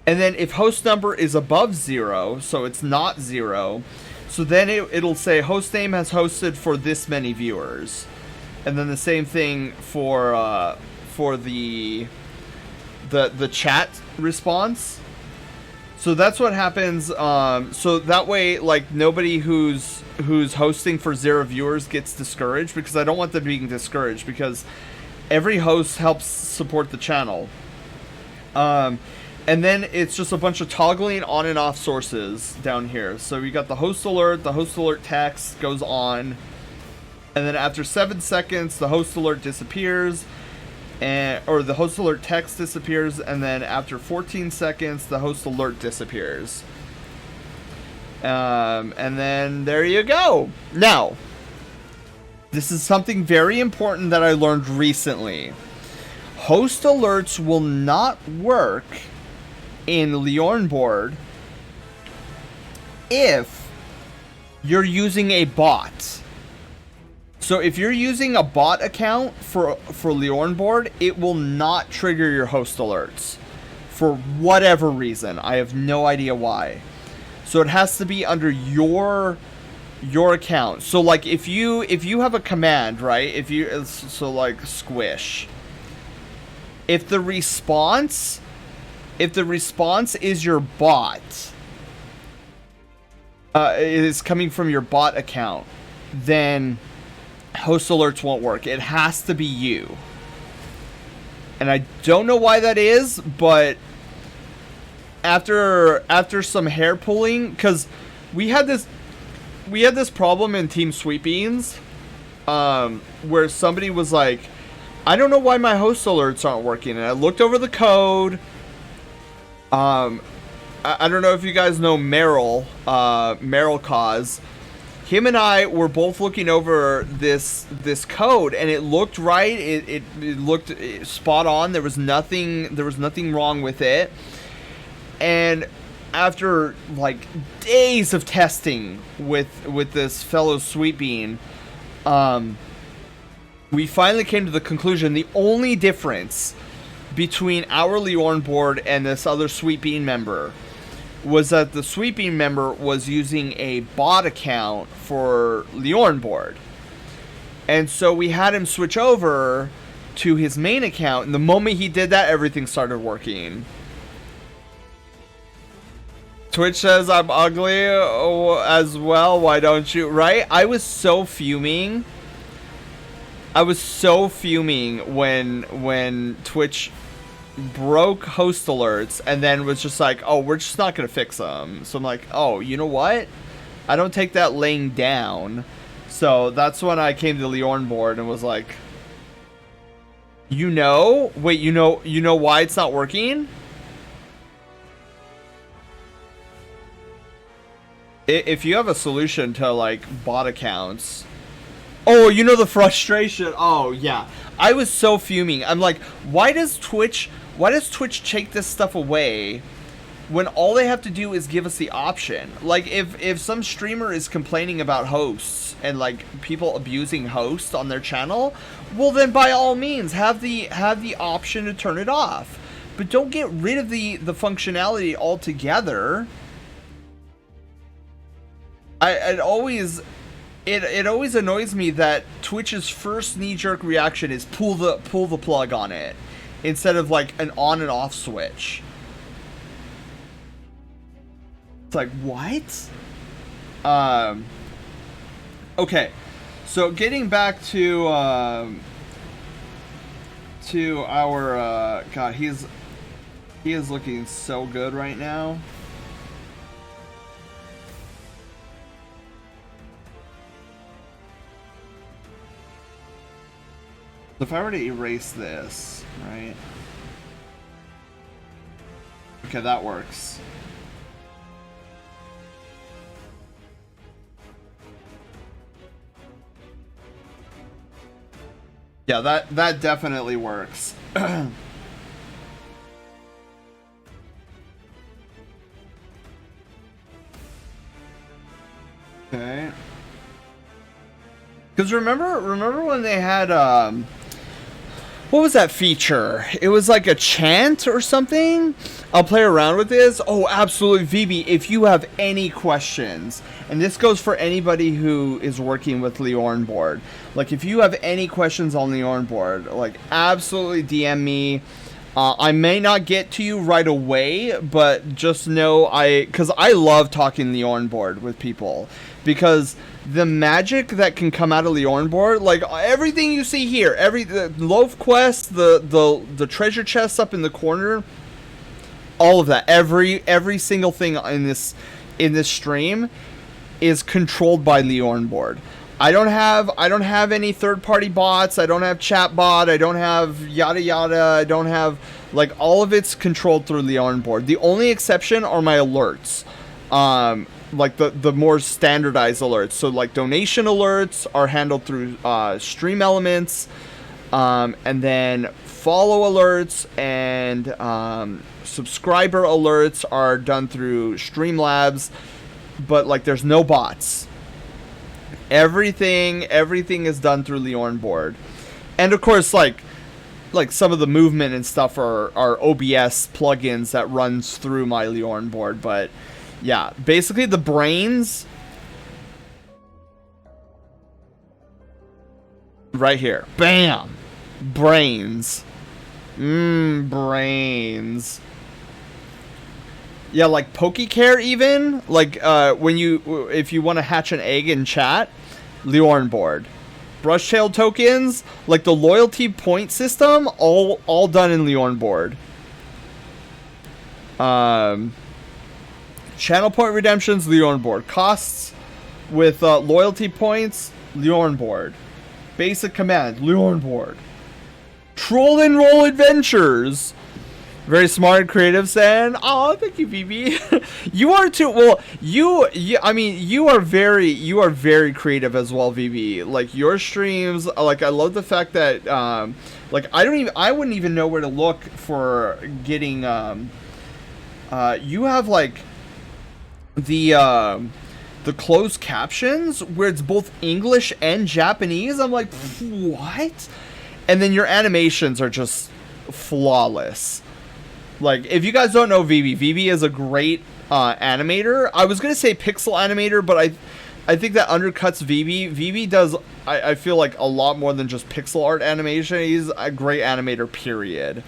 And then if host number is above 0, so it's not 0, so then it'll say host name has hosted for this many viewers. And then the same thing for the chat response. So that's what happens. So that way, like, nobody who's hosting for 0 viewers gets discouraged, because I don't want them being discouraged, because every host helps support the channel. And then it's just a bunch of toggling on and off sources down here. So you got the host alert text goes on, and then after 7 seconds, the host alert disappears, or the host alert text disappears, and then after 14 seconds, the host alert disappears. And then there you go. Now, this is something very important that I learned recently. Host alerts will not work in Leonboard if you're using a bot. So if you're using a bot account for Leonboard, it will not trigger your host alerts for whatever reason. I have no idea why. So it has to be under your account. So like if you have a command, right? So like squish. If the response is your bot, is coming from your bot account, then host alerts won't work. It has to be you. And I don't know why that is, but after some hair pulling, because we had this problem in Team Sweet Beans, where somebody was like, I don't know why my host alerts aren't working, and I looked over the code. I don't know if you guys know Merrill Cause. Him and I were both looking over this code, and it looked right. It looked spot on. There was nothing wrong with it. And after like days of testing with this fellow Sweet Bean, we finally came to the conclusion the only difference between our Leonboard and this other Sweet Bean member was that the Sweet Bean member was using a bot account for Leonboard. And so we had him switch over to his main account, and the moment he did that, everything started working. Twitch says I'm ugly as well, why don't you? Right? I was so fuming. When Twitch broke host alerts and then was just like, oh, we're just not gonna fix them. So I'm like, oh, you know what? I don't take that laying down. So that's when I came to Leonboard and was like, wait, you know why it's not working? If you have a solution to like bot accounts. Oh, you know the frustration. Oh yeah, I was so fuming. I'm like, why does Twitch take this stuff away when all they have to do is give us the option? Like if some streamer is complaining about hosts and like people abusing hosts on their channel, well then by all means have the option to turn it off. But don't get rid of the functionality altogether. It always annoys me that Twitch's first knee-jerk reaction is pull the plug on it instead of like an on and off switch. It's like, what? Okay, So getting back to our God, he is looking so good right now. If I were to erase this, right? Okay, that works. Yeah, that definitely works. Okay. Because remember when they had what was that feature? It was like a chant or something. I'll play around with this. Oh, absolutely, VB. If you have any questions, and this goes for anybody who is working with Leorn board, like if you have any questions on Leorn board, like absolutely DM me. I may not get to you right away, but just know because I love talking Leorn board with people, because the magic that can come out of Leorn board, like everything you see here, the loaf quest, the treasure chests up in the corner, all of that, every single thing in this stream is controlled by Leorn board. I don't have any third-party bots. I don't have chat bot. I don't have yada yada. I don't have, like, all of it's controlled through Leorn board. The only exception are my alerts. Like the more standardized alerts. So like donation alerts are handled through Stream Elements, and then follow alerts and subscriber alerts are done through Streamlabs, but like there's no bots. Everything is done through Leorn board. And of course, like some of the movement and stuff are OBS plugins that runs through my Leorn board, but yeah, basically the brains right here. Bam! Brains. Brains. Yeah, like PokeCare even, like if you want to hatch an egg in chat, Leorn board. Brushtail tokens, like the loyalty point system, all done in Leorn board. Channel point redemptions, Leorn board. Costs with loyalty points, Leorn board. Basic command, Leorn board. Troll and roll adventures. Very smart and creative, San. Oh, thank you, BB. You are too. Well, I mean, you are very creative as well, VB. Like your streams, like I love the fact that, like I wouldn't even know where to look for getting. You have like the closed captions where it's both English and Japanese. I'm like, what? And then your animations are just flawless. Like, if you guys don't know VB is a great animator. I was going to say pixel animator, but I think that undercuts VB. VB does, I feel like, a lot more than just pixel art animation. He's a great animator, period.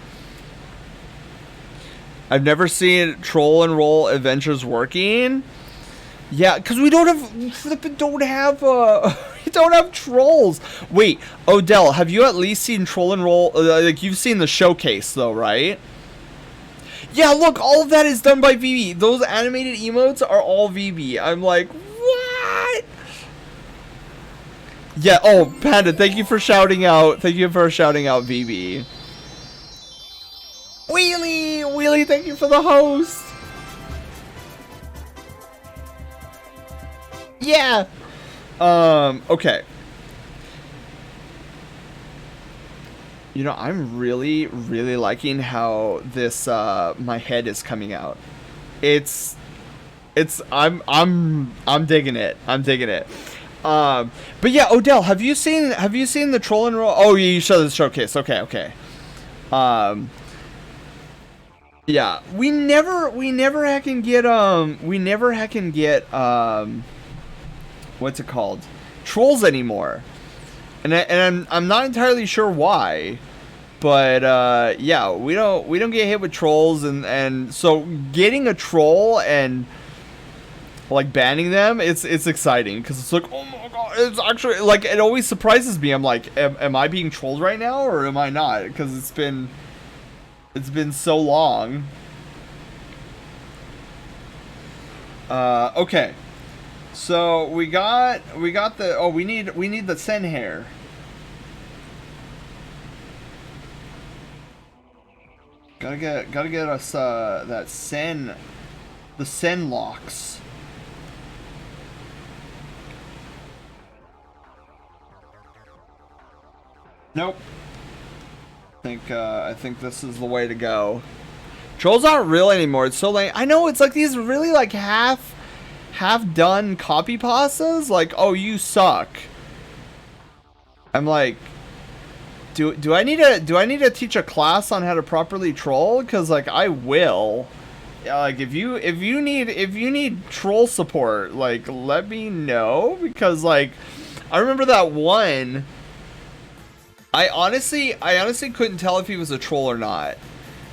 I've never seen troll and roll adventures working. Yeah, because we don't have trolls. Wait, Odell, have you at least seen troll and roll? Like, you've seen the showcase, though, right? Yeah, look, all of that is done by VB. Those animated emotes are all VB. I'm like, what? Yeah, oh, Panda, thank you for shouting out. Thank you for shouting out VB. Wheelie, thank you for the host. Yeah. Okay. You know, I'm really liking how this my head is coming out. I'm digging it. But yeah, Odell, have you seen the troll and roll? Oh, you showed the showcase. Okay. Yeah, we never can get what's it called? Trolls anymore. And I'm not entirely sure why, but yeah, we don't get hit with trolls, and so getting a troll and like banning them, it's exciting because it's like, oh my god, it's actually like, it always surprises me. I'm like, am I being trolled right now or am I not? Because it's been so long. Okay, so we got the, oh, we need the Sen hair. Gotta get us that Sen, the Sen locks. Nope. I think this is the way to go. Trolls aren't real anymore. It's so lame. I know, it's like these really like half done copy pastas. Like, oh, you suck. I'm like, do I need to teach a class on how to properly troll? Because like I will. Yeah, like if you need troll support, like let me know, because like I remember that one. I honestly couldn't tell if he was a troll or not.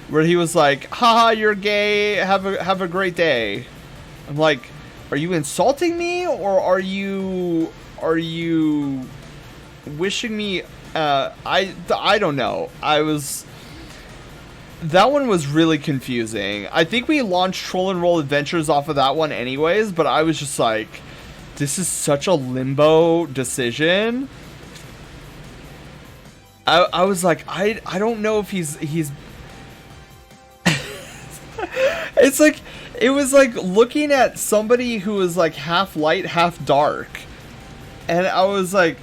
Where he was like, haha, you're gay, have a great day. I'm like, are you insulting me, or are you wishing me, I don't know. That one was really confusing. I think we launched Troll and Roll Adventures off of that one anyways, but I was just like, this is such a limbo decision. I was like, I don't know if he's it's like, it was like looking at somebody who was like half light, half dark. And I was like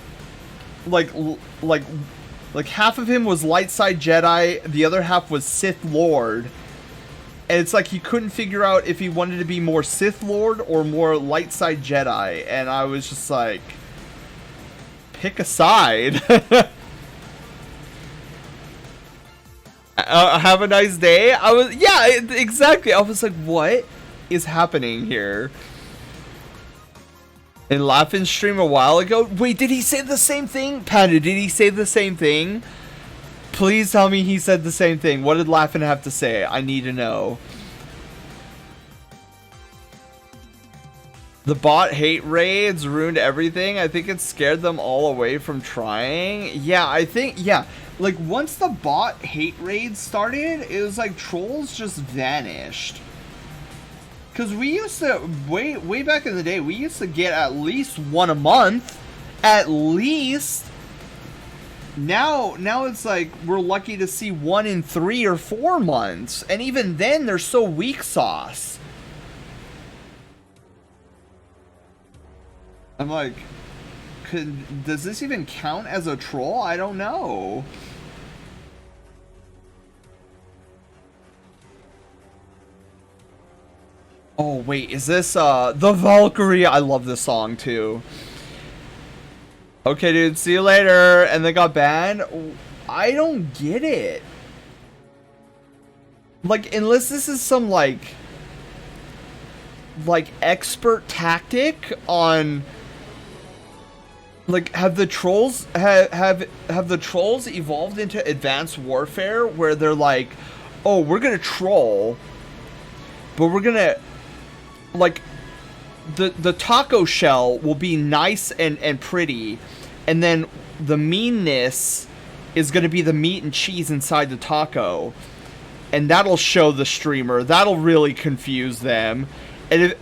half of him was light side Jedi, the other half was Sith Lord. And it's like he couldn't figure out if he wanted to be more Sith Lord or more light side Jedi. And I was just like, pick a side. Have a nice day. Exactly. I was like, what is happening here? In Laughing's stream a while ago. Wait, did he say the same thing? Panda, did he say the same thing? Please tell me he said the same thing. What did Laughin have to say? I need to know. The bot hate raids ruined everything. I think it scared them all away from trying. Yeah, I think, yeah. Like, once the bot hate raids started, it was like trolls just vanished. Because we used to, way back in the day, we used to get at least one a month. At least. Now it's like, we're lucky to see 1 in 3 or 4 months. And even then, they're so weak sauce. I'm like, does this even count as a troll? I don't know. Oh, wait, is this, The Valkyrie? I love this song, too. Okay, dude, see you later. And they got banned? I don't get it. Like, unless this is some, like expert tactic on... Like, have the trolls have the trolls evolved into advanced warfare where they're like, oh, we're gonna troll, but we're gonna, like, the taco shell will be nice and pretty, and then the meanness is gonna be the meat and cheese inside the taco, and that'll show the streamer. That'll really confuse them. And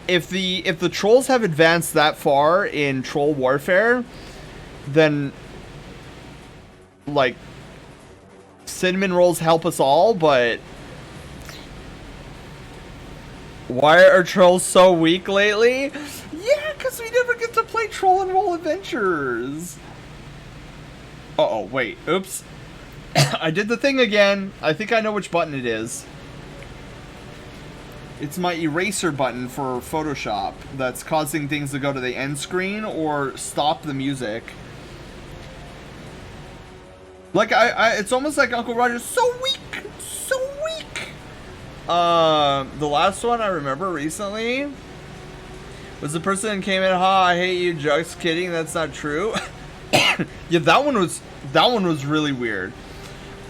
if the trolls have advanced that far in troll warfare, then like cinnamon rolls help us all, but why are trolls so weak lately? Yeah, because we never get to play Troll and Roll Adventures. Uh-oh, wait, oops. I did the thing again. I think I know which button it is. It's my eraser button for Photoshop that's causing things to go to the end screen or stop the music. Like, it's almost like Uncle Roger's so weak! So weak! The last one I remember recently was the person who came in, ha, I hate you, just kidding, that's not true. Yeah, that one was really weird.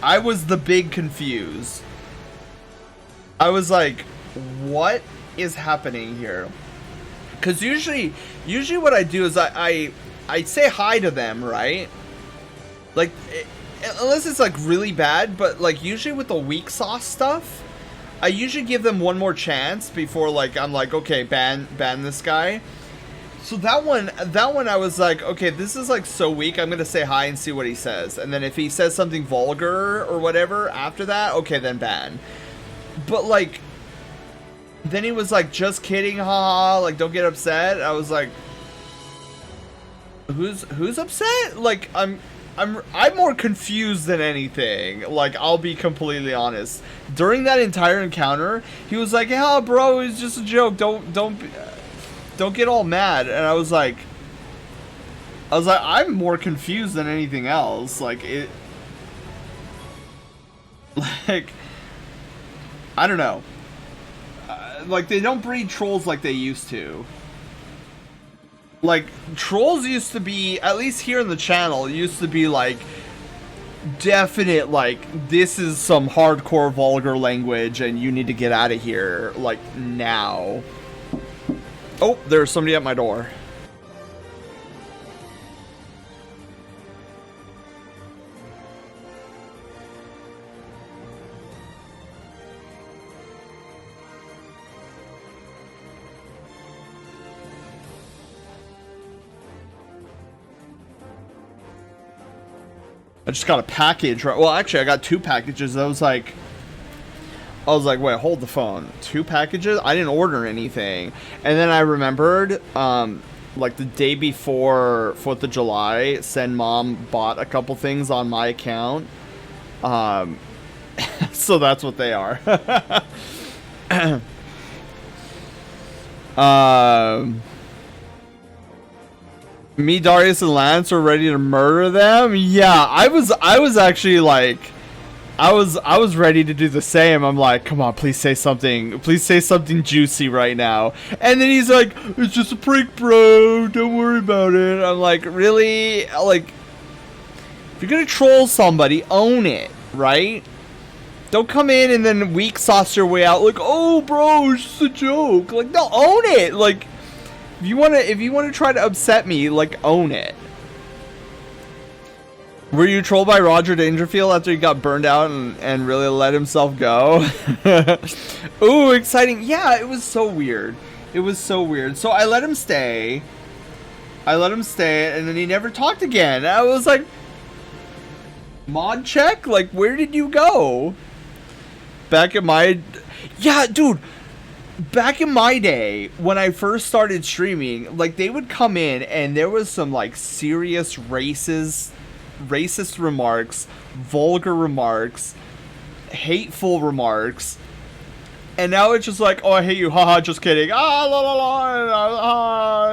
I was the big confused. I was like, what is happening here? Because usually what I do is I say hi to them, right? Like, unless it's like really bad, but like usually with the weak sauce stuff, I usually give them one more chance before like I'm like, okay, ban this guy. So that one I was like, okay, this is like so weak, I'm gonna say hi and see what he says. And then if he says something vulgar or whatever after that, okay, then ban. But like, then he was like, just kidding, haha, like don't get upset. I was like, who's upset? Like I'm more confused than anything. Like, I'll be completely honest. During that entire encounter, he was like, "Yeah, bro, it's just a joke. Don't get all mad." And I was like, I'm more confused than anything else. Like like, I don't know. Like, they don't breed trolls like they used to. Like, trolls used to be, at least here in the channel, used to be like, definite, like, this is some hardcore vulgar language and you need to get out of here, like, now. Oh, there's somebody at my door. I just got a package, right? Well, actually, I got 2 packages. I was like, wait, hold the phone. 2 packages? I didn't order anything. And then I remembered, like the day before 4th of July, Sen Mom bought a couple things on my account. So that's what they are. Me, Darius, and Lance are ready to murder them. Yeah, I was actually like, I was ready to do the same. I'm like, come on, please say something juicy right now. And then he's like, it's just a prank, bro. Don't worry about it. I'm like, really? Like, if you're gonna troll somebody, own it, right? Don't come in and then weak sauce your way out. Like, oh, bro, it's just a joke. Like, no, own it. Like, if you wanna try to upset me, like, own it. Were you trolled by Roger Dangerfield after he got burned out and really let himself go? Ooh, exciting. Yeah, it was so weird. It was so weird. So I let him stay. And then he never talked again. I was like, mod check? Like, where did you go? Back in my... Yeah, dude. Back in my day, when I first started streaming, like, they would come in and there was some, like, serious racist remarks, vulgar remarks, hateful remarks, and now it's just like, oh, I hate you, haha, just kidding, ah, la la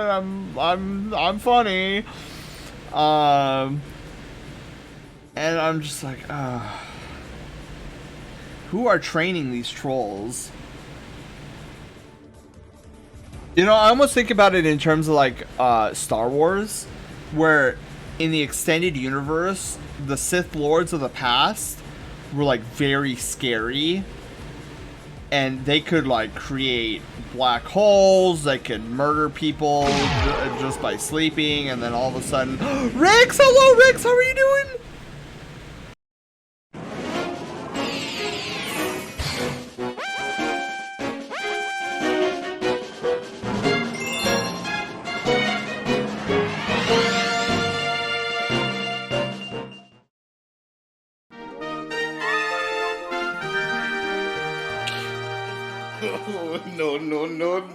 la, I'm funny, and I'm just like, who are training these trolls? You know, I almost think about it in terms of like Star Wars, where in the extended universe, the Sith Lords of the past were like very scary, and they could like create black holes, they could murder people just by sleeping, and then all of a sudden, Rex, hello Rex, how are you doing?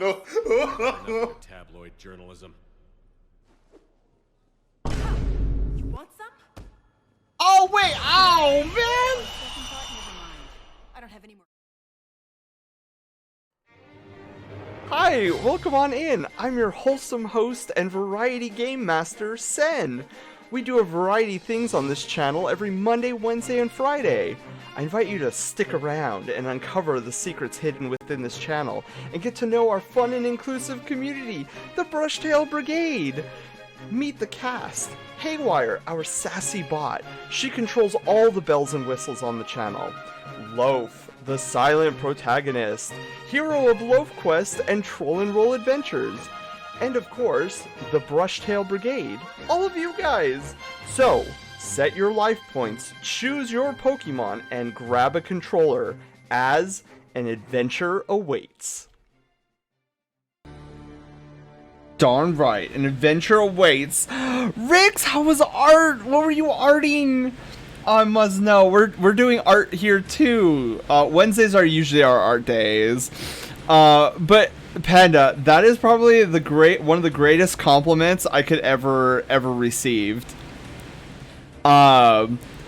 No. Tabloid journalism. You want some? Oh wait, oh man! I don't have any more. Hi, welcome on in. I'm your wholesome host and variety game master, Sen. We do a variety of things on this channel every Monday, Wednesday, and Friday. I invite you to stick around and uncover the secrets hidden within this channel and get to know our fun and inclusive community, the Brushtail Brigade. Meet the cast. Haywire, our sassy bot. She controls all the bells and whistles on the channel. Loaf, the silent protagonist, hero of Loaf Quest and Troll and Roll Adventures. and of course, the Brushtail Brigade. All of you guys! So, set your life points, choose your Pokemon, and grab a controller, as an adventure awaits. Darn right, an adventure awaits. Rix, how was art? What were you arting? I must know. We're doing art here too. Wednesdays are usually our art days. But Panda, that is probably one of the greatest compliments I could ever received.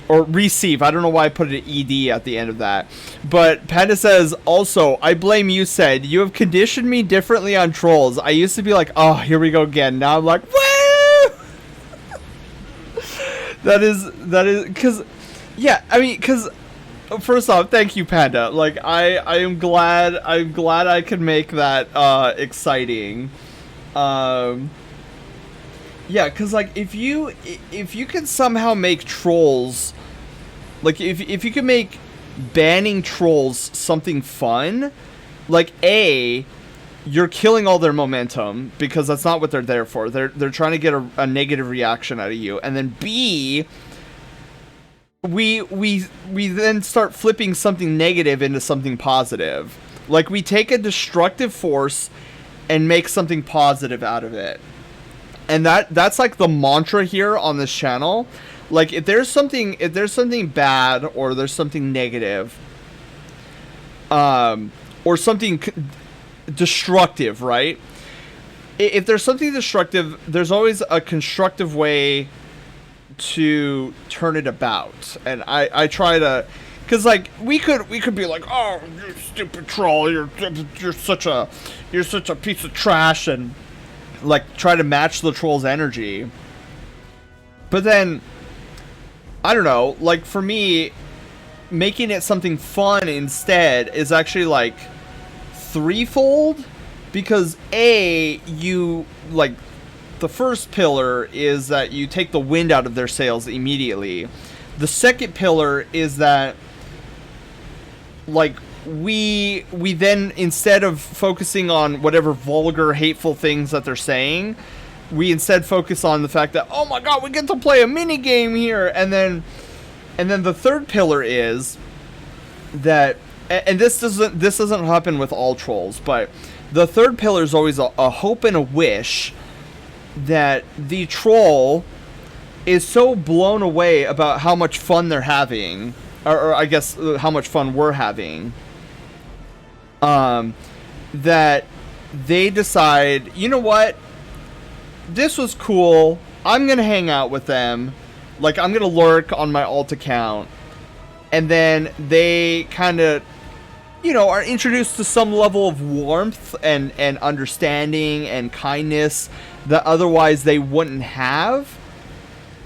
Or receive. I don't know why I put an ED at the end of that. But Panda says, also, I blame you, said. You have conditioned me differently on trolls. I used to be like, oh, here we go again. Now I'm like, woo! that is, because, yeah, I mean, because, first off, thank you, Panda. Like, I'm glad I could make that, exciting. Yeah, because, like, if you can somehow make trolls, like, if you can make banning trolls something fun, like, A, you're killing all their momentum, because that's not what they're there for. They're trying to get a negative reaction out of you. And then B, we then start flipping something negative into something positive. Like, we take a destructive force and make something positive out of it. And that's like the mantra here on this channel. Like, if there's something bad, or there's something negative, or something destructive, right? If there's something destructive, there's always a constructive way to turn it about. And I try to, because, like, we could be like, oh, you stupid troll, you're such a piece of trash, and like try to match the troll's energy. But then, I don't know, like, for me, making it something fun instead is actually like threefold, because A, you, like, the first pillar is that you take the wind out of their sails immediately. The second pillar is that, like, we then, instead of focusing on whatever vulgar, hateful things that they're saying, we instead focus on the fact that, oh my god, we get to play a mini game here. And then the third pillar is that, and this doesn't happen with all trolls, but the third pillar is always a hope and a wish that the troll is so blown away about how much fun they're having, or I guess how much fun we're having, that they decide, you know what, this was cool, I'm gonna hang out with them, like, I'm gonna lurk on my alt account, and then they kind of, you know, are introduced to some level of warmth and understanding and kindness that otherwise they wouldn't have.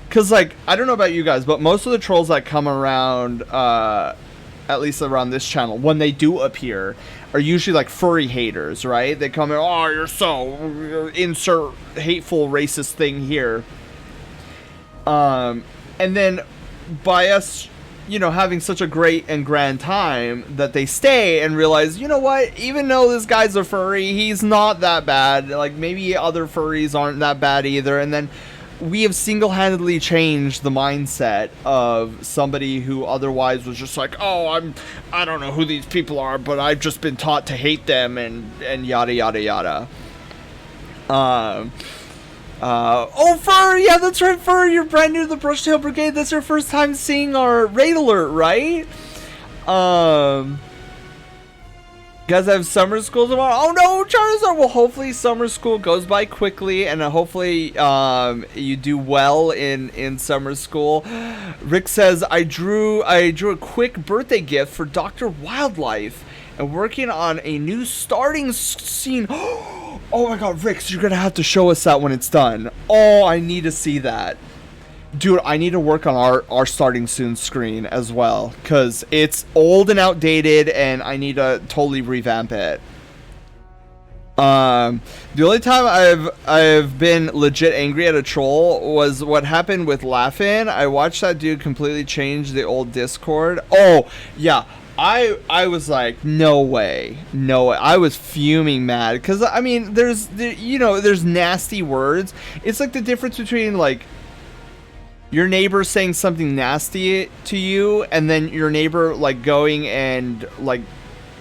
Because, like, I don't know about you guys, but most of the trolls that come around, at least around this channel, when they do appear, are usually like furry haters, right? They come in, oh, you're insert hateful racist thing here. And then by us, you know, having such a great and grand time, that they stay and realize, you know what, even though this guy's a furry, he's not that bad. Like, maybe other furries aren't that bad either. And then we have single-handedly changed the mindset of somebody who otherwise was just like, oh, I don't know who these people are, but I've just been taught to hate them, and yada yada yada. Oh, Fur, yeah, that's right, Fur, you're brand new to the Brushtail Brigade. That's your first time seeing our raid alert, right? You guys have summer school tomorrow? Oh no, Charizard! Well, hopefully summer school goes by quickly, and hopefully you do well in summer school. Rick says, I drew a quick birthday gift for Dr. Wildlife, and working on a new starting scene. Oh my god, Rick, you're gonna have to show us that when it's done. Oh, I need to see that. Dude, I need to work on our starting soon screen as well, because it's old and outdated, and I need to totally revamp it. The only time I've been legit angry at a troll was what happened with Laugh-In. I watched that dude completely change the old Discord. Oh, yeah. I was like, no way, no way. I was fuming mad because I mean, there's nasty words. It's like the difference between like your neighbor saying something nasty to you and then your neighbor like going and like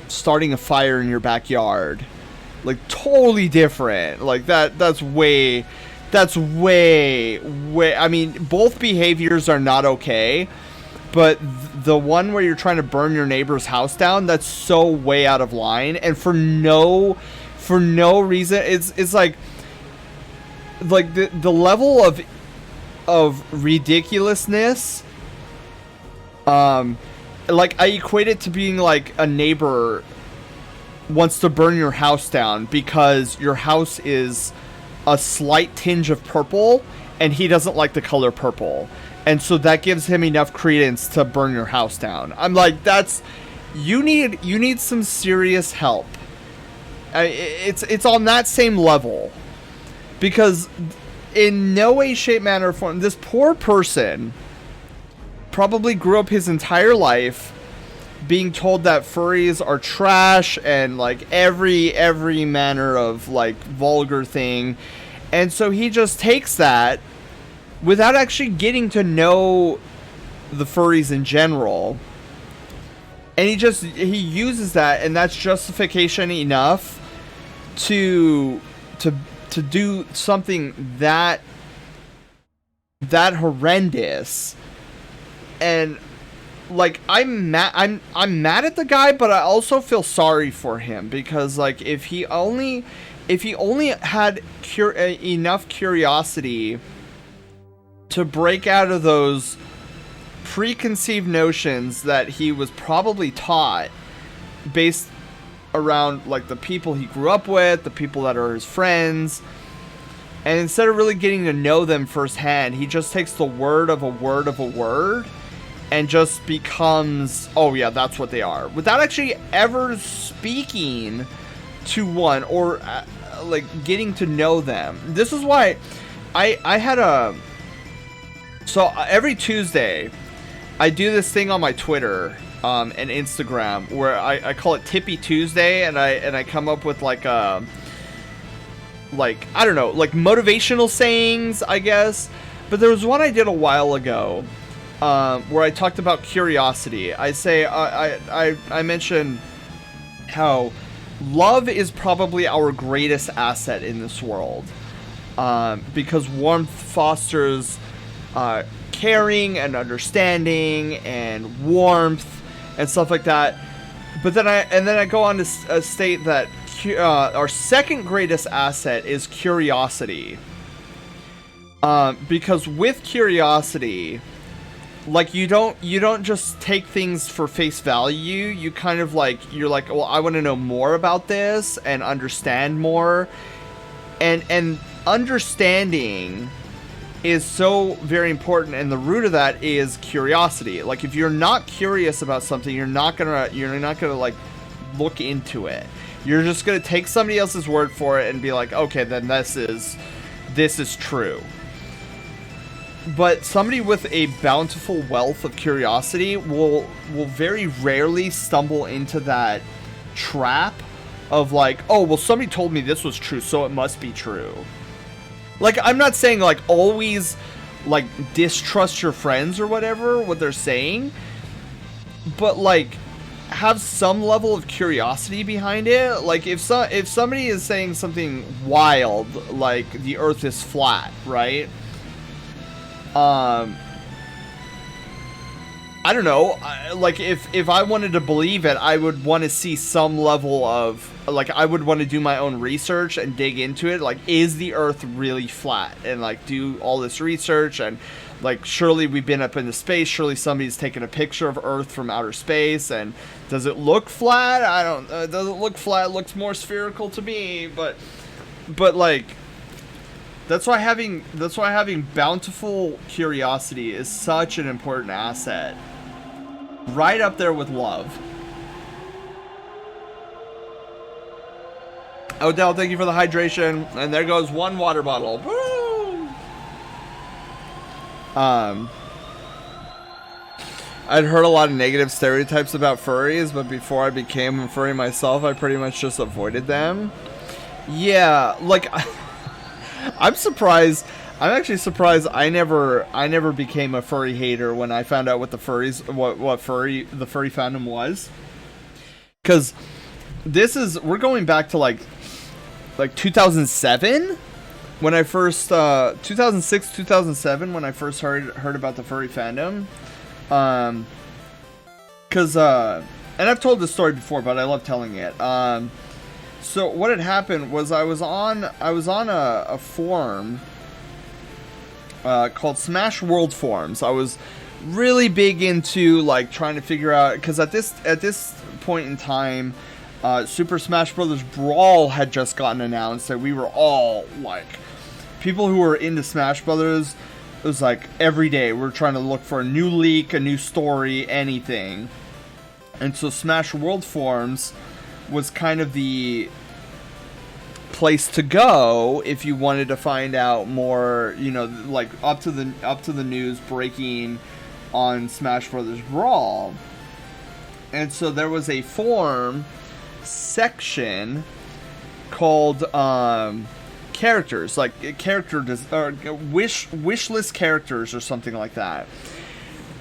starting a fire in your backyard. Like totally different. Like that's way I mean, both behaviors are not okay, but the one where you're trying to burn your neighbor's house down, that's so way out of line and for no reason. It's like the level of ridiculousness, like I equate it to being like a neighbor wants to burn your house down because your house is a slight tinge of purple and he doesn't like the color purple, and so that gives him enough credence to burn your house down. I'm like, you need some serious help. It's on that same level, because in no way, shape, manner, or form, this poor person probably grew up his entire life being told that furries are trash and like every manner of like vulgar thing, and so he just takes that without actually getting to know the furries in general, and he uses that, and that's justification enough to do something that horrendous. And like I'm mad at the guy, but I also feel sorry for him, because like if he only had enough curiosity to break out of those preconceived notions that he was probably taught based around like the people he grew up with, the people that are his friends, and instead of really getting to know them firsthand, he just takes the word of a word and just becomes, oh yeah, that's what they are, without actually ever speaking to one or like getting to know them. This is why I had so every Tuesday I do this thing on my Twitter and Instagram where I call it Tippy Tuesday, and I come up with like I don't know, like motivational sayings, I guess. But there was one I did a while ago where I talked about curiosity. I mentioned how love is probably our greatest asset in this world, because warmth fosters caring and understanding and warmth and stuff like that. But then I go on to state that our second greatest asset is curiosity, because with curiosity, like you don't just take things for face value. You kind of like, you're like, well, I want to know more about this and understand more, and understanding is so very important, and the root of that is curiosity. Like if you're not curious about something, you're not gonna like look into it. You're just gonna take somebody else's word for it and be like, okay, then this is true. But somebody with a bountiful wealth of curiosity will very rarely stumble into that trap of like, oh, well, somebody told me this was true, so it must be true. Like, I'm not saying, like, always, like, distrust your friends or whatever, what they're saying. But, like, have some level of curiosity behind it. Like, if somebody is saying something wild, like, the earth is flat, right? I don't know, like, if I wanted to believe it, I would want to see some level of, like, I would want to do my own research and dig into it, like, is the earth really flat? And, like, do all this research, and, like, surely we've been up into space, surely somebody's taken a picture of Earth from outer space, and does it look flat? I don't, does it look flat? It looks more spherical to me, but, like, that's why having bountiful curiosity is such an important asset. Right up there with love. Odell, thank you for the hydration. And there goes one water bottle. Woo! I'd heard a lot of negative stereotypes about furries, but before I became a furry myself, I pretty much just avoided them. Yeah, like I'm surprised. I'm actually surprised I never became a furry hater when I found out what the furry fandom was. Cuz we're going back to like 2007 when I first 2006 2007 when I first heard about the furry fandom. Cuz and I've told this story before, but I love telling it. So what had happened was I was on a forum called Smash World Forums. I was really big into like trying to figure out, because at this point in time, Super Smash Bros. Brawl had just gotten announced, and we were all like, people who were into Smash Brothers. It was like every day we were trying to look for a new leak, a new story, anything. And so Smash World Forums was kind of the place to go if you wanted to find out more, you know, like up to the news breaking on Smash Brothers Brawl. And so there was a forum section called characters, like wish list characters or something like that.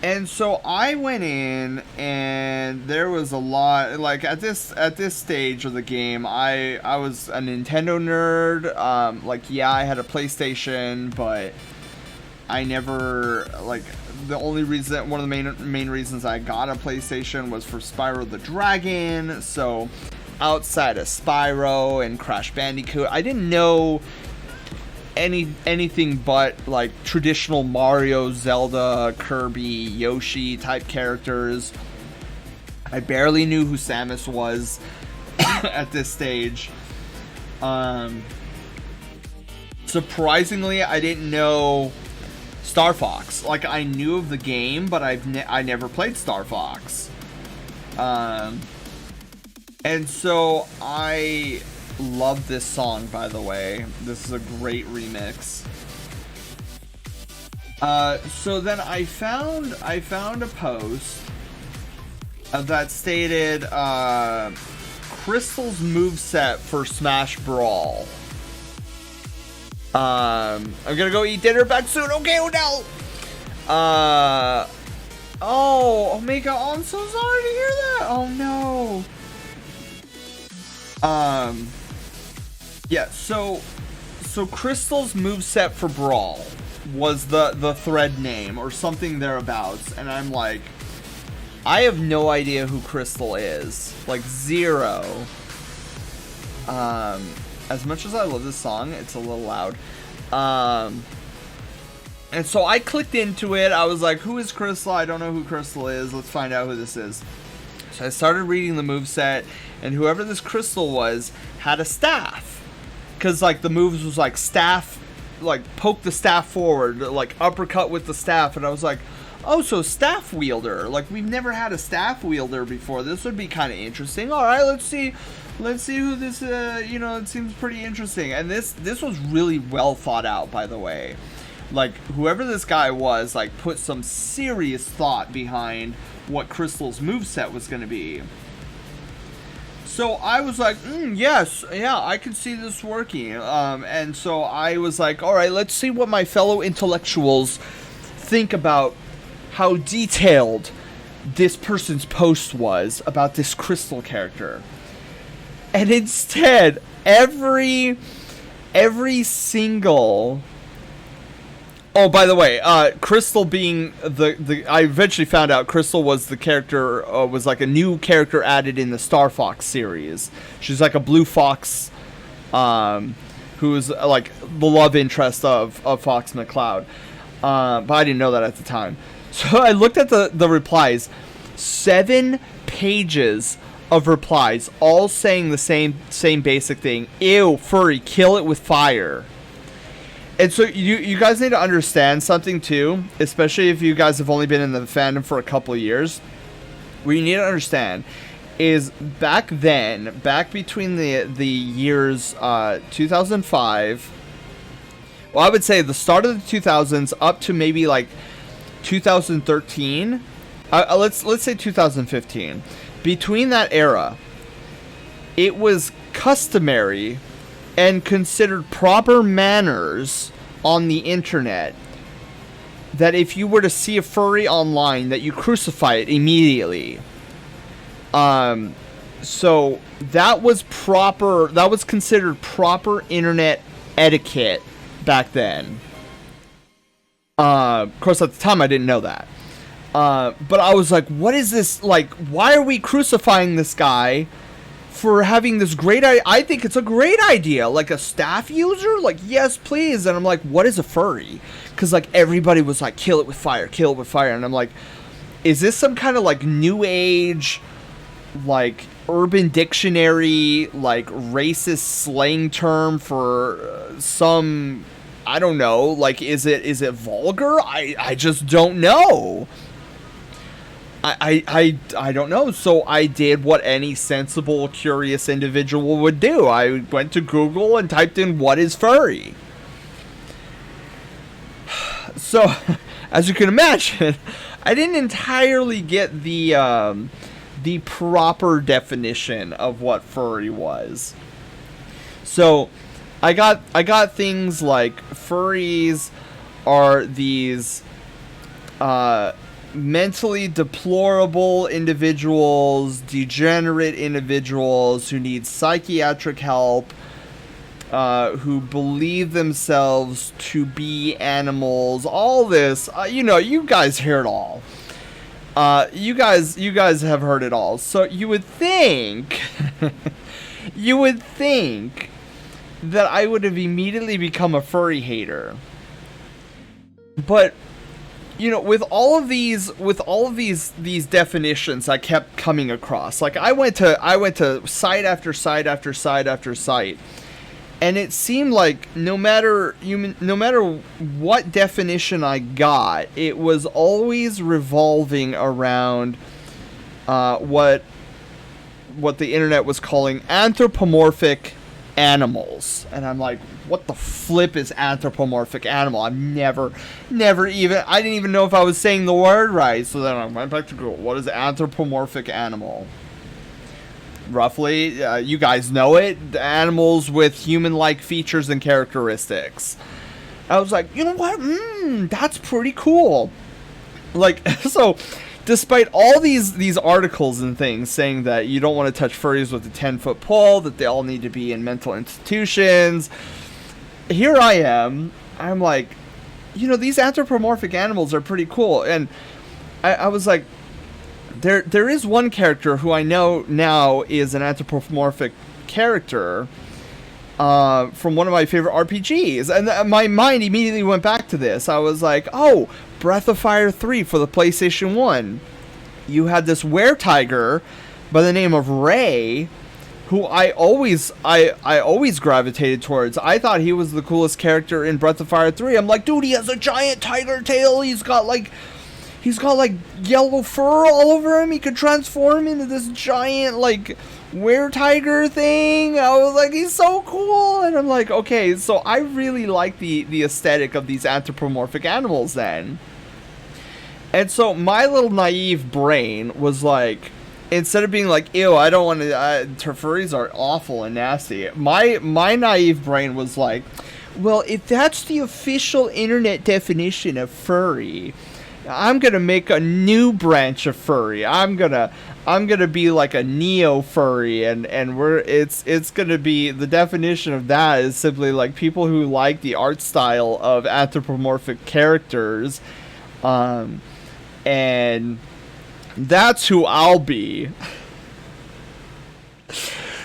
And so I went in, and there was a lot, like at this stage of the game, I was a Nintendo nerd. Like, yeah, I had a PlayStation, but I never, like, one of the main reasons I got a PlayStation was for Spyro the Dragon. So outside of Spyro and Crash Bandicoot, I didn't know anything but like traditional Mario, Zelda, Kirby, Yoshi type characters. I barely knew who Samus was at this stage. Surprisingly, I didn't know Star Fox. Like, I knew of the game, but I never played Star Fox. And so I love this song, by the way. This is a great remix. So then I found a post that stated Crystal's moveset for Smash Brawl. I'm gonna go eat dinner back soon. Okay, Odell. Oh, Omega, oh, I'm so sorry to hear that. Oh no. Yeah, so Crystal's moveset for Brawl was the thread name or something thereabouts, and I'm like, I have no idea who Crystal is. Like, zero. As much as I love this song, it's a little loud. And so I clicked into it. I was like, who is Crystal? I don't know who Crystal is. Let's find out who this is. So I started reading the moveset, and whoever this Crystal was had a staff. Because, like, the moves was like staff, like poke the staff forward, like uppercut with the staff. And I was like, oh, so staff wielder. Like, we've never had a staff wielder before. This would be kind of interesting. All right, let's see who this, you know, it seems pretty interesting. And this was really well thought out, by the way. Like, whoever this guy was, like, put some serious thought behind what Crystal's moveset was going to be. So I was like, yes, yeah, I can see this working. And so I was like, all right, let's see what my fellow intellectuals think about how detailed this person's post was about this Crystal character. And instead, every single... Oh, by the way, Crystal being I eventually found out Crystal was the character, was like a new character added in the Star Fox series. She's like a blue fox, who's like the love interest of Fox McCloud. But I didn't know that at the time. So I looked at the replies. 7 pages of replies, all saying the same basic thing. Ew, furry, kill it with fire. And so you guys need to understand something too, especially if you guys have only been in the fandom for a couple of years. What you need to understand is back then, back between the years 2005, well, I would say the start of the 2000s up to maybe like 2013, let's say 2015. Between that era, it was customary and considered proper manners on the internet that if you were to see a furry online, that you crucify it immediately. So that was proper. That was considered proper internet etiquette back then. Of course, at the time, I didn't know that. But I was like, what is this? Like, why are we crucifying this guy for having this great idea? I think it's a great idea. Like, a staff user? Like, yes, please. And I'm like, what is a furry? Because, like, everybody was like, kill it with fire, kill it with fire. And I'm like, is this some kind of, like, new age, like, Urban Dictionary, like, racist slang term for some... I don't know, like, is it vulgar? I just don't know. I don't know. So I did what any sensible, curious individual would do. I went to Google and typed in, what is furry? So, as you can imagine, I didn't entirely get the proper definition of what furry was. So, I got things like furries are these mentally deplorable individuals, degenerate individuals who need psychiatric help, who believe themselves to be animals. All this, you guys hear it all. You guys have heard it all. So you would think, that I would have immediately become a furry hater. But, with all of these definitions I kept coming across. Like, I went to site after site after site after site, and it seemed like no matter what definition I got, it was always revolving around what the internet was calling anthropomorphic animals. And I'm like, what the flip is anthropomorphic animal? I've never even, I didn't even know if I was saying the word right. So then I went back to Google. What is anthropomorphic animal? Roughly, you guys know it. Animals with human-like features and characteristics. I was like, you know what? That's pretty cool. Like, so despite all these articles and things saying that you don't want to touch furries with a 10-foot pole, that they all need to be in mental institutions, here I am. I'm like, these anthropomorphic animals are pretty cool. And I was like, there is one character who I know now is an anthropomorphic character from one of my favorite RPGs. And my mind immediately went back to this. I was like, oh, Breath of Fire 3 for the PlayStation 1. You had this were-tiger by the name of Ray, who I always gravitated towards. I thought he was the coolest character in Breath of Fire 3. I'm like, dude, he has a giant tiger tail. He's got like yellow fur all over him. He could transform into this giant like were-tiger thing. I was like, he's so cool. And I'm like, okay, so I really like the aesthetic of these anthropomorphic animals then. And so my little naive brain was like, instead of being like, ew, I don't want to, furries are awful and nasty, my naive brain was like, well, if that's the official internet definition of furry, I'm gonna make a new branch of furry. I'm gonna be like a neo furry, and it's gonna be, the definition of that is simply like people who like the art style of anthropomorphic characters, and that's who I'll be.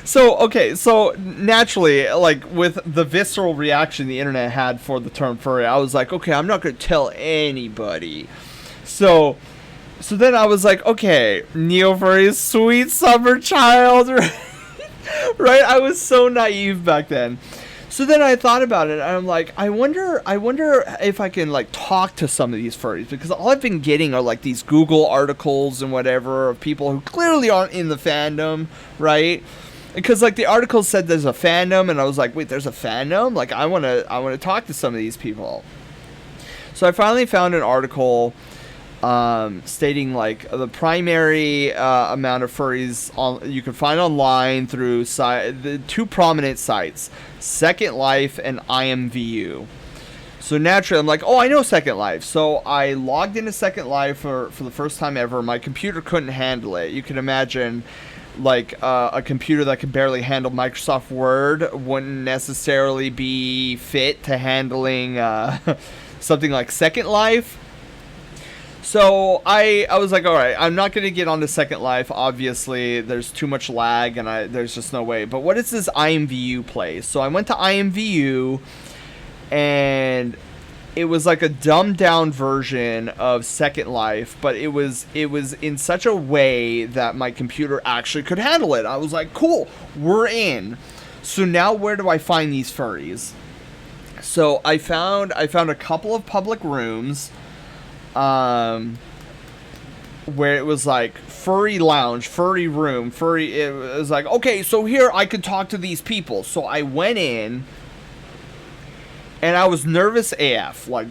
So, okay, so naturally, like, with the visceral reaction the internet had for the term furry, I was like, okay, I'm not going to tell anybody. So then I was like, okay, neo-furry, sweet summer child, right? I was so naive back then. So then I thought about it, and I'm like, I wonder if I can, like, talk to some of these furries, because all I've been getting are, like, these Google articles and whatever of people who clearly aren't in the fandom, right? Because, like, the article said there's a fandom, and I was like, wait, there's a fandom? Like, I want to talk to some of these people. So I finally found an article stating like the primary amount of furries you can find online through the two prominent sites, Second Life and IMVU. So naturally, I'm like, oh, I know Second Life. So I logged into Second Life for the first time ever. My computer couldn't handle it. You can imagine, like, a computer that could barely handle Microsoft Word wouldn't necessarily be fit to handling something like Second Life. So I was like, all right, I'm not going to get onto Second Life. Obviously, there's too much lag, and there's just no way. But what is this IMVU place? So I went to IMVU, and it was like a dumbed down version of Second Life, but it was in such a way that my computer actually could handle it. I was like, cool, we're in. So now where do I find these furries? So I found a couple of public rooms, where it was like furry lounge, furry room, it was like, okay, so here I could talk to these people. So I went in, and I was nervous AF, like,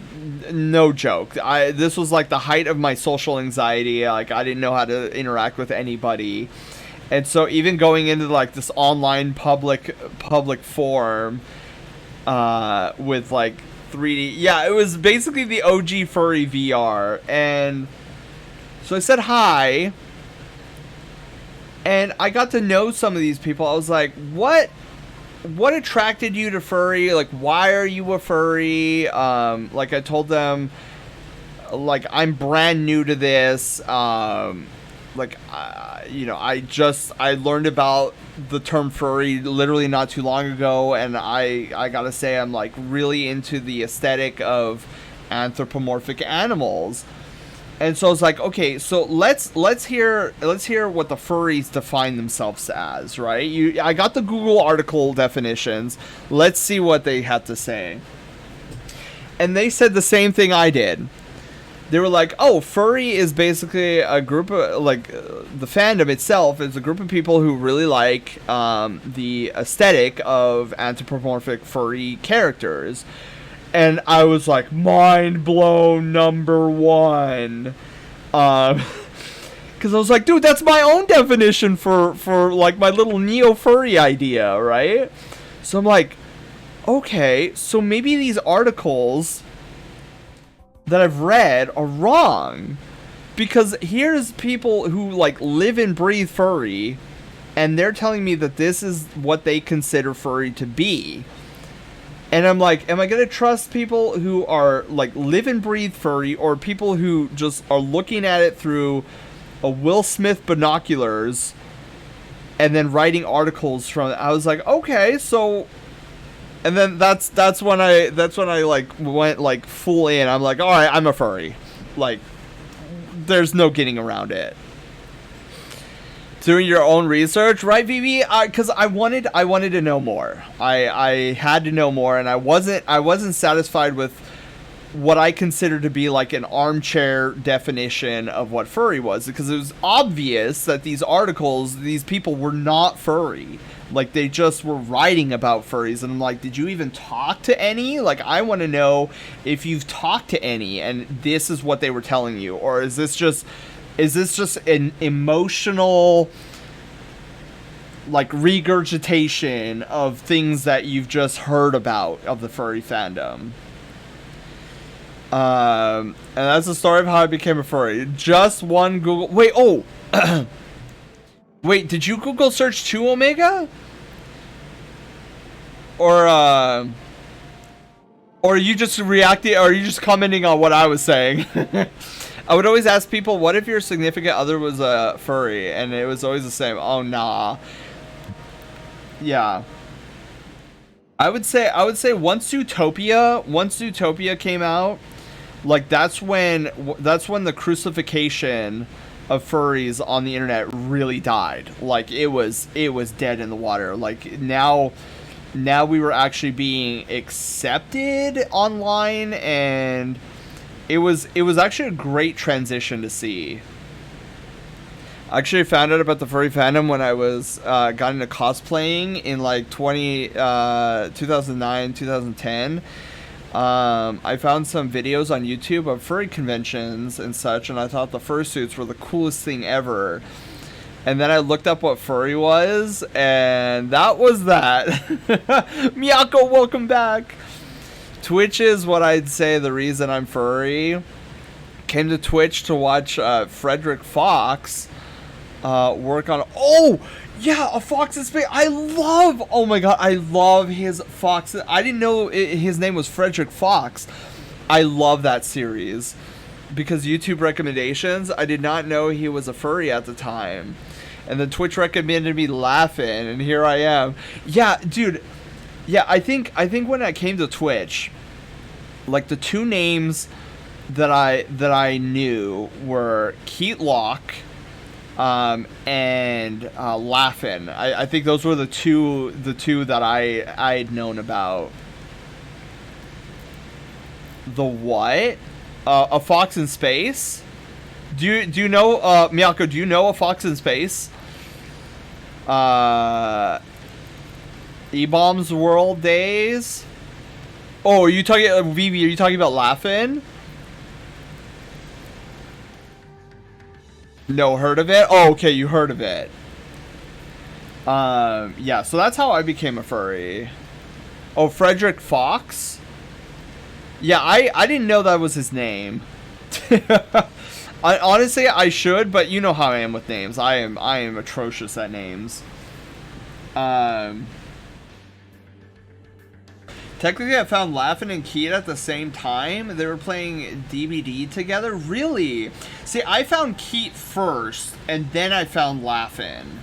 no joke. This was like the height of my social anxiety. Like, I didn't know how to interact with anybody. And so even going into like this online public forum with like 3D, yeah, it was basically the OG furry VR. And so I said hi, and I got to know some of these people. I was like, what attracted you to furry? Like, why are you a furry? Like, I told them, like, I'm brand new to this. Like, you know, I learned about the term furry literally not too long ago, and I gotta say, I'm like really into the aesthetic of anthropomorphic animals. And so I was like, okay, so let's hear what the furries define themselves as, right? I got the Google article definitions. Let's see what they had to say. And they said the same thing I did. They were like, oh, furry is basically a group of, like, the fandom itself is a group of people who really like the aesthetic of anthropomorphic furry characters. And I was like, mind blown number one. Because I was like, dude, that's my own definition for like my little neo-furry idea, right? So I'm like, okay, so maybe these articles that I've read are wrong. Because here's people who like live and breathe furry, and they're telling me that this is what they consider furry to be. And I'm like, am I going to trust people who are, like, live and breathe furry, or people who just are looking at it through a Will Smith binoculars and then writing articles from it? I was like, okay, so... And then that's when I like, went, like, full in. I'm like, all right, I'm a furry. Like, there's no getting around it. Doing your own research, right, VB? Because I wanted to know more. I had to know more, and I wasn't satisfied with what I consider to be like an armchair definition of what furry was, because it was obvious that these articles, these people were not furry. Like, they just were writing about furries, and I'm like, did you even talk to any? Like, I want to know if you've talked to any, and this is what they were telling you, or is this just an emotional, like, regurgitation of things that you've just heard about of the furry fandom? And that's the story of how I became a furry. Just one Google... Wait, oh! Wait, did you Google search 2 Omega? Or are you just reacting, or are you just commenting on what I was saying? I would always ask people, what if your significant other was a furry? And it was always the same. Oh, nah. Yeah. I would say once Zootopia came out, like, that's when the crucifixion of furries on the internet really died. Like, it was dead in the water. Like, now we were actually being accepted online, and it was actually a great transition to see. I actually found out about the furry fandom when I was got into cosplaying in like 2009, 2010. I found some videos on YouTube of furry conventions and such, and I thought the fursuits were the coolest thing ever. And then I looked up what furry was, and that was that. Miyako, welcome back. Twitch is what I'd say the reason I'm furry. Came to Twitch to watch Frederick Fox work on... Oh! Yeah, a Fox in Space. Oh my god, I love his Fox. I didn't know his name was Frederick Fox. I love that series. Because YouTube recommendations, I did not know he was a furry at the time. And then Twitch recommended me Laughing, and here I am. Yeah, dude. Yeah, I think when I came to Twitch, like the two names that I knew were Keat Locke and Laughing. I think those were the two that I'd known about. The what? A Fox in Space? Do you know Miyako, do you know A Fox in Space? E-Bombs World Days? Oh, are you talking Vivi, are you talking about Laughing? No, heard of it? Oh, okay, you heard of it. Yeah, so that's how I became a furry. Oh, Frederick Fox? Yeah, I didn't know that was his name. Honestly, I should, but you know how I am with names. I am atrocious at names. Technically, I found Laughing and Keat at the same time. They were playing DBD together. Really? See, I found Keat first, and then I found Laughing.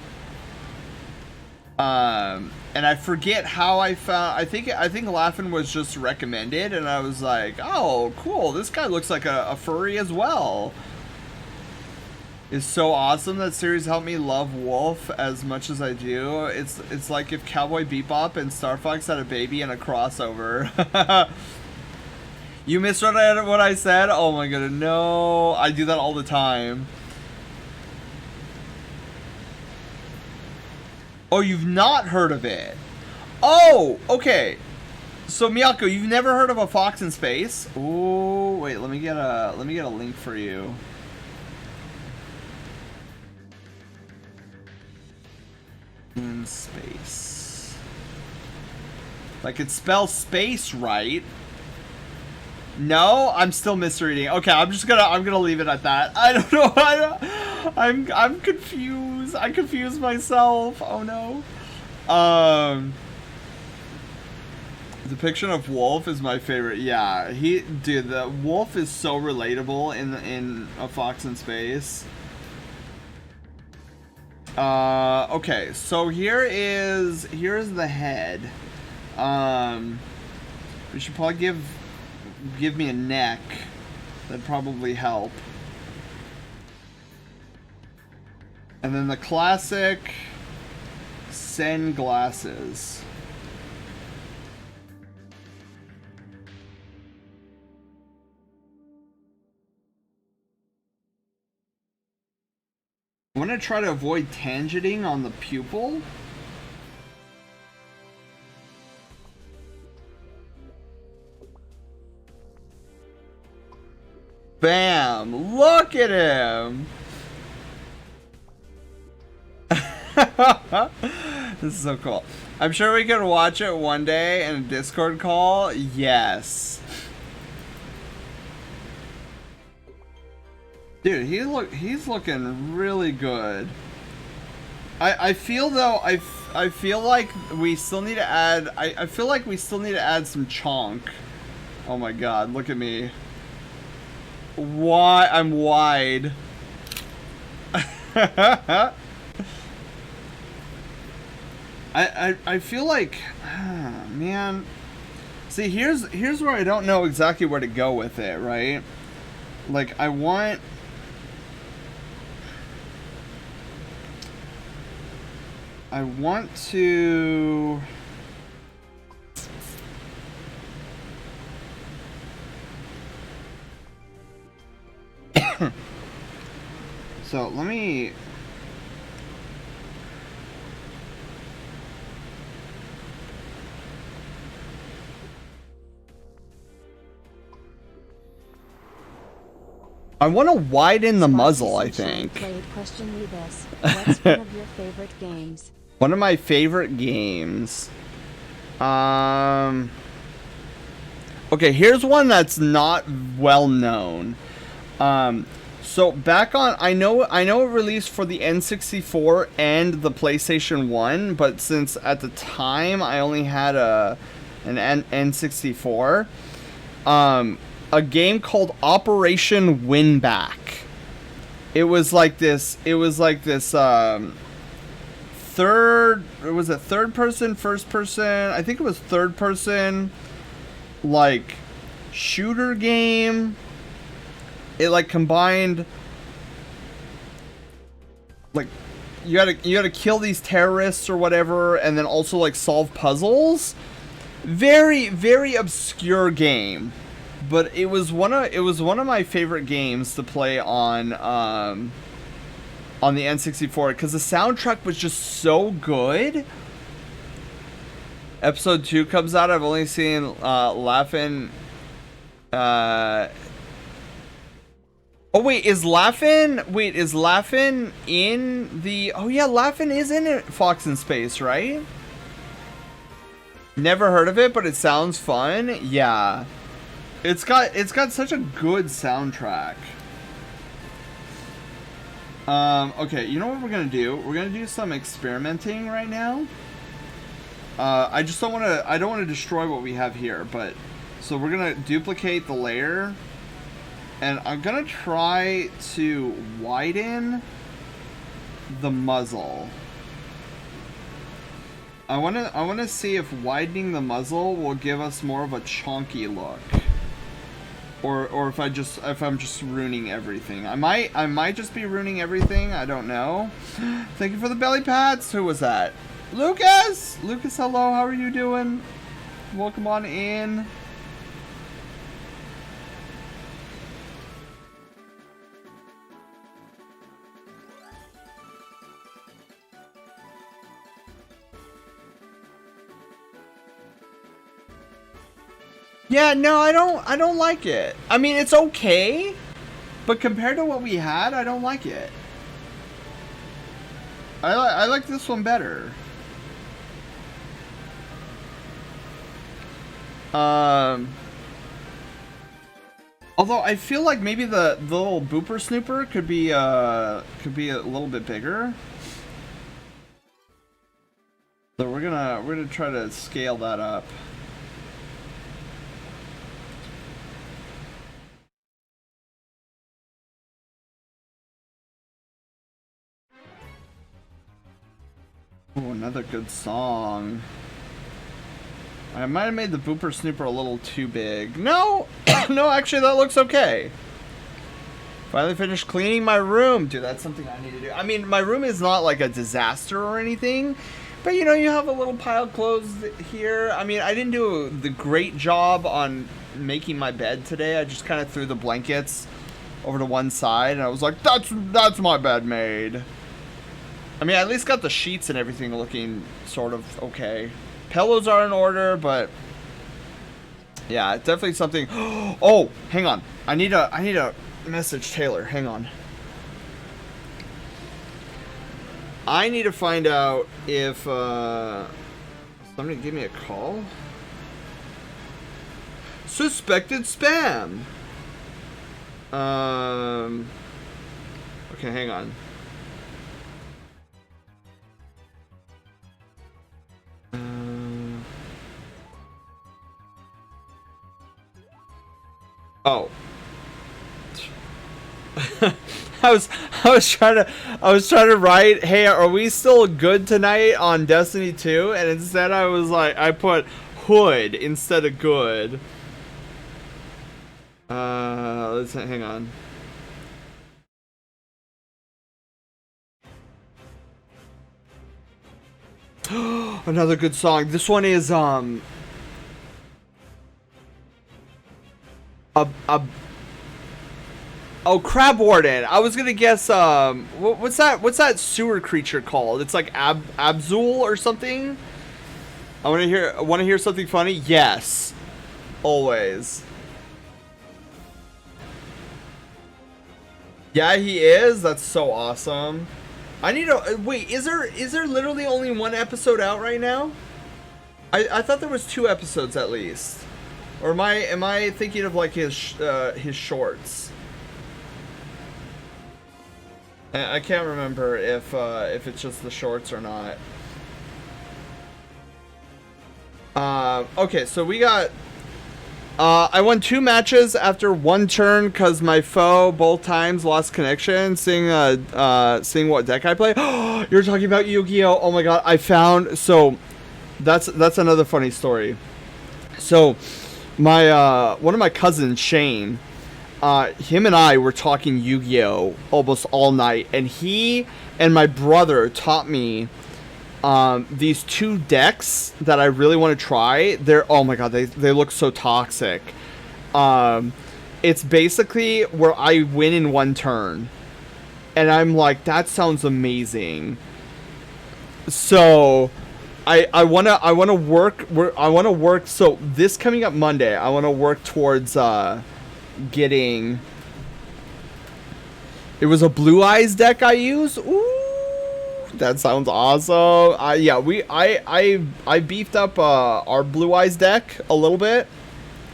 And I forget how I found. I think Laughing was just recommended, and I was like, oh, cool. This guy looks like a furry as well. It's so awesome. That series helped me love Wolf as much as I do. It's like if Cowboy Bebop and Star Fox had a baby and a crossover. You missed what I said? Oh my god, no. I do that all the time. Oh, you've not heard of it. Oh, okay. So Miyako, you've never heard of A Fox in Space? Oh, wait, let me get a link for you. In space. Like it spells space right. No, I'm still misreading. Okay, I'm gonna leave it at that. I don't know. I'm confused. I confused myself. Oh no. Depiction of Wolf is my favorite. Yeah, dude, the Wolf is so relatable in A Fox in Space. Okay, so here's the head. We should probably give me a neck. That'd probably help. And then the classic Sen glasses. I'm gonna try to avoid tangenting on the pupil. Bam! Look at him! This is so cool. I'm sure we could watch it one day in a Discord call. Yes. Dude, he's looking really good. I feel though I feel like we still need to add I feel like we still need to add some chonk. Oh my god, look at me. Why I'm wide. I feel like man. See, here's where I don't know exactly where to go with it, right? Like I want to so let me I want to widen the muzzle, I Spicy think. Played Question Me This. What's one of your favorite games? One of my favorite games. Okay, here's one that's not well known. So back on, I know it released for the N64 and the PlayStation 1, but since at the time I only had an N64, a game called Operation Winback. It was like this third person, first person, I think it was third person, like, shooter game. It like combined, like, you gotta kill these terrorists or whatever, and then also like solve puzzles. Very, very obscure game, but it was one of my favorite games to play on the N64 because the soundtrack was just so good. Episode 2 comes out. I've only seen Laughing. Oh wait, is Laughing in the? Oh yeah, Laughing is in it. Fox in Space, right? Never heard of it, but it sounds fun. Yeah, it's got such a good soundtrack. Okay, you know what we're gonna do? We're gonna do some experimenting right now. I just don't want to. I don't want to destroy what we have here, but so we're gonna duplicate the layer. And I'm gonna try to widen the muzzle. I wanna see if widening the muzzle will give us more of a chonky look, or if I'm just ruining everything. I might just be ruining everything. I don't know. Thank you for the belly pats. Who was that? Lucas. Lucas, hello. How are you doing? Welcome on in. Yeah, no, I don't like it. I mean, it's okay, but compared to what we had, I don't like it. I like this one better. Although I feel like maybe the little booper snooper could be a little bit bigger. So we're gonna try to scale that up. Oh, another good song. I might have made the booper snooper a little too big. No! No, actually that looks okay. Finally finished cleaning my room. Dude, that's something I need to do. I mean, my room is not like a disaster or anything, but you know, you have a little pile of clothes here. I mean, I didn't do the great job on making my bed today. I just kind of threw the blankets over to one side and I was like, that's my bed made. I mean, I at least got the sheets and everything looking sort of okay. Pillows are in order, but yeah, it's definitely something. Oh, hang on. I need a message Taylor. Hang on. I need to find out if somebody give me a call. Suspected spam. Okay, hang on. Oh. I was trying to write, hey, are we still good tonight on Destiny 2? And instead I was like, I put hood instead of good. Let's hang on. Another good song. This one is oh, Crab Warden. I was gonna guess what's that sewer creature called? It's like Abzul or something. I want to hear something funny. Yes, always. Yeah, he is. That's so awesome. I need to wait. Is there literally only one episode out right now? I thought there was 2 episodes at least. Or am I thinking of like his shorts? I can't remember if it's just the shorts or not. Okay, so we got. I won 2 matches after 1 turn because my foe both times lost connection. Seeing what deck I play. You're talking about Yu-Gi-Oh! Oh my god, I found so. That's another funny story. So, my one of my cousins, Shane, him and I were talking Yu-Gi-Oh! Almost all night, and he and my brother taught me these 2 decks that I really want to try. Oh my god, they look so toxic. It's basically where I win in 1 turn, and I'm like, that sounds amazing. So I wanna work. So this coming up Monday, I wanna work towards getting. It was a Blue Eyes deck I use. Ooh, that sounds awesome. I beefed up our Blue Eyes deck a little bit.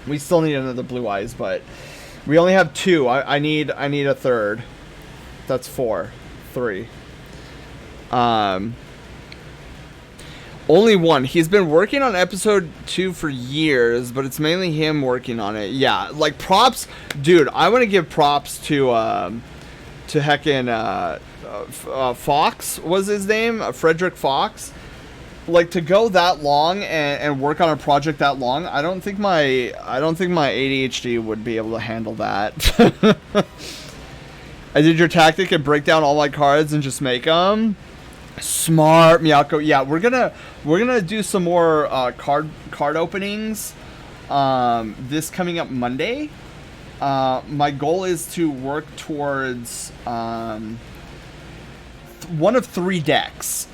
We still need another Blue Eyes, but we only have 2. I need a third. That's 4, 3. Only 1. He's been working on episode 2 for years, but it's mainly him working on it. Yeah, like props, dude. I want to give props to heckin' Fox was his name, Frederick Fox. Like to go that long and work on a project that long. I don't think my ADHD would be able to handle that. I did your tactic and break down all my cards and just make them. Smart, Miyako. Yeah, we're gonna do some more card openings this coming up Monday. My goal is to work towards one of 3 decks.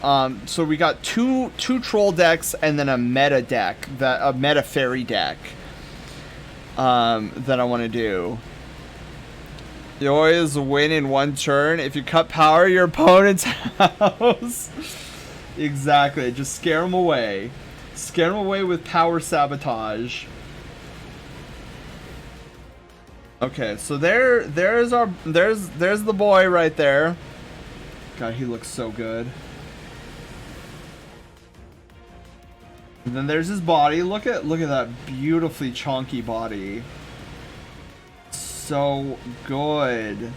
So we got two troll decks and then a meta deck, a meta fairy deck that I want to do. You always win in 1 turn if you cut power your opponent's house. Exactly. Just scare them away. Scare them away with power sabotage. Okay, so there's the boy right there. God, he looks so good. And then there's his body. Look at that beautifully chunky body. So good.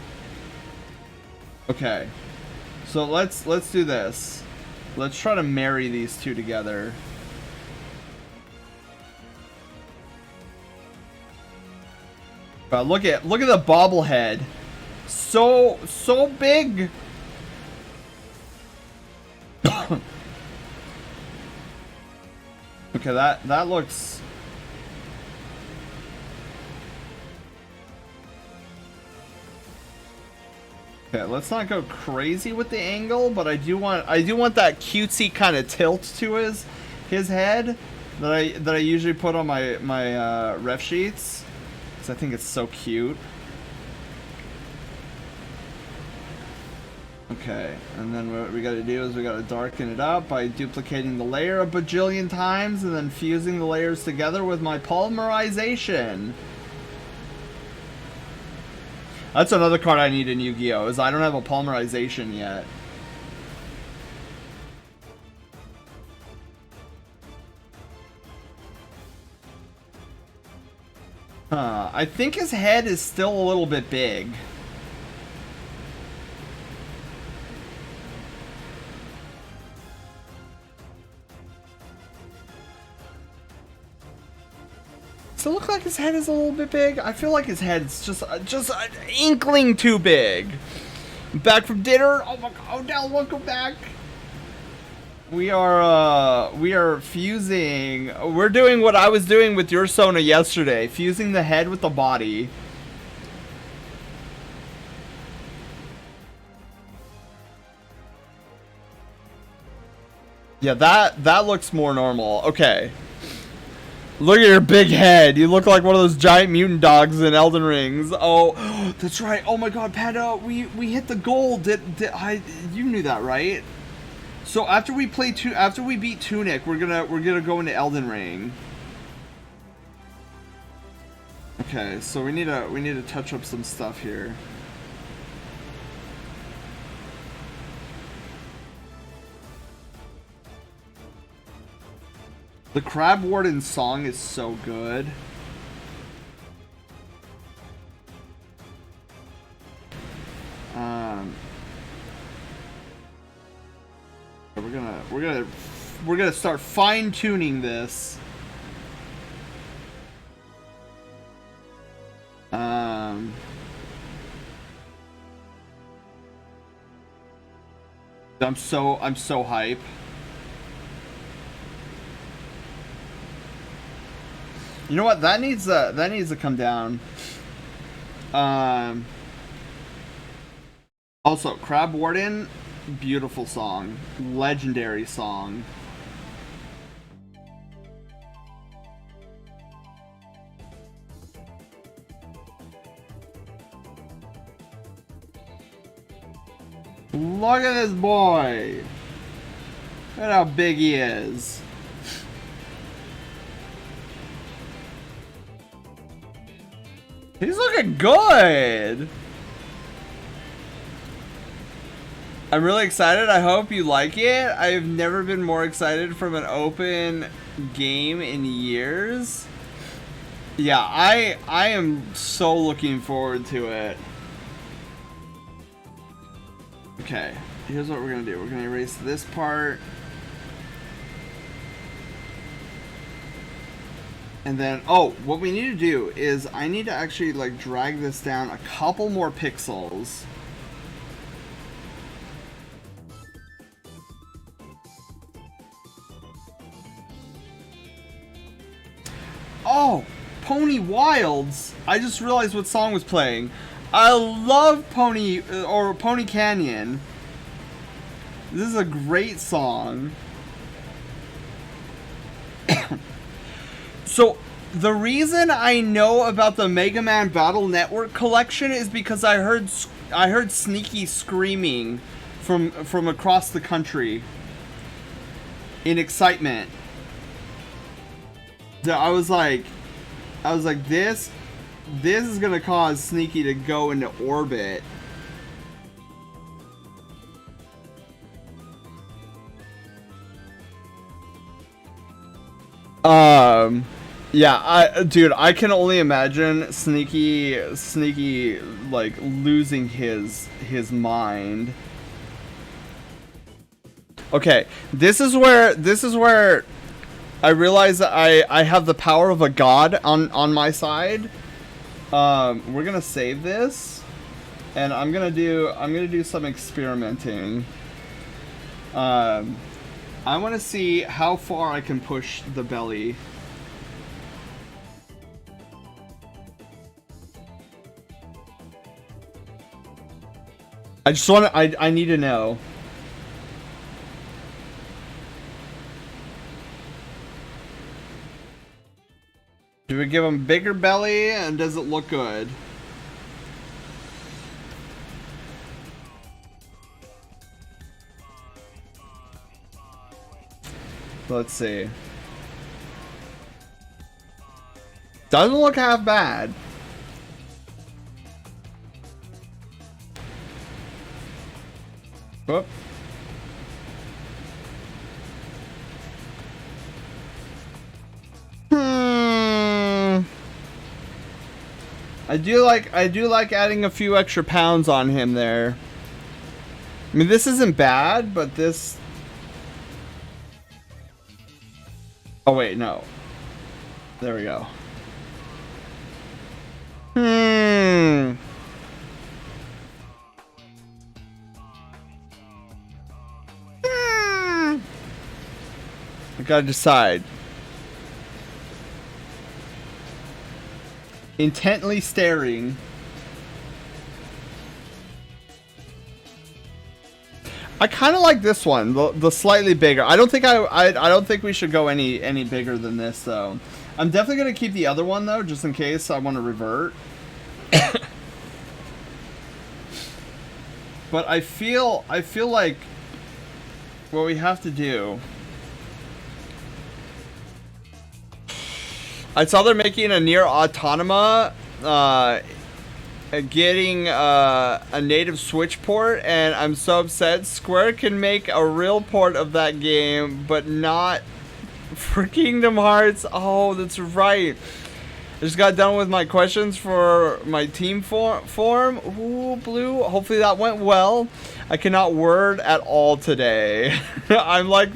Okay, so let's do this. Let's try to marry these 2 together. Look at the bobblehead. So big. Okay, that looks. Okay, let's not go crazy with the angle, but I do want that cutesy kind of tilt to his head that I usually put on my ref sheets, because I think it's so cute. Okay, and then what we gotta do is we gotta darken it up by duplicating the layer a bajillion times and then fusing the layers together with my polymerization. That's another card I need in Yu-Gi-Oh! Is I don't have a polymerization yet. I think his head is still a little bit big. Does it look like his head is a little bit big? I feel like his head is just an inkling too big. Back from dinner. Oh my god! Oh, now welcome back. We are fusing. We're doing what I was doing with your Sona yesterday, fusing the head with the body. Yeah, that looks more normal. Okay. Look at your big head. You look like one of those giant mutant dogs in Elden Rings. Oh, that's right. Oh my God, Panda, we hit the goal. You knew that, right? So after we beat Tunic, we're gonna go into Elden Ring. Okay, so we need to touch up some stuff here. The Crab Warden song is so good. We're gonna start fine-tuning this. I'm so hype. You know what? That needs to come down. Also, Crab Warden, beautiful song, legendary song. Look at this boy. Look at how big he is. He's looking good. I'm really excited. I hope you like it. I've never been more excited from an open game in years. Yeah, I am so looking forward to it. Okay, here's what we're gonna do. We're gonna erase this part. And then, oh, what we need to do is I need to actually like drag this down a couple more pixels. Oh, Pony Wilds. I just realized what song was playing. I love Pony Canyon. This is a great song. So, the reason I know about the Mega Man Battle Network collection is because I heard Sneaky screaming from across the country in excitement. I was like, this is gonna cause Sneaky to go into orbit. Yeah, dude, I can only imagine Sneaky like losing his mind. Okay, this is where I realize that I have the power of a god on my side. We're gonna save this, and I'm gonna do some experimenting. I want to see how far I can push the belly. I need to know. Do we give him bigger belly, and does it look good? Let's see. Doesn't look half bad. Whoop. I do like adding a few extra pounds on him there. I mean, this isn't bad, but this... Oh wait, no. There we go. I gotta decide. Intently staring. I kind of like this one, the slightly bigger. I don't think we should go any bigger than this though. I'm definitely gonna keep the other one though, just in case I want to revert. But I feel like what we have to do. I saw they're making a Nier Automata, getting a native Switch port, and I'm so upset. Square can make a real port of that game, but not for Kingdom Hearts. Oh, that's right. I just got done with my questions for my team form. Ooh, Blue. Hopefully that went well. I cannot word at all today. I'm like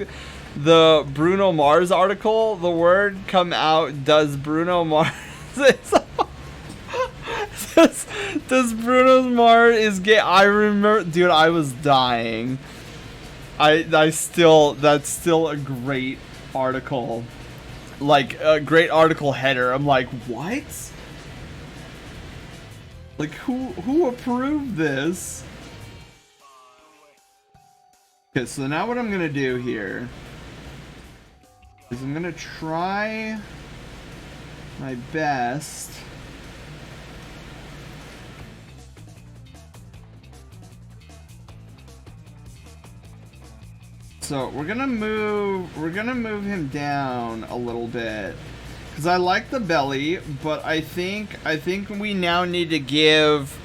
the Bruno Mars article. The word come out. Does Bruno Mars? Does Bruno Mars is gay? I remember, dude. I was dying. That's still a great article. Like a great article header. I'm like, what? Like who approved this? Okay, so now what I'm gonna do here is I'm gonna try my best so we're gonna move him down a little bit because I like the belly, but I think we now need to give,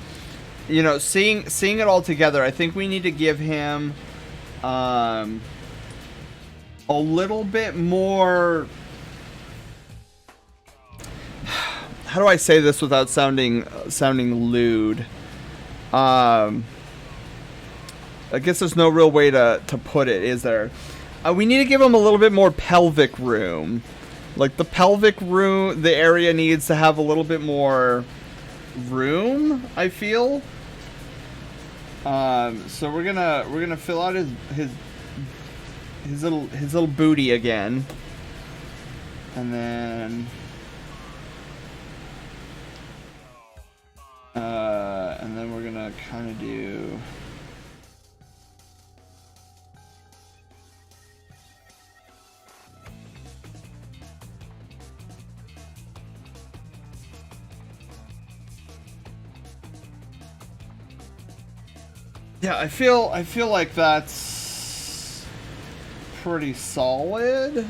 you know, seeing it all together, I think we need to give him a little bit more. How do I say this without sounding lewd? I guess there's no real way to put it, is there? We need to give him a little bit more pelvic room. Like the pelvic room, the area needs to have a little bit more room, I feel. So we're gonna fill out his little booty again, and then we're gonna kind of do. Yeah, I feel like that's pretty solid.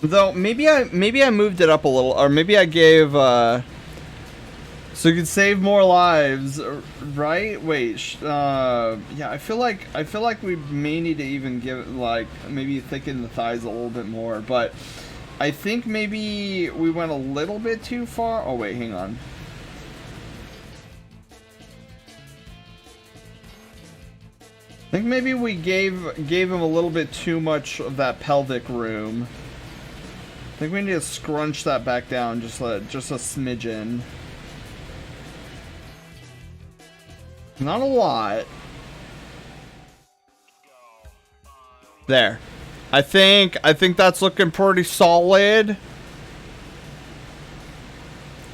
Though maybe I moved it up a little, or maybe I gave so you could save more lives, right? Wait, yeah, I feel like we may need to even give, like, maybe thicken the thighs a little bit more, but I think maybe we went a little bit too far. Oh wait, hang on. I think maybe we gave him a little bit too much of that pelvic room. I think we need to scrunch that back down just a smidgen. Not a lot. There. I think that's looking pretty solid.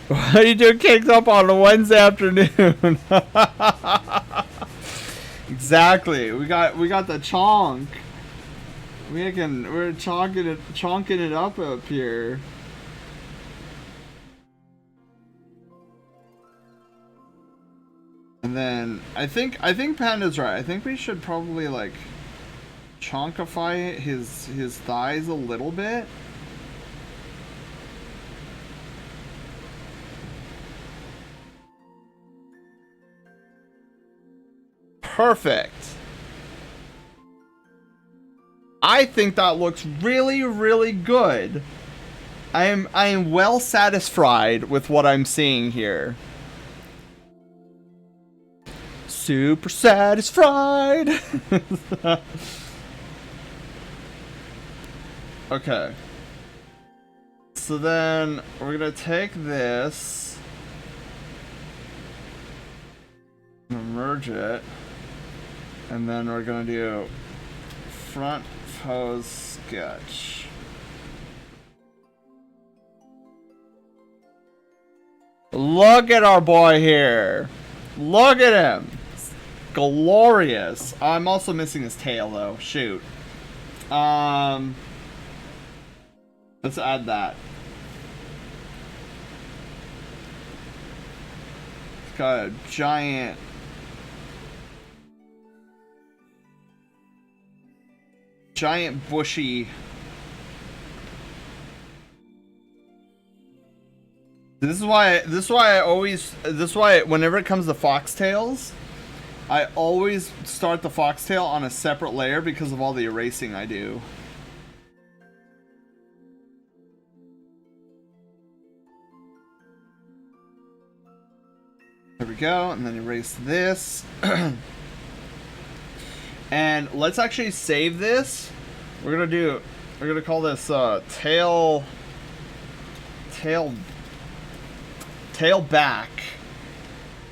What are you doing caked up on a Wednesday afternoon? Exactly. We got the chonk. We're chonking it up here. And then I think Panda's right. I think we should probably like chonkify his thighs a little bit. Perfect. I think that looks really, really good. I am well satisfied with what I'm seeing here. Super satisfied. Okay. So then we're gonna take this, merge it, and then we're gonna do front pose sketch. Look at our boy here. Look at him. Glorious. I'm also missing his tail though. Shoot. Let's add that. It's got a giant bushy. This is why whenever it comes to foxtails, I always start the foxtail on a separate layer because of all the erasing I do. There we go, and then erase this. And let's actually save this. We're gonna call this tail back.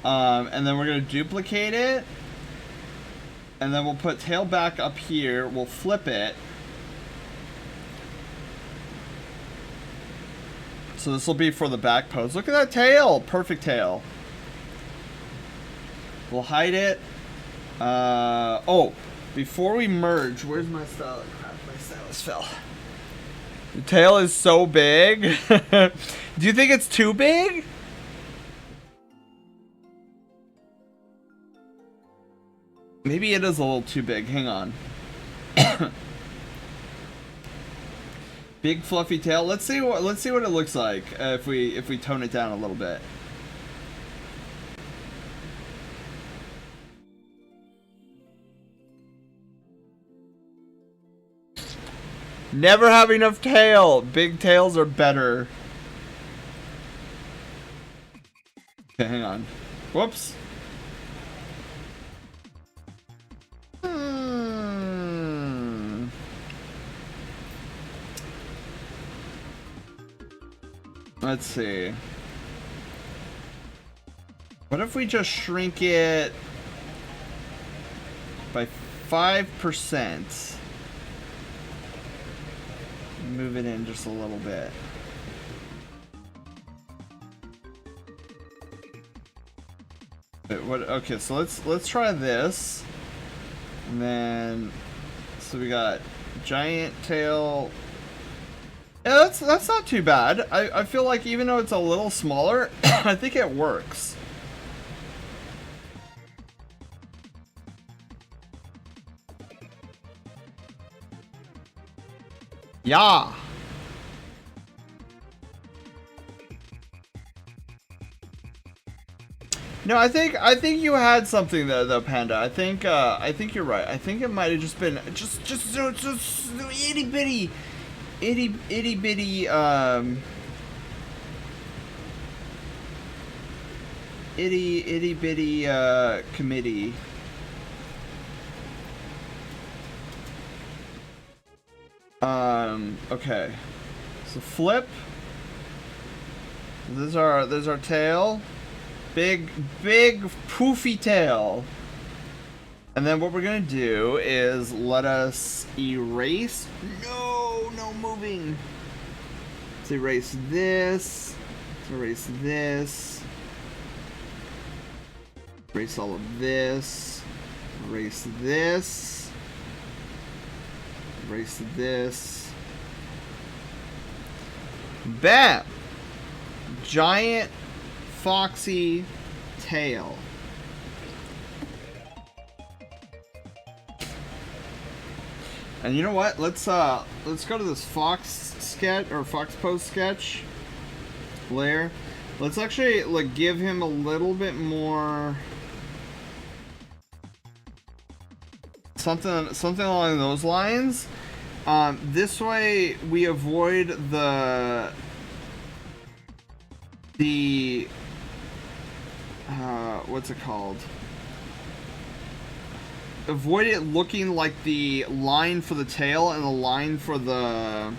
And then we're gonna duplicate it. And then we'll put tail back up here. We'll flip it. So this will be for the back pose. Look at that tail! Perfect tail. We'll hide it. Oh, before we merge, where's my stylus? Crap, my stylus fell. The tail is so big. Do you think it's too big? Maybe it is a little too big. Hang on. Big fluffy tail. Let's see what it looks like if we tone it down a little bit. Never have enough tail. Big tails are better. Okay, hang on. Whoops. Let's see. What if we just shrink it by 5%? Move it in just a little bit. Okay, so let's try this. And then so we got giant tail. Yeah, that's not too bad. I feel like even though it's a little smaller, I think it works. Yeah. No, I think you had something though, Panda. I think you're right. I think it might have just been just itty bitty itty bitty committee. Okay. So flip. There's our tail. Big poofy tail. And then what we're gonna do is let us erase. No moving. Let's erase this. Let's erase this. Erase all of this. Erase this. Erase this. Bam! Giant foxy tail. And you know what? Let's go to this fox sketch or fox pose sketch layer. Let's actually like give him a little bit more something along those lines. This way we avoid the what's it called? Avoid it looking like the line for the tail and the line for the...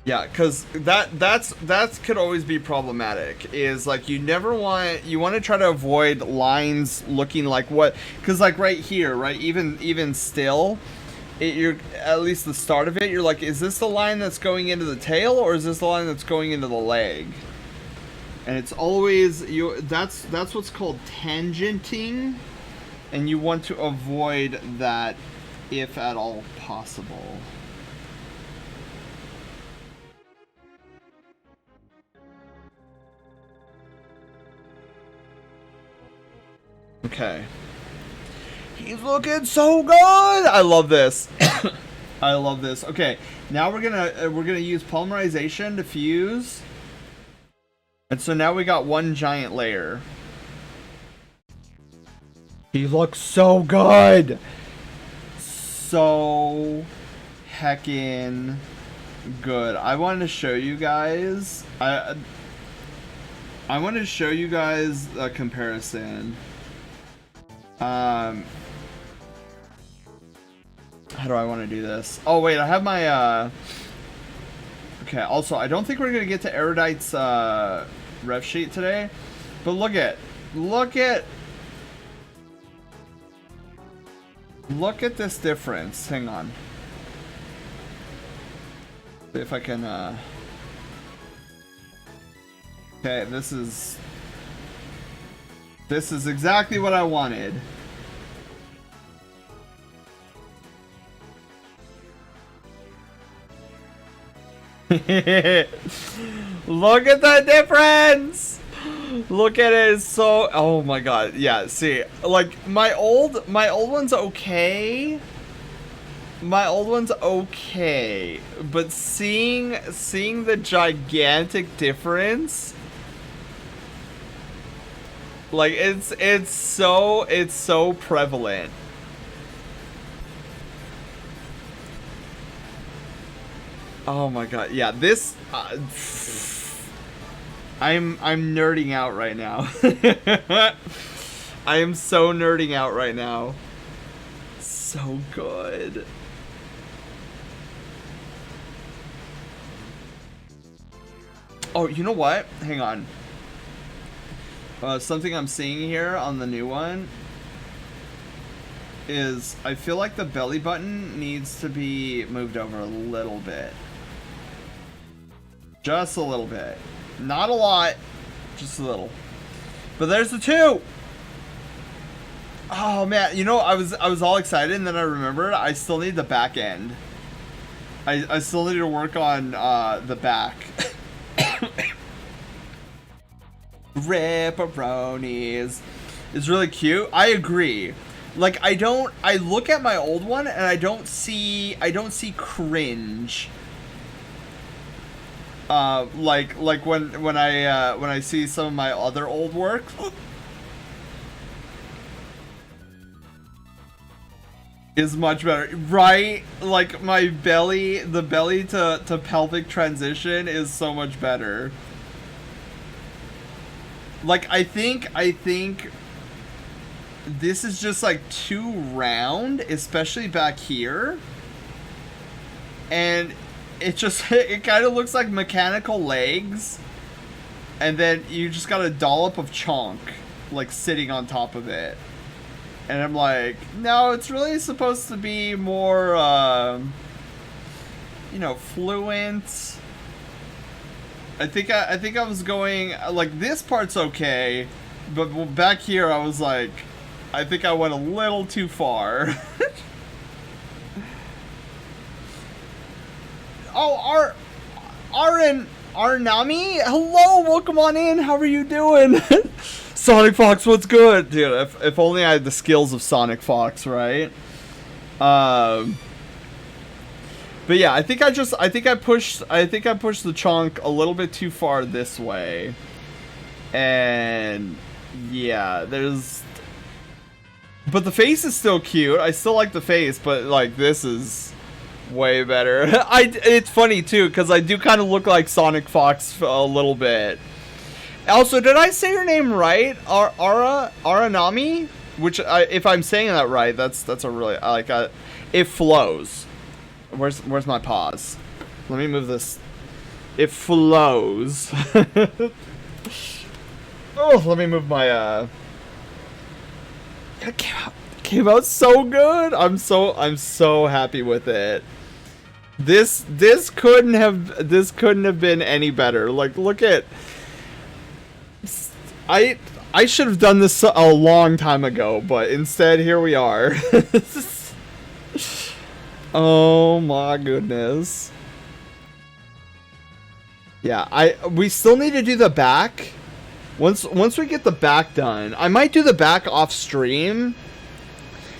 Yeah, because that's could always be problematic. Is like you want to try to avoid lines looking like what, because like right here, right, even still, you're at least the start of it. You're like, is this the line that's going into the tail or is this the line that's going into the leg? And it's always that's what's called tangenting, and you want to avoid that if at all possible. Okay. He's looking so good. I love this. I love this. Okay, now we're gonna use polymerization to fuse, and so now we got one giant layer. He looks so good. So heckin' good. I wanted to show you guys. I wanted to show you guys a comparison. How do I want to do this? Oh wait, I have my okay, also I don't think we're gonna get to Erudite's rev sheet today, but look at this difference. Hang on. See if I can okay, this is exactly what I wanted. Look at the difference. Look at it. It's so, oh my god. Yeah, see, like my old one's okay. My old one's okay, but seeing the gigantic difference, like it's so prevalent. Oh my god, yeah, this I'm nerding out right now. I am so nerding out right now. So good. Oh, you know what? Hang on. Something I'm seeing here on the new one is I feel like the belly button needs to be moved over a little bit. Just a little bit. Not a lot, just a little. But there's the two. Oh man, you know, I was all excited and then I remembered I still need the back end. I still need to work on the back. Ripperonis is really cute. I agree. Like I look at my old one and I don't see cringe. Like when I see some of my other old work. Is much better, right? Like my belly, the belly to pelvic transition is so much better. Like I think this is just like too round, especially back here. And it just, it kind of looks like mechanical legs. And then you just got a dollop of chonk, like sitting on top of it. And I'm like, no, it's really supposed to be more, you know, fluent. I think I was going, like, this part's okay, but back here I was like, I think I went a little too far. Oh, Arnami? Hello, welcome on in, how are you doing? Sonic Fox, what's good? Dude, if only I had the skills of Sonic Fox, right? But yeah, I think I pushed the chunk a little bit too far this way. And yeah, but the face is still cute. I still like the face, but like this is way better. It's funny too cuz I do kind of look like Sonic Fox a little bit. Also, did I say your name right? Aranami? Which if I'm saying that right, that's a really it flows. Where's my pause? Let me move this. It flows. Oh, let me move my it came out so good. I'm so happy with it. This couldn't have been any better. Like look at, I should have done this a long time ago, but instead here we are. Oh my goodness. Yeah, we still need to do the back. Once we get the back done, I might do the back off stream.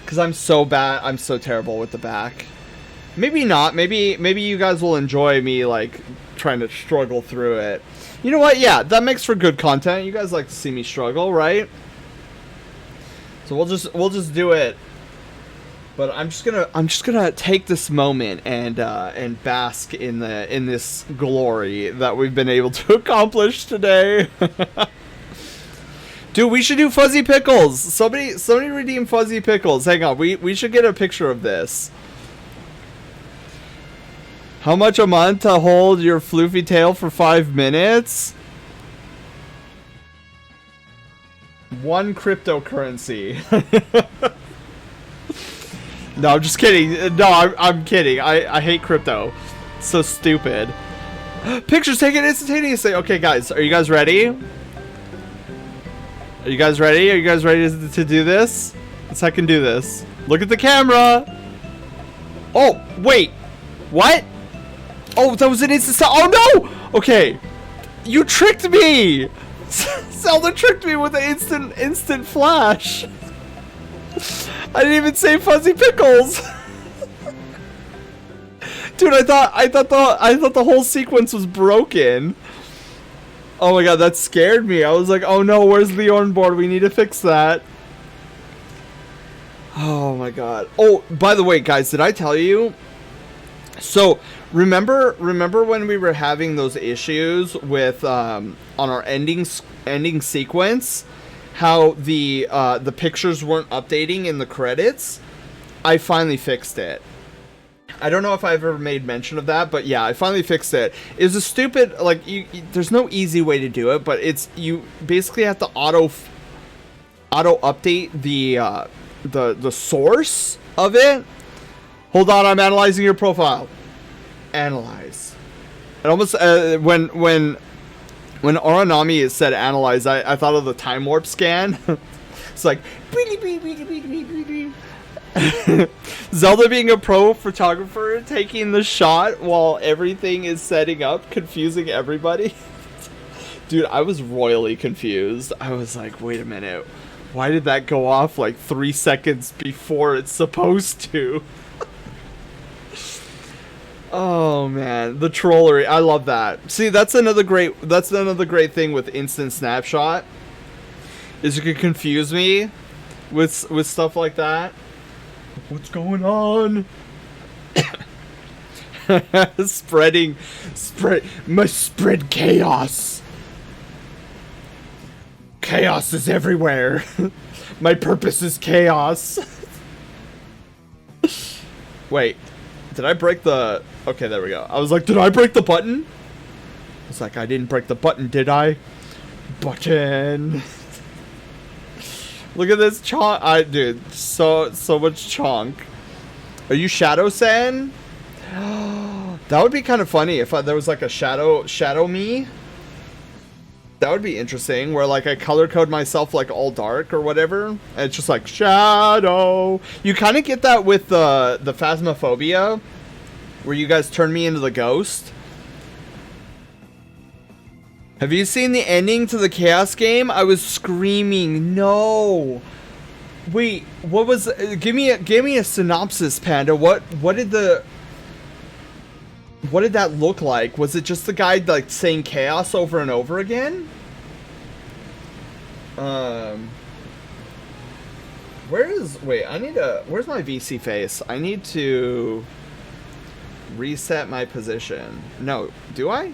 Cause I'm so bad. I'm so terrible with the back. Maybe not. Maybe you guys will enjoy me like trying to struggle through it. You know what? Yeah, that makes for good content. You guys like to see me struggle, right? So we'll just do it. But I'm just gonna take this moment and bask in this glory that we've been able to accomplish today. Dude, we should do Fuzzy Pickles. Somebody redeem Fuzzy Pickles. Hang on, we should get a picture of this. How much a month to hold your floofy tail for 5 minutes? 1 cryptocurrency. No, I'm just kidding. No, I'm kidding. I hate crypto. It's so stupid. Pictures taken instantaneously. Okay, guys, are you guys ready? Are you guys ready? Are you guys ready to do this? Let's I can do this. Look at the camera. Oh, wait. What? Oh, that was an instant. Oh, no. Okay. You tricked me. Zelda tricked me with an instant flash. I didn't even say Fuzzy Pickles. Dude, I thought the whole sequence was broken. Oh my god, that scared me. I was like, oh no, where's the on board? We need to fix that. Oh my god. Oh, by the way, guys, did I tell you? So, remember when we were having those issues with on our ending sequence, how the pictures weren't updating in the credits? I finally fixed it. I don't know if I ever made mention of that, but yeah, I finally fixed it. It was a stupid, like, there's no easy way to do it, but you basically have to auto update the source of it. Hold on, I'm analyzing your profile. Analyze. It almost when Aranami said analyze, I thought of the time warp scan. It's like Zelda being a pro photographer, taking the shot while everything is setting up, confusing everybody. Dude, I was royally confused. I was like, wait a minute. Why did that go off like 3 seconds before it's supposed to? Oh man, the trollery. I love that. See, that's another great thing with instant snapshot. Is you can confuse me with stuff like that. What's going on? Spread chaos. Chaos is everywhere. My purpose is chaos. Wait, did I break the... Okay, there we go. I was like, did I break the button? It's like, I didn't break the button, did I? Button. Look at this chonk. Dude, so much chonk. Are you Shadow-san? That would be kind of funny if there was like a shadow me. That would be interesting, where like I color code myself like all dark or whatever. And it's just like shadow. You kind of get that with the Phasmophobia, where you guys turn me into the ghost. Have you seen the ending to the Chaos game? I was screaming, no. Wait, what was? Give me a synopsis, Panda. What did that look like? Was it just the guy like saying chaos over and over again? Where's my VC face? I need to reset my position. No, do I?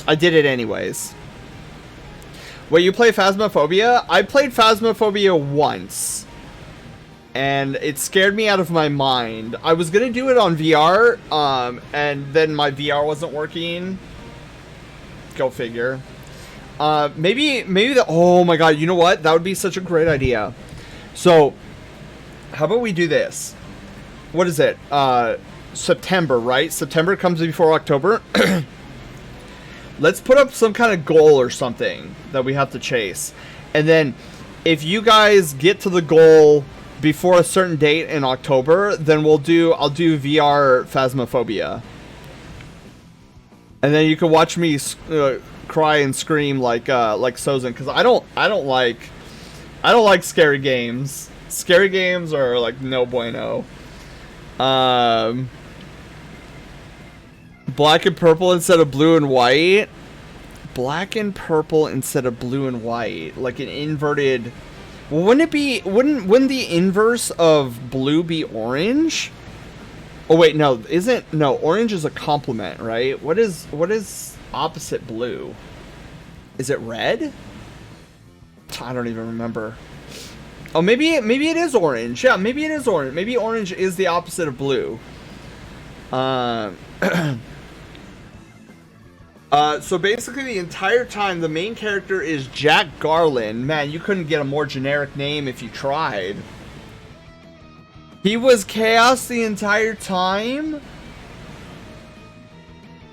I did it anyways. Wait, you play Phasmophobia? I played Phasmophobia once. And it scared me out of my mind. I was gonna do it on VR, and then my VR wasn't working. Go figure. Maybe oh my god, you know what? That would be such a great idea. So, how about we do this? What is it? September, right? September comes before October. Let's put up some kind of goal or something that we have to chase. And then, if you guys get to the goal before a certain date in October, then I'll do VR Phasmophobia. And then you can watch me cry and scream like Sozin, because I don't like scary games. Scary games are like no bueno. Black and purple instead of blue and white. Black and purple instead of blue and white, like an inverted. Well, wouldn't the inverse of blue be orange? Oh wait, no, orange is a complement, right? What is opposite blue? Is it red? I don't even remember. Oh, maybe it is orange. Yeah, maybe it is orange. Maybe orange is the opposite of blue. So basically the entire time the main character is Jack Garland. Man, you couldn't get a more generic name if you tried. He was Chaos the entire time?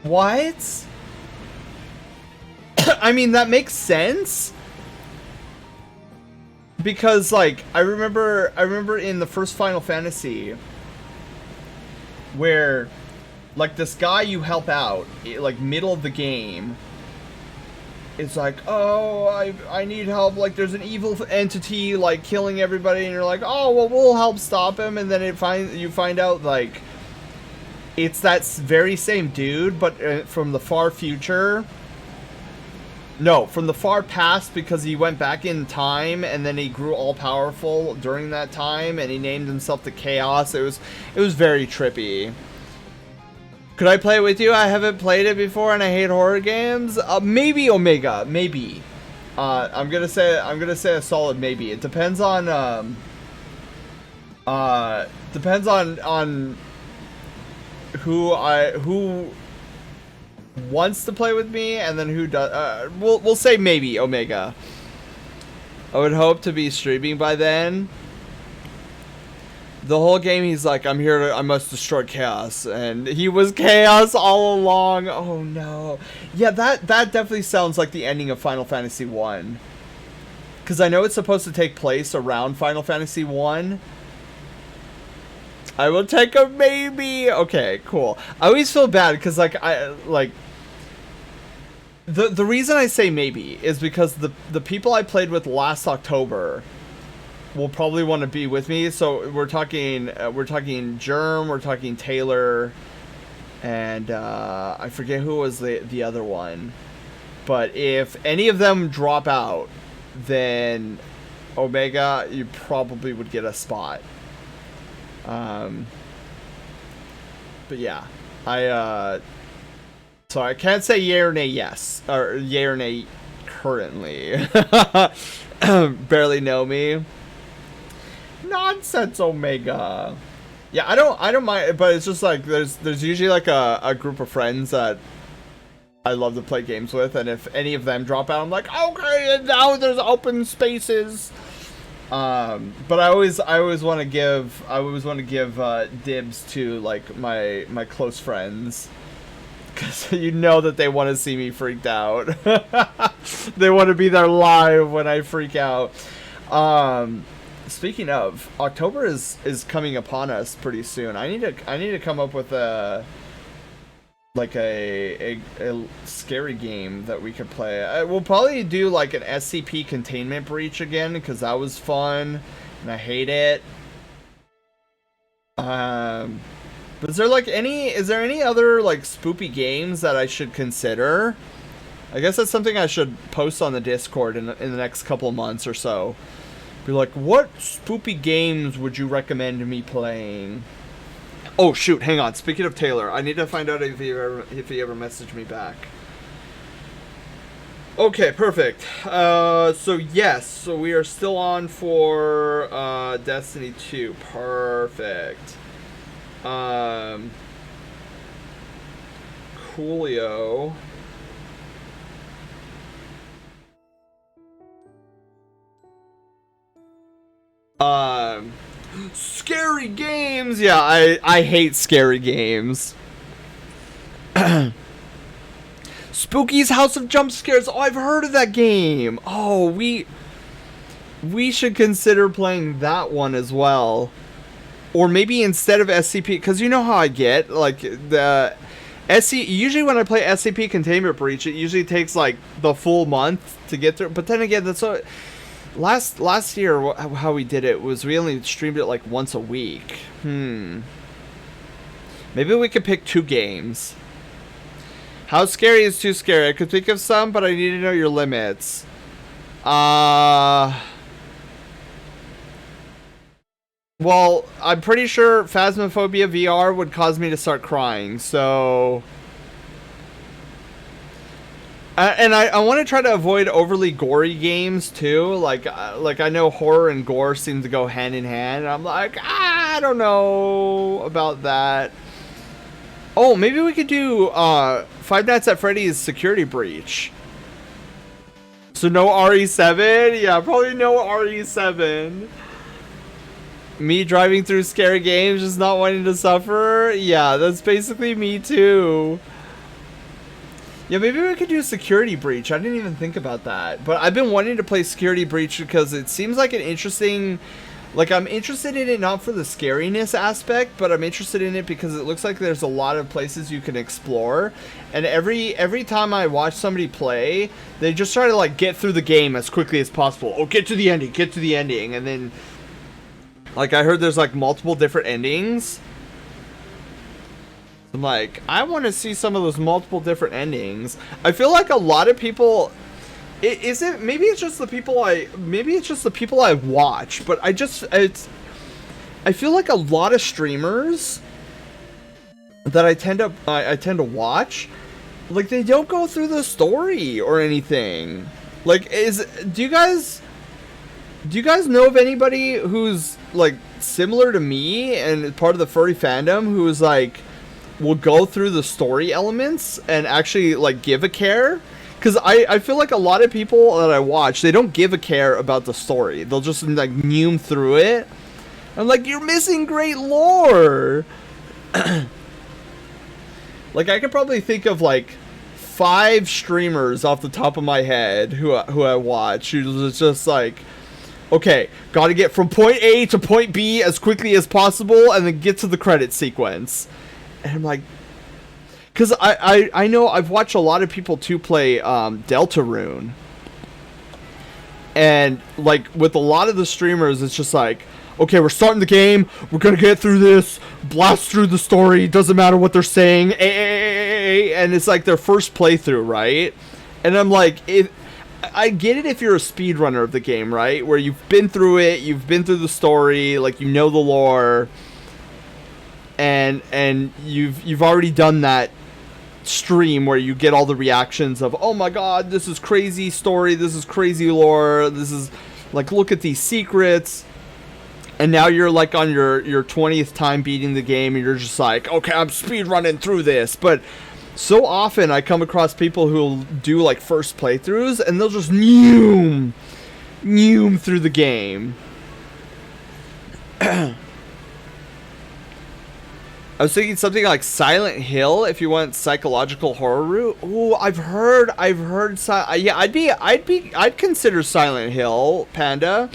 What? I mean, that makes sense. Because, like, I remember in the first Final Fantasy where, like, this guy you help out, like, middle of the game, it's like, oh, I need help, like, there's an evil entity, like, killing everybody, and you're like, oh, well, we'll help stop him, and then you find out, like, it's that very same dude, but from the far future. No, from the far past, because he went back in time, and then he grew all-powerful during that time, and he named himself the Chaos. It was very trippy. Could I play it with you? I haven't played it before, and I hate horror games. Maybe Omega, maybe. I'm gonna say a solid maybe. It depends on who wants to play with me, and then who does. We'll say maybe Omega. I would hope to be streaming by then. The whole game, he's like, I must destroy Chaos, and he was Chaos all along. Oh no. Yeah, that definitely sounds like the ending of Final Fantasy 1. Because I know it's supposed to take place around Final Fantasy 1. I will take a maybe. Okay, cool. I always feel bad because, like, the reason I say maybe is because the people I played with last October will probably want to be with me. So we're talking Germ, we're talking Taylor, and I forget who was the other one. But if any of them drop out, then Omega, you probably would get a spot. But yeah, so I can't say yay or nay yes, or yay or nay currently. Barely know me. Nonsense, Omega. Yeah, I don't mind, but it's just like there's usually like a group of friends that I love to play games with, and if any of them drop out, I'm like, okay, and now there's open spaces. But I always want to give dibs to like my close friends, because you know that they want to see me freaked out. They want to be there live when I freak out. Speaking of, October is coming upon us pretty soon. I need to come up with a scary game that we could play. We'll probably do like an SCP Containment Breach again, because that was fun and I hate it. But is there any other like spoopy games that I should consider? I guess that's something I should post on the Discord in the next couple of months or so. Be like, what spoopy games would you recommend me playing? Oh shoot, hang on. Speaking of Taylor, I need to find out if he ever messaged me back. Okay, perfect. So yes, so we are still on for Destiny 2. Perfect. Coolio. Scary games. Yeah, I hate scary games. Spooky's House of Jump Scares. Oh, I've heard of that game. Oh, we should consider playing that one as well. Or maybe instead of SCP, because you know how I get, like, the usually when I play SCP Containment Breach, it usually takes, like, the full month to get through. But then again, that's what, last year, how we did it was we only streamed it, like, once a week. Maybe we could pick 2 games. How scary is too scary? I could think of some, but I need to know your limits. Well, I'm pretty sure Phasmophobia VR would cause me to start crying, so... and I want to try to avoid overly gory games, too. Like I know horror and gore seem to go hand in hand, and I'm like, I don't know about that. Oh, maybe we could do Five Nights at Freddy's Security Breach. So no RE7? Yeah, probably no RE7. Me driving through scary games, just not wanting to suffer? Yeah, that's basically me too. Yeah, maybe we could do Security Breach. I didn't even think about that. But I've been wanting to play Security Breach because it seems like an interesting... Like, I'm interested in it not for the scariness aspect, but I'm interested in it because it looks like there's a lot of places you can explore. And every time I watch somebody play, they just try to, like, get through the game as quickly as possible. Oh, get to the ending, and then... Like, I heard there's, like, multiple different endings. I'm like, I want to see some of those multiple different endings. I feel like a lot of people... maybe it's just the people I watch, but I feel like a lot of streamers that I tend to watch, like, they don't go through the story or anything. Like, do you guys know of anybody who's, like, similar to me and part of the furry fandom who's, like, will go through the story elements and actually, like, give a care? Because I feel like a lot of people that I watch, they don't give a care about the story. They'll just, like, neum through it. I'm like, you're missing great lore! Like, I could probably think of, like, 5 streamers off the top of my head who I watch, who's just like... Okay, gotta get from point A to point B as quickly as possible and then get to the credit sequence. And I'm like... Because I know I've watched a lot of people, too, play Deltarune. And, like, with a lot of the streamers, it's just like... Okay, we're starting the game, we're gonna get through this, blast through the story, doesn't matter what they're saying, and it's like their first playthrough, right? And I'm like... I get it if you're a speedrunner of the game, right? Where you've been through it, you've been through the story, like, you know the lore, and you've already done that stream where you get all the reactions of, oh my god, this is crazy story, this is crazy lore, this is, like, look at these secrets, and now you're, like, on your 20th time beating the game, and you're just like, okay, I'm speedrunning through this, but... So often I come across people who'll do, like, first playthroughs and they'll just neum through the game. I was thinking something like Silent Hill if you want psychological horror route. Ooh, I've heard yeah, I'd consider Silent Hill, Panda.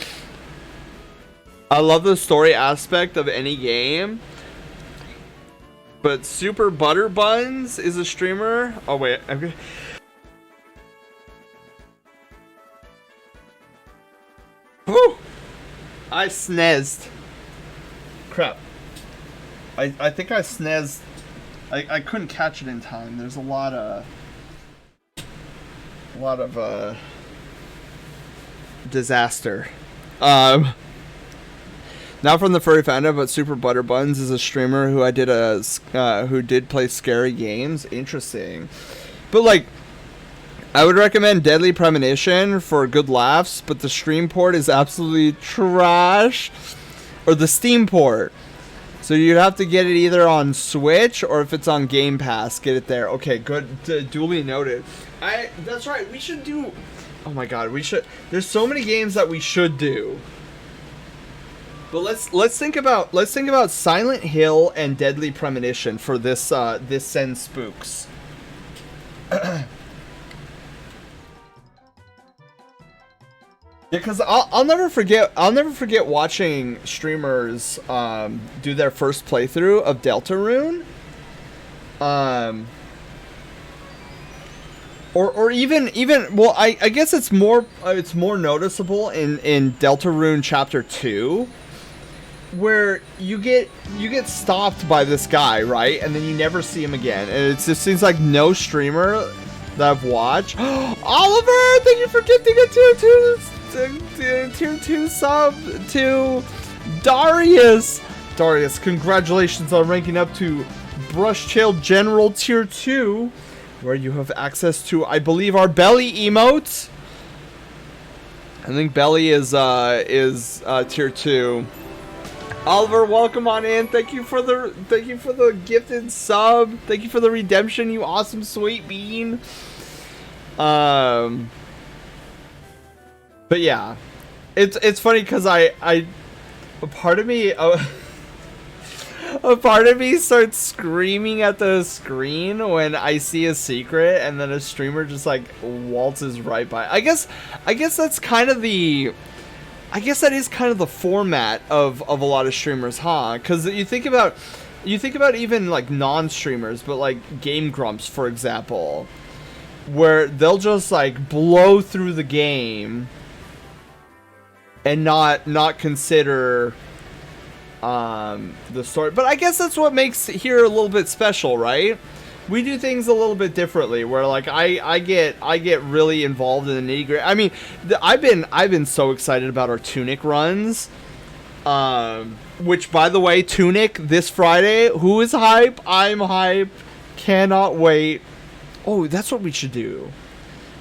I love the story aspect of any game. But Super Butter Buns is a streamer. Oh wait, okay. Whew! I sneezed. Crap. I think I sneezed. I couldn't catch it in time. There's a lot of disaster. Not from the furry fandom, but Super Butter Buns is a streamer who who did play scary games. Interesting. But, like, I would recommend Deadly Premonition for good laughs, but the stream port is absolutely trash. Or the Steam port. So you'd have to get it either on Switch or if it's on Game Pass, get it there. Okay, good. Duly noted. That's right. We should do... Oh my god, we should... There's so many games that we should do. But let's think about Silent Hill and Deadly Premonition for this Send Spooks. Yeah, because I'll never forget watching streamers do their first playthrough of Deltarune. Or even well, I guess it's more noticeable in Deltarune Chapter 2, where you get stopped by this guy, right? And then you never see him again. And it just seems like no streamer that I've watched. Oliver, thank you for gifting a tier 2 sub to Darius. Darius, congratulations on ranking up to Brush-Tailed General Tier 2, where you have access to, I believe, our belly emote. I think belly is tier 2. Oliver, welcome on in. Thank you for the gifted sub. Thank you for the redemption, you awesome sweet bean. But yeah, it's funny because a part of me starts screaming at the screen when I see a secret, and then a streamer just like waltzes right by. I guess that's kind of the. I guess that is kind of the format of a lot of streamers, huh? Because you think about even like non-streamers, but like Game Grumps, for example, where they'll just like blow through the game and not consider the story. But I guess that's what makes here a little bit special, right? We do things a little bit differently, where like I get really involved in the nitty-gritty. I mean, I've been so excited about our Tunic runs, which, by the way, Tunic this Friday. Who is hype? I'm hype. Cannot wait. Oh, that's what we should do.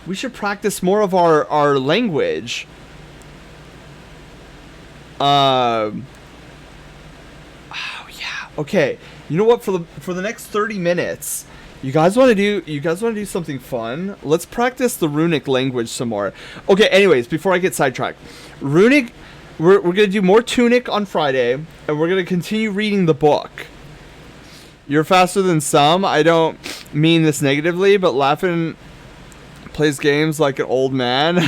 We should practice more of our language. Oh yeah. Okay. You know what? For the next 30 minutes, you guys want to do something fun? Let's practice the runic language some more. Okay. Anyways, before I get sidetracked, runic. We're gonna do more Tunic on Friday, and we're gonna continue reading the book. You're faster than some. I don't mean this negatively, but Laughing plays games like an old man.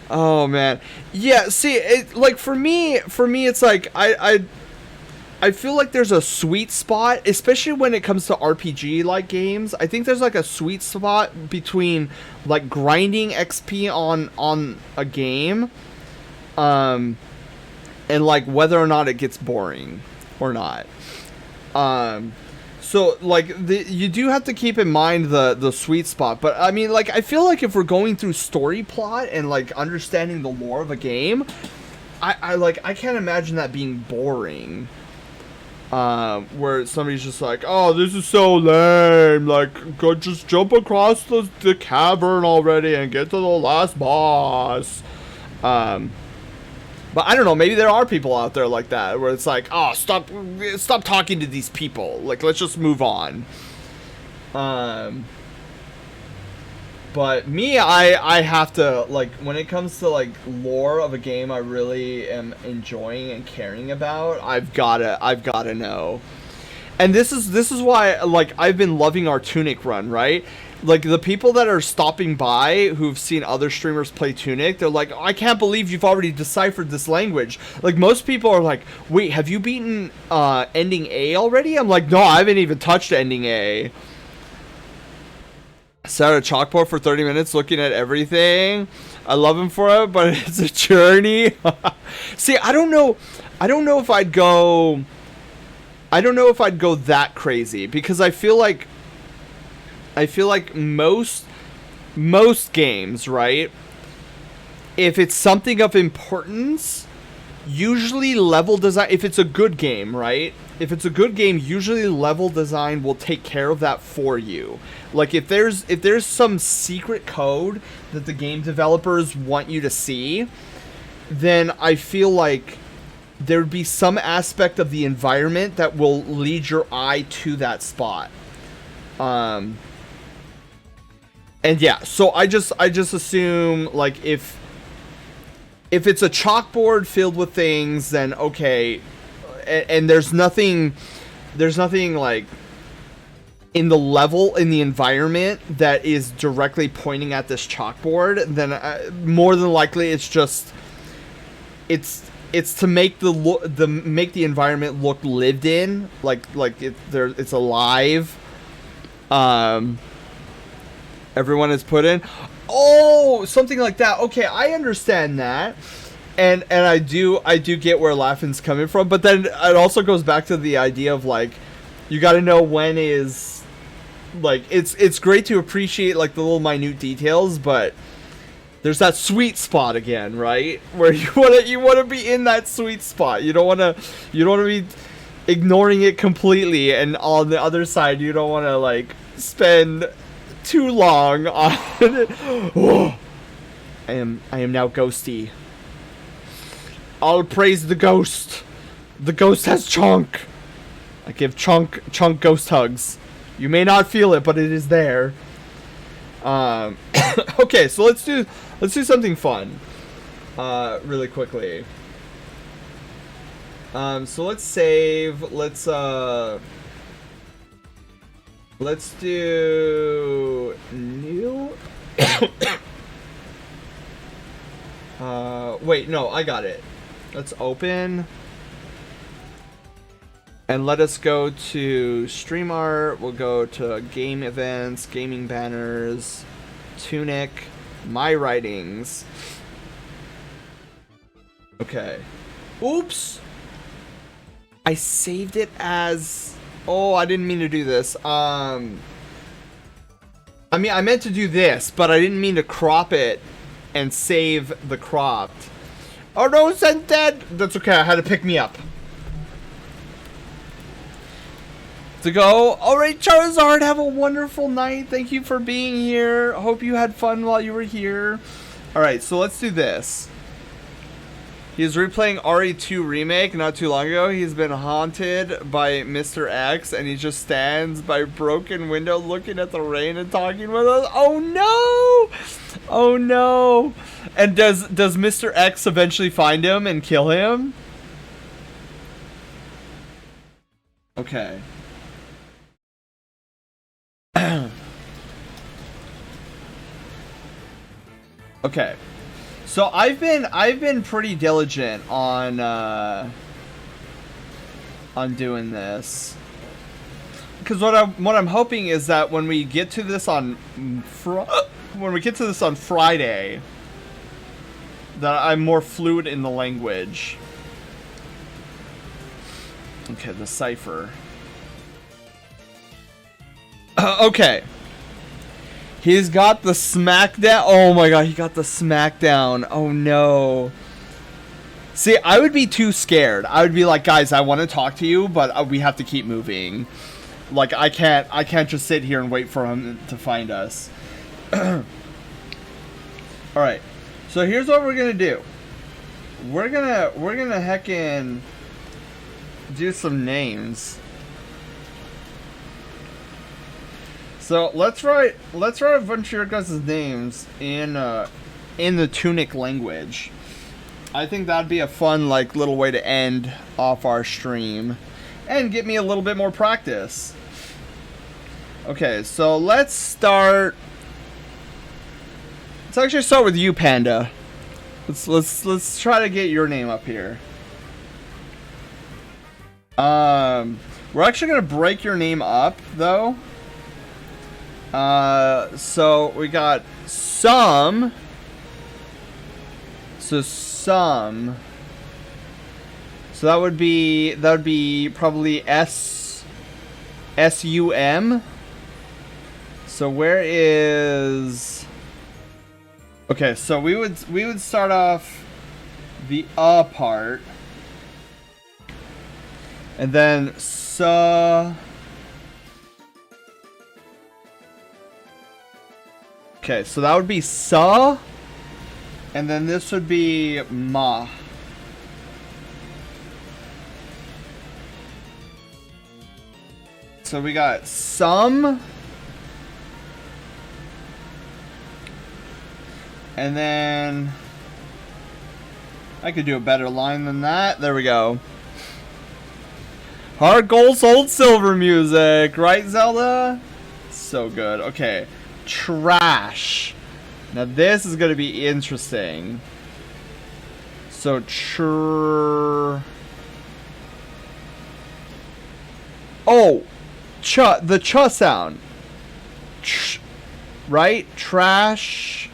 Oh man, yeah. See, like for me, it's like I feel like there's a sweet spot, especially when it comes to RPG like games. I think there's like a sweet spot between like grinding XP on a game, and like whether or not it gets boring or not. So like you do have to keep in mind the sweet spot, but I mean, like, I feel like if we're going through story plot and like understanding the lore of a game, I can't imagine that being boring. Where somebody's just like, oh, this is so lame, like, go just jump across the cavern already and get to the last boss. But I don't know, maybe there are people out there like that, where it's like, oh, stop talking to these people, like, let's just move on. But me, I have to, like, when it comes to, like, lore of a game I really am enjoying and caring about, I've gotta know. And this is why, like, I've been loving our Tunic run, right? Like, the people that are stopping by who've seen other streamers play Tunic, they're like, oh, I can't believe you've already deciphered this language. Like, most people are like, wait, have you beaten ending A already? I'm like, no, I haven't even touched ending A. Sat at a chalkboard for 30 minutes looking at everything. I love him for it, but it's a journey. See, I don't know if I'd go that crazy, because I feel like most games, right? If it's something of importance, usually level design, if it's a good game, right? If it's a good game, usually level design will take care of that for you. Like, if there's some secret code that the game developers want you to see, then I feel like there'd be some aspect of the environment that will lead your eye to that spot. And yeah, so I just assume, like, if it's a chalkboard filled with things, then okay, and there's nothing like in the level, in the environment that is directly pointing at this chalkboard, then more than likely it's just it's to make make the environment look lived in, like it's alive. Everyone is put in. Oh, something like that. Okay, I understand that. And I do get where Laughing's coming from, but then it also goes back to the idea of like you got to know when is like it's great to appreciate like the little minute details, but there's that sweet spot again, right? Where you want to be in that sweet spot. You don't want to be ignoring it completely, and on the other side you don't want to like spend too long on it. Oh, I am now ghosty. I'll praise the ghost. The ghost has chunk. I give chunk ghost hugs. You may not feel it, but it is there. Okay, so let's do something fun. Really quickly. So let's save. Let's do new. Wait, no, I got it. Let's open. And let us go to Stream Art. We'll go to Game Events, Gaming Banners, Tunic, My Writings. Okay. Oops! I saved it as... Oh, I didn't mean to do this. I mean, I meant to do this, but I didn't mean to crop it and save the cropped. Oh no, it's dead! That's okay, I had to pick me up. To go. Alright, Charizard, have a wonderful night. Thank you for being here. Hope you had fun while you were here. Alright, so let's do this. He was replaying RE2 Remake not too long ago. He's been haunted by Mr. X, and he just stands by a broken window looking at the rain and talking with us. Oh no! Oh no! And does Mr. X eventually find him and kill him? Okay. Okay. So I've been pretty diligent on doing this, because what I'm hoping is that when we get to this on Friday, that I'm more fluid in the language. Okay, the cipher. Okay. He's got the smackdown. Oh my god, he got the smackdown. Oh no. See, I would be too scared. I would be like, guys, I want to talk to you, but we have to keep moving. Like, I can't just sit here and wait for him to find us. Alright. So here's what we're gonna do. We're gonna heckin' do some names. So let's write a bunch of your guys' names in the Tunic language. I think that'd be a fun like little way to end off our stream and get me a little bit more practice. Okay, so let's actually start with you, Panda. Let's try to get your name up here. We're actually gonna break your name up though. So we got some. So some. So that would be probably SUM. So where is? Okay, so we would start off the part, and then Okay, so that would be sa, and then this would be ma. So we got some, and then I could do a better line than that. There we go. Heart, gold, soul, silver music. Right, Zelda? So good. Okay. Trash. Now this is going to be interesting. So, oh! The ch sound. Right? Trash.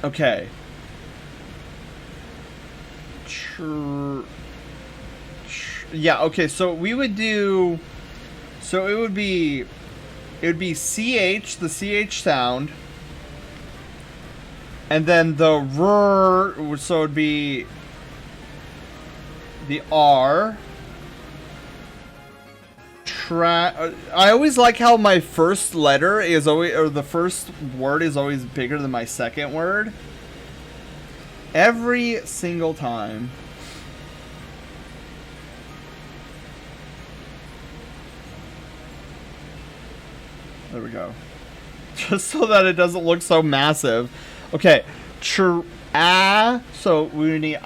Okay. Yeah, okay, so we would do... So it would be CH, the CH sound. And then the R, so it would be the R. I always like how my first letter is always, or the first word is always bigger than my second word. Every single time. There we go. Just so that it doesn't look so massive. Okay. So we would need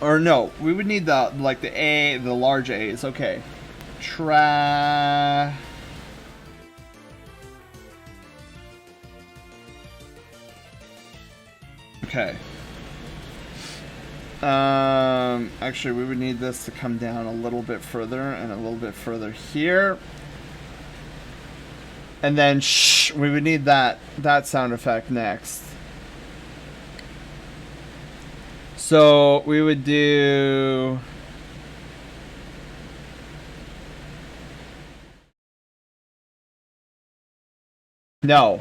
or no, we would need the like the A, the large A's. Okay. Okay. Actually, we would need this to come down a little bit further and a little bit further here. And then we would need that sound effect next. So we would do no.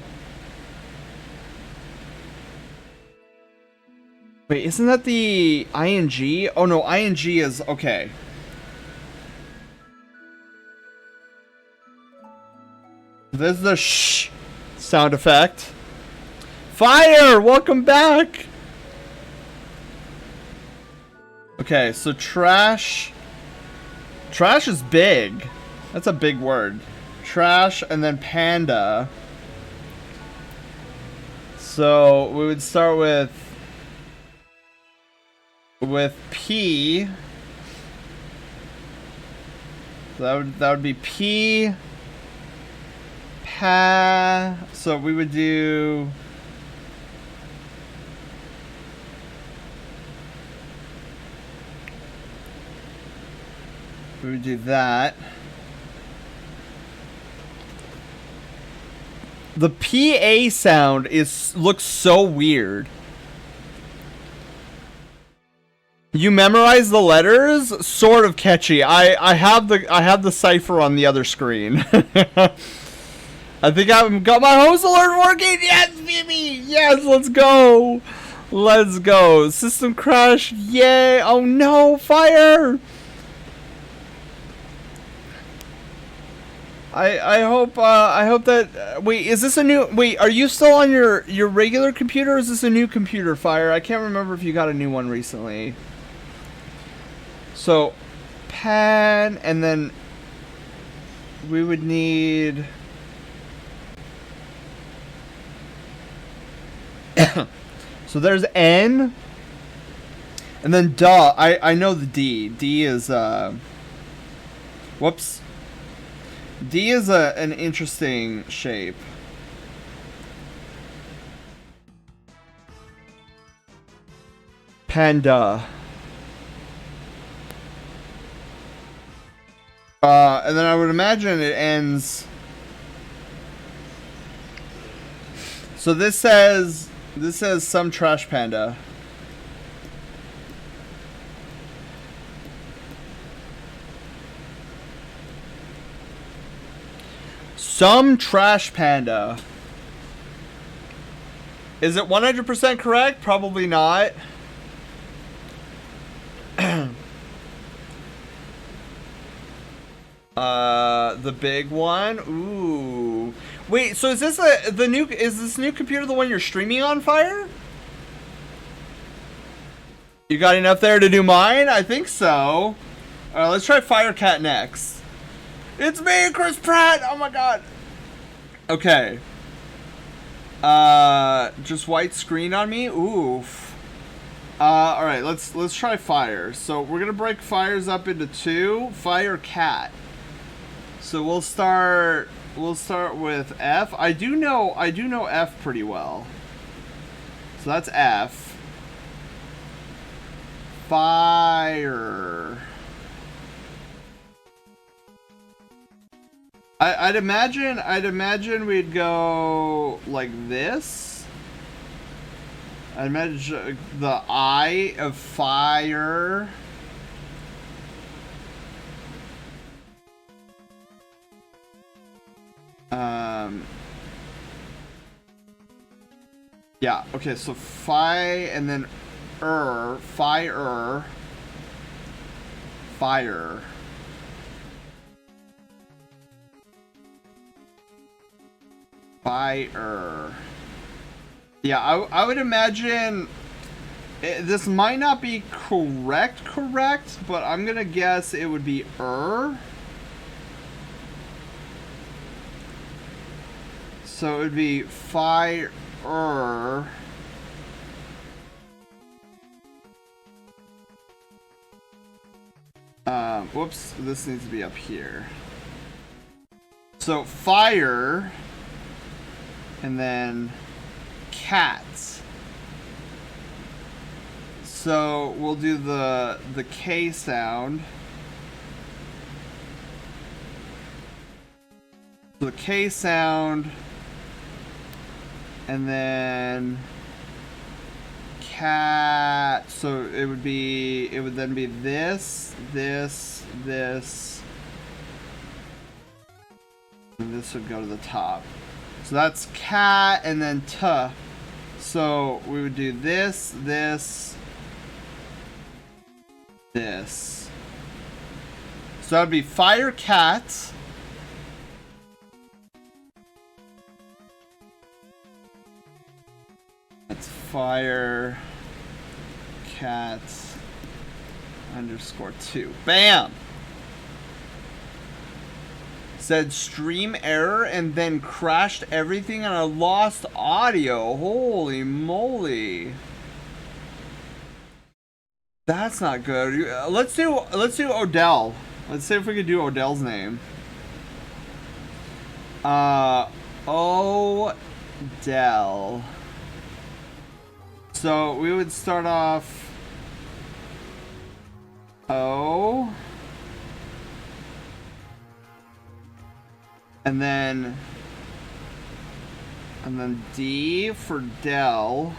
Wait, isn't that the ing? Oh no, ing is okay. This is the sound effect. Fire! Welcome back! Okay, so trash. Trash is big. That's a big word. Trash and then panda. So we would start with P. So that would be P. So we would do that. The PA sound looks so weird. You memorize the letters? Sort of catchy. I have the cipher on the other screen. I think I've got my host alert working. Yes, baby. Yes, let's go. Let's go. System crash. Yay. Oh no, fire. I hope that wait, is this a new are you still on your regular computer or is this a new computer, Fire? I can't remember if you got a new one recently. So pan, and then we would need so there's N, and then duh. I know the D. D is whoops. D is an interesting shape. Panda. And then I would imagine it ends. So this says some trash panda. Some trash panda. Is it 100% correct? Probably not. The big one. Ooh. Wait, so is this this new computer the one you're streaming on, Fire? You got enough there to do mine? I think so. Alright, let's try Firecat next. It's me, Chris Pratt! Oh my god. Okay. Just white screen on me? Oof. All right, let's try fire. So we're gonna break fires up into two. Fire cat. So we'll start with F. I do know F pretty well. So that's F. Fire. I'd imagine we'd go like this. I'd imagine the I of fire. Yeah, okay, so and then fire. Fire. Fire. Yeah, I would imagine this might not be correct, but I'm gonna guess it would be So it would be fire. Whoops, this needs to be up here. So fire, and then cats. So we'll do the K sound. The K sound, and then cat. So it would then be this, and this would go to the top. So that's cat, and then t. So we would do this. So that would be fire cat. That's fire cat _2. Bam! Said stream error and then crashed everything and I lost audio. Holy moly. That's not good. Let's do Odell. Let's see if we can do Odell's name. Odell. So we would start off O, and then D for Dell.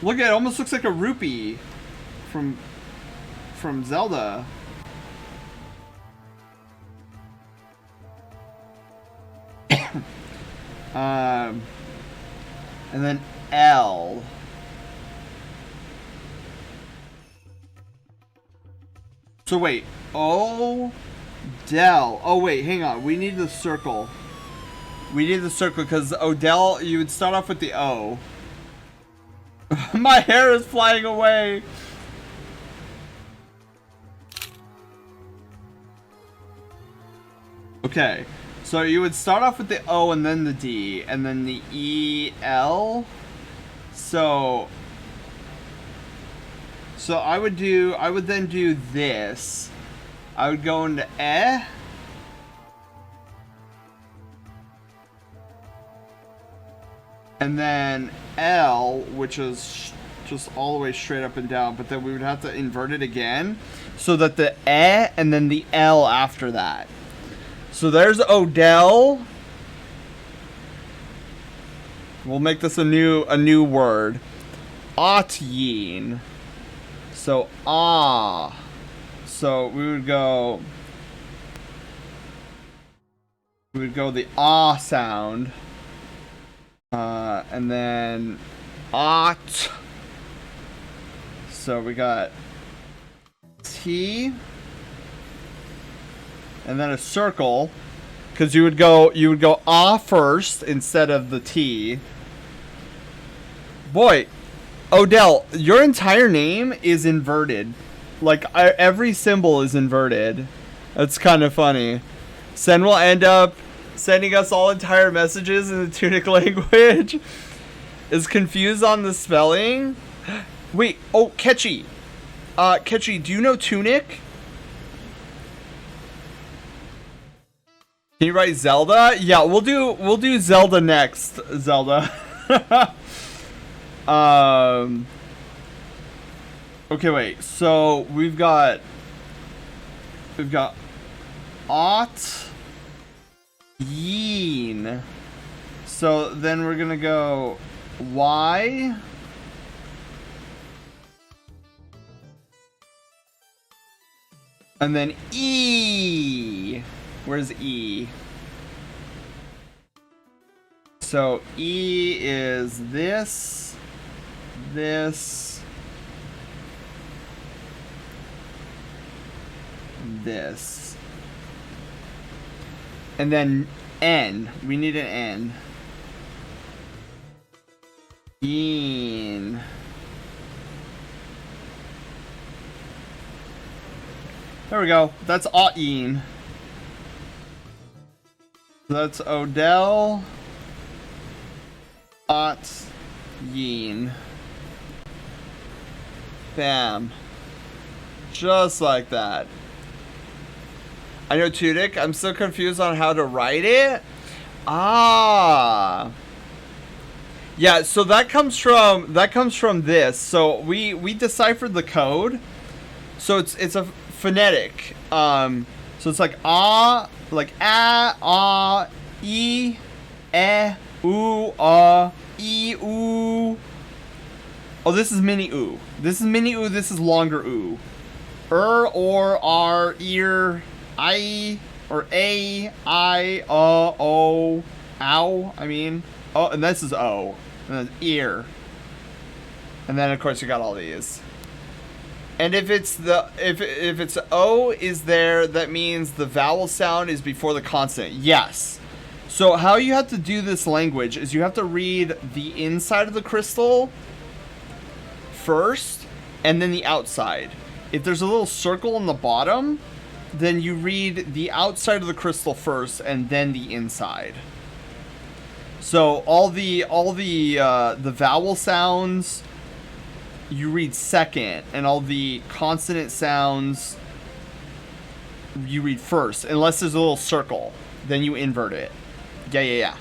Look at it, almost looks like a rupee from Zelda. And then L. So wait, Odell. Oh wait, hang on. We need the circle. We need the circle because Odell, you would start off with the O. My hair is flying away. Okay, so you would start off with the O and then the D and then the E, L. So I would then do this. I would go into E. And then L, which is just all the way straight up and down, but then we would have to invert it again so that the E and then the L after that. So there's Odell. We'll make this a new word. Otyin. So ah. So we would go the ah sound. And then ot. So we got T. And then a circle, because you would go ah first instead of the T. Boy, Odell, your entire name is inverted. Like every symbol is inverted. That's kind of funny. Sen will end up sending us all entire messages in the Tunic language. Is confused on the spelling. Wait, oh, Ketchy. Ketchy, do you know Tunic? Can you write Zelda? Yeah, we'll do Zelda next, Zelda. Okay, wait. So we've got Ot Yeen. So then we're gonna go Y. And then E. Where's E? So E is this, this, this. And then N. We need an N. Een. There we go. That's Oteen. That's Odell. Yeen. Bam. Just like that. I know Tudik. I'm still confused on how to write it. Ah. Yeah, so that comes from this. So we deciphered the code. So it's a phonetic. So it's like like e, oo, e, oo. Oh, this is mini oo. This is mini oo. This is longer oo. Or, r, ear, I, or a, I, o, ow. I mean, oh, and this is o, and then ear, and then of course you got all these. And if it's if it's O is there, that means the vowel sound is before the consonant. Yes. So how you have to do this language is you have to read the inside of the crystal first, and then the outside. If there's a little circle on the bottom, then you read the outside of the crystal first, and then the inside. So all the vowel sounds you read second, and all the consonant sounds you read first, unless there's a little circle, then you invert it. Yeah.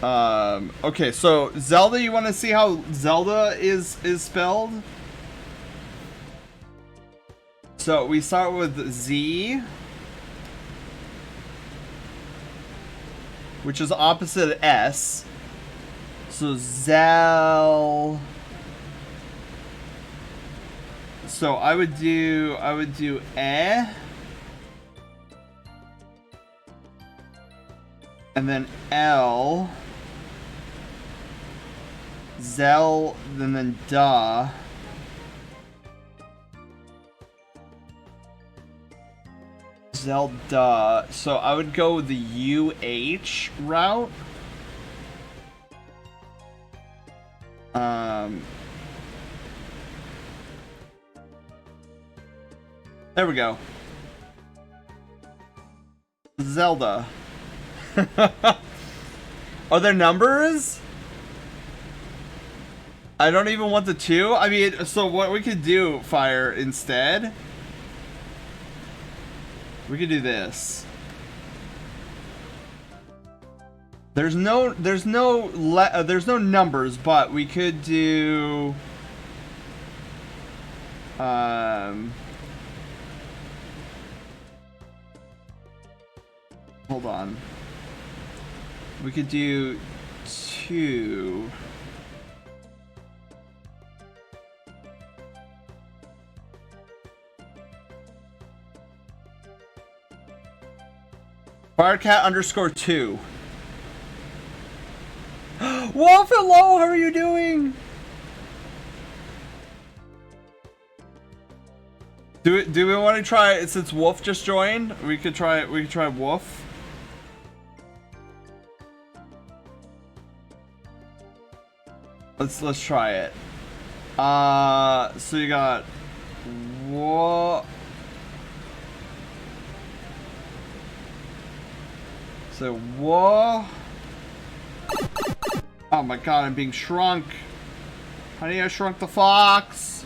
Okay, so Zelda, you want to see how Zelda is spelled? So we start with Z, which is opposite of S. So Zel. So I would do eh, and then L, Zel, and then da. Zelda. So I would go the UH route. There we go. Zelda. Are there numbers? I don't even want the 2. I mean, so what we could do, Fire, instead, we could do this. There's no numbers, but we could do hold on. We could do 2. Firecat_2. Wolf, hello, how are you doing? Do we want to try, since Wolf just joined, we could try Wolf. Let's try it. So you got what? So what? Oh my god, I'm being shrunk. Honey, I Shrunk the Fox.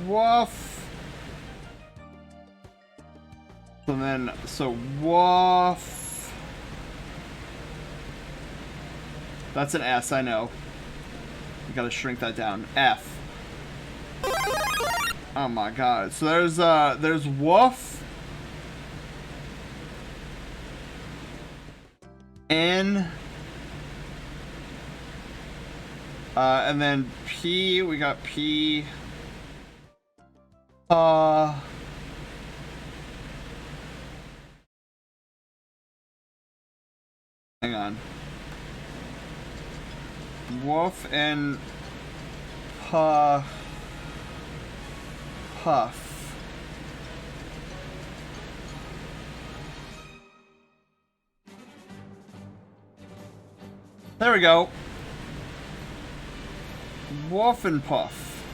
Woof. And then, so woof. That's an S, I know. You gotta shrink that down. F. Oh my god. So there's woof. N. And then P, we got P. Hang on. Woof and puff. There we go. Woof and puff.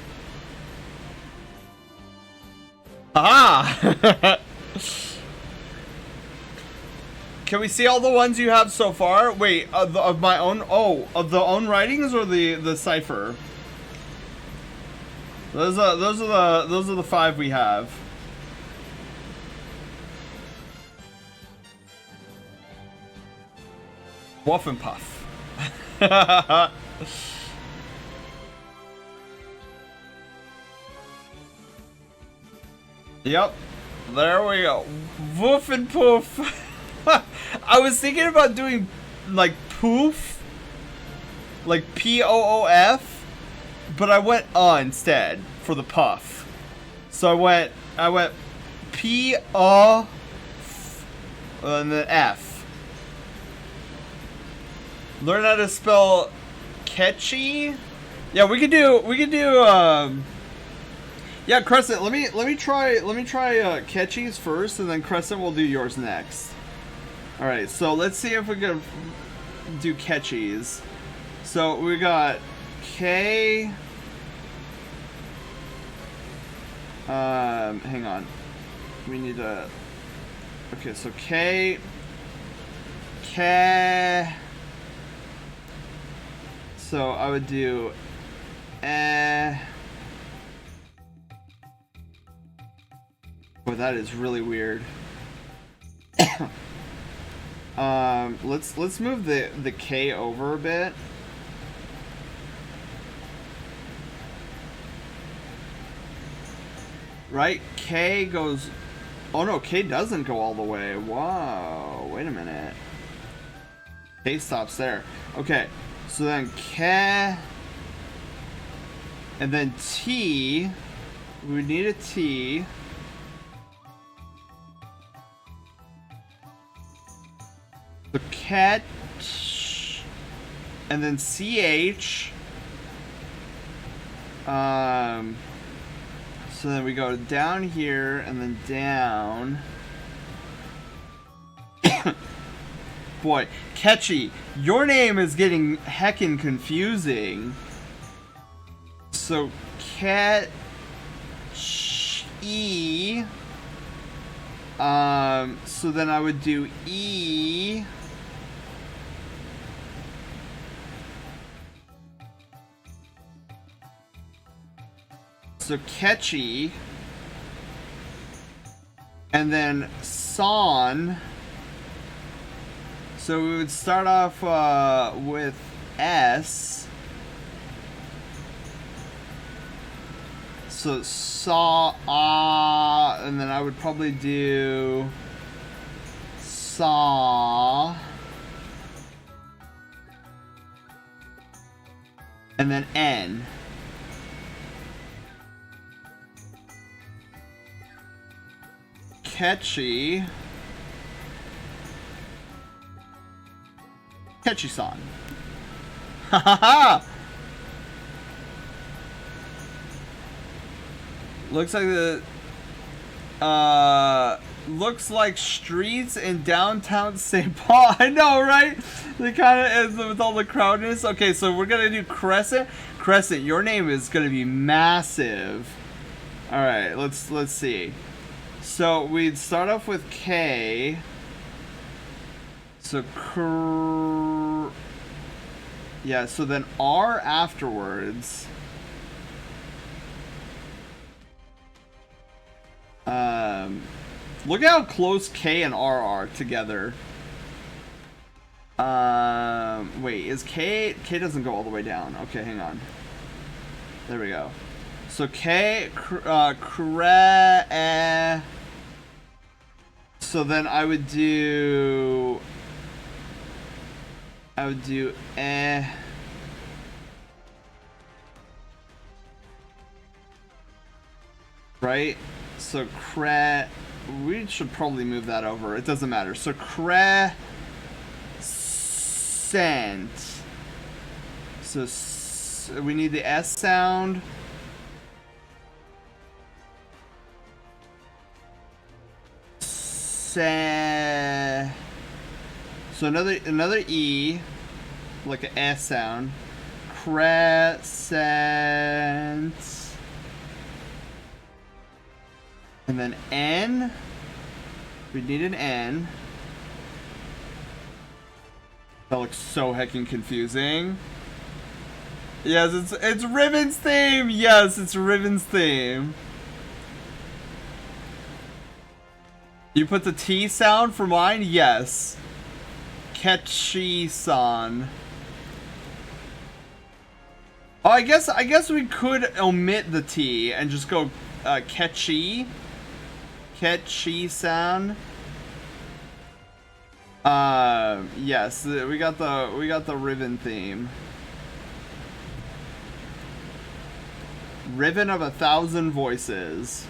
Ah! Can we see all the ones you have so far? Wait, of my own? Oh, of the own writings or the cipher? Those are the 5 we have. Woof and puff. Yep. There we go. Woof and poof. I was thinking about doing like poof. Like P-O-O-F. But I went instead for the puff. So I went P-O and then F. Learn how to spell catchy. Yeah, we could do yeah, Crescent, let me try catchies first, and then Crescent will do yours next. Alright, so let's see if we can do catchies. So we got K. Hang on. We need to. Okay, so K. So I would do Boy, that is really weird. Let's move the K over a bit. Right? K goes... Oh no, K doesn't go all the way. Whoa, wait a minute. K stops there. Okay, so then K... And then T... We need a T... The catch, and then CH. So then we go down here and then down. Boy, catchy. Your name is getting heckin' confusing. So cat E. So then I would do E. So catchy, and then son. So we would start off with S. So saw, and then I would probably do saw, and then N. Catchy. Catchy song. Ha ha ha! Looks like looks like streets in downtown St. Paul. I know, right? They kind of, with all the crowdedness. Okay, so we're gonna do Crescent. Crescent, your name is gonna be massive. All right, let's see. So we'd start off with K. So yeah. So then R afterwards. Look at how close K and R are together. Wait, is K doesn't go all the way down. Okay, hang on. There we go. So K, so then I would do right? So we should probably move that over. It doesn't matter. So crescent. So we need the S sound. So another E, like an S sound. Crescent. And then N. We need an N. That looks so heckin' confusing. Yes, it's Riven's theme. Yes, it's Riven's theme. You put the T sound for mine? Yes. Ketchi-san. Oh, I guess we could omit the T and just go Ketchi. Ketchi-san. Yes, we got the Riven theme. Riven of 1,000 voices.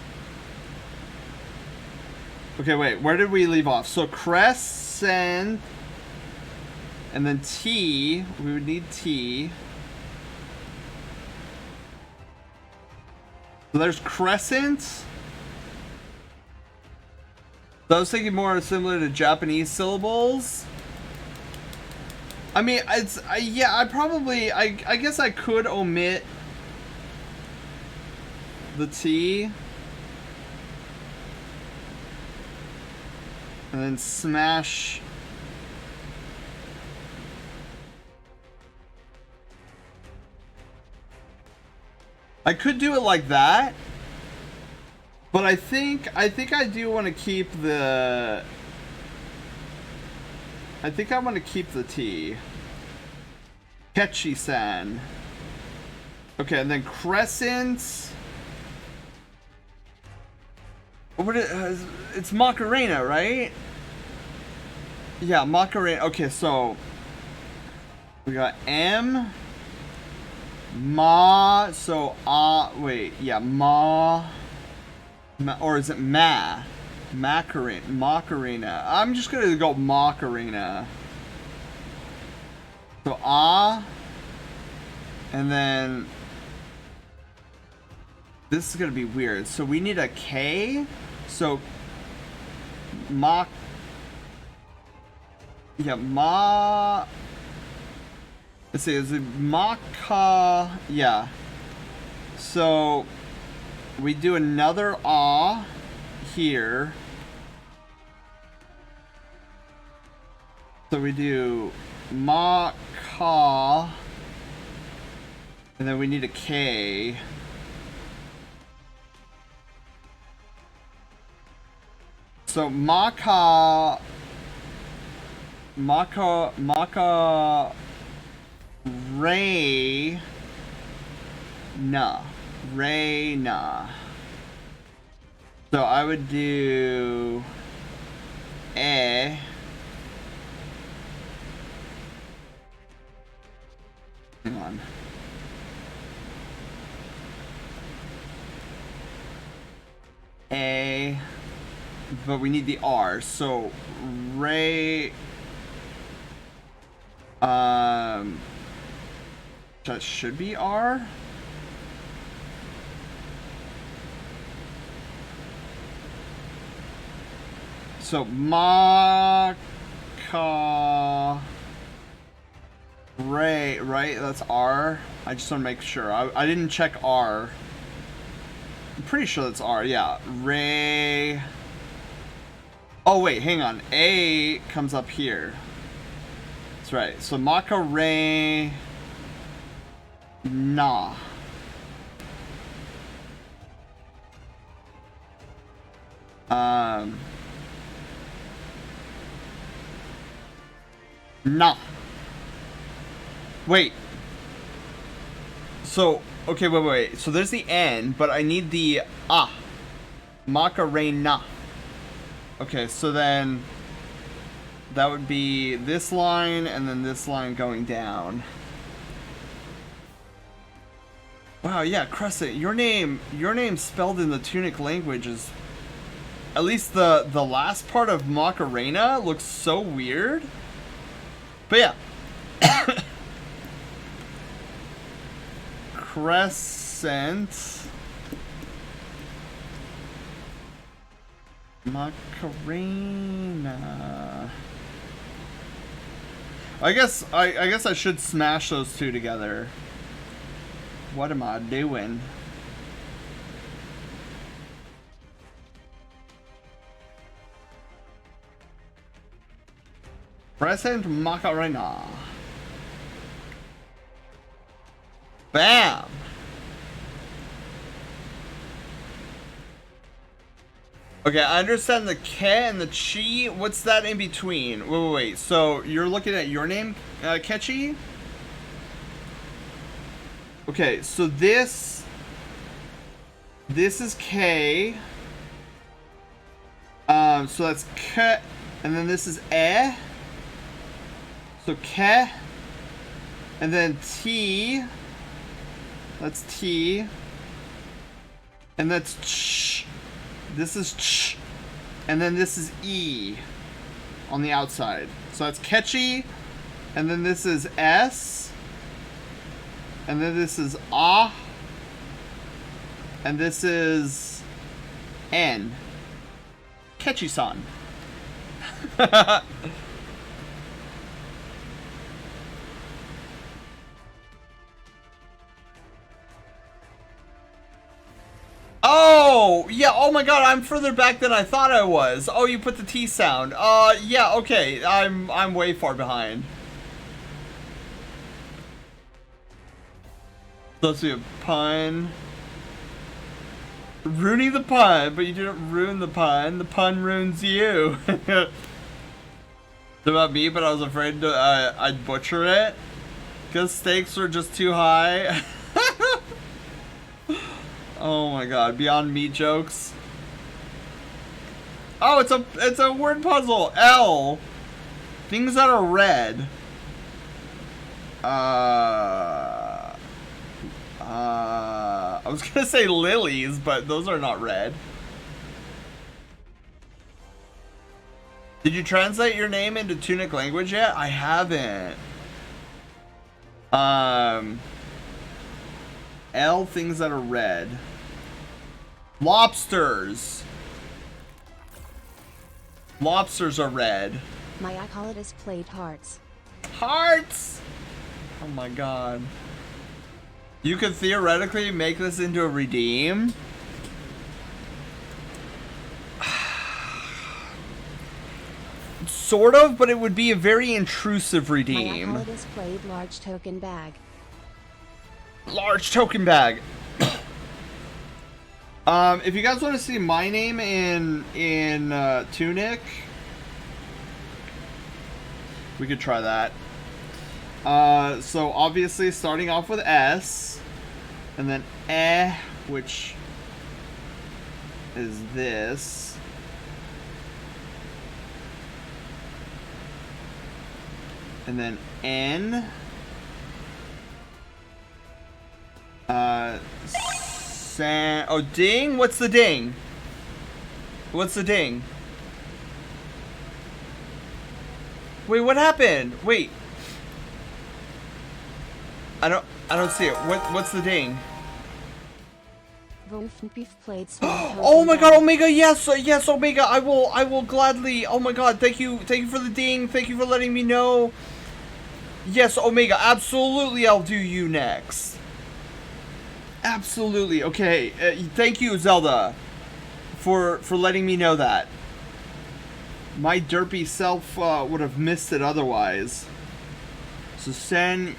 Okay, wait, where did we leave off? So crescent, and then T, we would need T. So there's crescent. So I was thinking more similar to Japanese syllables. I mean, yeah, I guess I could omit the T. And then smash. I could do it like that. But I think I do want to keep the I want to keep the T. Ketchi-san. Okay, and then crescent. What it's Macarena, right? Yeah, Macarena. Okay, so we got M, Ma. So wait, yeah, or is it Ma? Macarena. I'm just gonna go Macarena. So and then this is gonna be weird. So we need a K. So let's see, is it Maka? Yeah. So we do another here. So we do Maka, and then we need a K. So Maka Reyna. So I would do hang on. But we need the R. So Ray. That should be R. So Maka Ray, right? That's R. I just want to make sure. I didn't check R. I'm pretty sure that's R. Yeah, Ray. Oh wait, hang on. A comes up here. That's right. So Maka Ray. Nah. Wait. So, okay, wait. So there's the N, but I need the ah. Macarena. Okay, so then that would be this line and then this line going down. Wow, yeah, Crescent, your name spelled in the Tunic language is, at least the last part of Macarena looks so weird. But yeah. Crescent Macarena. I guess I should smash those two together. What am I doing? Crescent Macarena. Bam! Okay, I understand the ke and the chi. What's that in between? Wait. So you're looking at your name, Kechi? Okay, so this is K. So that's K, and then this is E. So K, and then T. That's T, and that's Ch. This is Ch, and then this is E on the outside. So that's Kechi, and then this is S. And then this is Ah. And this is N. Kechi-san. Oh, yeah, oh my god, I'm further back than I thought I was. Oh, you put the T sound. Yeah, okay, I'm way far behind. Let's do a pun. Ruining the pun, but you didn't ruin the pun. The pun ruins you. It's about me, but I was afraid to, I'd butcher it. Because stakes were just too high. Oh my god, beyond meat jokes. Oh, it's a word puzzle. L. Things that are red. I was gonna say lilies, but those are not red. Did you translate your name into Tunic language yet? I haven't. L, things that are red. Lobsters. Lobsters are red. My icon is played hearts. Hearts! Oh my god. You could theoretically make this into a redeem. Sort of, but it would be a very intrusive redeem. My icon is played large token bag. Large token bag. If you guys want to see my name in Tunic, we could try that. So obviously starting off with S, and then E, which is this. And then N. Oh, ding? What's the ding? What's the ding? Wait, what happened? Wait. I don't see it. What's the ding? Played Oh my god, Omega, yes, yes, Omega, I will gladly. Oh my god, thank you for the ding. Thank you for letting me know. Yes, Omega, absolutely, I'll do you next. Absolutely. Okay. Thank you, Zelda, for letting me know that. My derpy self would have missed it otherwise. So senor.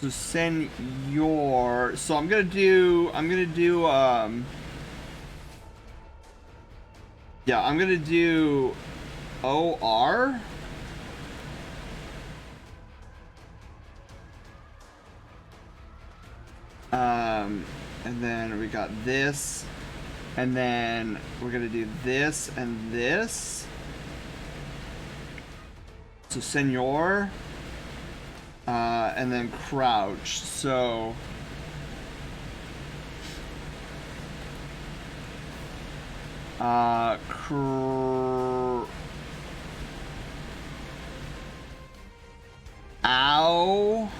So senor. So I'm gonna do Yeah, I'm gonna do OR. And then we got this, and then we're gonna do this and this. So senor, and then crouch. So ow.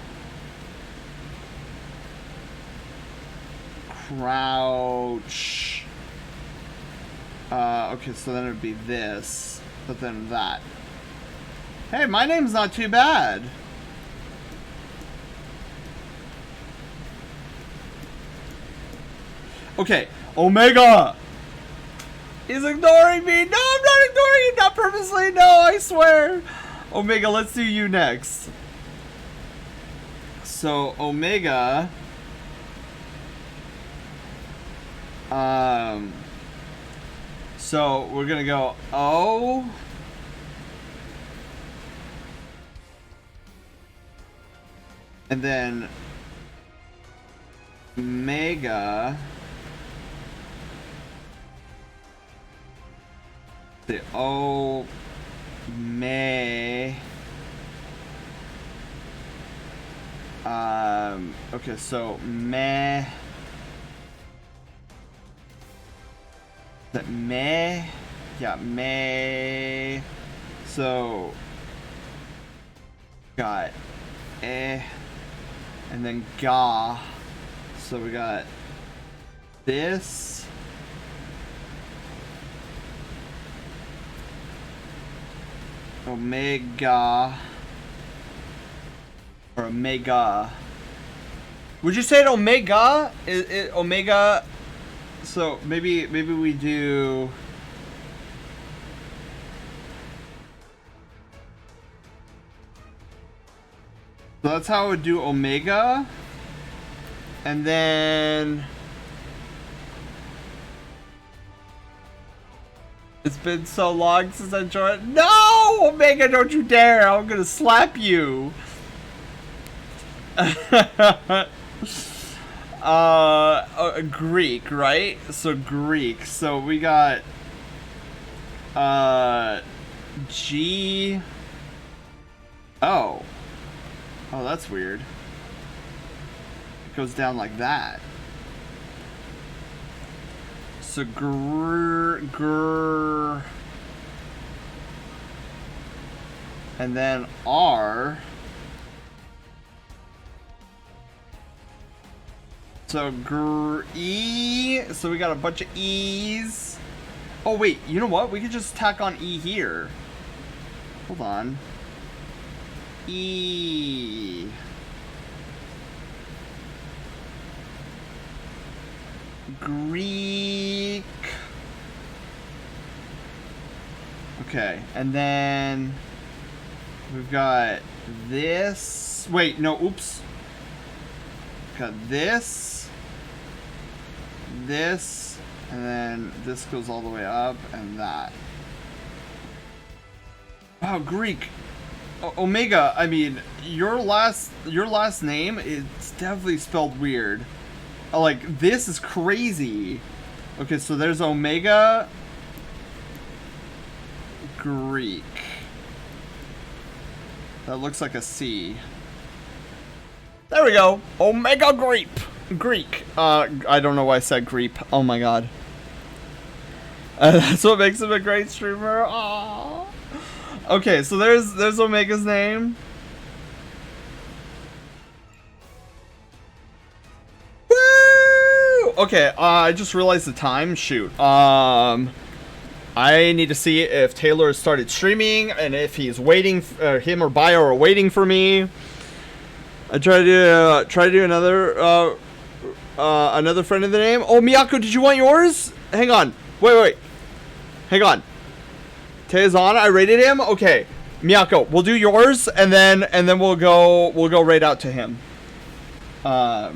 Crouch. Okay, so then it would be this, but then that. Hey, my name's not too bad. Okay, Omega! He's ignoring me! No, I'm not ignoring you! Not purposely! No, I swear! Omega, let's do you next. So, Omega... So we're gonna go O. And then Mega. The O May. Okay, so Meh. That May, yeah, May. So got and then Ga. So we got this. Omega or Omega. Would you say it Omega? Is it Omega? So maybe we do. So that's how I would do Omega, and then it's been so long since I joined. No, Omega, don't you dare! I'm gonna slap you. Greek, right? So Greek. So we got G. Oh, that's weird. It goes down like that. So grr, and then R. So E. So we got a bunch of E's. Oh wait, you know what? We could just tack on E here. Hold on. E. Greek. Okay, and then we've got this. Wait, no, oops. Got this, and then this goes all the way up, and that. Wow, Greek. Omega, I mean, your last name, it's definitely spelled weird. Like, this is crazy. Okay, so there's Omega Greek. That looks like a C. There we go. Omega Greek. I don't know why I said Greek. Oh my god. That's what makes him a great streamer. Aww. Okay, so there's Omega's name. Woo! Okay, I just realized the time. Shoot. I need to see if Taylor started streaming and if he's waiting. Him or Bio are waiting for me. I try to do another friend of the name. Oh, Miyako, did you want yours? Hang on. Wait. Hang on. Te's on. I rated him. Okay, Miyako, we'll do yours, and then we'll go right out to him. So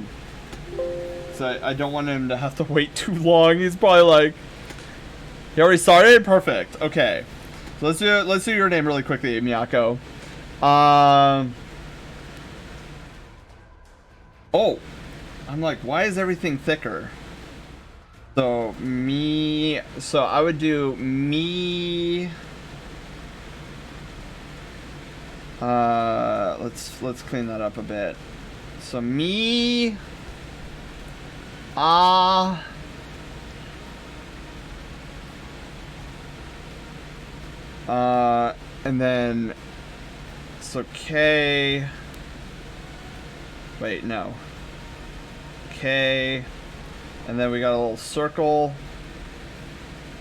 I don't want him to have to wait too long. He's probably like, You already started? Perfect. Okay. So let's do your name really quickly, Miyako. Oh. I'm like, why is everything thicker? So I would do me. Let's clean that up a bit. So me. And then, so K, wait, no. K, and then we got a little circle.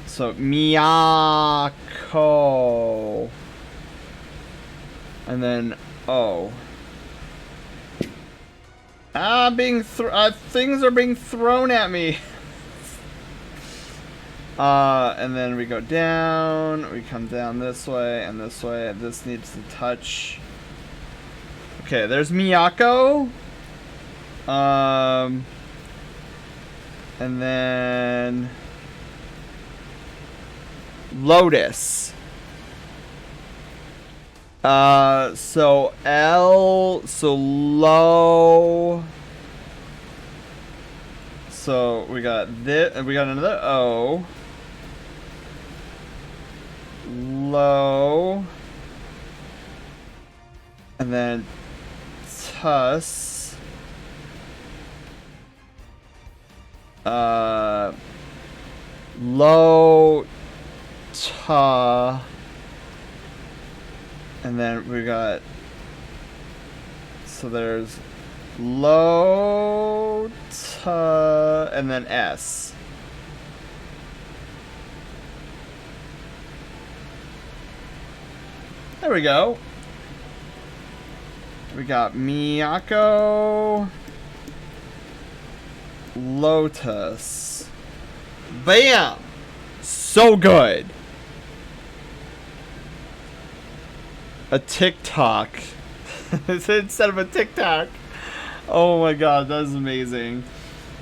So Miyako. And then O. Things are being thrown at me. And then we go down, we come down this way and this way. This needs to touch. Okay, there's Miyako. And then Lotus. So L, so low. So we got this, and we got another O. Low. And then Tus. Low. Ta. And then we got, so there's low, ta, and then S. There we go. We got Miyako, Lotus. Bam! So good. A TikTok instead of a TikTok. Oh my god, that is amazing.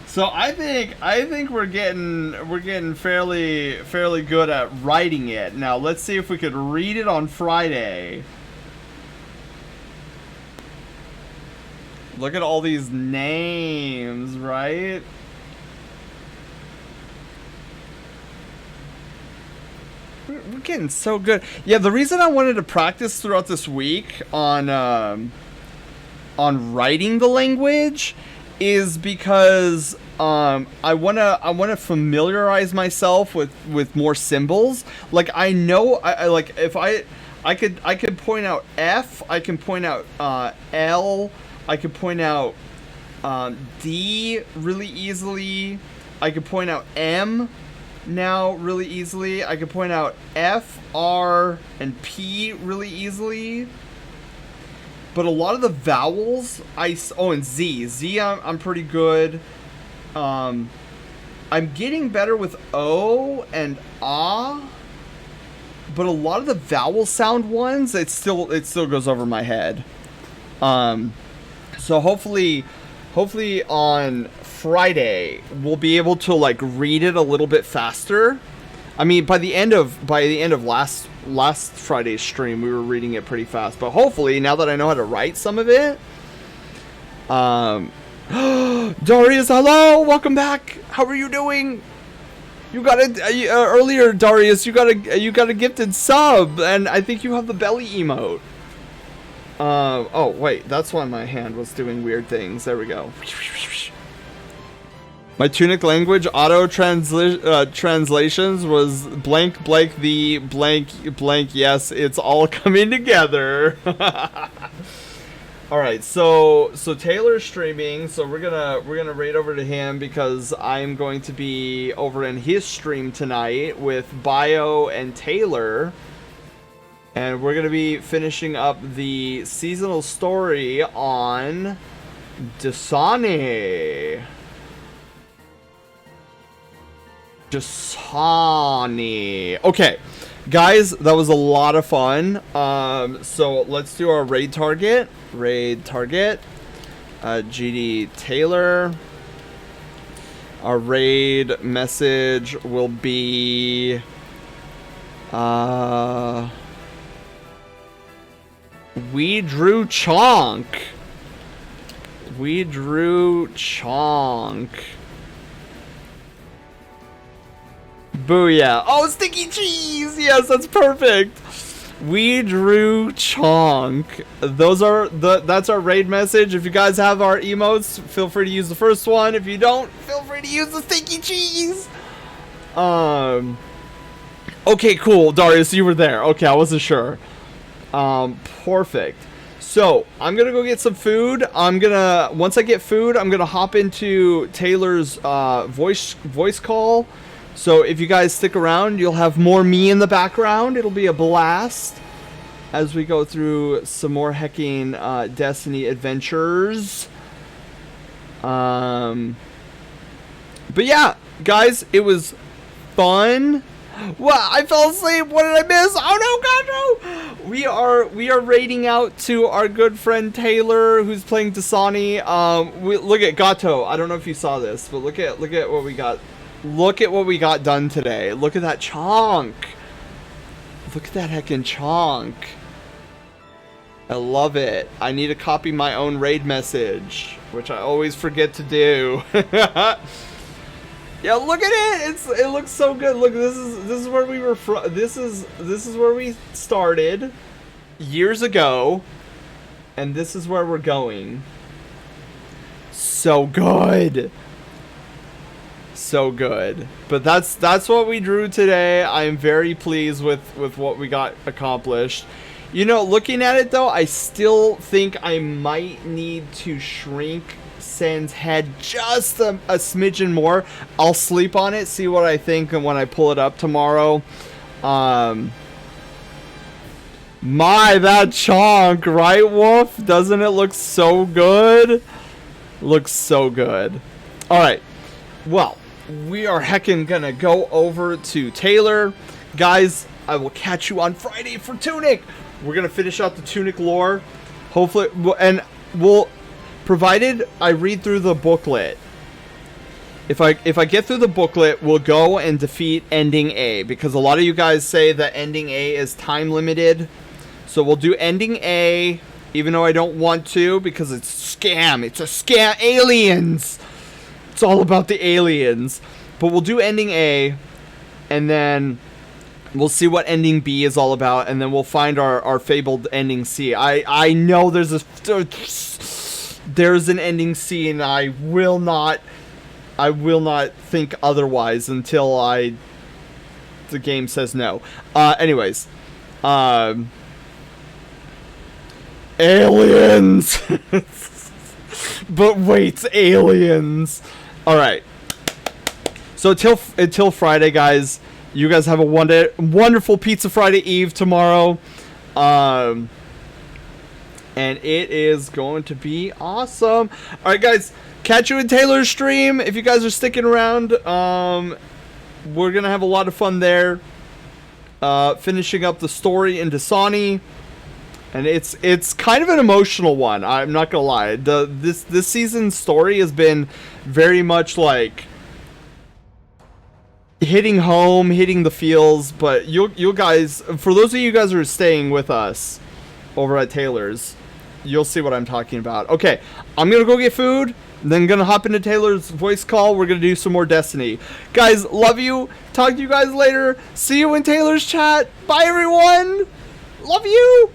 So I think we're getting fairly good at writing it. Now let's see if we could read it on Friday. Look at all these names, right? We're getting so good. Yeah, the reason I wanted to practice throughout this week on writing the language is because I wanna familiarize myself with more symbols. Like I know I like if I could point out F, I can point out L, I could point out D really easily. I could point out M now really easily. I could point out F, R, and P really easily. But a lot of the vowels, and Z. I'm pretty good. I'm getting better with O and Ah. But a lot of the vowel sound ones, it still goes over my head. So hopefully on Friday we'll be able to like read it a little bit faster. I mean, by the end of last Friday's stream, we were reading it pretty fast. But hopefully, now that I know how to write some of it, Darius, hello, welcome back. How are you doing? You got a earlier, Darius. You got a gifted sub, and I think you have the belly emote. Oh wait, that's why my hand was doing weird things. There we go. My Tunic language auto translations was blank blank the blank blank. Yes, it's all coming together. All right, so Taylor's streaming, so we're gonna raid over to him because I'm going to be over in his stream tonight with Bio and Taylor, and we're gonna be finishing up the seasonal story on Dasani. Okay, guys, that was a lot of fun. So let's do our raid target. GD Taylor. Our raid message will be We drew Chonk. We drew Chonk. Booyah. Oh, sticky cheese! Yes, that's perfect. We drew Chonk. That's our raid message. If you guys have our emotes, feel free to use the first one. If you don't, feel free to use the sticky cheese. Okay, cool. Darius, you were there. Okay, I wasn't sure. Perfect. So, I'm gonna go get some food. Once I get food, I'm gonna hop into Taylor's voice call. So if you guys stick around, you'll have more me in the background. It'll be a blast as we go through some more hecking Destiny adventures. But yeah, guys, it was fun. Well, I fell asleep. What did I miss? Oh no, God, no! We are raiding out to our good friend Taylor, who's playing Dasani. Look at Gato. I don't know if you saw this, but look at what we got. Look at what we got done today. Look at that chonk. Look at that heckin' chonk. I love it. I need to copy my own raid message, which I always forget to do. Yeah, look at it. It looks so good. Look, this is where we were from. This is where we started years ago, and this is where we're going. So good. So good. But that's what we drew today. I'm very pleased with what we got accomplished. You know, looking at it though, I still think I might need to shrink Sen's head just a smidgen more. I'll sleep on it, see what I think, and when I pull it up tomorrow. My, that chonk, right, Wolf? Doesn't it look so good? Looks so good. Alright. Well, we are heckin' gonna go over to Taylor. Guys, I will catch you on Friday for Tunic. We're gonna finish out the Tunic lore. Hopefully, and we'll, provided I read through the booklet. If I get through the booklet, we'll go and defeat Ending A, because a lot of you guys say that Ending A is time limited. So we'll do Ending A, even though I don't want to, because it's scam. It's a scam. Aliens. It's all about the aliens. But we'll do Ending A, and then we'll see what Ending B is all about, and then we'll find our fabled Ending C. I know there's an Ending C, and I will not think otherwise until the game says no. Anyways, aliens. But wait, aliens. All right. So until Friday, guys. You guys have a wonderful Pizza Friday Eve tomorrow. And it is going to be awesome. Alright, guys. Catch you in Taylor's stream. If you guys are sticking around, we're going to have a lot of fun there. Finishing up the story in Dasani. And it's kind of an emotional one. I'm not going to lie. This season's story has been very much like hitting home, hitting the feels, but you guys, for those of you guys who are staying with us over at Taylor's, you'll see what I'm talking about. Okay, I'm gonna go get food, then gonna hop into Taylor's voice call. We're gonna do some more Destiny. Guys, love you. Talk to you guys later. See you in Taylor's chat. Bye, everyone. Love you.